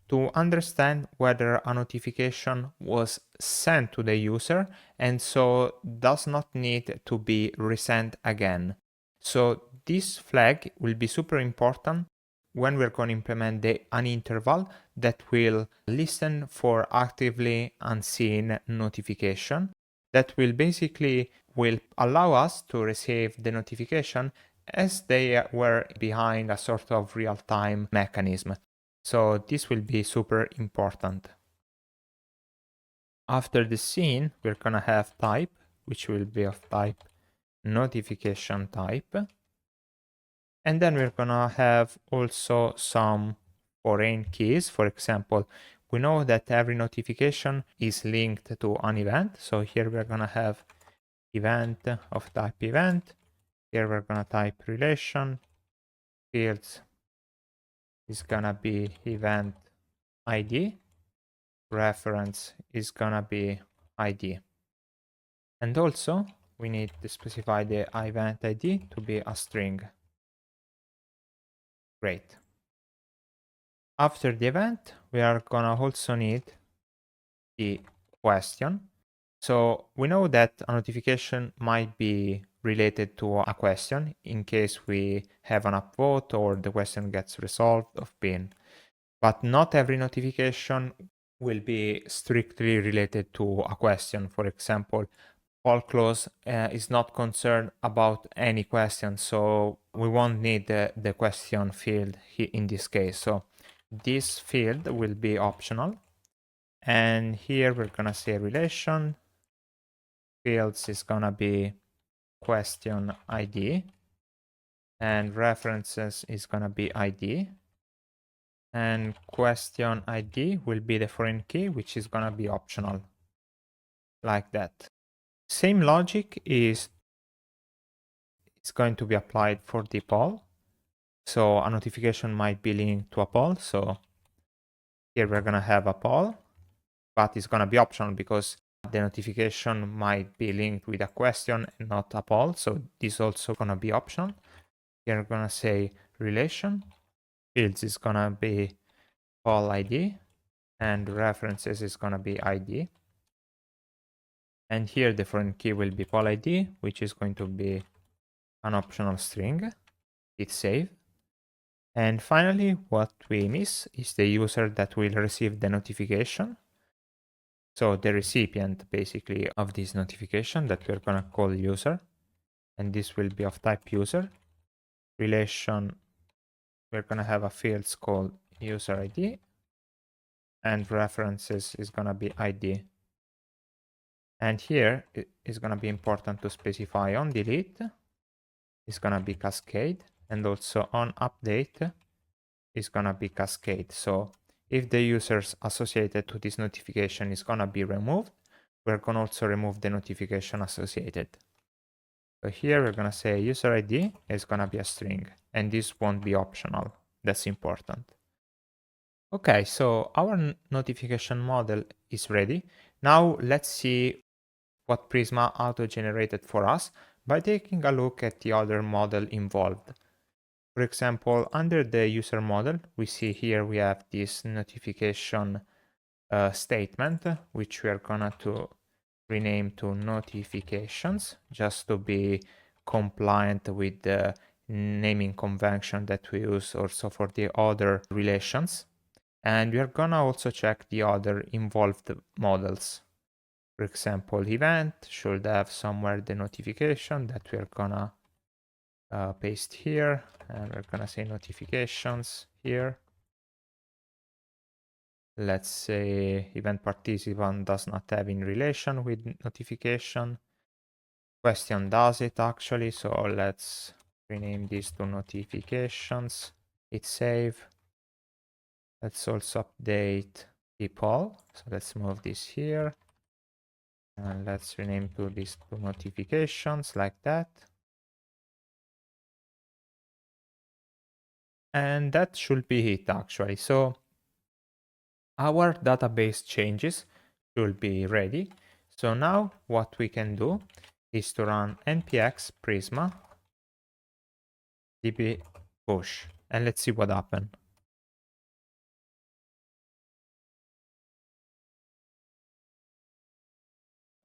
to understand whether a notification was sent to the user and so does not need to be resent again. So this flag will be super important when we're going to implement an interval that will listen for actively unseen notification that will basically will allow us to receive the notification as they were behind a sort of real-time mechanism. So this will be super important. After the scene, we're gonna have type, which will be of type notification type. And then we're gonna have also some foreign keys. For example, we know that every notification is linked to an event. So here we're gonna have event of type event. Here we're gonna type relation. Fields is gonna be event ID. Reference is gonna be ID. And also we need to specify the event ID to be a string. Great. After the event, we are gonna also need the question. So we know that a notification might be related to a question in case we have an upvote or the question gets resolved of bin. But not every notification will be strictly related to a question. For example, poll clause is not concerned about any question, so we won't need the question field in this case. So this field will be optional. And here we're gonna say relation. Fields is gonna be question ID. And references is gonna be ID. And question ID will be the foreign key, which is gonna be optional. Like that. Same logic is going to be applied for the poll. So a notification might be linked to a poll. So here we're gonna have a poll, but it's gonna be optional because the notification might be linked with a question and not a poll. So this is also gonna be optional. Here we're gonna say relation. Fields is gonna be poll ID, and references is gonna be ID. And here the foreign key will be poll ID, which is going to be an optional string. Hit save. And finally, what we miss is the user that will receive the notification. So the recipient basically of this notification that we're gonna call user. And this will be of type user. Relation, we're gonna have a fields called user ID. And references is gonna be ID. And here it is gonna be important to specify on delete is gonna be cascade, and also on update is gonna be cascade. So if the users associated to this notification is gonna be removed, we're gonna also remove the notification associated. So here we're gonna say user ID is gonna be a string, and this won't be optional. That's important. Okay, so our notification model is ready. Now let's see what Prisma auto-generated for us by taking a look at the other model involved. For example, under the user model, we see here we have this notification statement, which we are gonna to rename to notifications, just to be compliant with the naming convention that we use also for the other relations. And we are gonna also check the other involved models. For example, event should have somewhere the notification that we are gonna paste here, and we're gonna say notifications here. Let's say event participant does not have in relation with notification. Question does it actually, so let's rename this to notifications. Hit save. Let's also update the poll. So let's move this here. And let's rename to these two notifications like that. And that should be it actually. So our database changes should be ready. So now what we can do is to run npx prisma db push, and let's see what happens.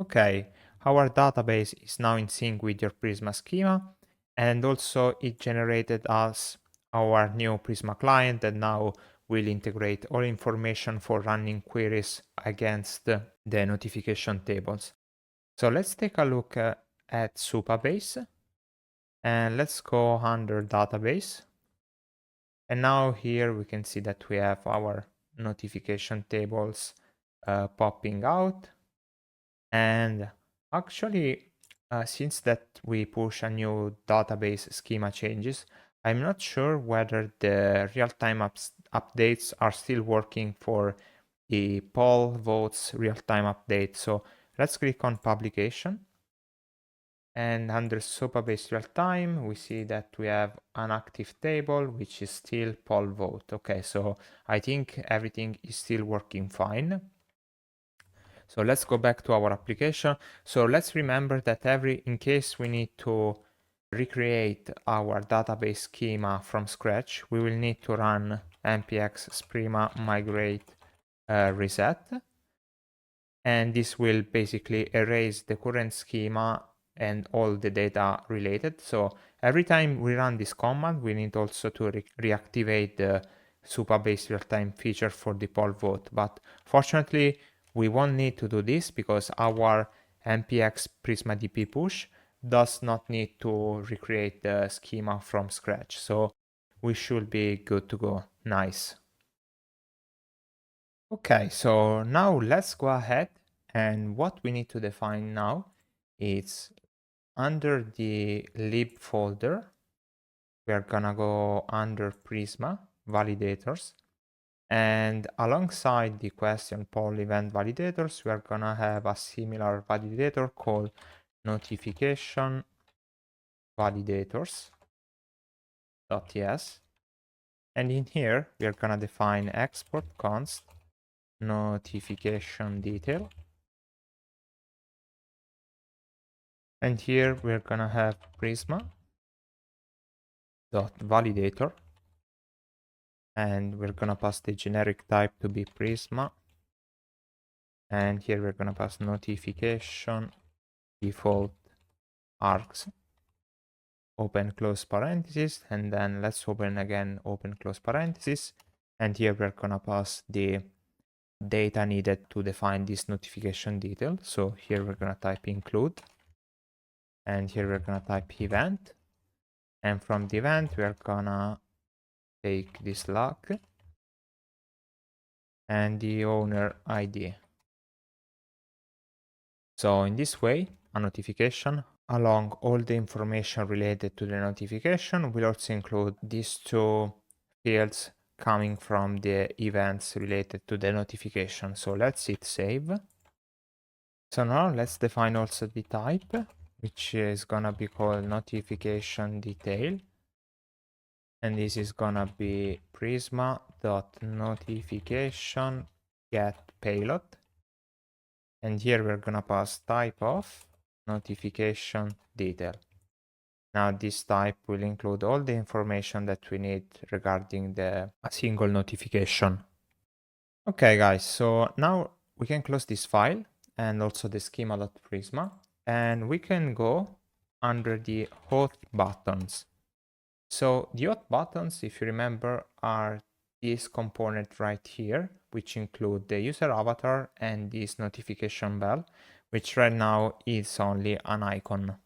Okay, our database is now in sync with your Prisma schema, and also it generated us our new Prisma client that now will integrate all information for running queries against the notification tables. So let's take a look at Supabase, and let's go under database. And now here we can see that we have our notification tables popping out. And actually, since that we push a new database schema changes, I'm not sure whether the real-time updates are still working for the poll votes real-time update. So let's click on publication. And under Supabase real-time, we see that we have an active table, which is still poll vote. Okay, so I think everything is still working fine. So let's go back to our application. So let's remember that in case we need to recreate our database schema from scratch, we will need to run npx sprima migrate reset. And this will basically erase the current schema and all the data related. So every time we run this command, we need also to reactivate the Supabase real-time feature for the poll vote. But fortunately, we won't need to do this because our npx prisma dp push does not need to recreate the schema from scratch. So we should be good to go. Nice. Okay, so now let's go ahead, and what we need to define now is under the lib folder, we are gonna go under Prisma validators, and alongside the question poll event validators, we are gonna have a similar validator called notification validators.ts, and in here we are gonna define export const notification detail. And here we're gonna have Prisma dot validator, and we're gonna pass the generic type to be Prisma. And here we're gonna pass notification default args, open close parenthesis, and then let's open again open close parenthesis. And here we're gonna pass the data needed to define this notification detail. So here we're gonna type include, and here we're gonna type event, and from the event we're gonna take this lock and the owner ID. So in this way, a notification along all the information related to the notification will also include these two fields coming from the events related to the notification. So let's hit save. So now let's define also the type, which is gonna be called notification detail. And this is gonna be prisma.notification get payload. And here we're gonna pass type of notification detail. Now this type will include all the information that we need regarding a single notification. Okay guys, so now we can close this file and also the schema.prisma, and we can go under the auth buttons. So the auth buttons, if you remember, are this component right here, which include the user avatar and this notification bell, which right now is only an icon.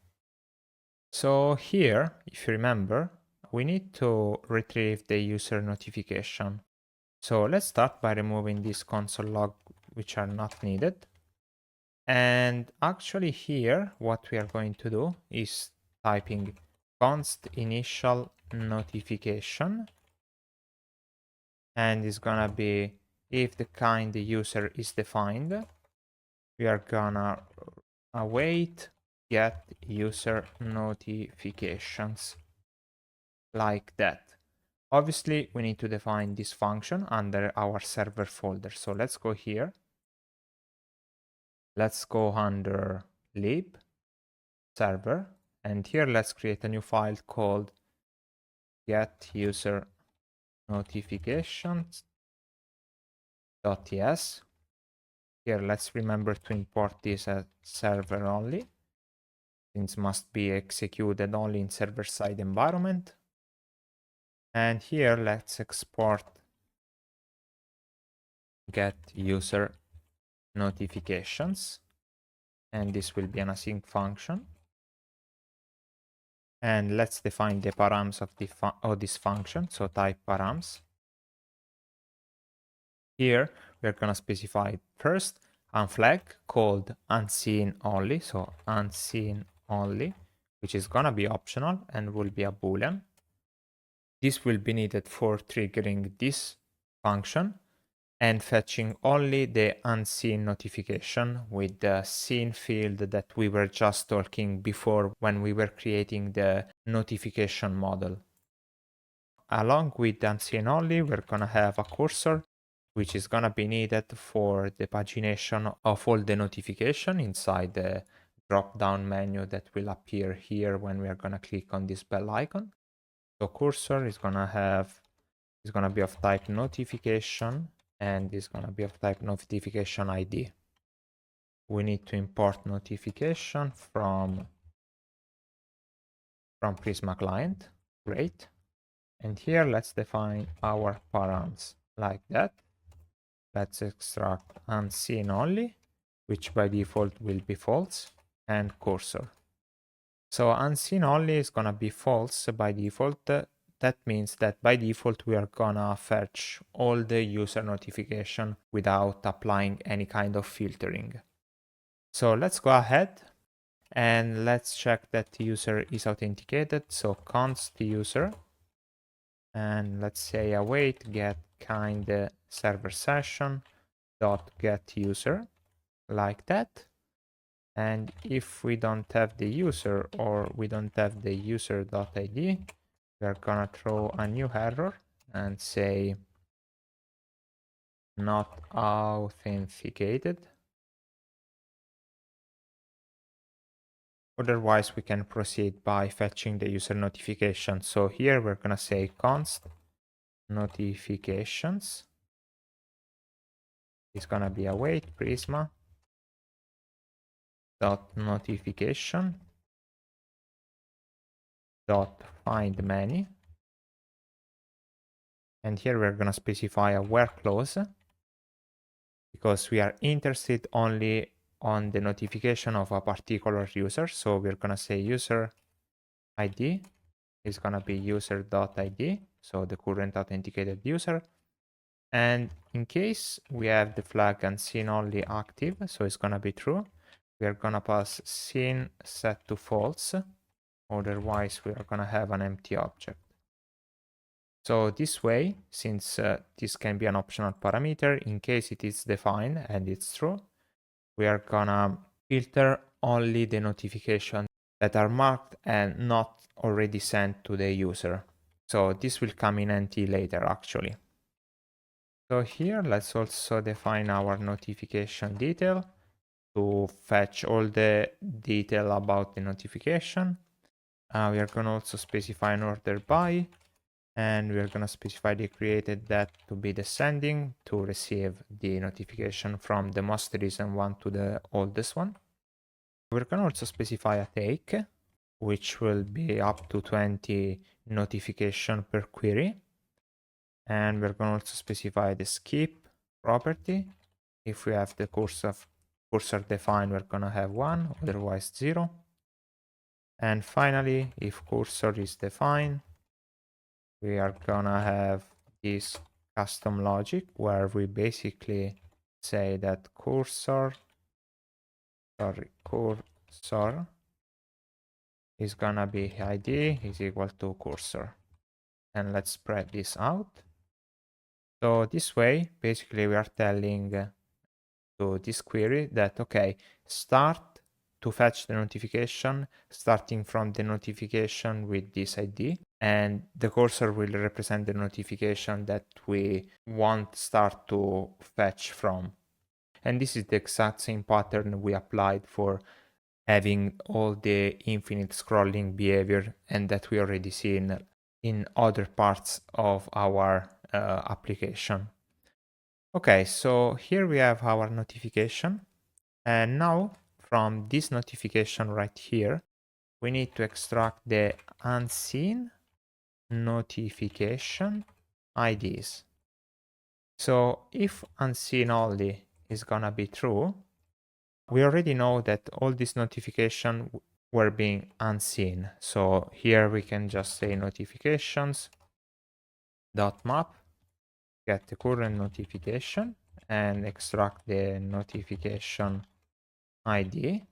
So here, if you remember, we need to retrieve the user notification. So let's start by removing this console log, which are not needed. And actually here, what we are going to do is typing const initial notification and it's gonna be if the kind user is defined, we are gonna await get user notifications like that. Obviously, we need to define this function under our server folder. So let's go here. Let's go under lib server, and here let's create a new file called get user notifications.ts. Here let's remember to import this as server only, since must be executed only in server-side environment. And here let's export get user notifications, and this will be an async function. And let's define the params of this function. So type params. Here we're gonna specify first unflag called unseen only. So unseen only, which is gonna be optional and will be a boolean. This will be needed for triggering this function and fetching only the unseen notification with the seen field that we were just talking before when we were creating the notification model. Along with unseen only, we're gonna have a cursor, which is gonna be needed for the pagination of all the notification inside the drop-down menu that will appear here when we are gonna click on this bell icon. So cursor is gonna be of type notification, and is gonna be of type notification ID. We need to import notification from Prisma client. Great. And here let's define our params like that. Let's extract unseen only, which by default will be false, and cursor. So unseen only is gonna be false by default. That means that by default we are gonna fetch all the user notification without applying any kind of filtering. So let's go ahead and let's check that the user is authenticated. So const user, and let's say await get kind server session dot get user like that. And if we don't have the user, or we don't have the user.id, we're gonna throw a new error and say not authenticated. Otherwise, we can proceed by fetching the user notification. So here we're gonna say const notifications is gonna be await Prisma dot notification dot find many, and here we're gonna specify a where clause because we are interested only on the notification of a particular user. So we're gonna say user ID is gonna be user.id, so the current authenticated user. And in case we have the flag unseen only active, so it's gonna be true, we are gonna pass seen set to false. Otherwise, we are gonna have an empty object. So this way, since this can be an optional parameter, in case it is defined and it's true, we are gonna filter only the notifications that are marked and not already sent to the user. So this will come in handy later actually. So here, let's also define our notification detail to fetch all the detail about the notification. We are going to also specify an order by, and we're going to specify the created that to be descending to receive the notification from the most recent one to the oldest one. We're going to also specify a take, which will be up to 20 notification per query. And we're going to also specify the skip property. If we have the cursor defined, we're going to have 1, otherwise 0. And finally, if cursor is defined, we are going to have this custom logic where we basically say that cursor is going to be ID is equal to cursor. And let's spread this out. So this way, basically we are telling to this query that, okay, start to fetch the notification starting from the notification with this ID, and the cursor will represent the notification that we want start to fetch from. And this is the exact same pattern we applied for having all the infinite scrolling behavior, and that we already see in other parts of our application. Okay, so here we have our notification, and now from this notification right here, we need to extract the unseen notification IDs. So if unseen only is gonna be true, we already know that all these notifications were being unseen. So here we can just say notifications dot map, get the current notification, and extract the notification ID.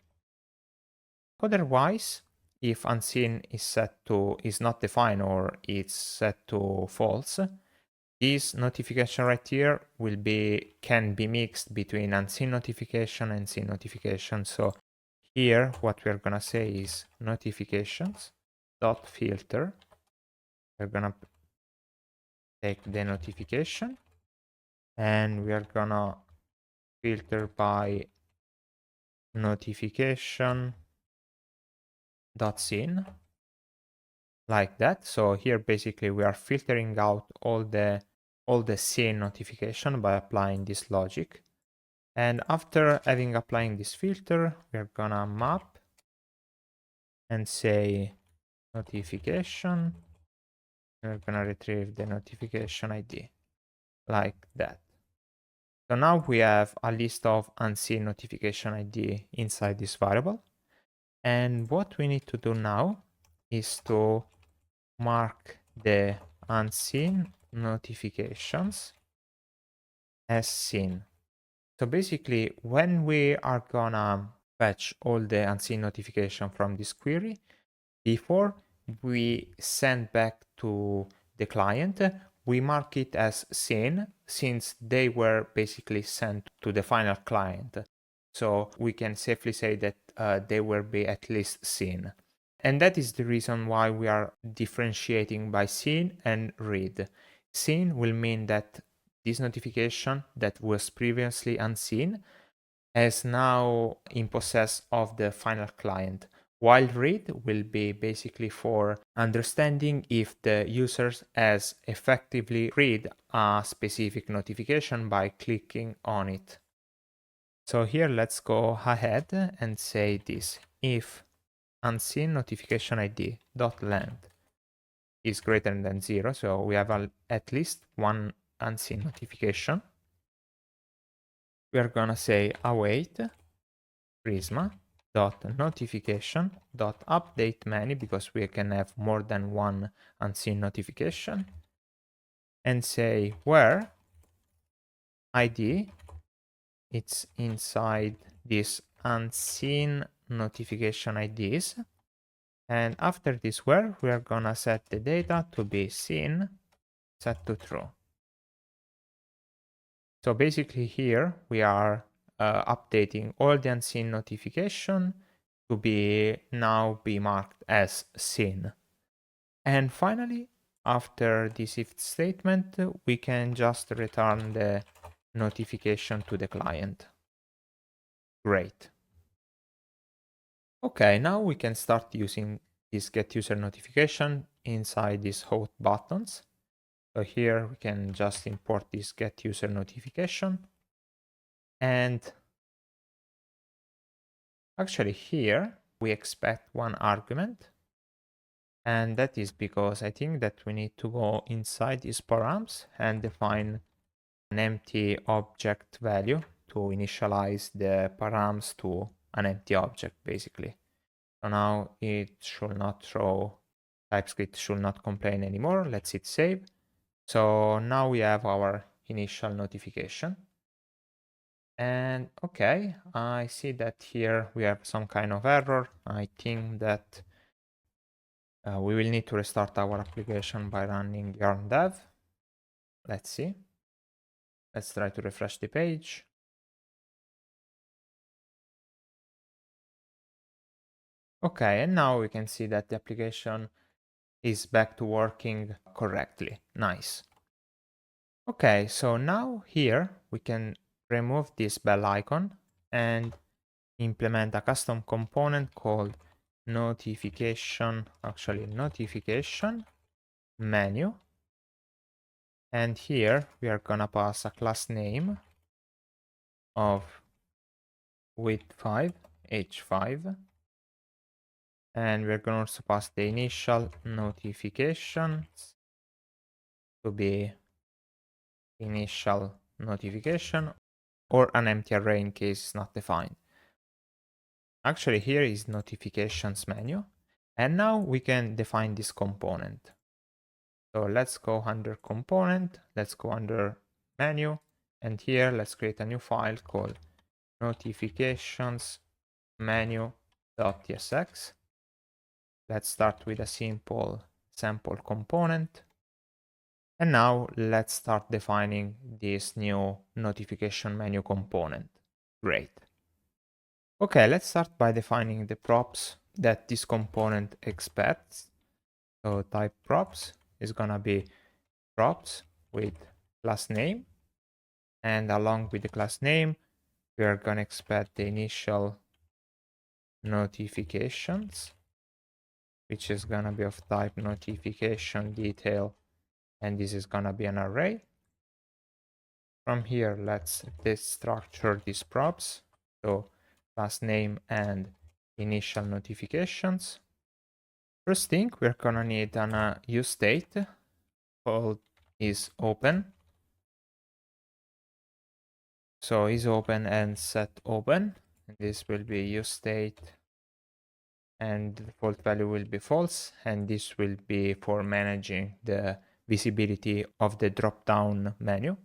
Otherwise, if unseen is not defined or it's set to false, this notification right here can be mixed between unseen notification and seen notification. So here what we're gonna say is notifications dot filter. We're gonna take the notification and we are gonna filter by notification dot seen, like that. So here basically we are filtering out all the seen notification by applying this logic. And after having applying this filter, we're gonna map and say notification. We're gonna retrieve the notification ID, like that. So now we have a list of unseen notification ID inside this variable. And what we need to do now is to mark the unseen notifications as seen. So basically, when we are gonna fetch all the unseen notification from this query, before we send back to the client, we mark it as seen since they were basically sent to the final client. So we can safely say that they will be at least seen. And that is the reason why we are differentiating by seen and read. Seen will mean that this notification that was previously unseen is now in possess of the final client, while read will be basically for understanding if the user has effectively read a specific notification by clicking on it. So here let's go ahead and say this: if unseen notification ID dot length is greater than 0, so we have at least one unseen notification, we are gonna say await Prisma dot notification dot update many, because we can have more than one unseen notification, and say where ID it's inside this unseen notification IDs. And after this where, we are gonna set the data to be seen set to true. So basically here we are updating all the unseen notification to be marked as seen. And finally, after this if statement, we can just return the notification to the client. Great. Okay, now we can start using this get user notification inside these hot buttons. So here we can just import this get user notification. And actually here we expect one argument. And that is because I think that we need to go inside these params and define an empty object value to initialize the params to an empty object, basically. So now it should not throw, TypeScript should not complain anymore. Let's hit save. So now we have our initial notification. And okay, I see that here we have some kind of error. I think that we will need to restart our application by running yarn dev. Let's see. Let's try to refresh the page. Okay, and now we can see that the application is back to working correctly. Nice. Okay, so now here we can remove this bell icon and implement a custom component called notification menu. And here we are gonna pass a class name of width5 h5, and we're gonna also pass the initial notifications to be initial notification or an empty array in case it's not defined. Actually, here is notifications menu, and now we can define this component. So let's go under component, let's go under menu, and here let's create a new file called notifications menu.tsx. Let's start with a simple sample component. And now let's start defining this new notification menu component. Great. Okay, let's start by defining the props that this component expects. So type props is gonna be props with class name, and along with the class name we are gonna expect the initial notifications, which is gonna be of type notification detail, and this is gonna be an array. From here let's destructure these props, so class name and initial notifications. First thing, we're gonna need an use state called is open. So is open and set open. And this will be use state, and the default value will be false. And this will be for managing the visibility of the drop-down menu.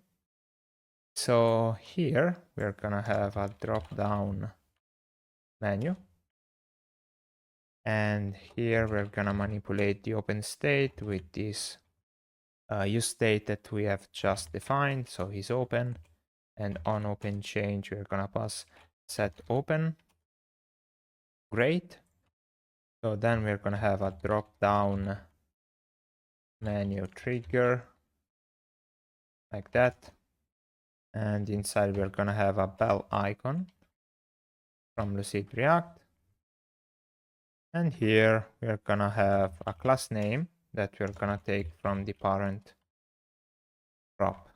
So here we're gonna have a drop-down menu. And here we're gonna manipulate the open state with this use state that we have just defined. So is open, and on open change we're gonna pass set open. Great. So then we're gonna have a drop down menu trigger like that, and inside we're gonna have a bell icon from Lucid React, and here we're gonna have a class name that we're gonna take from the parent prop.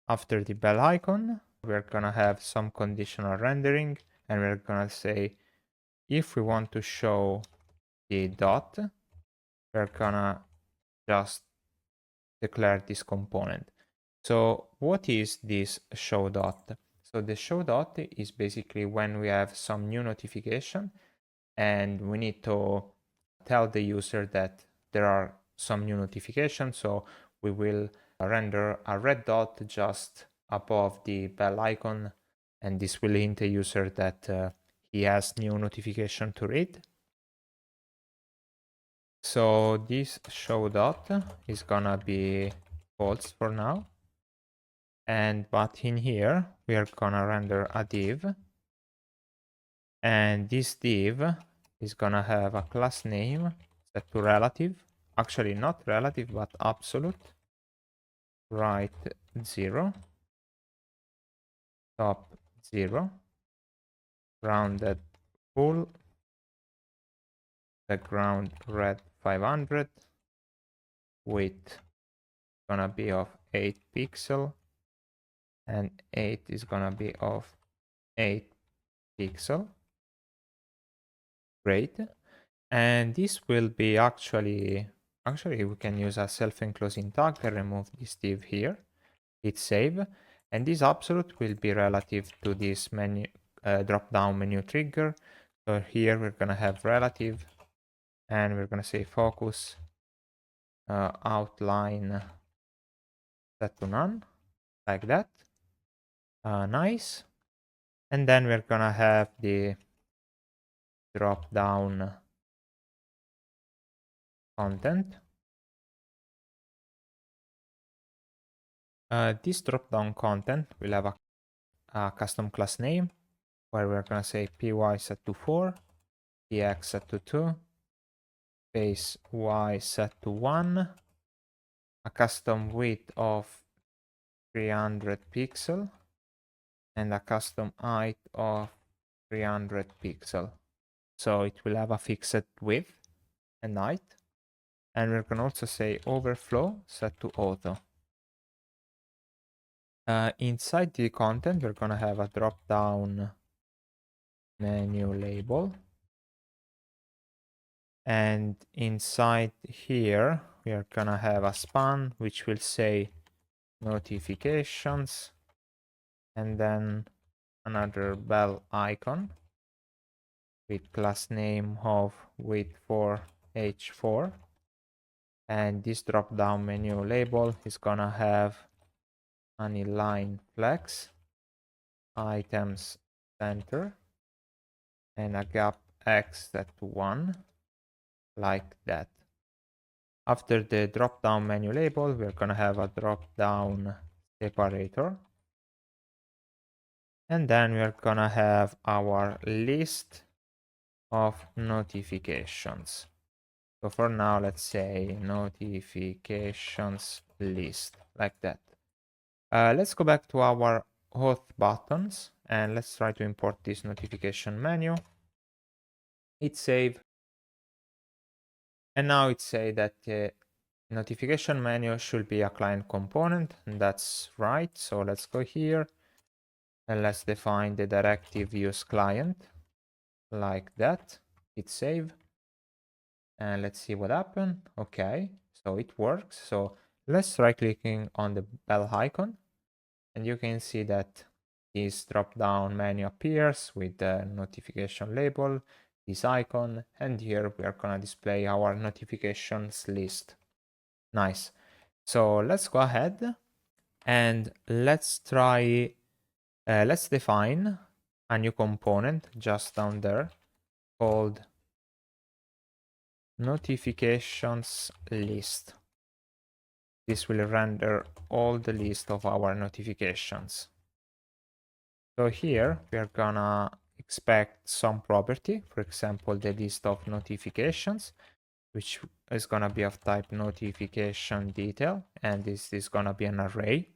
After the bell icon we're gonna have some conditional rendering, and we're gonna say if we want to show the dot, we're gonna just declare this component. So what is this show dot? So the show dot is basically when we have some new notification and we need to tell the user that there are some new notifications. So we will render a red dot just above the bell icon, and this will hint the user that he has new notification to read. So this show dot is gonna be false for now. But in here we are gonna render a div, and this div is gonna have a class name set to relative, actually not relative but absolute, right 0, top 0, rounded full, background red 500, width gonna be of 8 pixel, and 8 is gonna be of 8 pixel. Great. And this will be actually we can use a self-enclosing tag and remove this div here, hit save, and this absolute will be relative to this menu drop down menu trigger. So here we're gonna have relative, and we're gonna say focus outline set to none, like that. Nice. And then we're gonna have the drop down content. This drop-down content will have a custom class name where we're going to say py set to 4, px set to 2, space y set to 1, a custom width of 300 pixel, and a custom height of 300 pixel. So it will have a fixed width and height. And we can also say overflow set to auto. Inside the content, we're going to have a drop down menu label. And inside here, we are going to have a span which will say notifications, and then another bell icon with class name of width4h4. And this drop down menu label is going to have an inline flex, items center, and a gap x set to 1, like that. After the drop down menu label, we're going to have a drop down separator. And then we're going to have our list of notifications. So for now, let's say notifications list, like that. Let's go back to our auth buttons and let's try to import this notification menu. Hit save. And now it says that the notification menu should be a client component, and that's right. So let's go here and let's define the directive use client like that. Hit save. And let's see what happened. Okay, so it works. So let's try clicking on the bell icon, and you can see that this drop down menu appears with the notification label, this icon, and here we are gonna display our notifications list. Nice. So let's go ahead and let's try, let's define a new component just down there called notifications list. This will render all the list of our notifications. So here we are gonna expect some property, for example, the list of notifications, which is gonna be of type notification detail, and this is gonna be an array.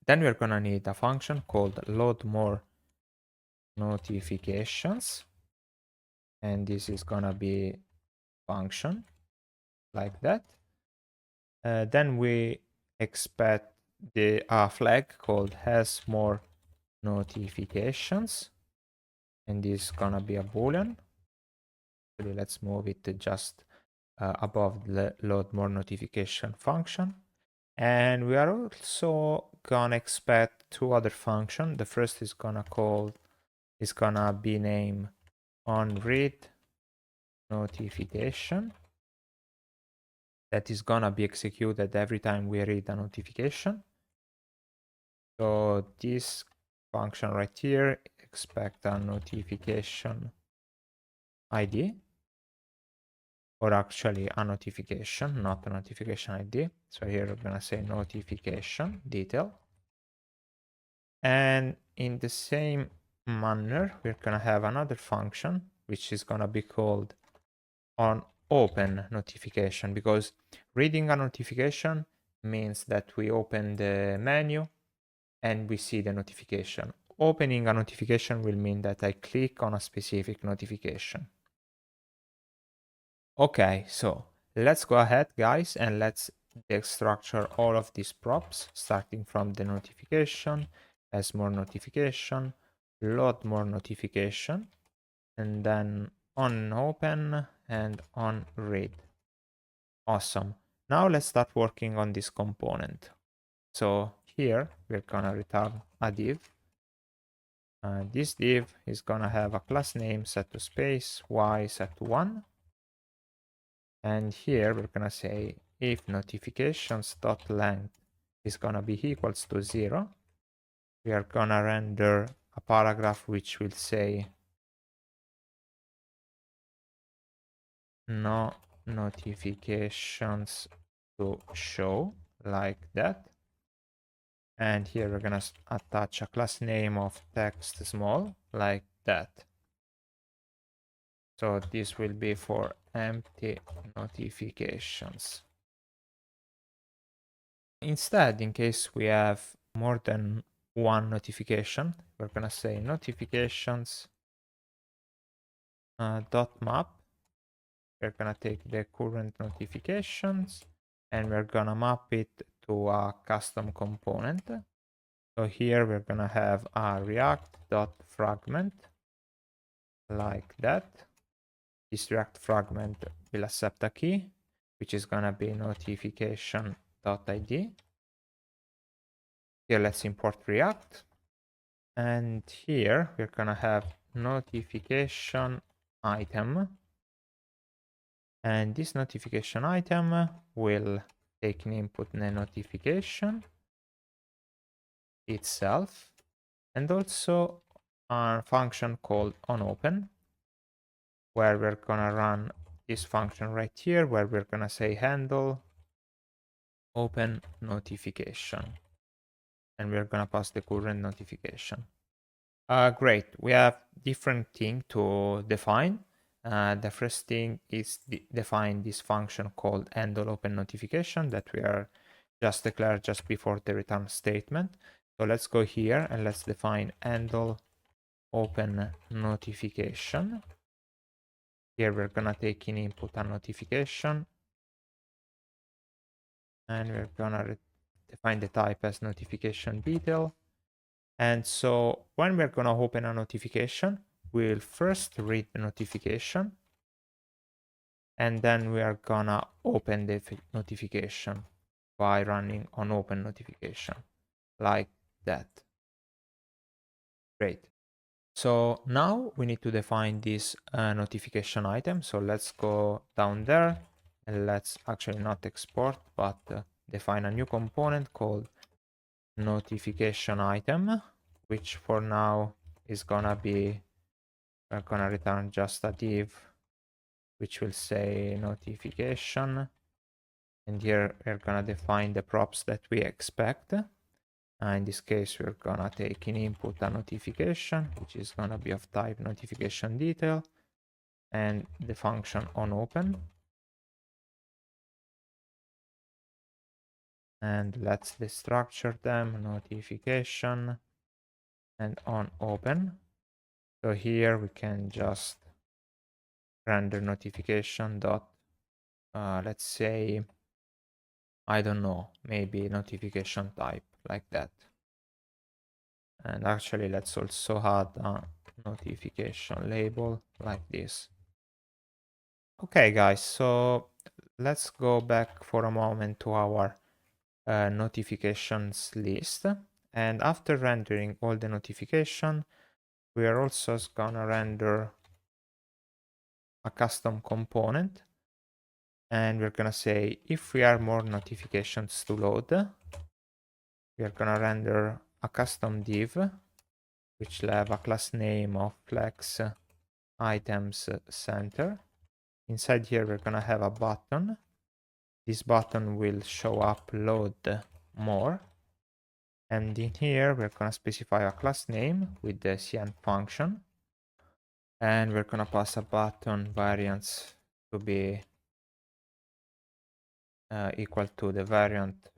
Then we're gonna need a function called load more notifications, and this is gonna be function like that. Then we expect the flag called has more notifications, and this is gonna be a boolean. Actually, let's move it to just above the load more notification function. And we are also gonna expect two other functions. The first is gonna be named on read notification. That is gonna be executed every time we read a notification. So this function right here, expect a notification ID, or actually a notification, not a notification ID. So here we're gonna say notification detail. And in the same manner, we're gonna have another function, which is gonna be called on open notification, because reading a notification means that we open the menu and we see the notification. Opening a notification will mean that I click on a specific notification. Okay, so let's go ahead, guys, and let's destructure all of these props, starting from the notification, as more notification, load more notification, and then on open and on read. Awesome. Now let's start working on this component. So here we're gonna return a div. This div is gonna have a class name set to space y set to 1. And here we're gonna say if notifications.length is gonna be equals to 0, we are gonna render a paragraph which will say no notifications to show, like that. And here we're gonna attach a class name of text small, like that. So this will be for empty notifications. Instead, in case we have more than one notification, we're gonna say notifications dot map. We're gonna take the current notifications and we're gonna map it to a custom component. So here we're gonna have a react.fragment like that. This React fragment will accept a key, which is gonna be notification.id. Here let's import React. And here we're gonna have notification item. And this notification item will take an input the notification itself and also a function called onOpen, where we're gonna run this function right here, where we're gonna say handle open notification, and we're gonna pass the current notification. Great, we have different things to define. The first thing is define this function called handle open notification that we are just declared just before the return statement. So let's go here and let's define handle open notification. Here we're gonna take in input a notification and we're gonna define the type as notification detail. And so when we're gonna open a notification, we'll first read the notification and then we are gonna open the notification by running on open notification like that. Great. So now we need to define this notification item. So let's go down there and let's actually not export, but define a new component called notification item, which for now is gonna be, we're gonna return just a div, which will say notification. And here we're gonna define the props that we expect. In this case, we're gonna take in input a notification, which is gonna be of type notification detail, and the function onOpen. And let's destructure them, notification and onOpen. So here we can just render notification dot, let's say, I don't know, maybe notification type like that. And actually, let's also add a notification label like this. Okay, guys, so let's go back for a moment to our notifications list. And after rendering all the notification, we are also gonna render a custom component. And we're gonna say if we have more notifications to load, we are gonna render a custom div, which will have a class name of flex items center. Inside here, we're gonna have a button. This button will show up load more. And in here, we're gonna specify a class name with the ShadCN function. And we're gonna pass a button variance to be equal to the variant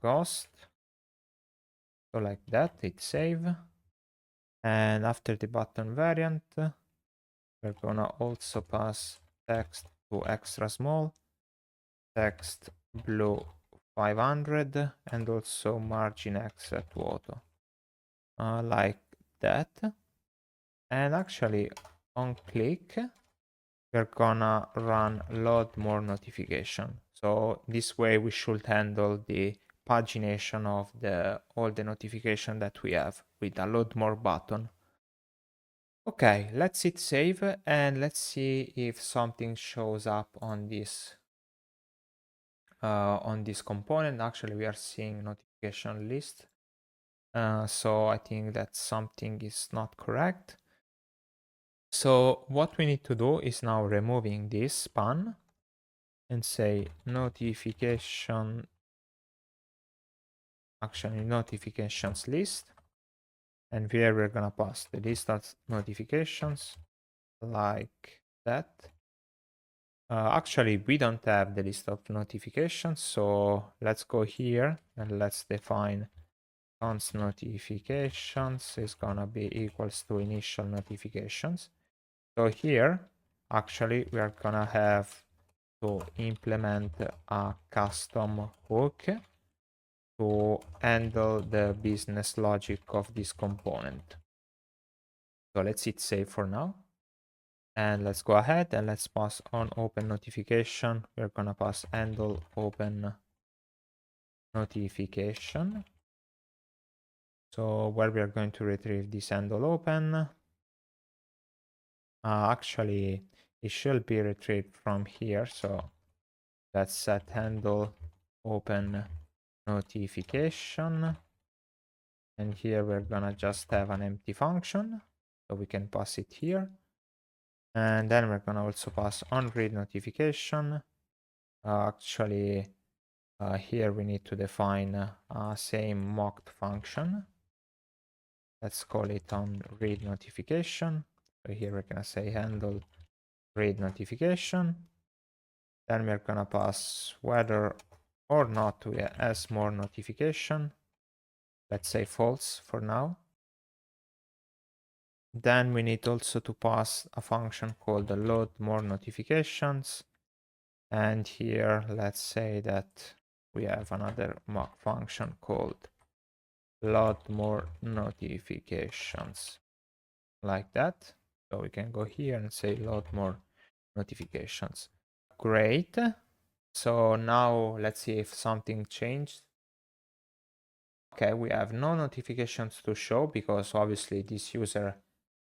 ghost. So like that, hit save. And after the button variant, we're gonna also pass text to extra small, text blue 500, and also margin X to auto, like that. And actually on click, we're gonna run load more notification. So this way we should handle the pagination of all the notification that we have with a load more button. Okay, let's hit save and let's see if something shows up on this component. Actually, we are seeing notification list. So I think that something is not correct. So what we need to do is now removing this span and say notification actually notifications list. And here we're gonna pass the list of notifications like that. Actually, we don't have the list of notifications, so let's go here and let's define const notifications is gonna be equals to initial notifications. So here, actually, we are gonna have to implement a custom hook to handle the business logic of this component. So let's hit save for now. And let's go ahead and let's pass on open notification. We're gonna pass handle open notification. So where we are going to retrieve this handle open. Actually, it should be retrieved from here. So let's set handle open notification. And here we're gonna just have an empty function. So we can pass it here. And then we're gonna also pass on read notification. Actually, here we need to define same mocked function. Let's call it on read notification. So here we're gonna say handle read notification. Then we're gonna pass whether or not we has more notification. Let's say false for now. Then we need also to pass a function called the load more notifications. And here, let's say that we have another mock function called load more notifications, like that. So we can go here and say load more notifications. Great. So now let's see if something changed. Okay, we have no notifications to show because obviously this user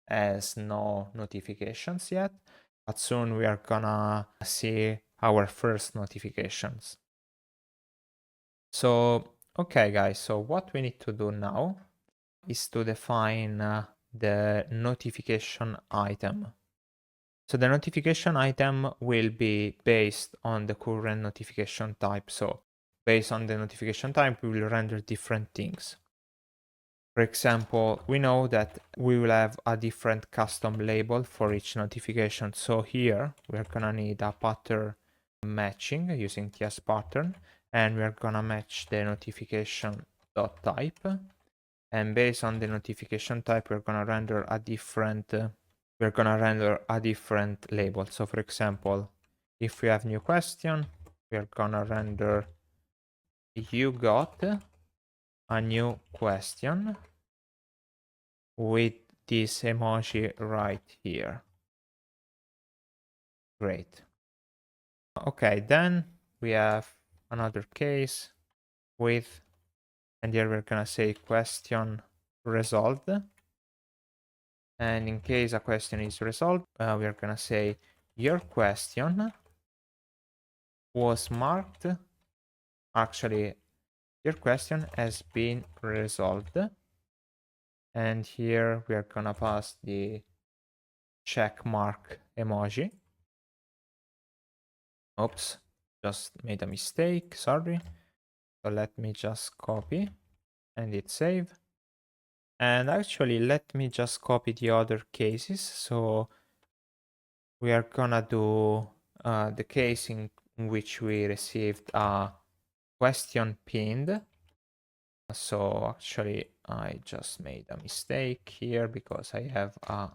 has no notifications yet, but soon we are gonna see our first notifications. So, okay guys, so what we need to do now is to define the notification item. So the notification item will be based on the current notification type. So based on the notification type, we will render different things. For example, we know that we will have a different custom label for each notification. So here we're gonna need a pattern matching using TS pattern, and we're gonna match the notification dot type. And based on the notification type, we're gonna render a different label. So for example, if we have new question, we're gonna render you got a new question with this emoji right here. Great. Okay, then we have another case with, and here we're gonna say question resolved. And in case a question is resolved, we are gonna say your question was marked. Actually, your question has been resolved. And here we are gonna pass the check mark emoji. Oops, just made a mistake, sorry. So let me just copy and hit save. And actually, let me just copy the other cases. So we are gonna do the case in which we received a question pinned. So actually, I just made a mistake here because I have a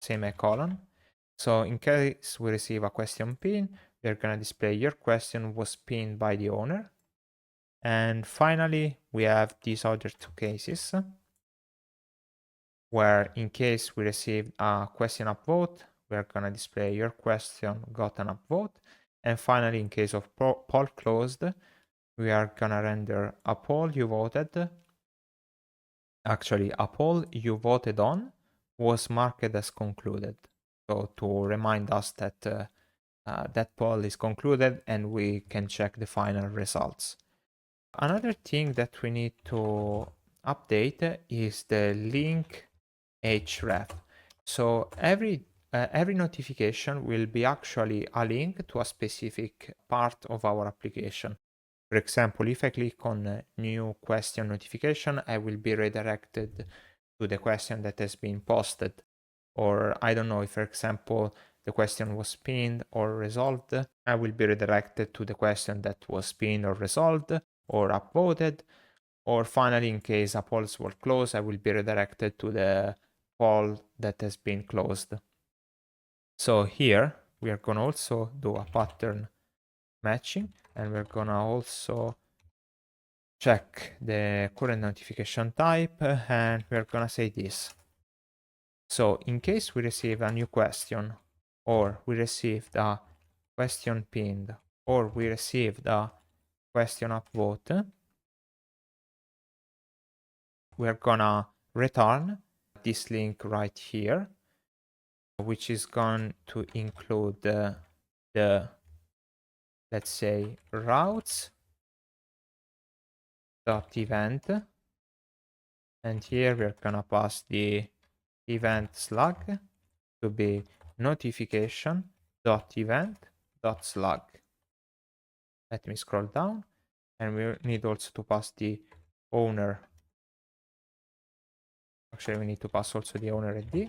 semicolon. So in case we receive a question pin, we're gonna display your question was pinned by the owner. And finally, we have these other two cases where in case we received a question upvote, we're gonna display your question got an upvote. And finally, in case of poll closed, we are gonna render a poll you voted. Actually, a poll you voted on was marked as concluded. So to remind us that that poll is concluded and we can check the final results. Another thing that we need to update is the link href. So every notification will be actually a link to a specific part of our application. For example, if I click on new question notification, I will be redirected to the question that has been posted. Or I don't know if, for example, the question was pinned or resolved, I will be redirected to the question that was pinned or resolved or upvoted. Or finally, in case a poll was closed, I will be redirected to the poll that has been closed. So here we are going to also do a pattern matching, and we're going to also check the current notification type, and we're going to say this. So in case we receive a new question, or we received a question pinned, or we received a question upvote, we're gonna return this link right here, which is going to include the let's say routes dot event, and here we're gonna pass the event slug to be notification dot event dot slug. Let me scroll down, and we need also to pass the owner. Actually, we need to pass also the owner ID,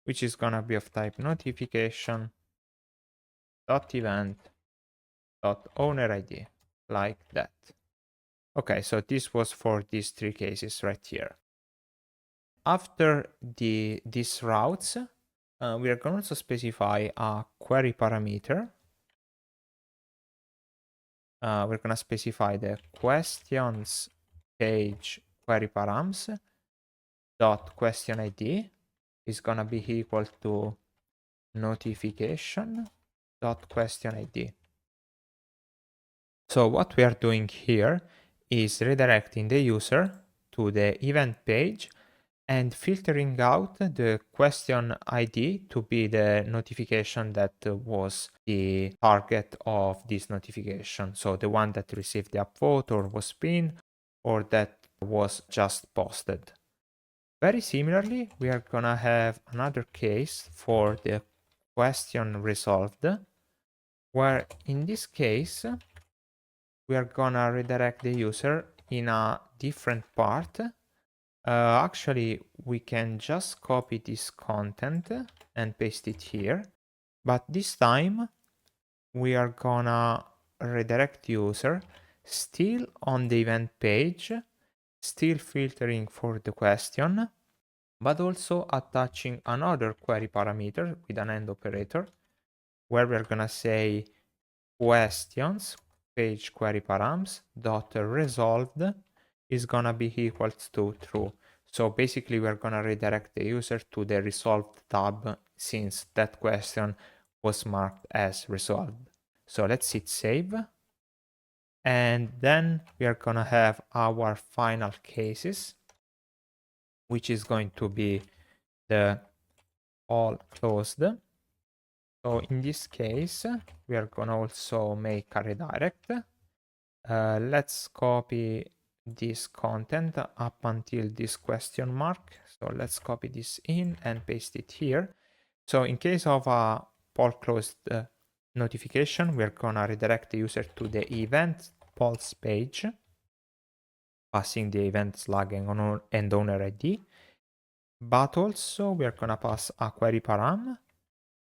which is gonna be of type notification dot event dot owner ID, like that. Okay, so this was for these three cases right here. After these routes, we are going to also specify a query parameter. We're going to specify the questions page query params dot question ID is going to be equal to notification dot question ID. So what we are doing here is redirecting the user to the event page and filtering out the question ID to be the notification that was the target of this notification. So the one that received the upvote or was pinned or that was just posted. Very similarly, we are gonna have another case for the question resolved, where in this case, we are gonna redirect the user in a different part. Actually, we can just copy this content and paste it here, but this time we are gonna redirect user still on the event page, still filtering for the question, but also attaching another query parameter with an AND operator, where we're gonna say questions page query params dot resolved is gonna be equals to true. So basically we're gonna redirect the user to the resolved tab since that question was marked as resolved. So let's hit save. And then we are gonna have our final cases, which is going to be the all closed. So in this case, we are gonna also make a redirect. Let's copy this content up until this question mark. So let's copy this in and paste it here. So in case of a poll closed notification, we're gonna redirect the user to the event polls page, passing the event slug and owner ID. But also we're gonna pass a query param,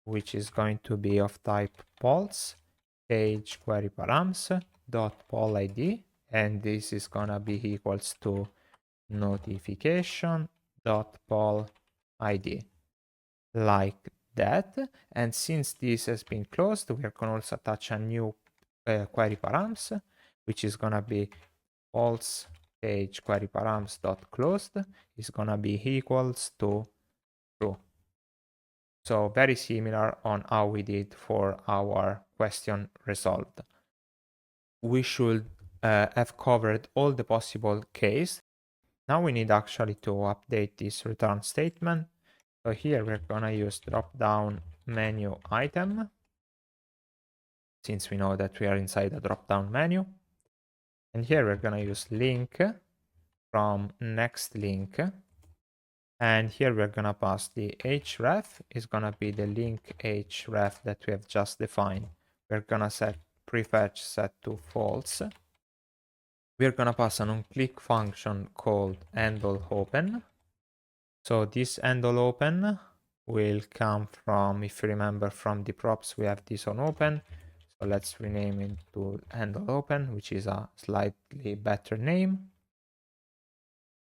which is going to be of type polls page query params dot poll ID, and this is gonna be equals to notification dot poll ID, like that. And since this has been closed, we are gonna also attach a new query params, which is gonna be polls page query params dot closed is gonna be equals to true. So very similar on how we did for our question resolved. We should have covered all the possible case. Now we need actually to update this return statement. So here we're gonna use drop down menu item, since we know that we are inside the drop down menu. And here we're gonna use link from next link. And here we're gonna pass the href is gonna be the link href that we have just defined. We're gonna set prefetch set to false. we're gonna pass an on-click function called handle open. So this handle open will come from, if you remember from the props, we have this on open. So let's rename it to handle open, which is a slightly better name.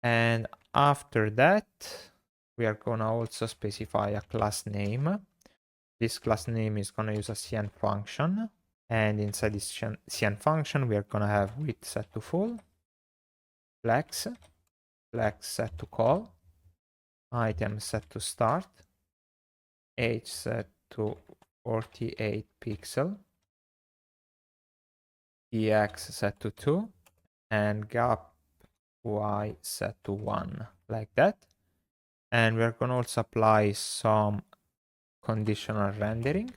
And after that, we are gonna also specify a class name. This class name is gonna use a CN function. And inside this CN function, we are gonna have width set to full, flex set to call, item set to start, age set to 48 pixel, EX set to 2, and gap Y set to 1, like that. And we're going to also apply some conditional rendering.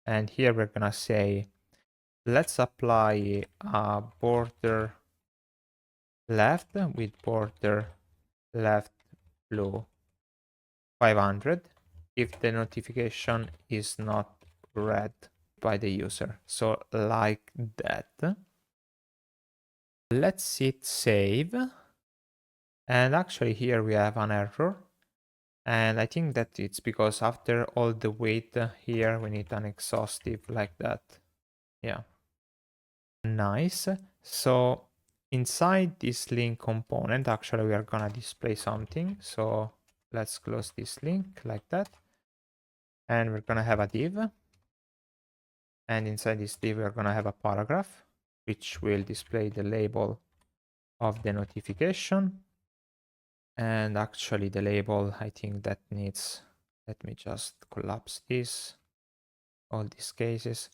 And here we're going to say, let's apply a border left with border left blue 500 if the notification is not read by the user. So like that. Let's hit save. And actually here we have an error. And I think that it's because after all the wait here, we need an exhaustive like that. Yeah. Nice. So inside this link component, actually we are gonna display something. So let's close this link like that. And we're gonna have a div. And inside this div, we're gonna have a paragraph, which will display the label of the notification. And actually the label, I think that needs, let me just collapse this, all these cases.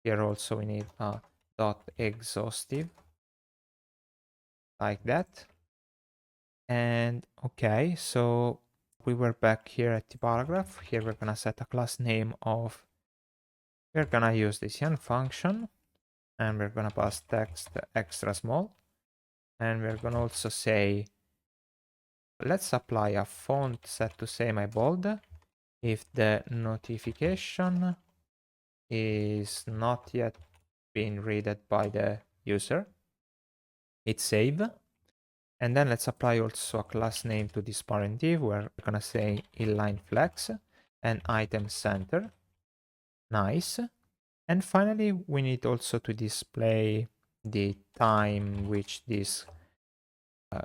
Here also we need a dot exhaustive, like that. And okay, so we were back here at the paragraph. Here we're gonna set a class name of, we're gonna use the CN function, and we're gonna pass text extra small. And we're gonna also say, let's apply a font set to semi-bold if the notification is not yet being read by the user. Hit save. And then let's apply also a class name to this parent div. We're gonna say inline flex and item center. Nice. And finally, we need also to display the time which this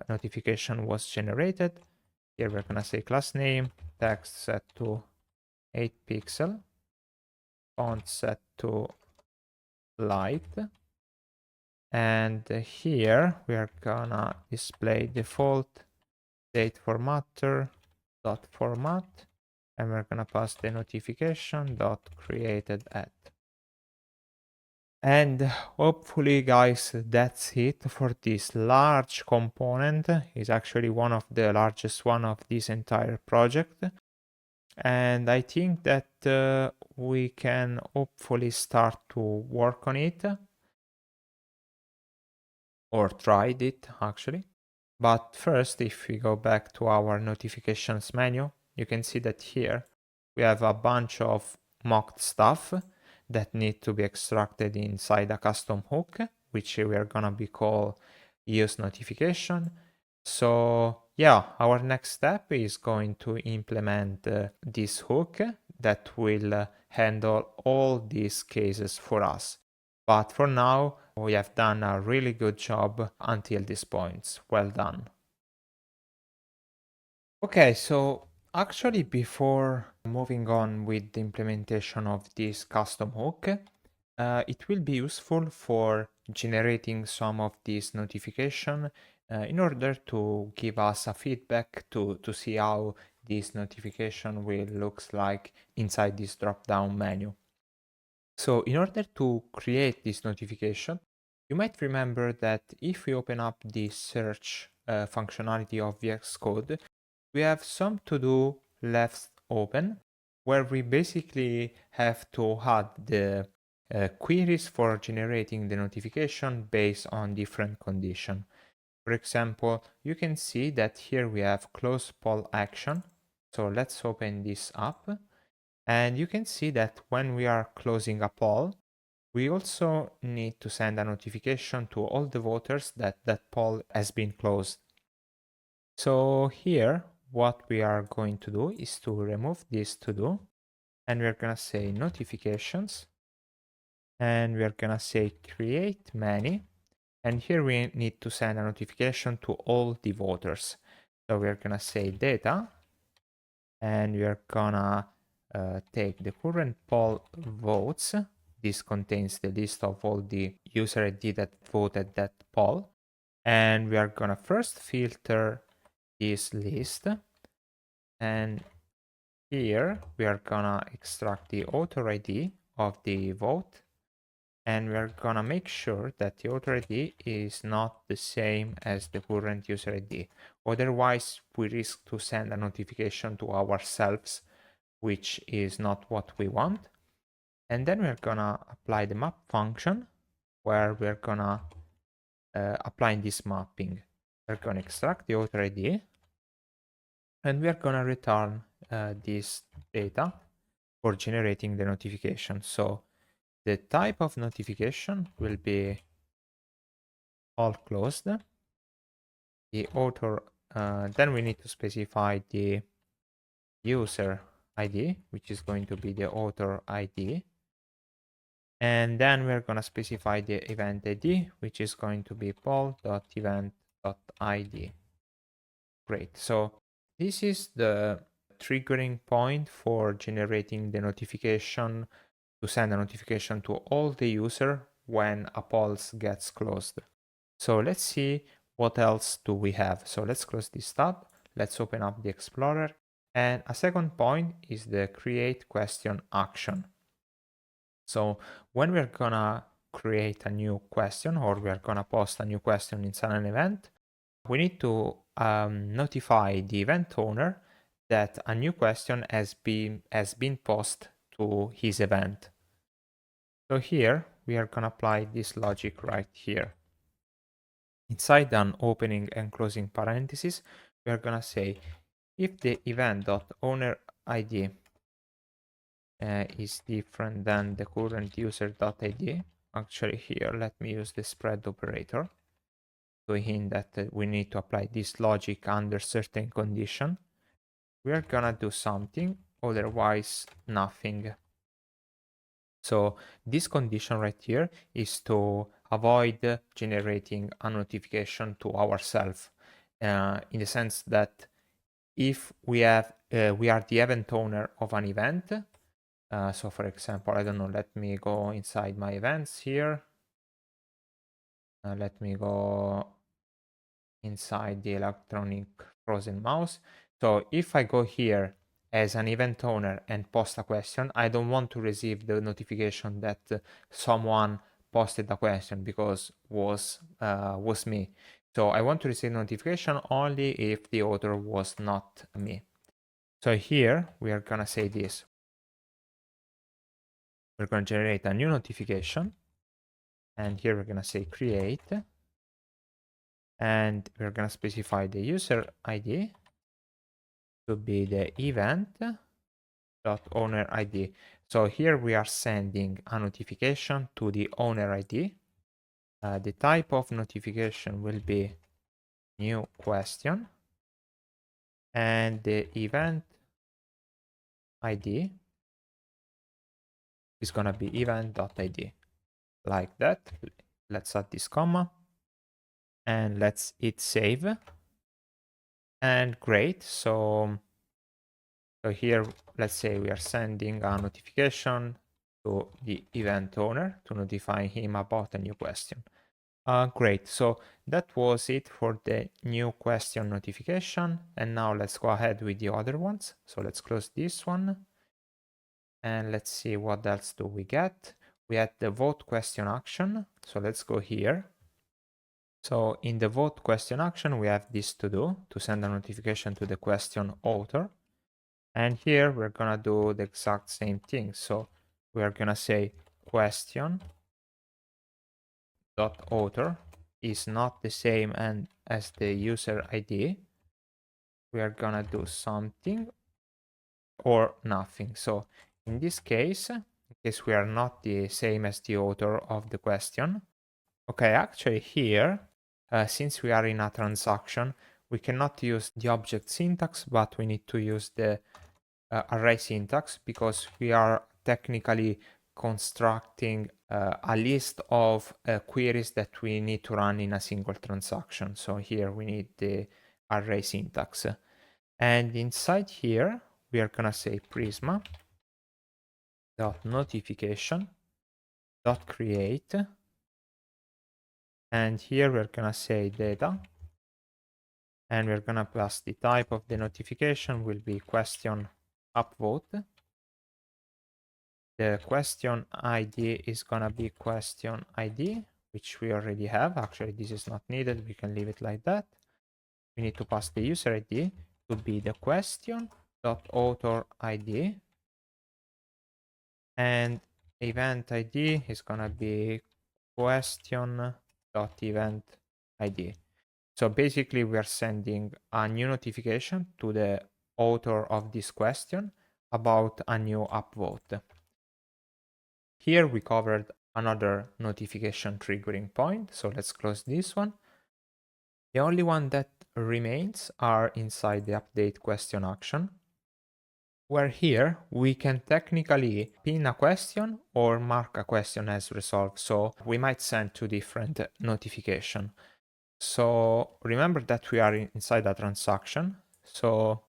notification was generated. Here we're gonna say class name, text set to 8 pixel, font set to light. And here we are gonna display default date formatter dot format, and we're gonna pass the notification dot created at. And hopefully, guys, that's it for this large component. It's actually one of the largest one of this entire project. And I think that we can hopefully start to work on it, or tried it actually. But first, if we go back to our notifications menu, you can see that here we have a bunch of mocked stuff that need to be extracted inside a custom hook, which we are gonna be called use notification. So yeah, our next step is going to implement this hook that will handle all these cases for us. But for now, we have done a really good job until this point. Well done. Okay, so actually before moving on with the implementation of this custom hook, it will be useful for generating some of these notification in order to give us a feedback to see how this notification will looks like inside this drop-down menu. So in order to create this notification, you might remember that if we open up the search functionality of VS Code, we have some to-do left open, where we basically have to add the queries for generating the notification based on different conditions. For example, you can see that here we have close poll action. So let's open this up. And you can see that when we are closing a poll, We also need to send a notification to all the voters that that poll has been closed. So here, what we are going to do is to remove this to do, and we're gonna say notifications, and we're gonna say create many, and here we need to send a notification to all the voters. So we're gonna say data, and we're gonna take the current poll votes. This contains the list of all the user ID that voted that poll. And we are gonna first filter this list. And here we are gonna extract the author ID of the vote. And we're gonna make sure that the author ID is not the same as the current user ID. Otherwise, we risk to send a notification to ourselves, which is not what we want. And then we're gonna apply the map function, where we're gonna apply this mapping. We're gonna extract the author ID, and we're gonna return this data for generating the notification. So the type of notification will be all closed. The author, then we need to specify the user ID, which is going to be the author ID. And then we're going to specify the event ID, which is going to be poll.event.id. Great. So this is the triggering point for generating the notification to send a notification to all the user when a poll gets closed. So let's see what else do we have. So let's close this tab. Let's open up the Explorer. And a second point is the create question action. So when we're gonna create a new question, or we're gonna post a new question inside an event, we need to notify the event owner that a new question has been posted to his event. So here we are gonna apply this logic right here. Inside an opening and closing parentheses, we are gonna say if the event.owner ID is different than the current user.id. Actually here, let me use the spread operator to hint that we need to apply this logic under certain condition. We are gonna do something, otherwise nothing. So this condition right here is to avoid generating a notification to ourselves, in the sense that if we are the event owner of an event. So for example, I don't know, let me go inside my events here. Let me go inside the electronic frozen mouse. So if I go here as an event owner and post a question, I don't want to receive the notification that someone posted a question because was me. So I want to receive notification only if the author was not me. So here we are gonna say this. We're gonna generate a new notification, and here we're gonna say create, and we're gonna specify the user ID to be the event.owner ID. So here we are sending a notification to the owner ID. The type of notification will be new question, and the event ID is gonna be event.id, like that. Let's add this comma, and let's hit save. And great. So here, let's say we are sending a notification to the event owner to notify him about a new question. Great. So that was it for the new question notification. And now let's go ahead with the other ones. So let's close this one. And let's see what else do we get. We had the vote question action. So let's go here. So in the vote question action, we have this to do to send a notification to the question author. And here we're gonna do the exact same thing. So we are gonna say question dot author is not the same and as the user ID. We are gonna do something or nothing. So in this case, case we are not the same as the author of the question. Okay, actually here, since we are in a transaction, we cannot use the object syntax, but we need to use the array syntax because we are technically constructing a list of queries that we need to run in a single transaction. So here we need the array syntax. And inside here, we are gonna say Prisma dot notification dot create, and here we're gonna say data, and we're gonna pass the type of the notification will be question upvote. The question ID is gonna be question ID, which we already have. Actually, this is not needed. We can leave it like that. We need to pass the user ID to be the question dot author ID, and event ID is gonna be question dot event ID. So basically, we are sending a new notification to the author of this question about a new upvote. Here we covered another notification triggering point, so let's close this one. The only one that remains are inside the update question action, where here we can technically pin a question or mark a question as resolved, so we might send two different notifications. So remember that we are inside a transaction. So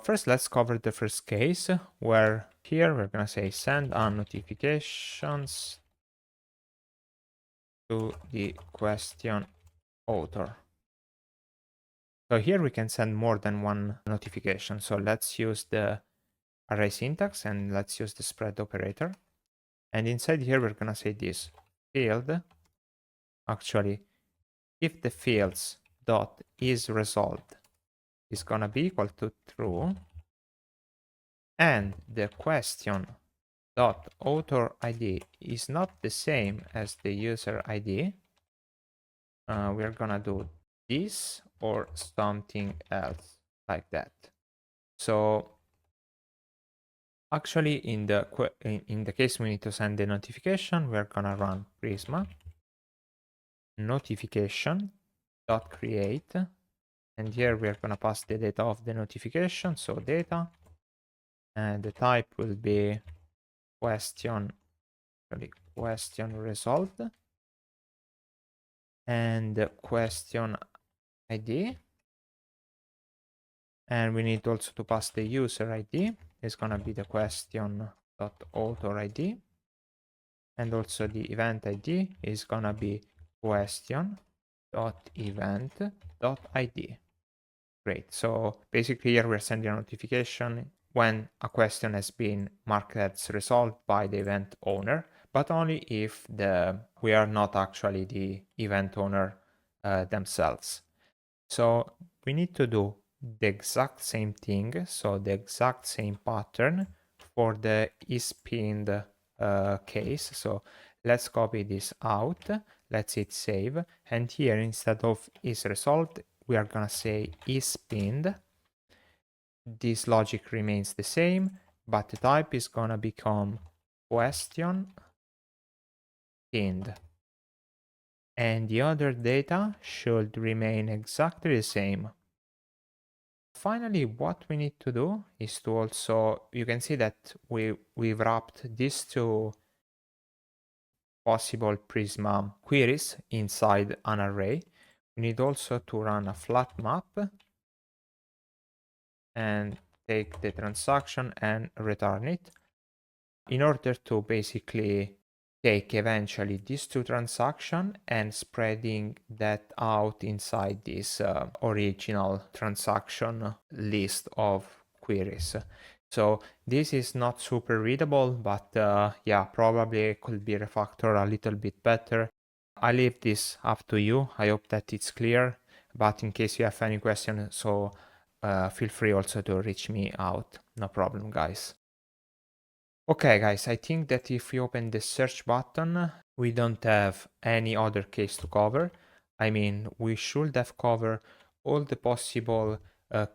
first let's cover the first case, where here we're gonna say send on notifications to the question author. So here we can send more than one notification. So let's use the array syntax and let's use the spread operator. And inside here we're gonna say this field, actually, if the fields dot is resolved is gonna be equal to true, and the question dot author ID is not the same as the user ID, we're gonna do this or something else like that. So actually in the case we need to send the notification, we're gonna run Prisma notification dot create, and here we're gonna pass the data of the notification, so data, and the type will be question resolved, and the question ID, and we need also to pass the user ID. It's gonna be the question dot author ID, and also the event ID is gonna be question dot event dot ID. Great. So basically here we're sending a notification when a question has been marked as resolved by the event owner, but only if we are not actually the event owner themselves. So we need to do the exact same thing, so the exact same pattern for the is pinned case. So let's copy this out, let's hit save, and here instead of is resolved, we are gonna say is pinned. This logic remains the same, but the type is gonna become question pinned, and the other data should remain exactly the same. Finally, what we need to do is to also, you can see that we've wrapped these two possible Prisma queries inside an array. We need also to run a flat map and take the transaction and return it in order to basically take eventually these two transactions and spreading that out inside this original transaction list of queries. So this is not super readable, but yeah, probably could be refactored a little bit better. I leave this up to you. I hope that it's clear, but in case you have any questions, so feel free also to reach me out. No problem, guys. Okay, guys, I think that if we open the search button, we don't have any other case to cover. I mean, we should have covered all the possible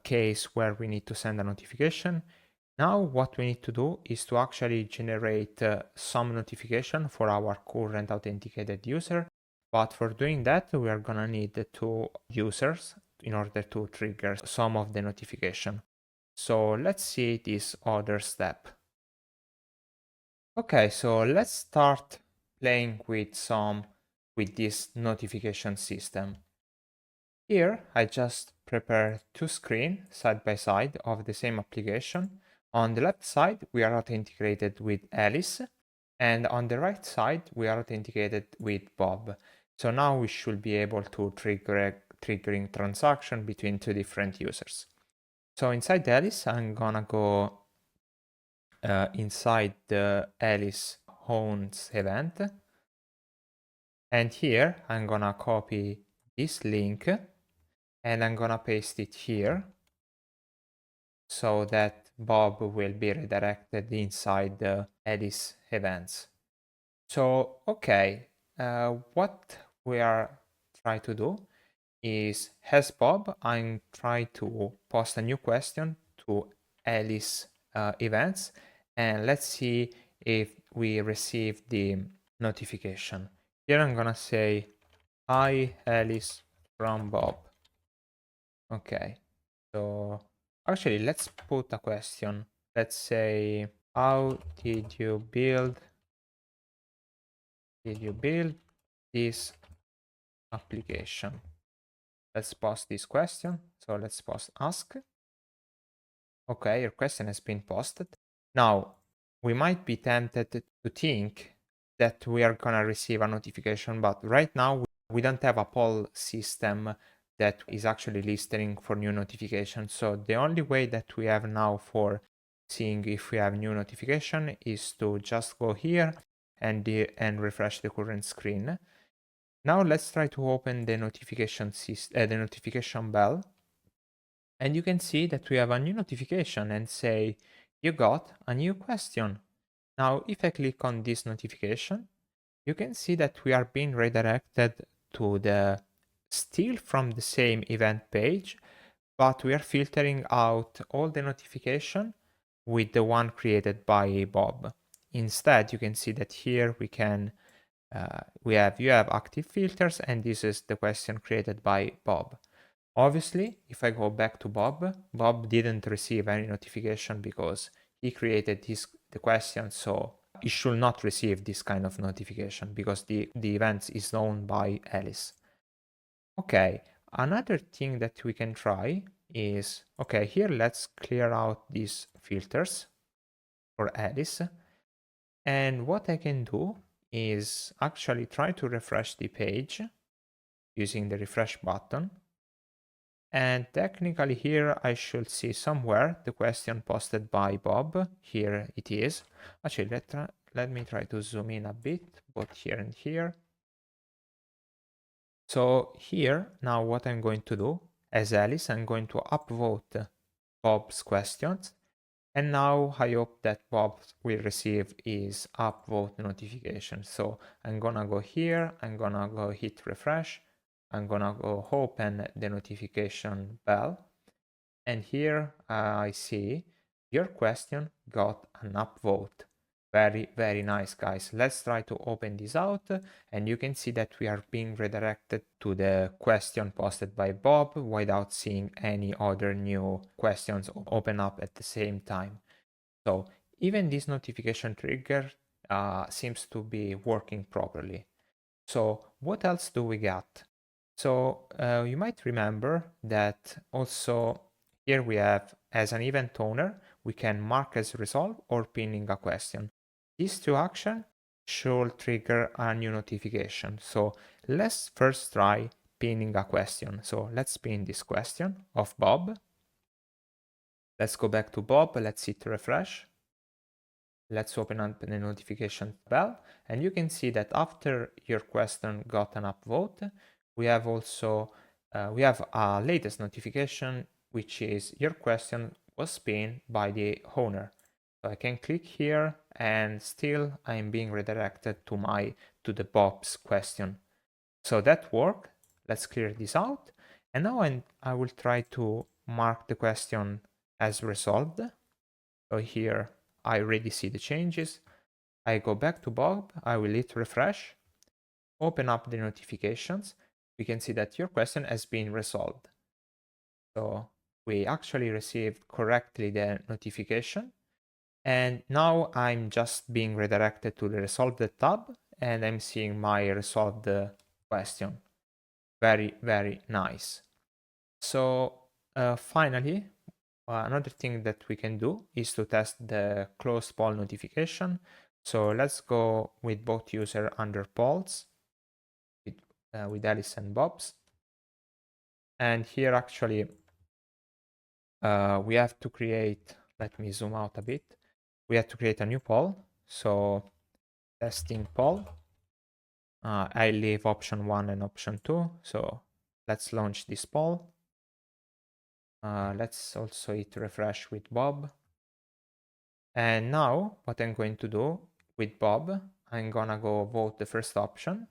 case where we need to send a notification. Now what we need to do is to actually generate some notification for our current authenticated user. But for doing that, we are gonna need two users in order to trigger some of the notification. So let's see this other step. Okay, so let's start playing with this notification system. Here, I just prepare two screens side by side of the same application. On the left side, we are authenticated with Alice, and on the right side, we are authenticated with Bob. So now we should be able to triggering transaction between two different users. So inside Alice, I'm gonna go inside the Alice owns event, and here I'm gonna copy this link and I'm gonna paste it here so that Bob will be redirected inside the Alice events. So, okay, what we are trying to do is, as Bob, I'm trying to post a new question to Alice events, and let's see if we receive the notification. Here I'm gonna say, hi Alice from Bob. Okay, so actually let's put a question. Let's say, how did you build this application? Let's post this question. So let's post ask. Okay, your question has been posted. Now, we might be tempted to think that we are gonna receive a notification, but right now we don't have a poll system that is actually listening for new notifications. So the only way that we have now for seeing if we have new notification is to just go here and refresh the current screen. Now let's try to open the the notification bell, and you can see that we have a new notification and say, you got a new question. Now, if I click on this notification, you can see that we are being redirected to the still from the same event page, but we are filtering out all the notification with the one created by Bob. Instead, you can see that here you have active filters, and this is the question created by Bob. Obviously, if I go back to Bob, Bob didn't receive any notification because he created the question, so he should not receive this kind of notification because the event is known by Alice. Okay, another thing that we can try is, okay, here let's clear out these filters for Alice. And what I can do is actually try to refresh the page using the refresh button. And technically here I should see somewhere the question posted by Bob. Here it is. Actually, let me try to zoom in a bit, both here and here. So here, now what I'm going to do, as Alice, I'm going to upvote Bob's questions. And now I hope that Bob will receive his upvote notification. So I'm gonna go here, I'm gonna go hit refresh, I'm gonna go open the notification bell. And here I see your question got an upvote. Very, very nice, guys. Let's try to open this out, and you can see that we are being redirected to the question posted by Bob without seeing any other new questions open up at the same time. So even this notification trigger seems to be working properly. So what else do we got? So you might remember that also here we have, as an event owner, we can mark as resolved or pinning a question. These two actions should trigger a new notification. So let's first try pinning a question. So let's pin this question of Bob. Let's go back to Bob. Let's hit refresh. Let's open up the notification bell, and you can see that after your question got an upvote, we have also we have a latest notification, which is your question was pinned by the owner. So I can click here, and still I'm being redirected to the Bob's question. So that worked. Let's clear this out, and now I will try to mark the question as resolved. So here I already see the changes. I go back to Bob, I will hit refresh, open up the notifications. We can see that your question has been resolved. So we actually received correctly the notification. And now I'm just being redirected to the resolved tab and I'm seeing my resolved question. Very, very nice. So finally, another thing that we can do is to test the closed poll notification. So let's go with both user under polls with Alice and Bob's. And here actually we have to create, let me zoom out a bit. We have to create a new poll. So testing poll. I leave option 1 and option 2. So let's launch this poll. Let's also hit refresh with Bob. And now what I'm going to do with Bob, I'm gonna go vote the first option.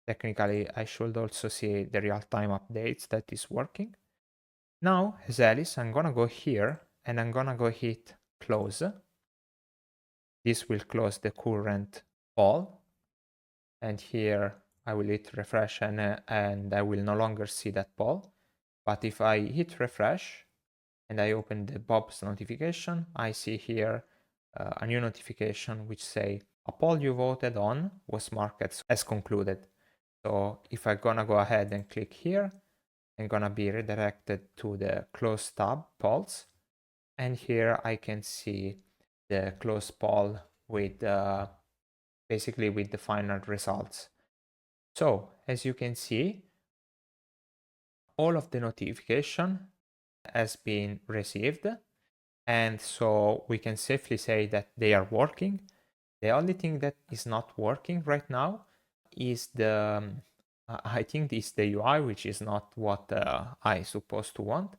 Technically, I should also see the real-time updates that is working. Now, as Alice, I'm gonna go here and I'm gonna go hit close. This will close the current poll. And here I will hit refresh and I will no longer see that poll. But if I hit refresh and I open the Bob's notification, I see here a new notification which say a poll you voted on was marked as concluded. So if I'm gonna go ahead and click here, I'm gonna be redirected to the close tab polls. And here I can see the close poll with basically with the final results. So as you can see, all of the notification has been received. And so we can safely say that they are working. The only thing that is not working right now is I think it's the UI, which is not what I supposed to want.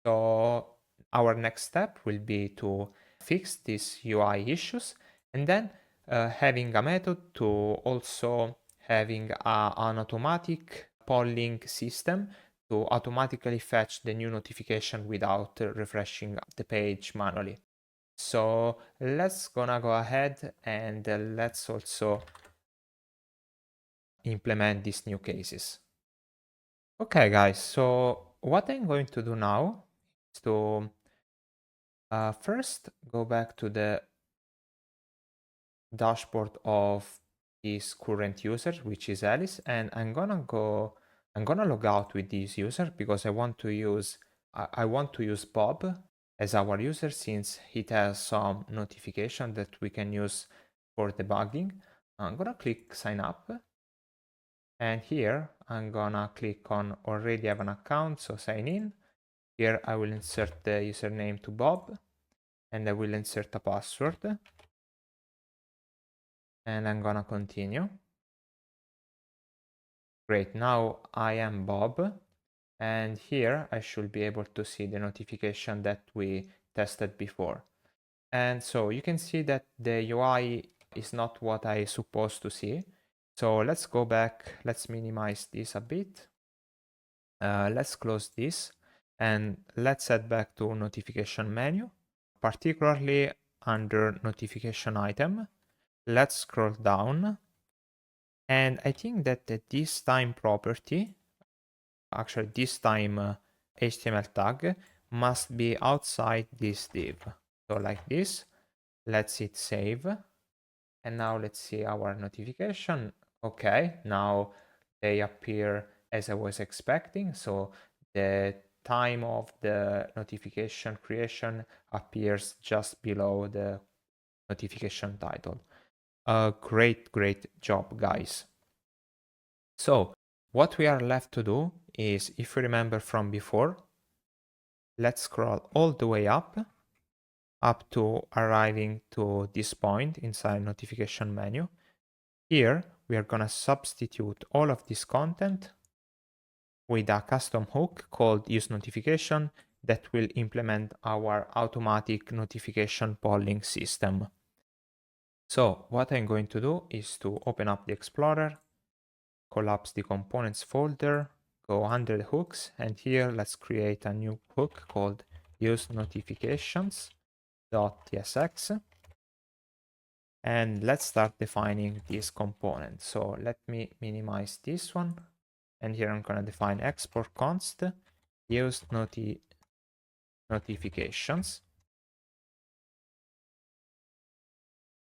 So our next step will be to fix these UI issues and then having a method to also having an automatic polling system to automatically fetch the new notification without refreshing the page manually. So let's gonna go ahead and let's also implement these new cases. Okay guys, so what I'm going to do now is to first go back to the dashboard of this current user, which is Alice, and I'm gonna log out with this user because I want to use Bob as our user since it has some notification that we can use for debugging. I'm gonna click sign up, and here I'm gonna click on already have an account, so sign in. Here I will insert the username to Bob and I will insert a password and I'm gonna continue. Great, now I am Bob and here I should be able to see the notification that we tested before. And so you can see that the UI is not what I supposed to see. So let's go back, let's minimize this a bit. Let's close this and let's head back to notification menu, particularly under notification item. Let's scroll down. And I think that this time property, actually this time HTML tag must be outside this div. So like this, let's hit save. And now let's see our notification. Okay, now they appear as I was expecting. So the time of the notification creation appears just below the notification title. Great job, guys. So what we are left to do is, if you remember from before, let's scroll all the way up to arriving to this point inside notification menu. Here, we are gonna substitute all of this content with a custom hook called use notification that will implement our automatic notification polling system. So what I'm going to do is to open up the Explorer, collapse the components folder, go under the hooks, and here let's create a new hook called use notifications .tsx. And let's start defining these components. So let me minimize this one. And here I'm going to define export const use notifications.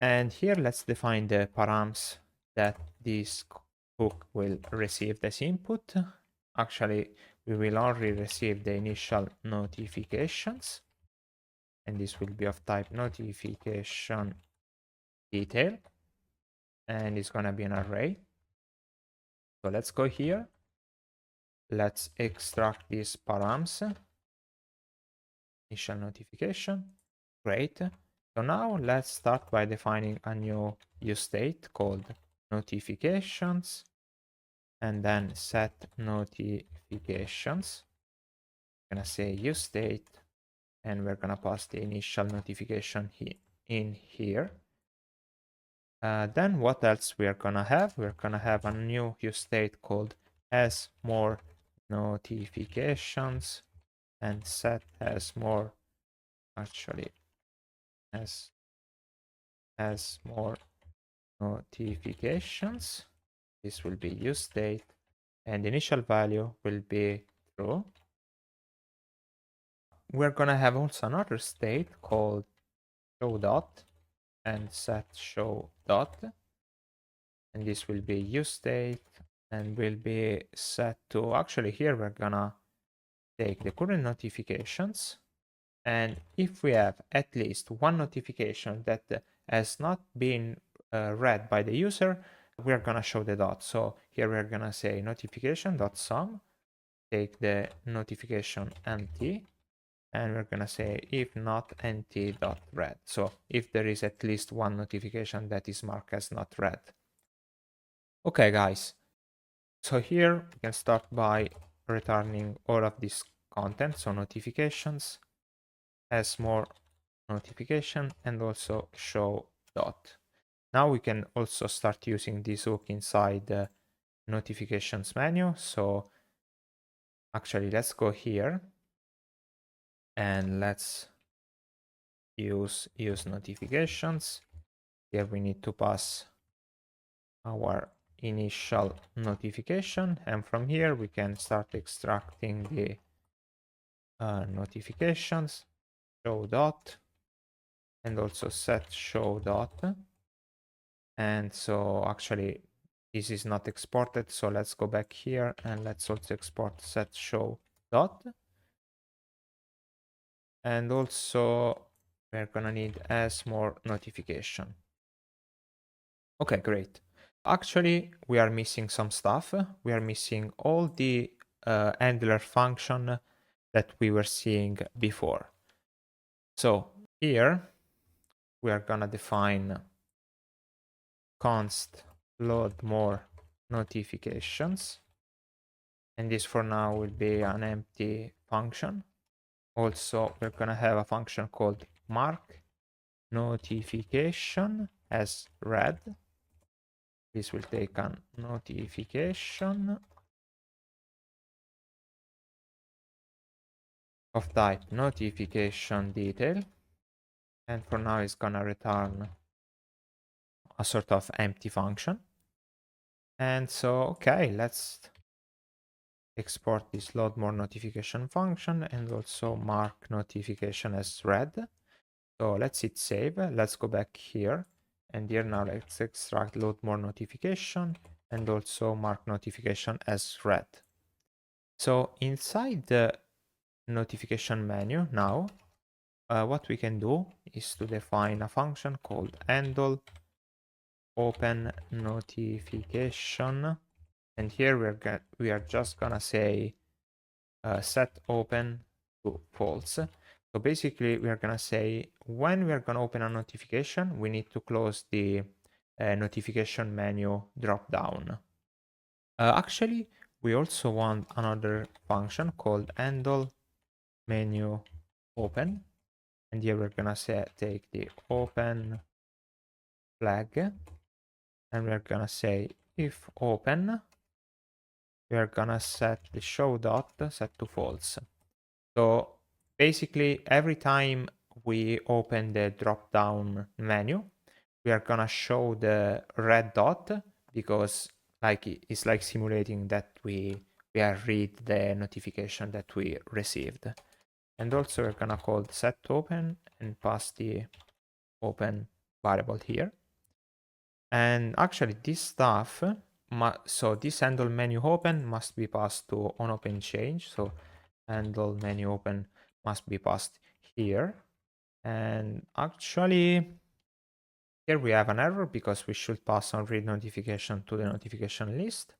And here let's define the params that this hook will receive as input. Actually, we will only receive the initial notifications. And this will be of type notification detail. And it's going to be an array. So let's go here. Let's extract these params. Initial notification. Great. So now let's start by defining a new use state called notifications, and then set notifications. I'm gonna say use state, and we're gonna pass the initial notification in here. Then what else we are gonna have? We're gonna have a new use state called as more notifications, and set as more, actually as more notifications. This will be use state, and the initial value will be true. We're gonna have also another state called show dot and set show dot, and this will be use state and will be set to, actually here we're gonna take the current notifications, and if we have at least one notification that has not been read by the user, we're gonna show the dot. So here we're gonna say notification.sum, take the notification empty, and we're gonna say if not empty.read. So if there is at least one notification that is marked as not read. Okay, guys. So here we can start by returning all of this content. So notifications, as more notification, and also show dot. Now we can also start using this hook inside the notifications menu. So actually let's go here and let's use notifications. Here we need to pass our initial notification, and from here we can start extracting the notifications, show dot, and also set show dot. And so actually this is not exported, so let's go back here and let's also export set show dot. And also we're gonna need as more notification. Okay, great. Actually, we are missing some stuff. We are missing all the handler function that we were seeing before. So here we are gonna define const load more notifications, and this for now will be an empty function. Also, we're gonna have a function called mark notification as read. This will take a notification of type notification detail, and for now it's gonna return a sort of empty function. And so okay, let's export this load more notification function and also mark notification as read. So let's hit save. Let's go back here, and here now let's extract load more notification and also mark notification as read. So inside the notification menu now, what we can do is to define a function called handle open notification, and here we are just gonna say set open to false. So basically we are gonna say when we are gonna open a notification, we need to close the notification menu drop down. Actually, we also want another function called handle menu open, and here we're gonna take the open flag, and we're gonna say if open, we're gonna set the show dot set to false. So basically every time we open the drop down menu, we are gonna show the red dot because like it's like simulating that we are read the notification that we received. And also we're gonna call set open and pass the open variable here. And actually this stuff, so this handle menu open must be passed to on open change. So handle menu open must be passed here. And actually here we have an error because we should pass on read notification to the notification list.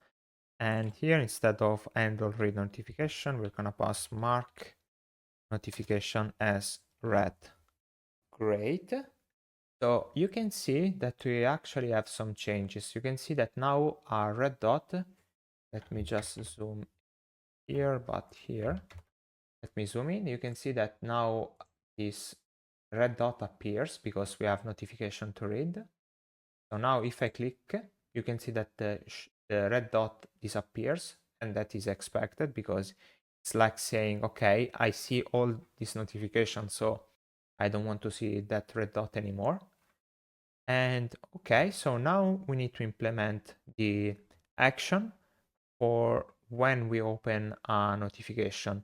And here instead of handle read notification, we're gonna pass mark notification as read. Great. So you can see that we actually have some changes. You can see that now our red dot, let me just zoom here, but here, let me zoom in. You can see that now this red dot appears because we have notification to read. So now if I click, you can see that the red dot disappears, and that is expected because it's like saying, okay, I see all these notifications, so I don't want to see that red dot anymore. And okay, so now we need to implement the action for when we open a notification.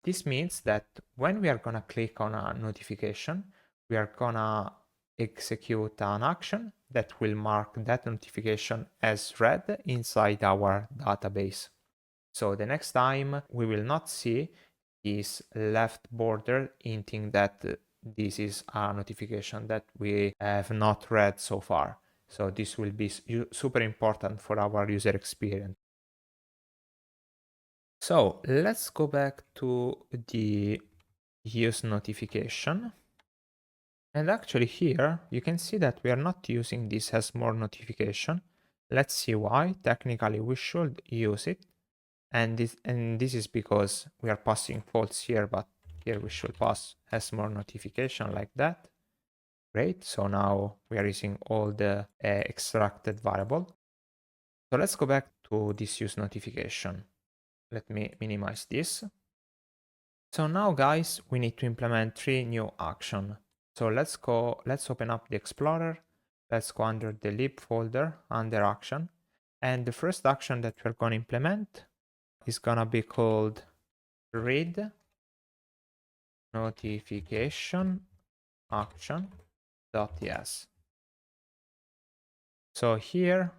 This means that when we are gonna click on a notification, we are gonna execute an action that will mark that notification as read inside our database. So the next time we will not see this left border hinting that this is a notification that we have not read so far. So this will be super important for our user experience. So let's go back to the use notification. And actually here you can see that we are not using this as more notification. Let's see why. Technically we should use it. And this is because we are passing false here, but here we should pass as more notification like that. Great. So now we are using all the extracted variable. So let's go back to this use notification. Let me minimize this. So now guys, we need to implement 3 new actions. So let's open up the Explorer. Let's go under the lib folder under action. And the first action that we're going to implement is going to be called read notification action.yes. So here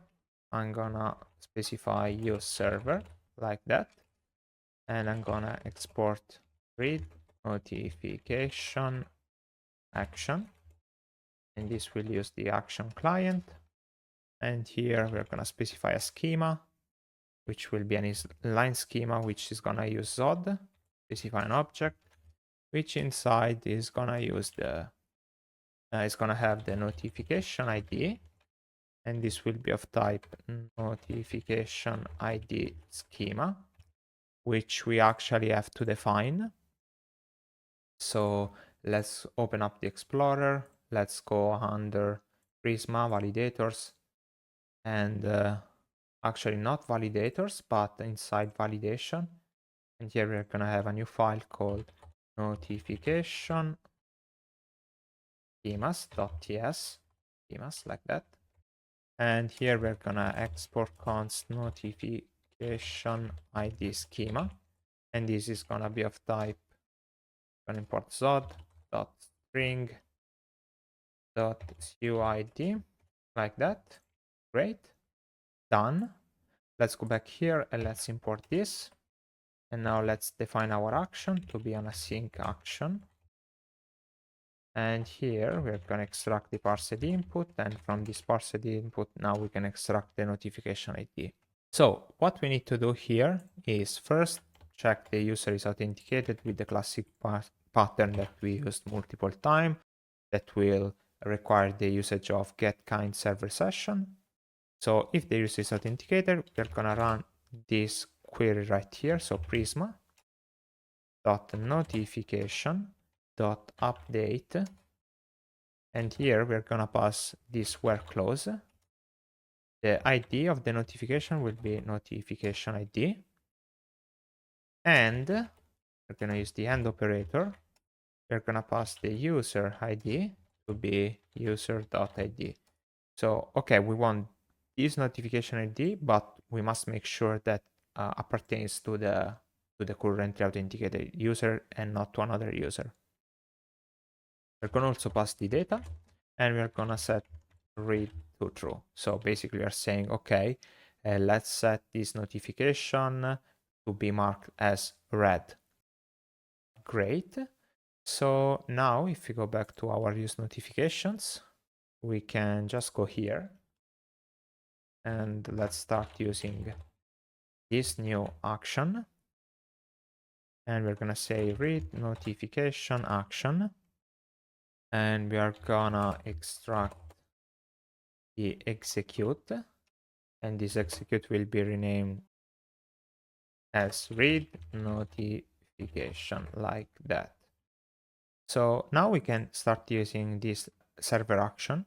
I'm gonna specify use server like that. And I'm gonna export read notification action, and this will use the action client. And here we're gonna specify a schema, which will be an line schema, which is gonna use Zod, specify an object, which inside is gonna use the is gonna have the notification ID, and this will be of type notification ID schema, which we actually have to define. So let's open up the Explorer. Let's go under Prisma validators, and actually not validators, but inside validation. And here we're gonna have a new file called notification schemas.ts, schemas like that. And here we're gonna export const notification ID schema, and this is gonna be of type, gonna import zod.string.uid like that. Great, done. Let's go back here and let's import this. And now let's define our action to be an async action. And here we're going to extract the parsed input, and from this parsed input now we can extract the notification ID. So what we need to do here is first check the user is authenticated with the classic pattern that we used multiple times, that will require the usage of getKind server session. So if the user is authenticated, we're gonna run this query right here. So Prisma dot notification dot update, and here we're gonna pass this where clause. The ID of the notification will be notification ID, and we're gonna use the AND operator we're gonna pass the user ID to be user.id. So, okay, we want this notification ID, but we must make sure that appertains to the currently authenticated user and not to another user. We're gonna also pass the data, and we're gonna set read to true. So basically, we are saying, okay, let's set this notification to be marked as read. Great. So now, if we go back to our use notifications, we can just go here and let's start using this new action. And we're gonna say read notification action. And we are gonna extract the execute. And this execute will be renamed as read notification, like that. So now we can start using this server action,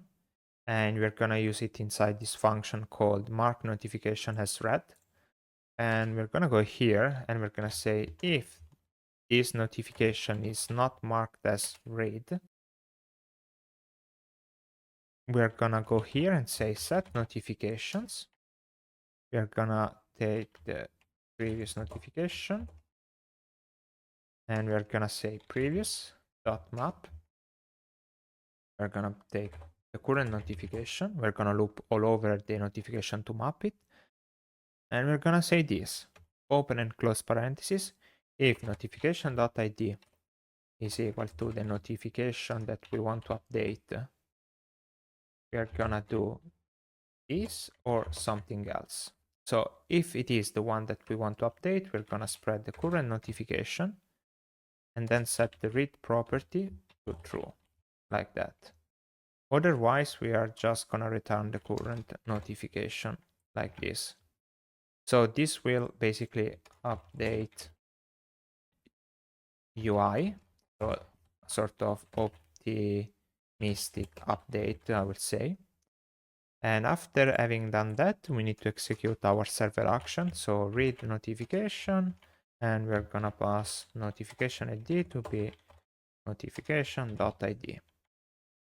and we're gonna use it inside this function called mark notification as read. And we're gonna go here and we're gonna say if this notification is not marked as read, we're gonna go here and say set notifications. We're gonna take the previous notification and we're gonna say previous dot map. We're gonna take the current notification. We're gonna loop all over the notification to map it. And we're gonna say this, open and close parentheses, if notification.id is equal to the notification that we want to update, we're gonna do this or something else. So if it is the one that we want to update, we're gonna spread the current notification and then set the read property to true, like that. Otherwise, we are just gonna return the current notification like this. So this will basically update UI, so sort of optimistic update, I would say. And after having done that, we need to execute our server action. So read notification, and we're gonna pass notification ID to be notification.id.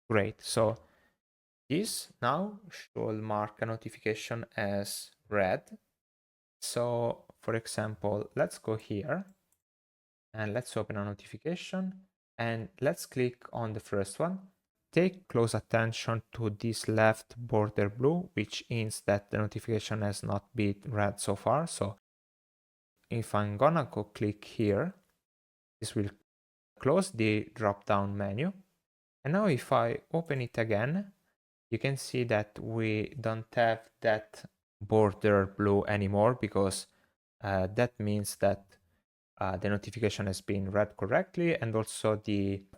Great. So this now should mark a notification as read. So for example, let's go here and let's open a notification and let's click on the first one. Take close attention to this left border blue, which means that the notification has not been read so far. So if I'm gonna go click here, this will close the drop down menu. And now if I open it again, you can see that we don't have that border blue anymore because that means that the notification has been read correctly, and also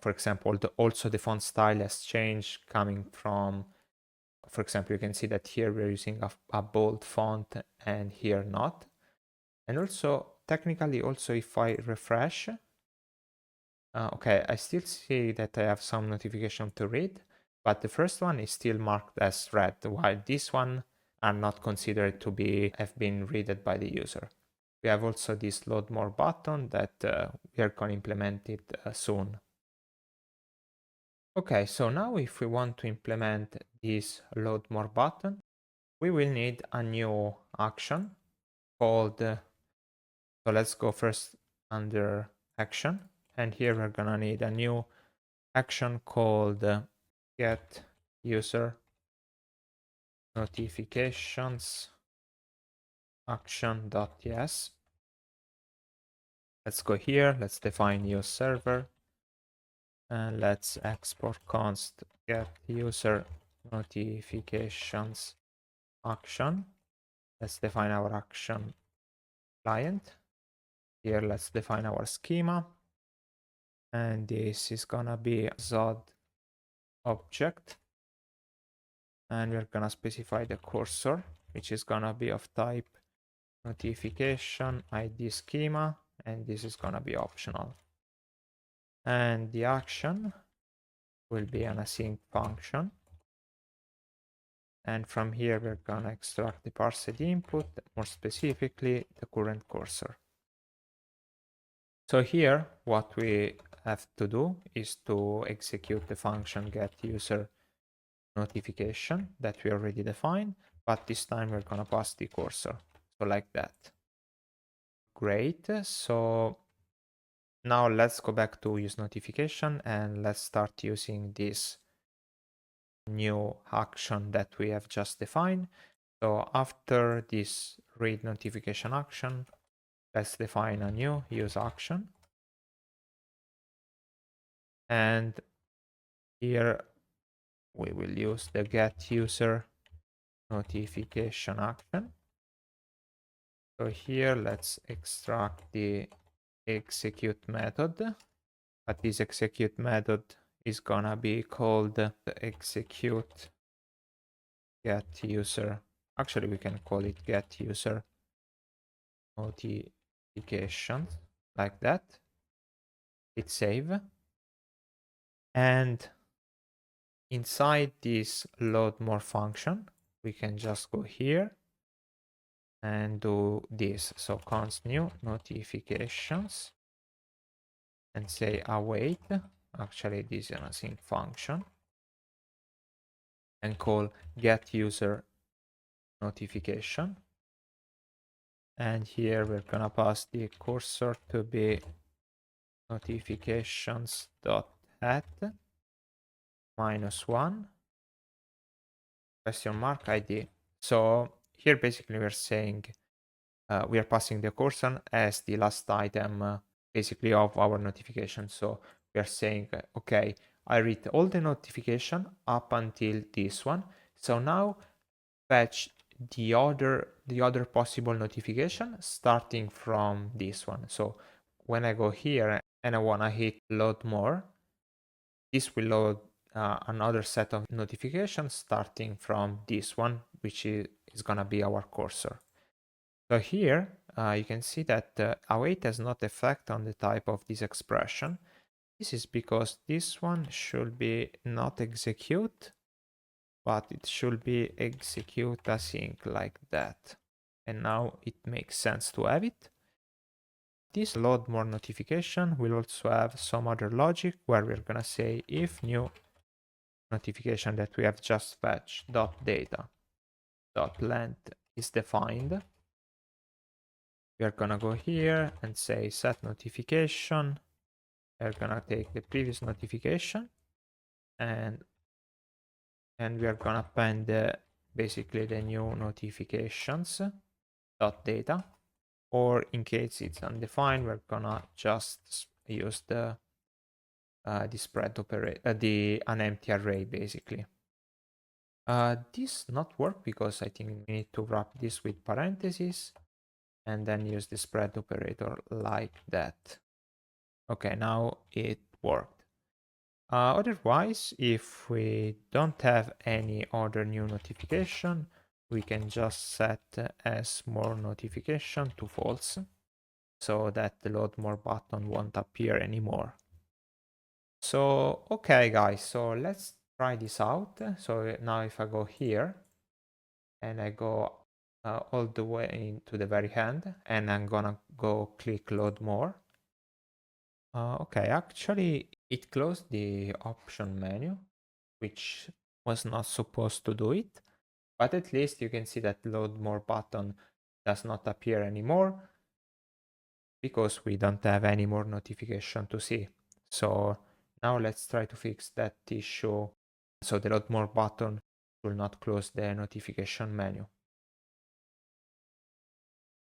for example, also the font style has changed coming from, for example, you can see that here we're using a bold font and here not. And also technically also if I refresh, okay, I still see that I have some notification to read, but the first one is still marked as read, while this one are not considered to have been read by the user. We have also this load more button that we are going to implement it soon. Okay, so now if we want to implement this load more button, we will need a new action called, so let's go first under action, and here we're gonna need a new action called get user notifications action.yes. Let's go here, let's define new server, and let's export const get user notifications action. Let's define our action client. Here, let's define our schema. And this is gonna be Zod object. And we're gonna specify the cursor, which is gonna be of type notification ID schema, and this is gonna be optional. And the action will be an async function. And from here, we're gonna extract the parsed input, more specifically, the current cursor. So here, what we have to do is to execute the function getUser notification that we already defined, but this time we're gonna pass the cursor. So like that. Great. So now let's go back to use notification and let's start using this new action that we have just defined. So after this read notification action, let's define a new use action. And here we will use the getUser notification action. So here let's extract the execute method, but this execute method is gonna be called the execute getUser. Actually, we can call it getUser notification like that. Hit save. And inside this load more function, we can just go here and do this. So const new notifications and say await. Actually, this is an async function and call getUser notification. And here we're gonna pass the cursor to be notifications.add -1 question mark ID. So here basically we're saying we are passing the cursor as the last item basically of our notification. So we are saying, okay, I read all the notification up until this one. So now fetch the other possible notification starting from this one. So when I go here and I want to hit load more, this will load another set of notifications starting from this one, which is going to be our cursor. So here you can see that await has not effect on the type of this expression. This is because this one should be not execute, but it should be execute async like that. And now it makes sense to have it. This load more notification will also have some other logic where we're gonna say if new notification that we have just fetched .data .length is defined, we are gonna go here and say set notification. We're gonna take the previous notification and we are gonna append basically the new notifications .data, or in case it's undefined, we're gonna just use the spread operator, an empty array basically. This not work because I think we need to wrap this with parentheses and then use the spread operator like that. Okay, now it worked. Otherwise, if we don't have any other new notification, we can just set as more notification to false so that the load more button won't appear anymore. So, okay guys, so let's try this out. So now if I go here and I go all the way to the very end and I'm gonna go click load more. Okay, actually it closed the option menu, which was not supposed to do it, but at least you can see that load more button does not appear anymore because we don't have any more notification to see. So now let's try to fix that issue so the load more button will not close the notification menu.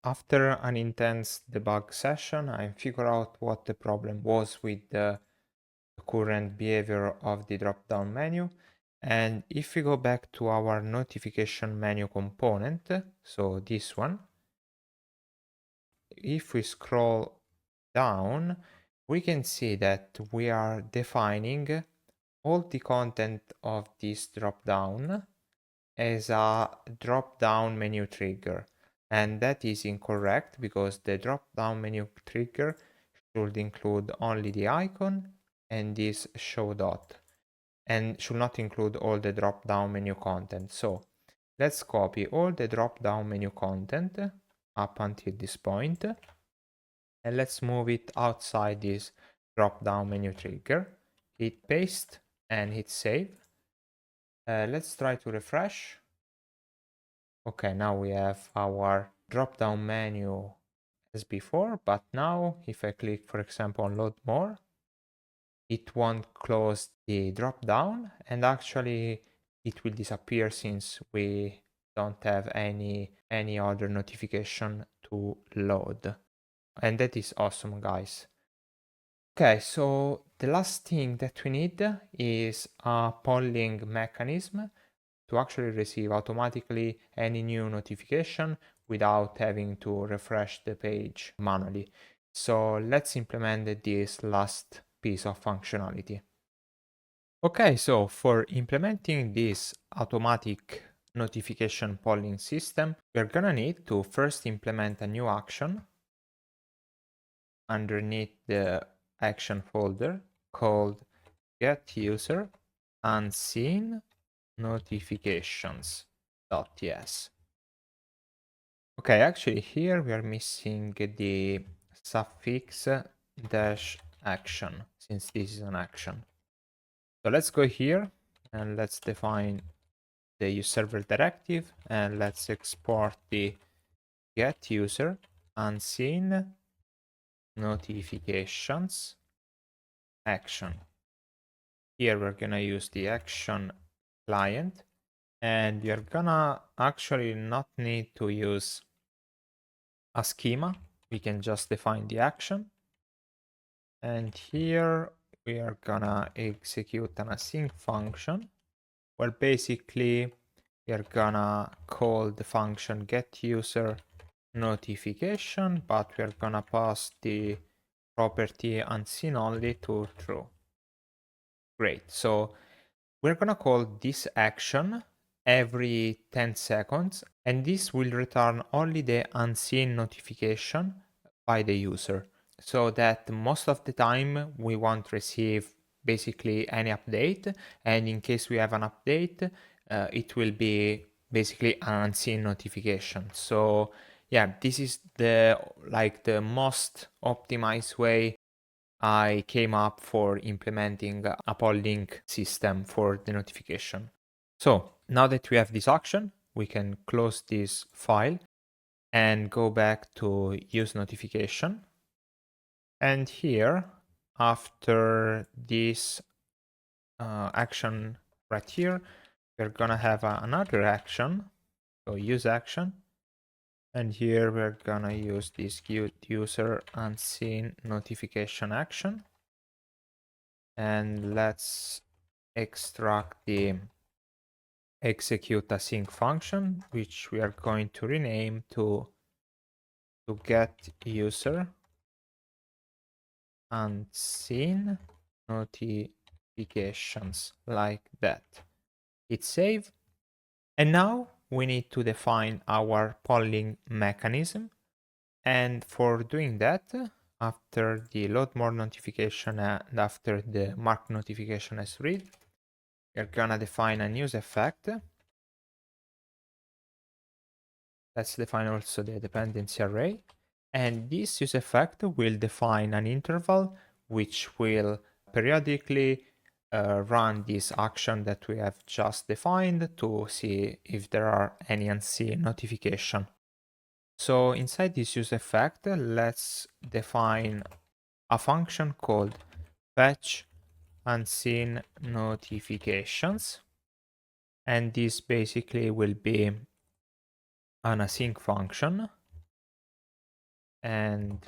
After an intense debug session, I figured out what the problem was with the current behavior of the drop-down menu. And if we go back to our notification menu component, so this one, if we scroll down, we can see that we are defining all the content of this drop-down as a drop-down menu trigger. And that is incorrect because the drop-down menu trigger should include only the icon and this show dot, and should not include all the drop-down menu content. So let's copy all the drop-down menu content up until this point And let's move it outside this drop down menu trigger. Hit paste and hit save. Let's try to refresh. Okay, now we have our drop down menu as before, but now if I click, for example, on load more, it won't close the drop down, and actually it will disappear since we don't have any other notification to load. And that is awesome, guys. Okay, so the last thing that we need is a polling mechanism to actually receive automatically any new notification without having to refresh the page manually. So let's implement this last piece of functionality. Okay, so for implementing this automatic notification polling system, we're gonna need to first implement a new action underneath the action folder called get user unseen notifications.ts. Okay, actually here we are missing the suffix dash action, since this is an action. So let's go here and let's define the use server directive, and let's export the get user unseen notifications action. Here we're gonna use the action client, and you're gonna actually not need to use a schema. We can just define the action, and here we are gonna execute an async function where basically we're gonna call the function get user notification, but we're gonna pass the property unseen only to true. Great. So we're gonna call this action every 10 seconds, and this will return only the unseen notification by the user, so that most of the time we won't receive basically any update, and in case we have an update, it will be basically an unseen notification. So yeah, this is the most optimized way I came up for implementing a polling system for the notification. So now that we have this action, we can close this file and go back to use notification. And here, after this action right here, we're gonna have another action, so use action. And here we're gonna use this user unseen notification action. And let's extract the execute async function, which we are going to rename to get user unseen notifications, like that. Hit save. And now we need to define our polling mechanism. And for doing that, after the load more notification and after the mark notification as read, we're gonna define a news effect. Let's define also the dependency array. And this use effect will define an interval which will periodically run this action that we have just defined to see if there are any unseen notification. So inside this use effect, let's define a function called fetch unseen notifications. And this basically will be an async function. And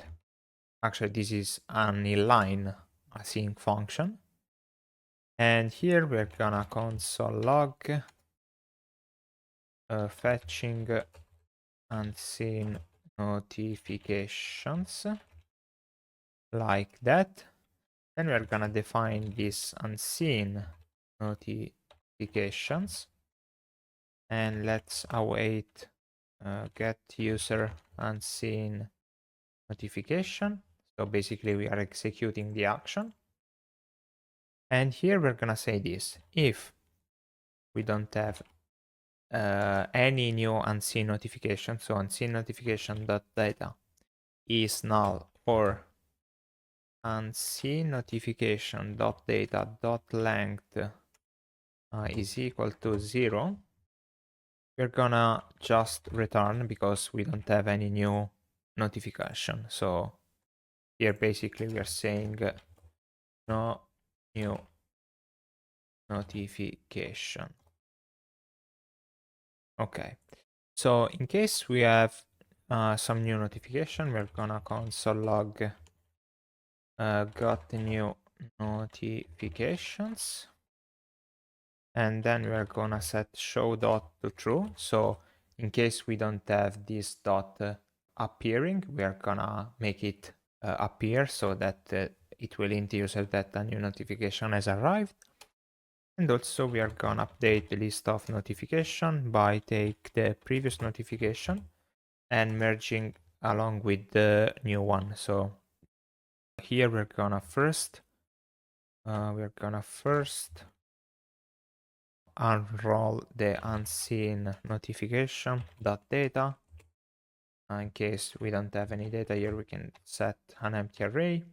actually this is an inline async function. And here we're gonna console log fetching unseen notifications, like that. Then we're gonna define this unseen notifications, and let's await get user unseen notification. So basically we are executing the action. And here we're gonna say this: if we don't have any new unseen notification, so unseen notification.data is null for unseen notification dot data dot length is equal to 0, we're gonna just return because we don't have any new notification. So here basically we are saying no new notification. Okay, so in case we have some new notification, we're gonna console log got new notifications, and then we're gonna set show dot to true. So in case we don't have this dot appearing, we're gonna make it appear so that it will hint the user that a new notification has arrived. And also we are gonna update the list of notification by take the previous notification and merging along with the new one. So here we're gonna first unroll the unseen notification data. In case we don't have any data here, we can set an empty array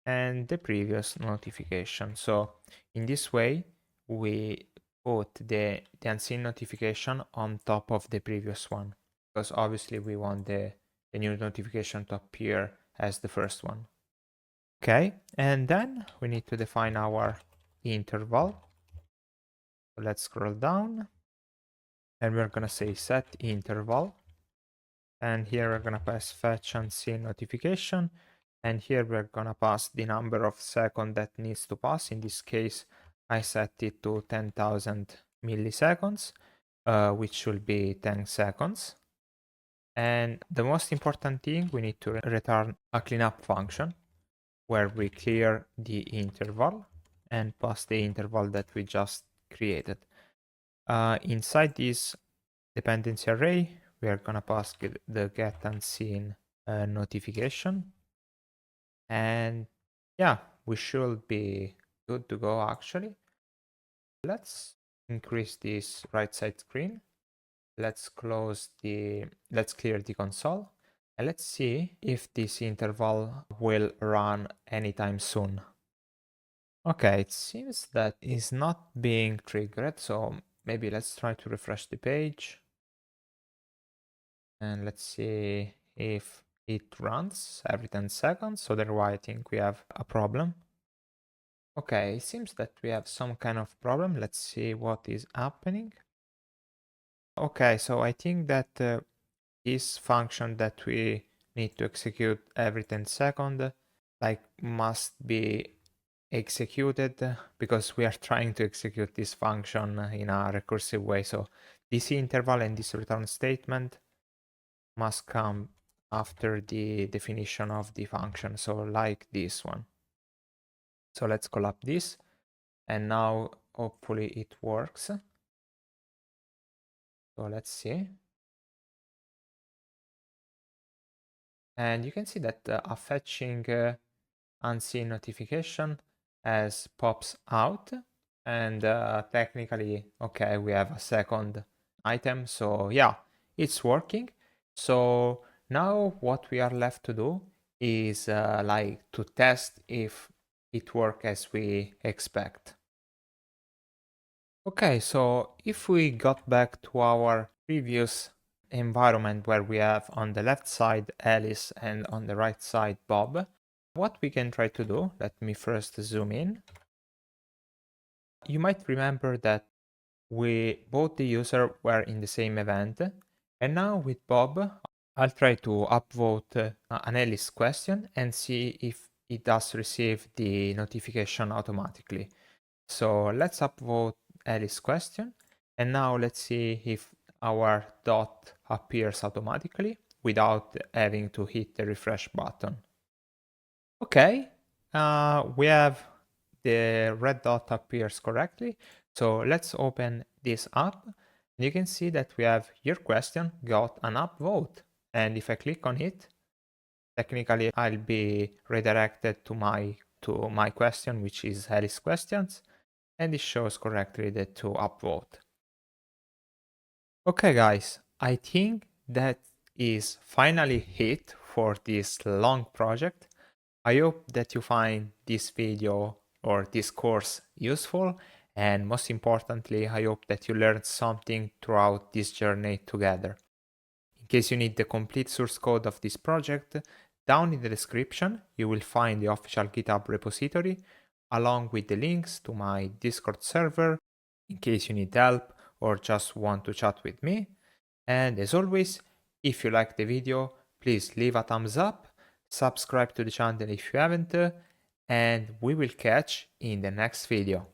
and the previous notification. So in this way, we put the unseen notification on top of the previous one, because obviously we want the new notification to appear as the first one. Okay, and then we need to define our interval. So let's scroll down and we're gonna say set interval. And here we're gonna pass fetch unseen notification. And here we're gonna pass the number of seconds that needs to pass. In this case, I set it to 10,000 milliseconds, which should be 10 seconds. And the most important thing, we need to return a cleanup function where we clear the interval and pass the interval that we just created. Inside this dependency array, we are gonna pass the get unseen notification. And yeah, we should be good to go actually. Let's increase this right side screen. Let's clear the console. And let's see if this interval will run anytime soon. Okay, it seems that is not being triggered, so maybe let's try to refresh the page. And let's see if it runs every 10 seconds. So otherwise I think we have a problem. Okay, it seems that we have some kind of problem. Let's see what is happening. Okay, so I think that this function that we need to execute every 10 seconds like must be executed because we are trying to execute this function in a recursive way. So this interval and this return statement must come after the definition of the function. So like this one. So let's call up this and now hopefully it works. So let's see. And you can see that a fetching unseen notification as pops out, and technically, okay, we have a second item. So yeah, it's working. So now what we are left to do is like to test if it works as we expect. Okay, so if we got back to our previous environment where we have on the left side Alice and on the right side Bob, what we can try to do, let me first zoom in. You might remember that both the user were in the same event, and now with Bob, I'll try to upvote an Alice question and see if it does receive the notification automatically. So let's upvote Alice question, and now let's see if our dot appears automatically without having to hit the refresh button. Okay, we have the red dot appears correctly. So let's open this up. You can see that we have your question got an upvote. And if I click on it, technically I'll be redirected to my question, which is Alice questions, and it shows correctly the to upvote. Okay guys, I think that is finally it for this long project. I hope that you find this video or this course useful, and most importantly, I hope that you learned something throughout this journey together. In case you need the complete source code of this project, down in the description you will find the official GitHub repository along with the links to my Discord server in case you need help or just want to chat with me. And as always, if you like the video, please leave a thumbs up, subscribe to the channel if you haven't, and we will catch in the next video.